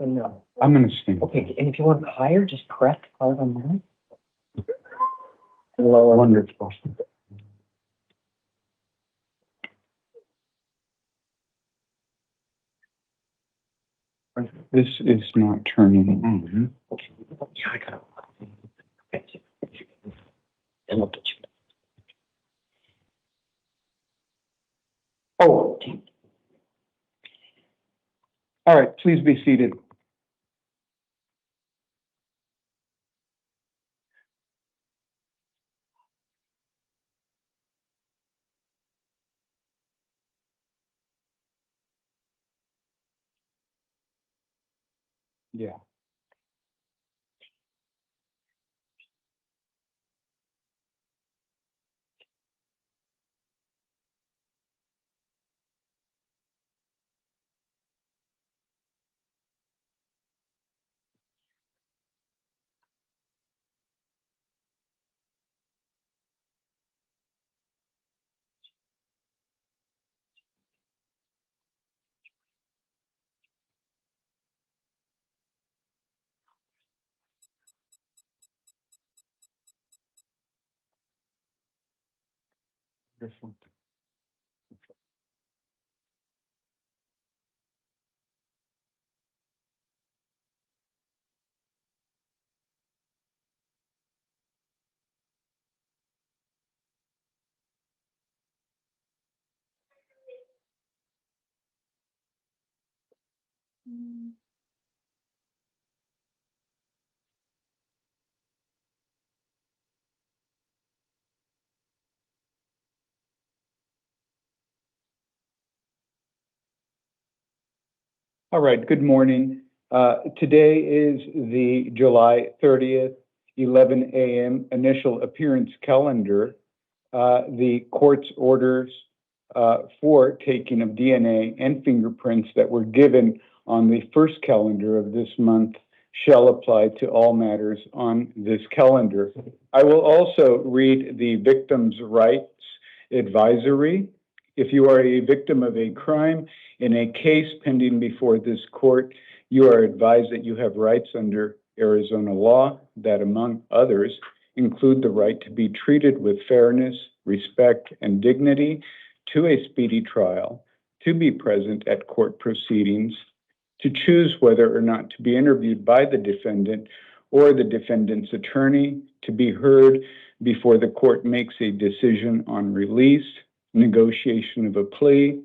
No. I'm gonna stand. Okay, and if you want higher, just press hard on that. Wonderful. This is not turning on. Yeah, I got it. And look at you. Oh. All right, please be seated. Yeah. Wonderful. All right, good morning. Today is the July 30th, 11 a.m. initial appearance calendar. The court's orders for taking of DNA and fingerprints that were given on the first calendar of this month shall apply to all matters on this calendar. I will also read the victim's rights advisory. If you are a victim of a crime in a case pending before this court, you are advised that you have rights under Arizona law that, among others, include the right to be treated with fairness, respect, and dignity, to a speedy trial, to be present at court proceedings, to choose whether or not to be interviewed by the defendant or the defendant's attorney, to be heard before the court makes a decision on release, negotiation of a plea,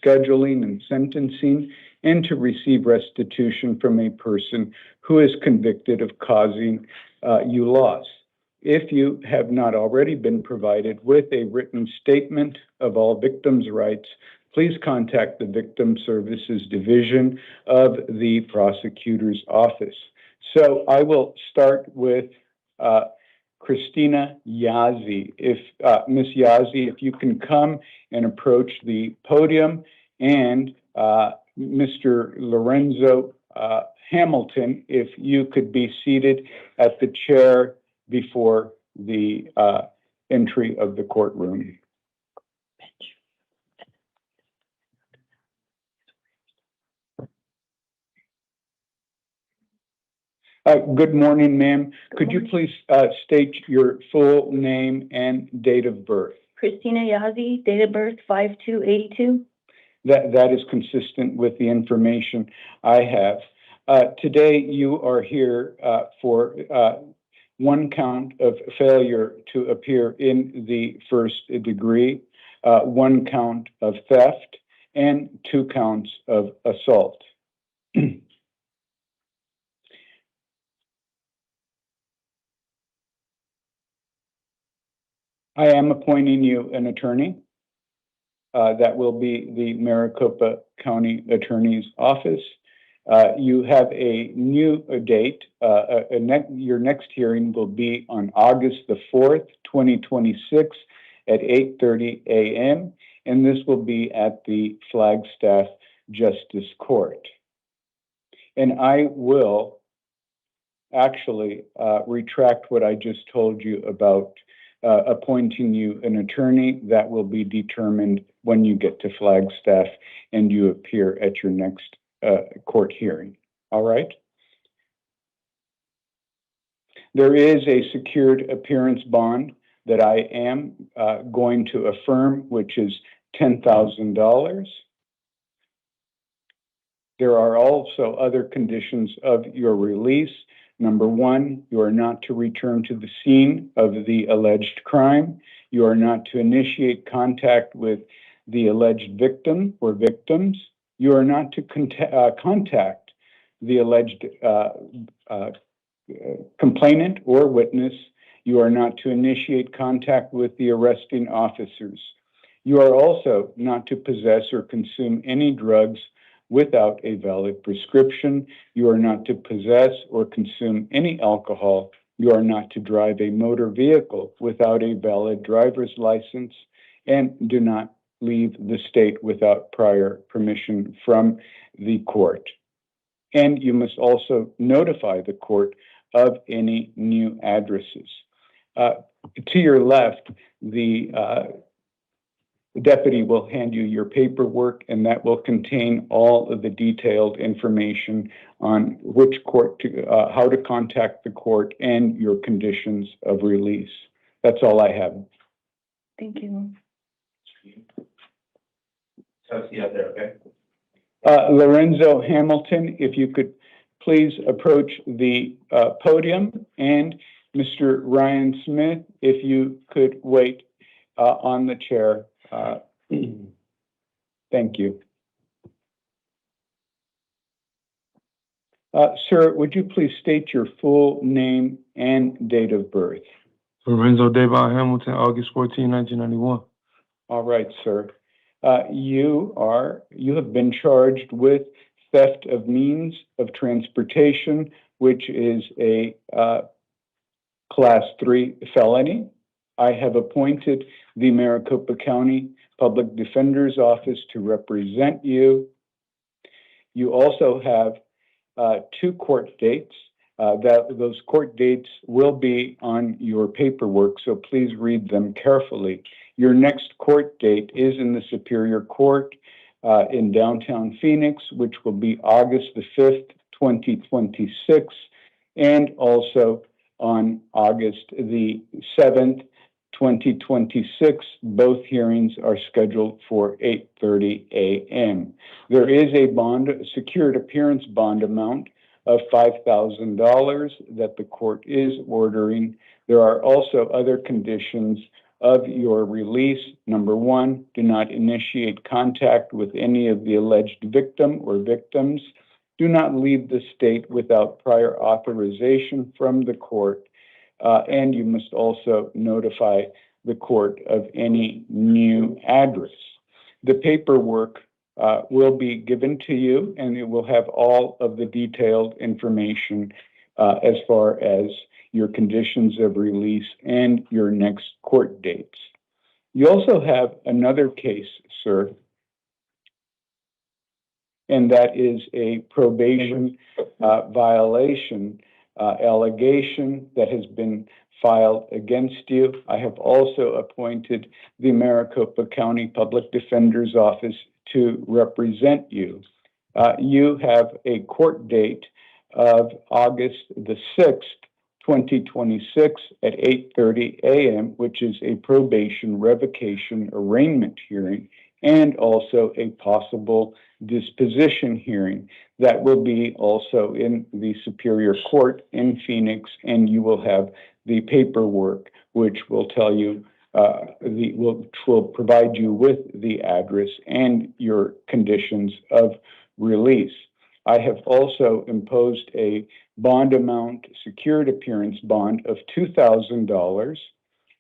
scheduling and sentencing, and to receive restitution from a person who is convicted of causing you loss. If you have not already been provided with a written statement of all victims' rights, please contact the Victim Services Division of the Prosecutor's Office. So I will start with Christina Yazzie. If Ms. Yazzie, if you can come and approach the podium, and Mr. Lorenzo Hamilton, if you could be seated at the chair before the entry of the courtroom. Good morning, ma'am. Could you please state your full name and date of birth? Christina Yazzie, date of birth 5/2/82. That is consistent with the information I have. Today, you are here for one count of failure to appear in the first degree, one count of theft, and 2 counts of assault. I am appointing you an attorney. That will be the Maricopa County Attorney's Office. You have a new date. Your next hearing will be on August the 4th, 2026 at 8:30 a.m. And this will be at the Flagstaff Justice Court. And I will actually retract what I just told you about appointing you an attorney. That will be determined when you get to Flagstaff and you appear at your next court hearing. All right? There is a secured appearance bond that I am going to affirm, which is $10,000. There are also other conditions of your release. Number 1, you are not to return to the scene of the alleged crime. You are not to initiate contact with the alleged victim or victims. You are not to contact the alleged complainant or witness. You are not to initiate contact with the arresting officers. You are also not to possess or consume any drugs without a valid prescription. You are not to possess or consume any alcohol. You are not to drive a motor vehicle without a valid driver's license, and do not leave the state without prior permission from the court. And you must also notify the court of any new addresses. To your left, the deputy will hand you your paperwork, and that will contain all of the detailed information on which court to, how to contact the court, and your conditions of release. That's all I have. Thank you. So see you out there, okay? Lorenzo Hamilton, if you could please approach the podium, and Mr. Ryan Smith, if you could wait on the chair. Thank you. Sir, would you please state your full name and date of birth? Lorenzo Davon Hamilton, August 14, 1991. All right, sir. You have been charged with theft of means of transportation, which is a Class 3 felony. I have appointed the Maricopa County Public Defender's Office to represent you. You also have 2 court dates. Those court dates will be on your paperwork, so please read them carefully. Your next court date is in the Superior Court in downtown Phoenix, which will be August the 5th, 2026, and also on August the 7th, 2026. Both hearings are scheduled for 8:30 a.m. There is a secured appearance bond amount of $5,000 that the court is ordering. There are also other conditions of your release. Number 1, do not initiate contact with any of the alleged victim or victims. Do not leave the state without prior authorization from the court. and you must also notify the court of any new address. The paperwork will be given to you, and it will have all of the detailed information as far as your conditions of release and your next court dates. You also have another case, sir, and that is a probation violation allegation that has been filed against you. I have also appointed the Maricopa County Public Defender's Office to represent you. You have a court date of August the 6th, 2026 at 8:30 a.m., which is a probation revocation arraignment hearing, and also a possible disposition hearing that will be also in the Superior Court in Phoenix, and you will have the paperwork which will tell you which will provide you with the address and your conditions of release. I have also imposed a bond amount, secured appearance bond of $2,000,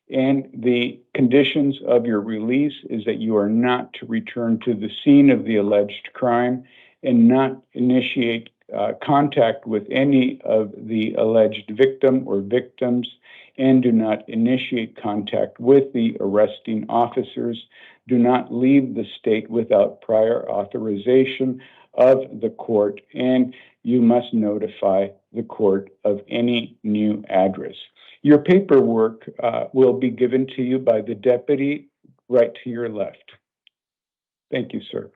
and the conditions of your release is that you are not to return to the scene of the alleged crime and not initiate contact with any of the alleged victim or victims, and do not initiate contact with the arresting officers. Do not leave the state without prior authorization of the court, and you must notify the court of any new address. Your paperwork will be given to you by the deputy right to your left. Thank you, sir.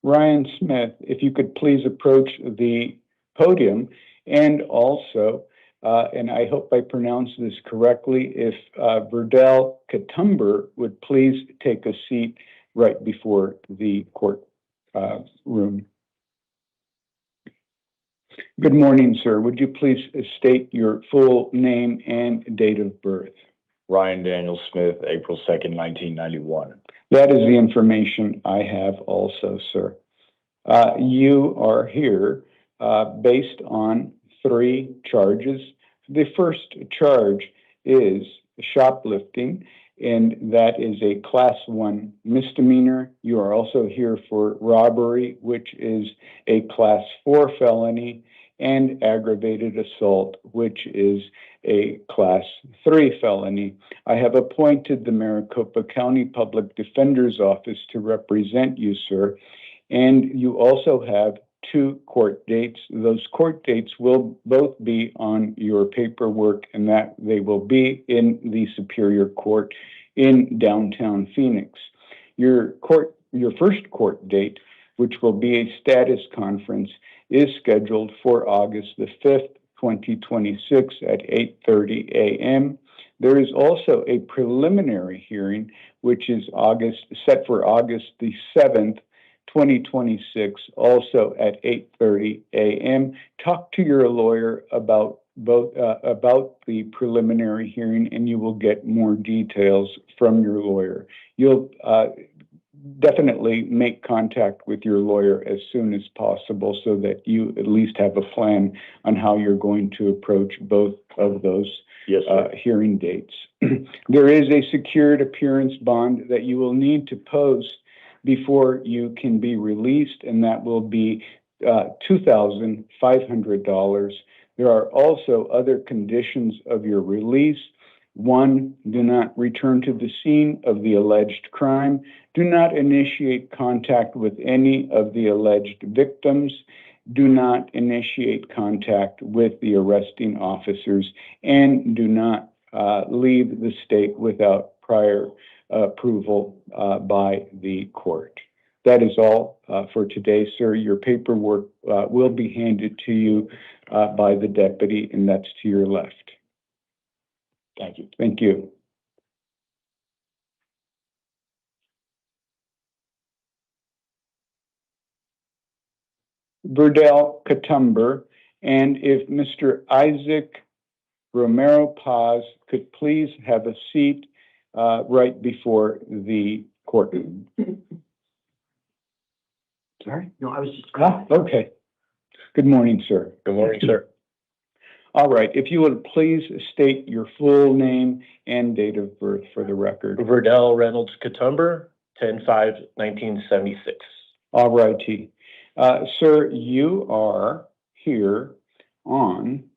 Ryan Smith, if you could please approach the podium, and also, and I hope I pronounced this correctly, if Verdell Katumber would please take a seat right before the court room. Good morning, sir. Would you please state your full name and date of birth? Ryan Daniel Smith, April 2nd, 1991. That is the information I have also, sir. You are here based on 3 charges. The first charge is shoplifting, and that is a Class 1 misdemeanor. You are also here for robbery, which is a Class 4 felony, and aggravated assault, which is a Class 3 felony. I have appointed the Maricopa County Public Defender's Office to represent you, sir, and you also have 2 court dates. Those court dates will both be on your paperwork, and that they will be in the Superior Court in downtown Phoenix. Your first court date, which will be a status conference, is scheduled for August the 5th, 2026 at 8:30 a.m. There is also a preliminary hearing, which is set for August the 7th, 2026, also at 8:30 a.m. Talk to your lawyer about the preliminary hearing, and you will get more details from your lawyer. You'll definitely make contact with your lawyer as soon as possible so that you at least have a plan on how you're going to approach both of those hearing dates. There is a secured appearance bond that you will need to post before you can be released, and that will be $2,500. There are also other conditions of your release. 1, do not return to the scene of the alleged crime. Do not initiate contact with any of the alleged victims. Do not initiate contact with the arresting officers, and do not leave the state without prior approval by the court. That is all for today, sir. Your paperwork will be handed to you by the deputy, and that's to your left. Thank you. Thank you. Verdell Katumber, and if Mr. Isaac Romero Paz could please have a seat right before the courtroom. Sorry? No, I was just. Okay. Good morning, sir. Good morning, sir. All right, if you would please state your full name and date of birth for the record. Verdell Reynolds Katumber, 10/5/1976. All righty. Sir, you are here on.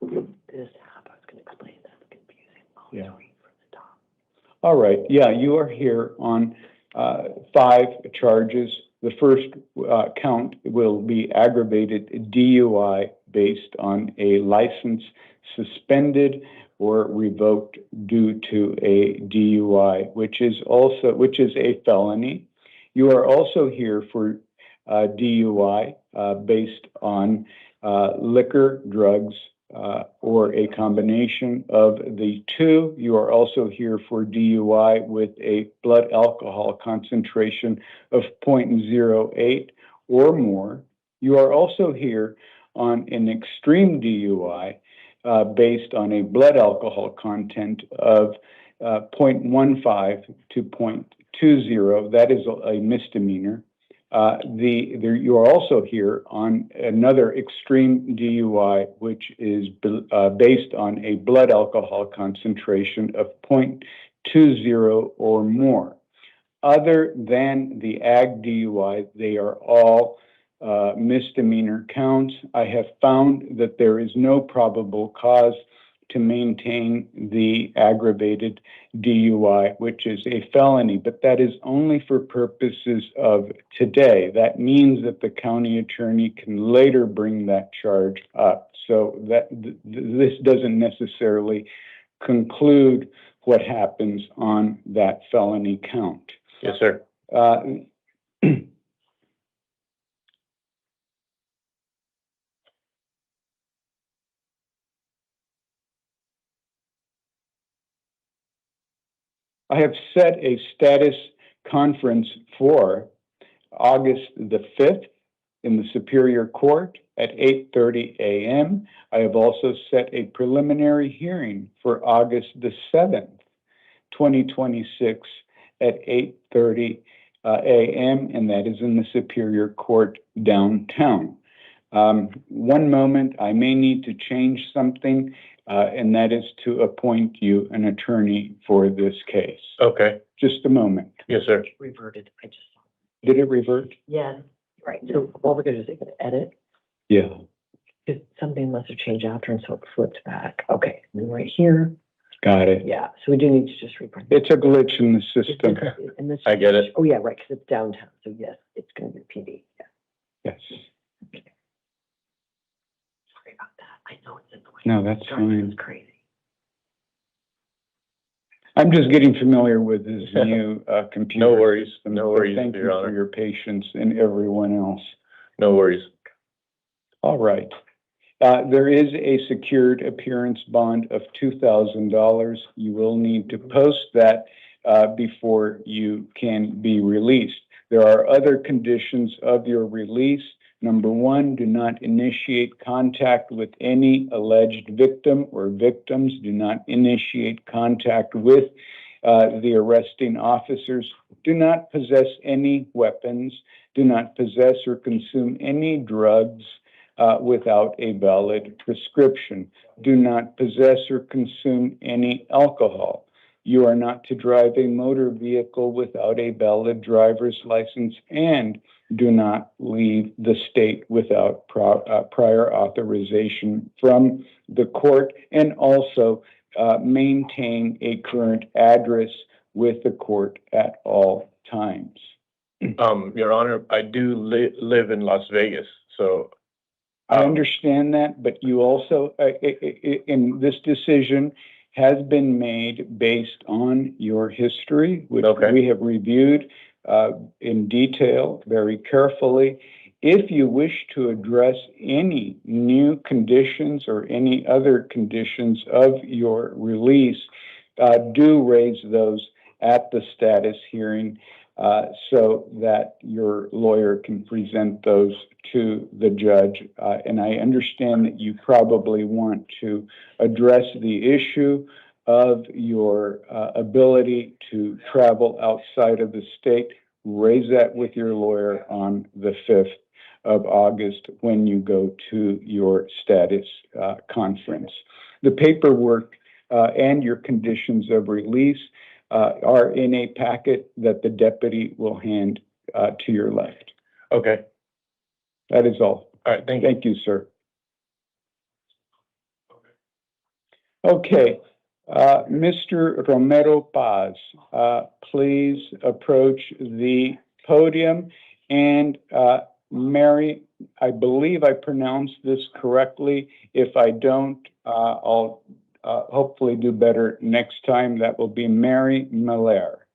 This app, I was going to explain that. Confusing. Yeah. All right. Yeah, you are here on 5 charges. The first count will be aggravated DUI based on a license suspended or revoked due to a DUI, which is a felony. You are also here for DUI based on liquor, drugs, or a combination of the two. You are also here for DUI with a blood alcohol concentration of 0.08 or more. You are also here on an extreme DUI based on a blood alcohol content of 0.15 to 0.20. That is a misdemeanor. You are also here on another extreme DUI, which is based on a blood alcohol concentration of 0.20 or more. Other than the AG DUI, they are all misdemeanor counts. I have found that there is no probable cause to maintain the aggravated DUI, which is a felony, but that is only for purposes of today. That means that the county attorney can later bring that charge up. So that this doesn't necessarily conclude what happens on that felony count. Yes, sir. I have set a status conference for August the 5th in the Superior Court at 8:30 a.m. I have also set a preliminary hearing for August the 7th, 2026 at 8:30 a.m., and that is in the Superior Court downtown. One moment, I may need to change something, and that is to appoint you an attorney for this case. Okay. Just a moment. Yes, sir. Reverted. I just. Did it revert? Yeah. Right. So what we're going to do is edit. Yeah. Because something must have changed after, and so it flipped back. Okay. And then right here. Got it. Yeah. So we do need to just reprint. It's a glitch in the system. And this, I get it. Oh yeah, right. Because it's downtown. So yes, it's going to be PD. Yeah. Yes. Okay. Sorry about that. I know it's in the way. No, that's fine. It's crazy. I'm just getting familiar with this new computer. No worries. system. No worries, Thank you Your Honor. for your patience and everyone else. No worries. All right. There is a secured appearance bond of $2,000. You will need to post that before you can be released. There are other conditions of your release. Number 1, do not initiate contact with any alleged victim or victims. Do not initiate contact with the arresting officers. Do not possess any weapons. Do not possess or consume any drugs without a valid prescription. Do not possess or consume any alcohol. You are not to drive a motor vehicle without a valid driver's license, and do not leave the state without prior authorization from the court, and also maintain a current address with the court at all times. Your Honor, I do live in Las Vegas, so. I understand that, but you also, in this decision, has been made based on your history, which we have reviewed in detail, very carefully. If you wish to address any new conditions or any other conditions of your release, do raise those at the status hearing so that your lawyer can present those to the judge. And I understand that you probably want to address the issue of your ability to travel outside of the state. raise that with your lawyer on the 5th of August when you go to your status conference. The paperwork and your conditions of release are in a packet that the deputy will hand to your left. Okay. That is all. All right. Thank you. Thank you, sir. Okay, Mr. Romero Paz, please approach the podium. And Mary, I believe I pronounced this correctly. If I don't, I'll hopefully do better next time. That will be Mary Miller.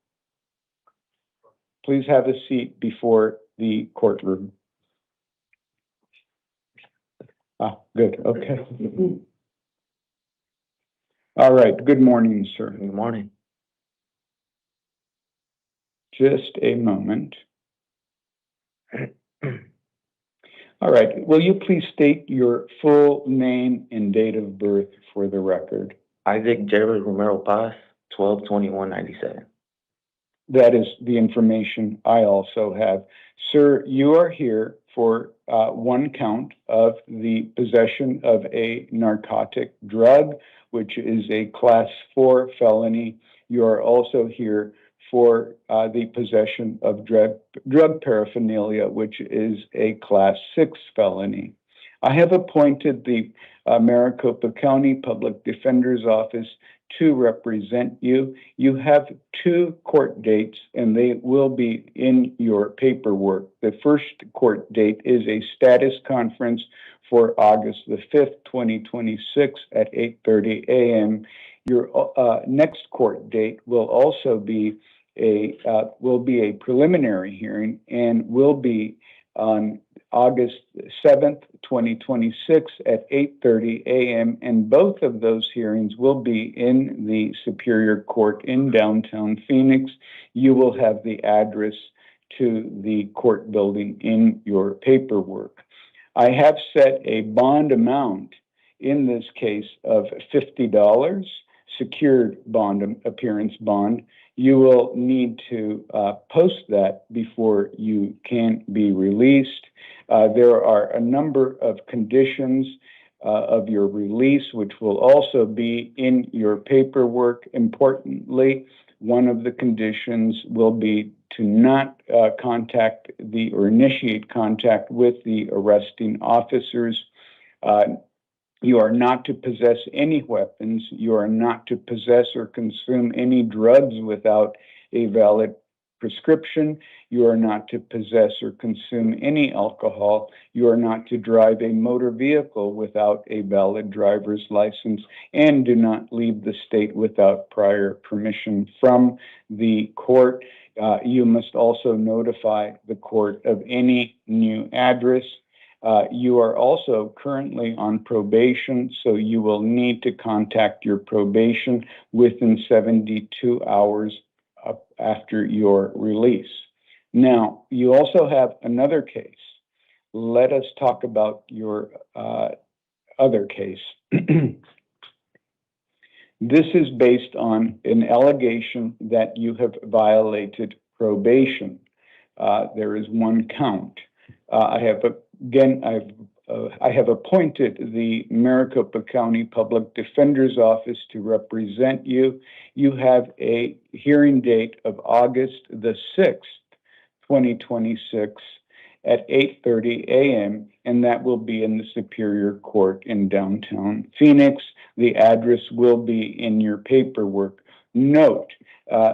Please have a seat before the courtroom. Good, okay. All right, good morning, sir. Good morning. Just a moment. All right, will you please state your full name and date of birth for the record? Isaac Jared Romero Paz, 12/21/97. That is the information I also have. Sir, you are here for one count of the possession of a narcotic drug, which is a class 4 felony. You are also here for the possession of drug paraphernalia, which is a class 6 felony. I have appointed the Maricopa County Public Defender's Office to represent you. You have 2 court dates, and they will be in your paperwork. The first court date is a status conference for August the 5th, 2026 at 8:30 a.m. Your next court date will also be a preliminary hearing and will be on August 7th, 2026 at 8:30 a.m. And both of those hearings will be in the Superior Court in downtown Phoenix. You will have the address to the court building in your paperwork. I have set a bond amount in this case of $50, secured bond, appearance bond. You will need to post that before you can be released. There are a number of conditions of your release, which will also be in your paperwork. Importantly, one of the conditions will be to not contact or initiate contact with the arresting officers. You are not to possess any weapons. You are not to possess or consume any drugs without a valid prescription. You are not to possess or consume any alcohol. You are not to drive a motor vehicle without a valid driver's license, and do not leave the state without prior permission from the court. You must also notify the court of any new address. You are also currently on probation, so you will need to contact your probation within 72 hours after your release. Now, you also have another case. Let us talk about your other case. This is based on an allegation that you have violated probation. There is one count. I have appointed the Maricopa County Public Defender's Office to represent you. You have a hearing date of August the 6th, 2026 at 8:30 a.m., and that will be in the Superior Court in downtown Phoenix. The address will be in your paperwork. Note,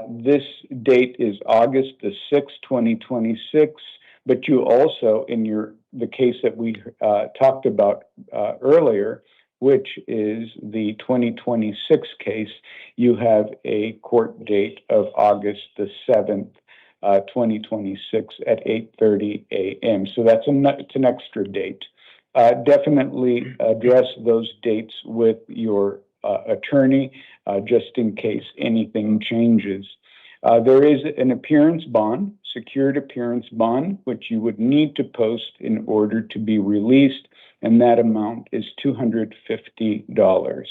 this date is August the 6th, 2026, but you also, in the case that we talked about earlier, which is the 2026 case, you have a court date of August the 7th, 2026 at 8:30 a.m. So it's an extra date. Definitely address those dates with your attorney, just in case anything changes. There is an appearance bond, secured appearance bond, which you would need to post in order to be released, and that amount is $250.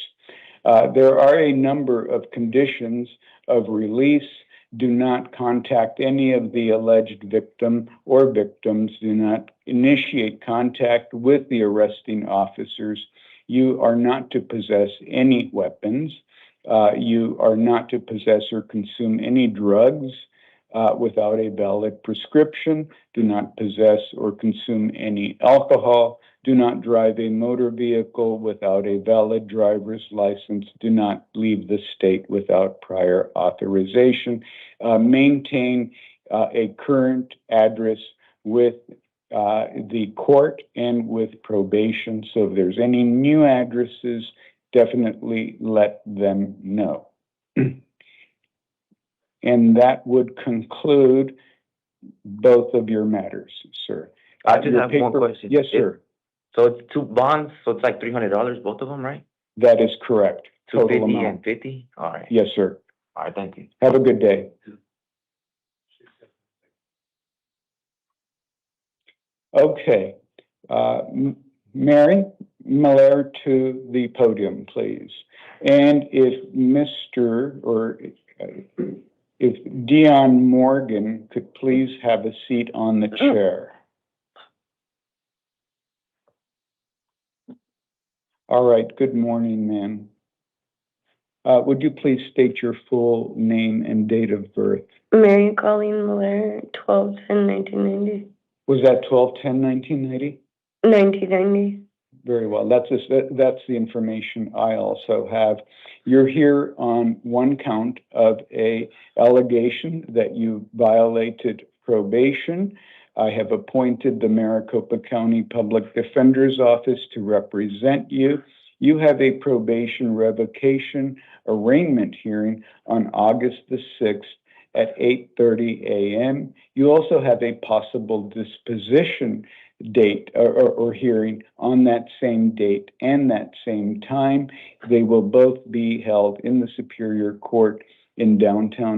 There are a number of conditions of release. Do not contact any of the alleged victim or victims. Do not initiate contact with the arresting officers. You are not to possess any weapons. You are not to possess or consume any drugs without a valid prescription. Do not possess or consume any alcohol. Do not drive a motor vehicle without a valid driver's license. Do not leave the state without prior authorization. Maintain a current address with the court and with probation. So if there's any new addresses, definitely let them know. And that would conclude both of your matters, sir. I just Your have one question. Yes, sir. So it's two bonds, so it's like $300, both of them, right? That is correct. Total 250 amount. and 50? All right. Yes, sir. All right, thank you. Have a good day. Okay. Mary Miller to the podium, please. And if if Dion Morgan could please have a seat on the chair. All right, good morning, ma'am. Would you please state your full name and date of birth? Mary Colleen Miller, 12/10/1990. Was that 12/10/1990? 1990. Very well. That's the information I also have. You're here on one count of a allegation that you violated probation. I have appointed the Maricopa County Public Defender's Office to represent you. You have a probation revocation arraignment hearing on August the 6th at 8:30 a.m. You also have a possible disposition date or hearing on that same date and that same time. They will both be held in the Superior Court in downtown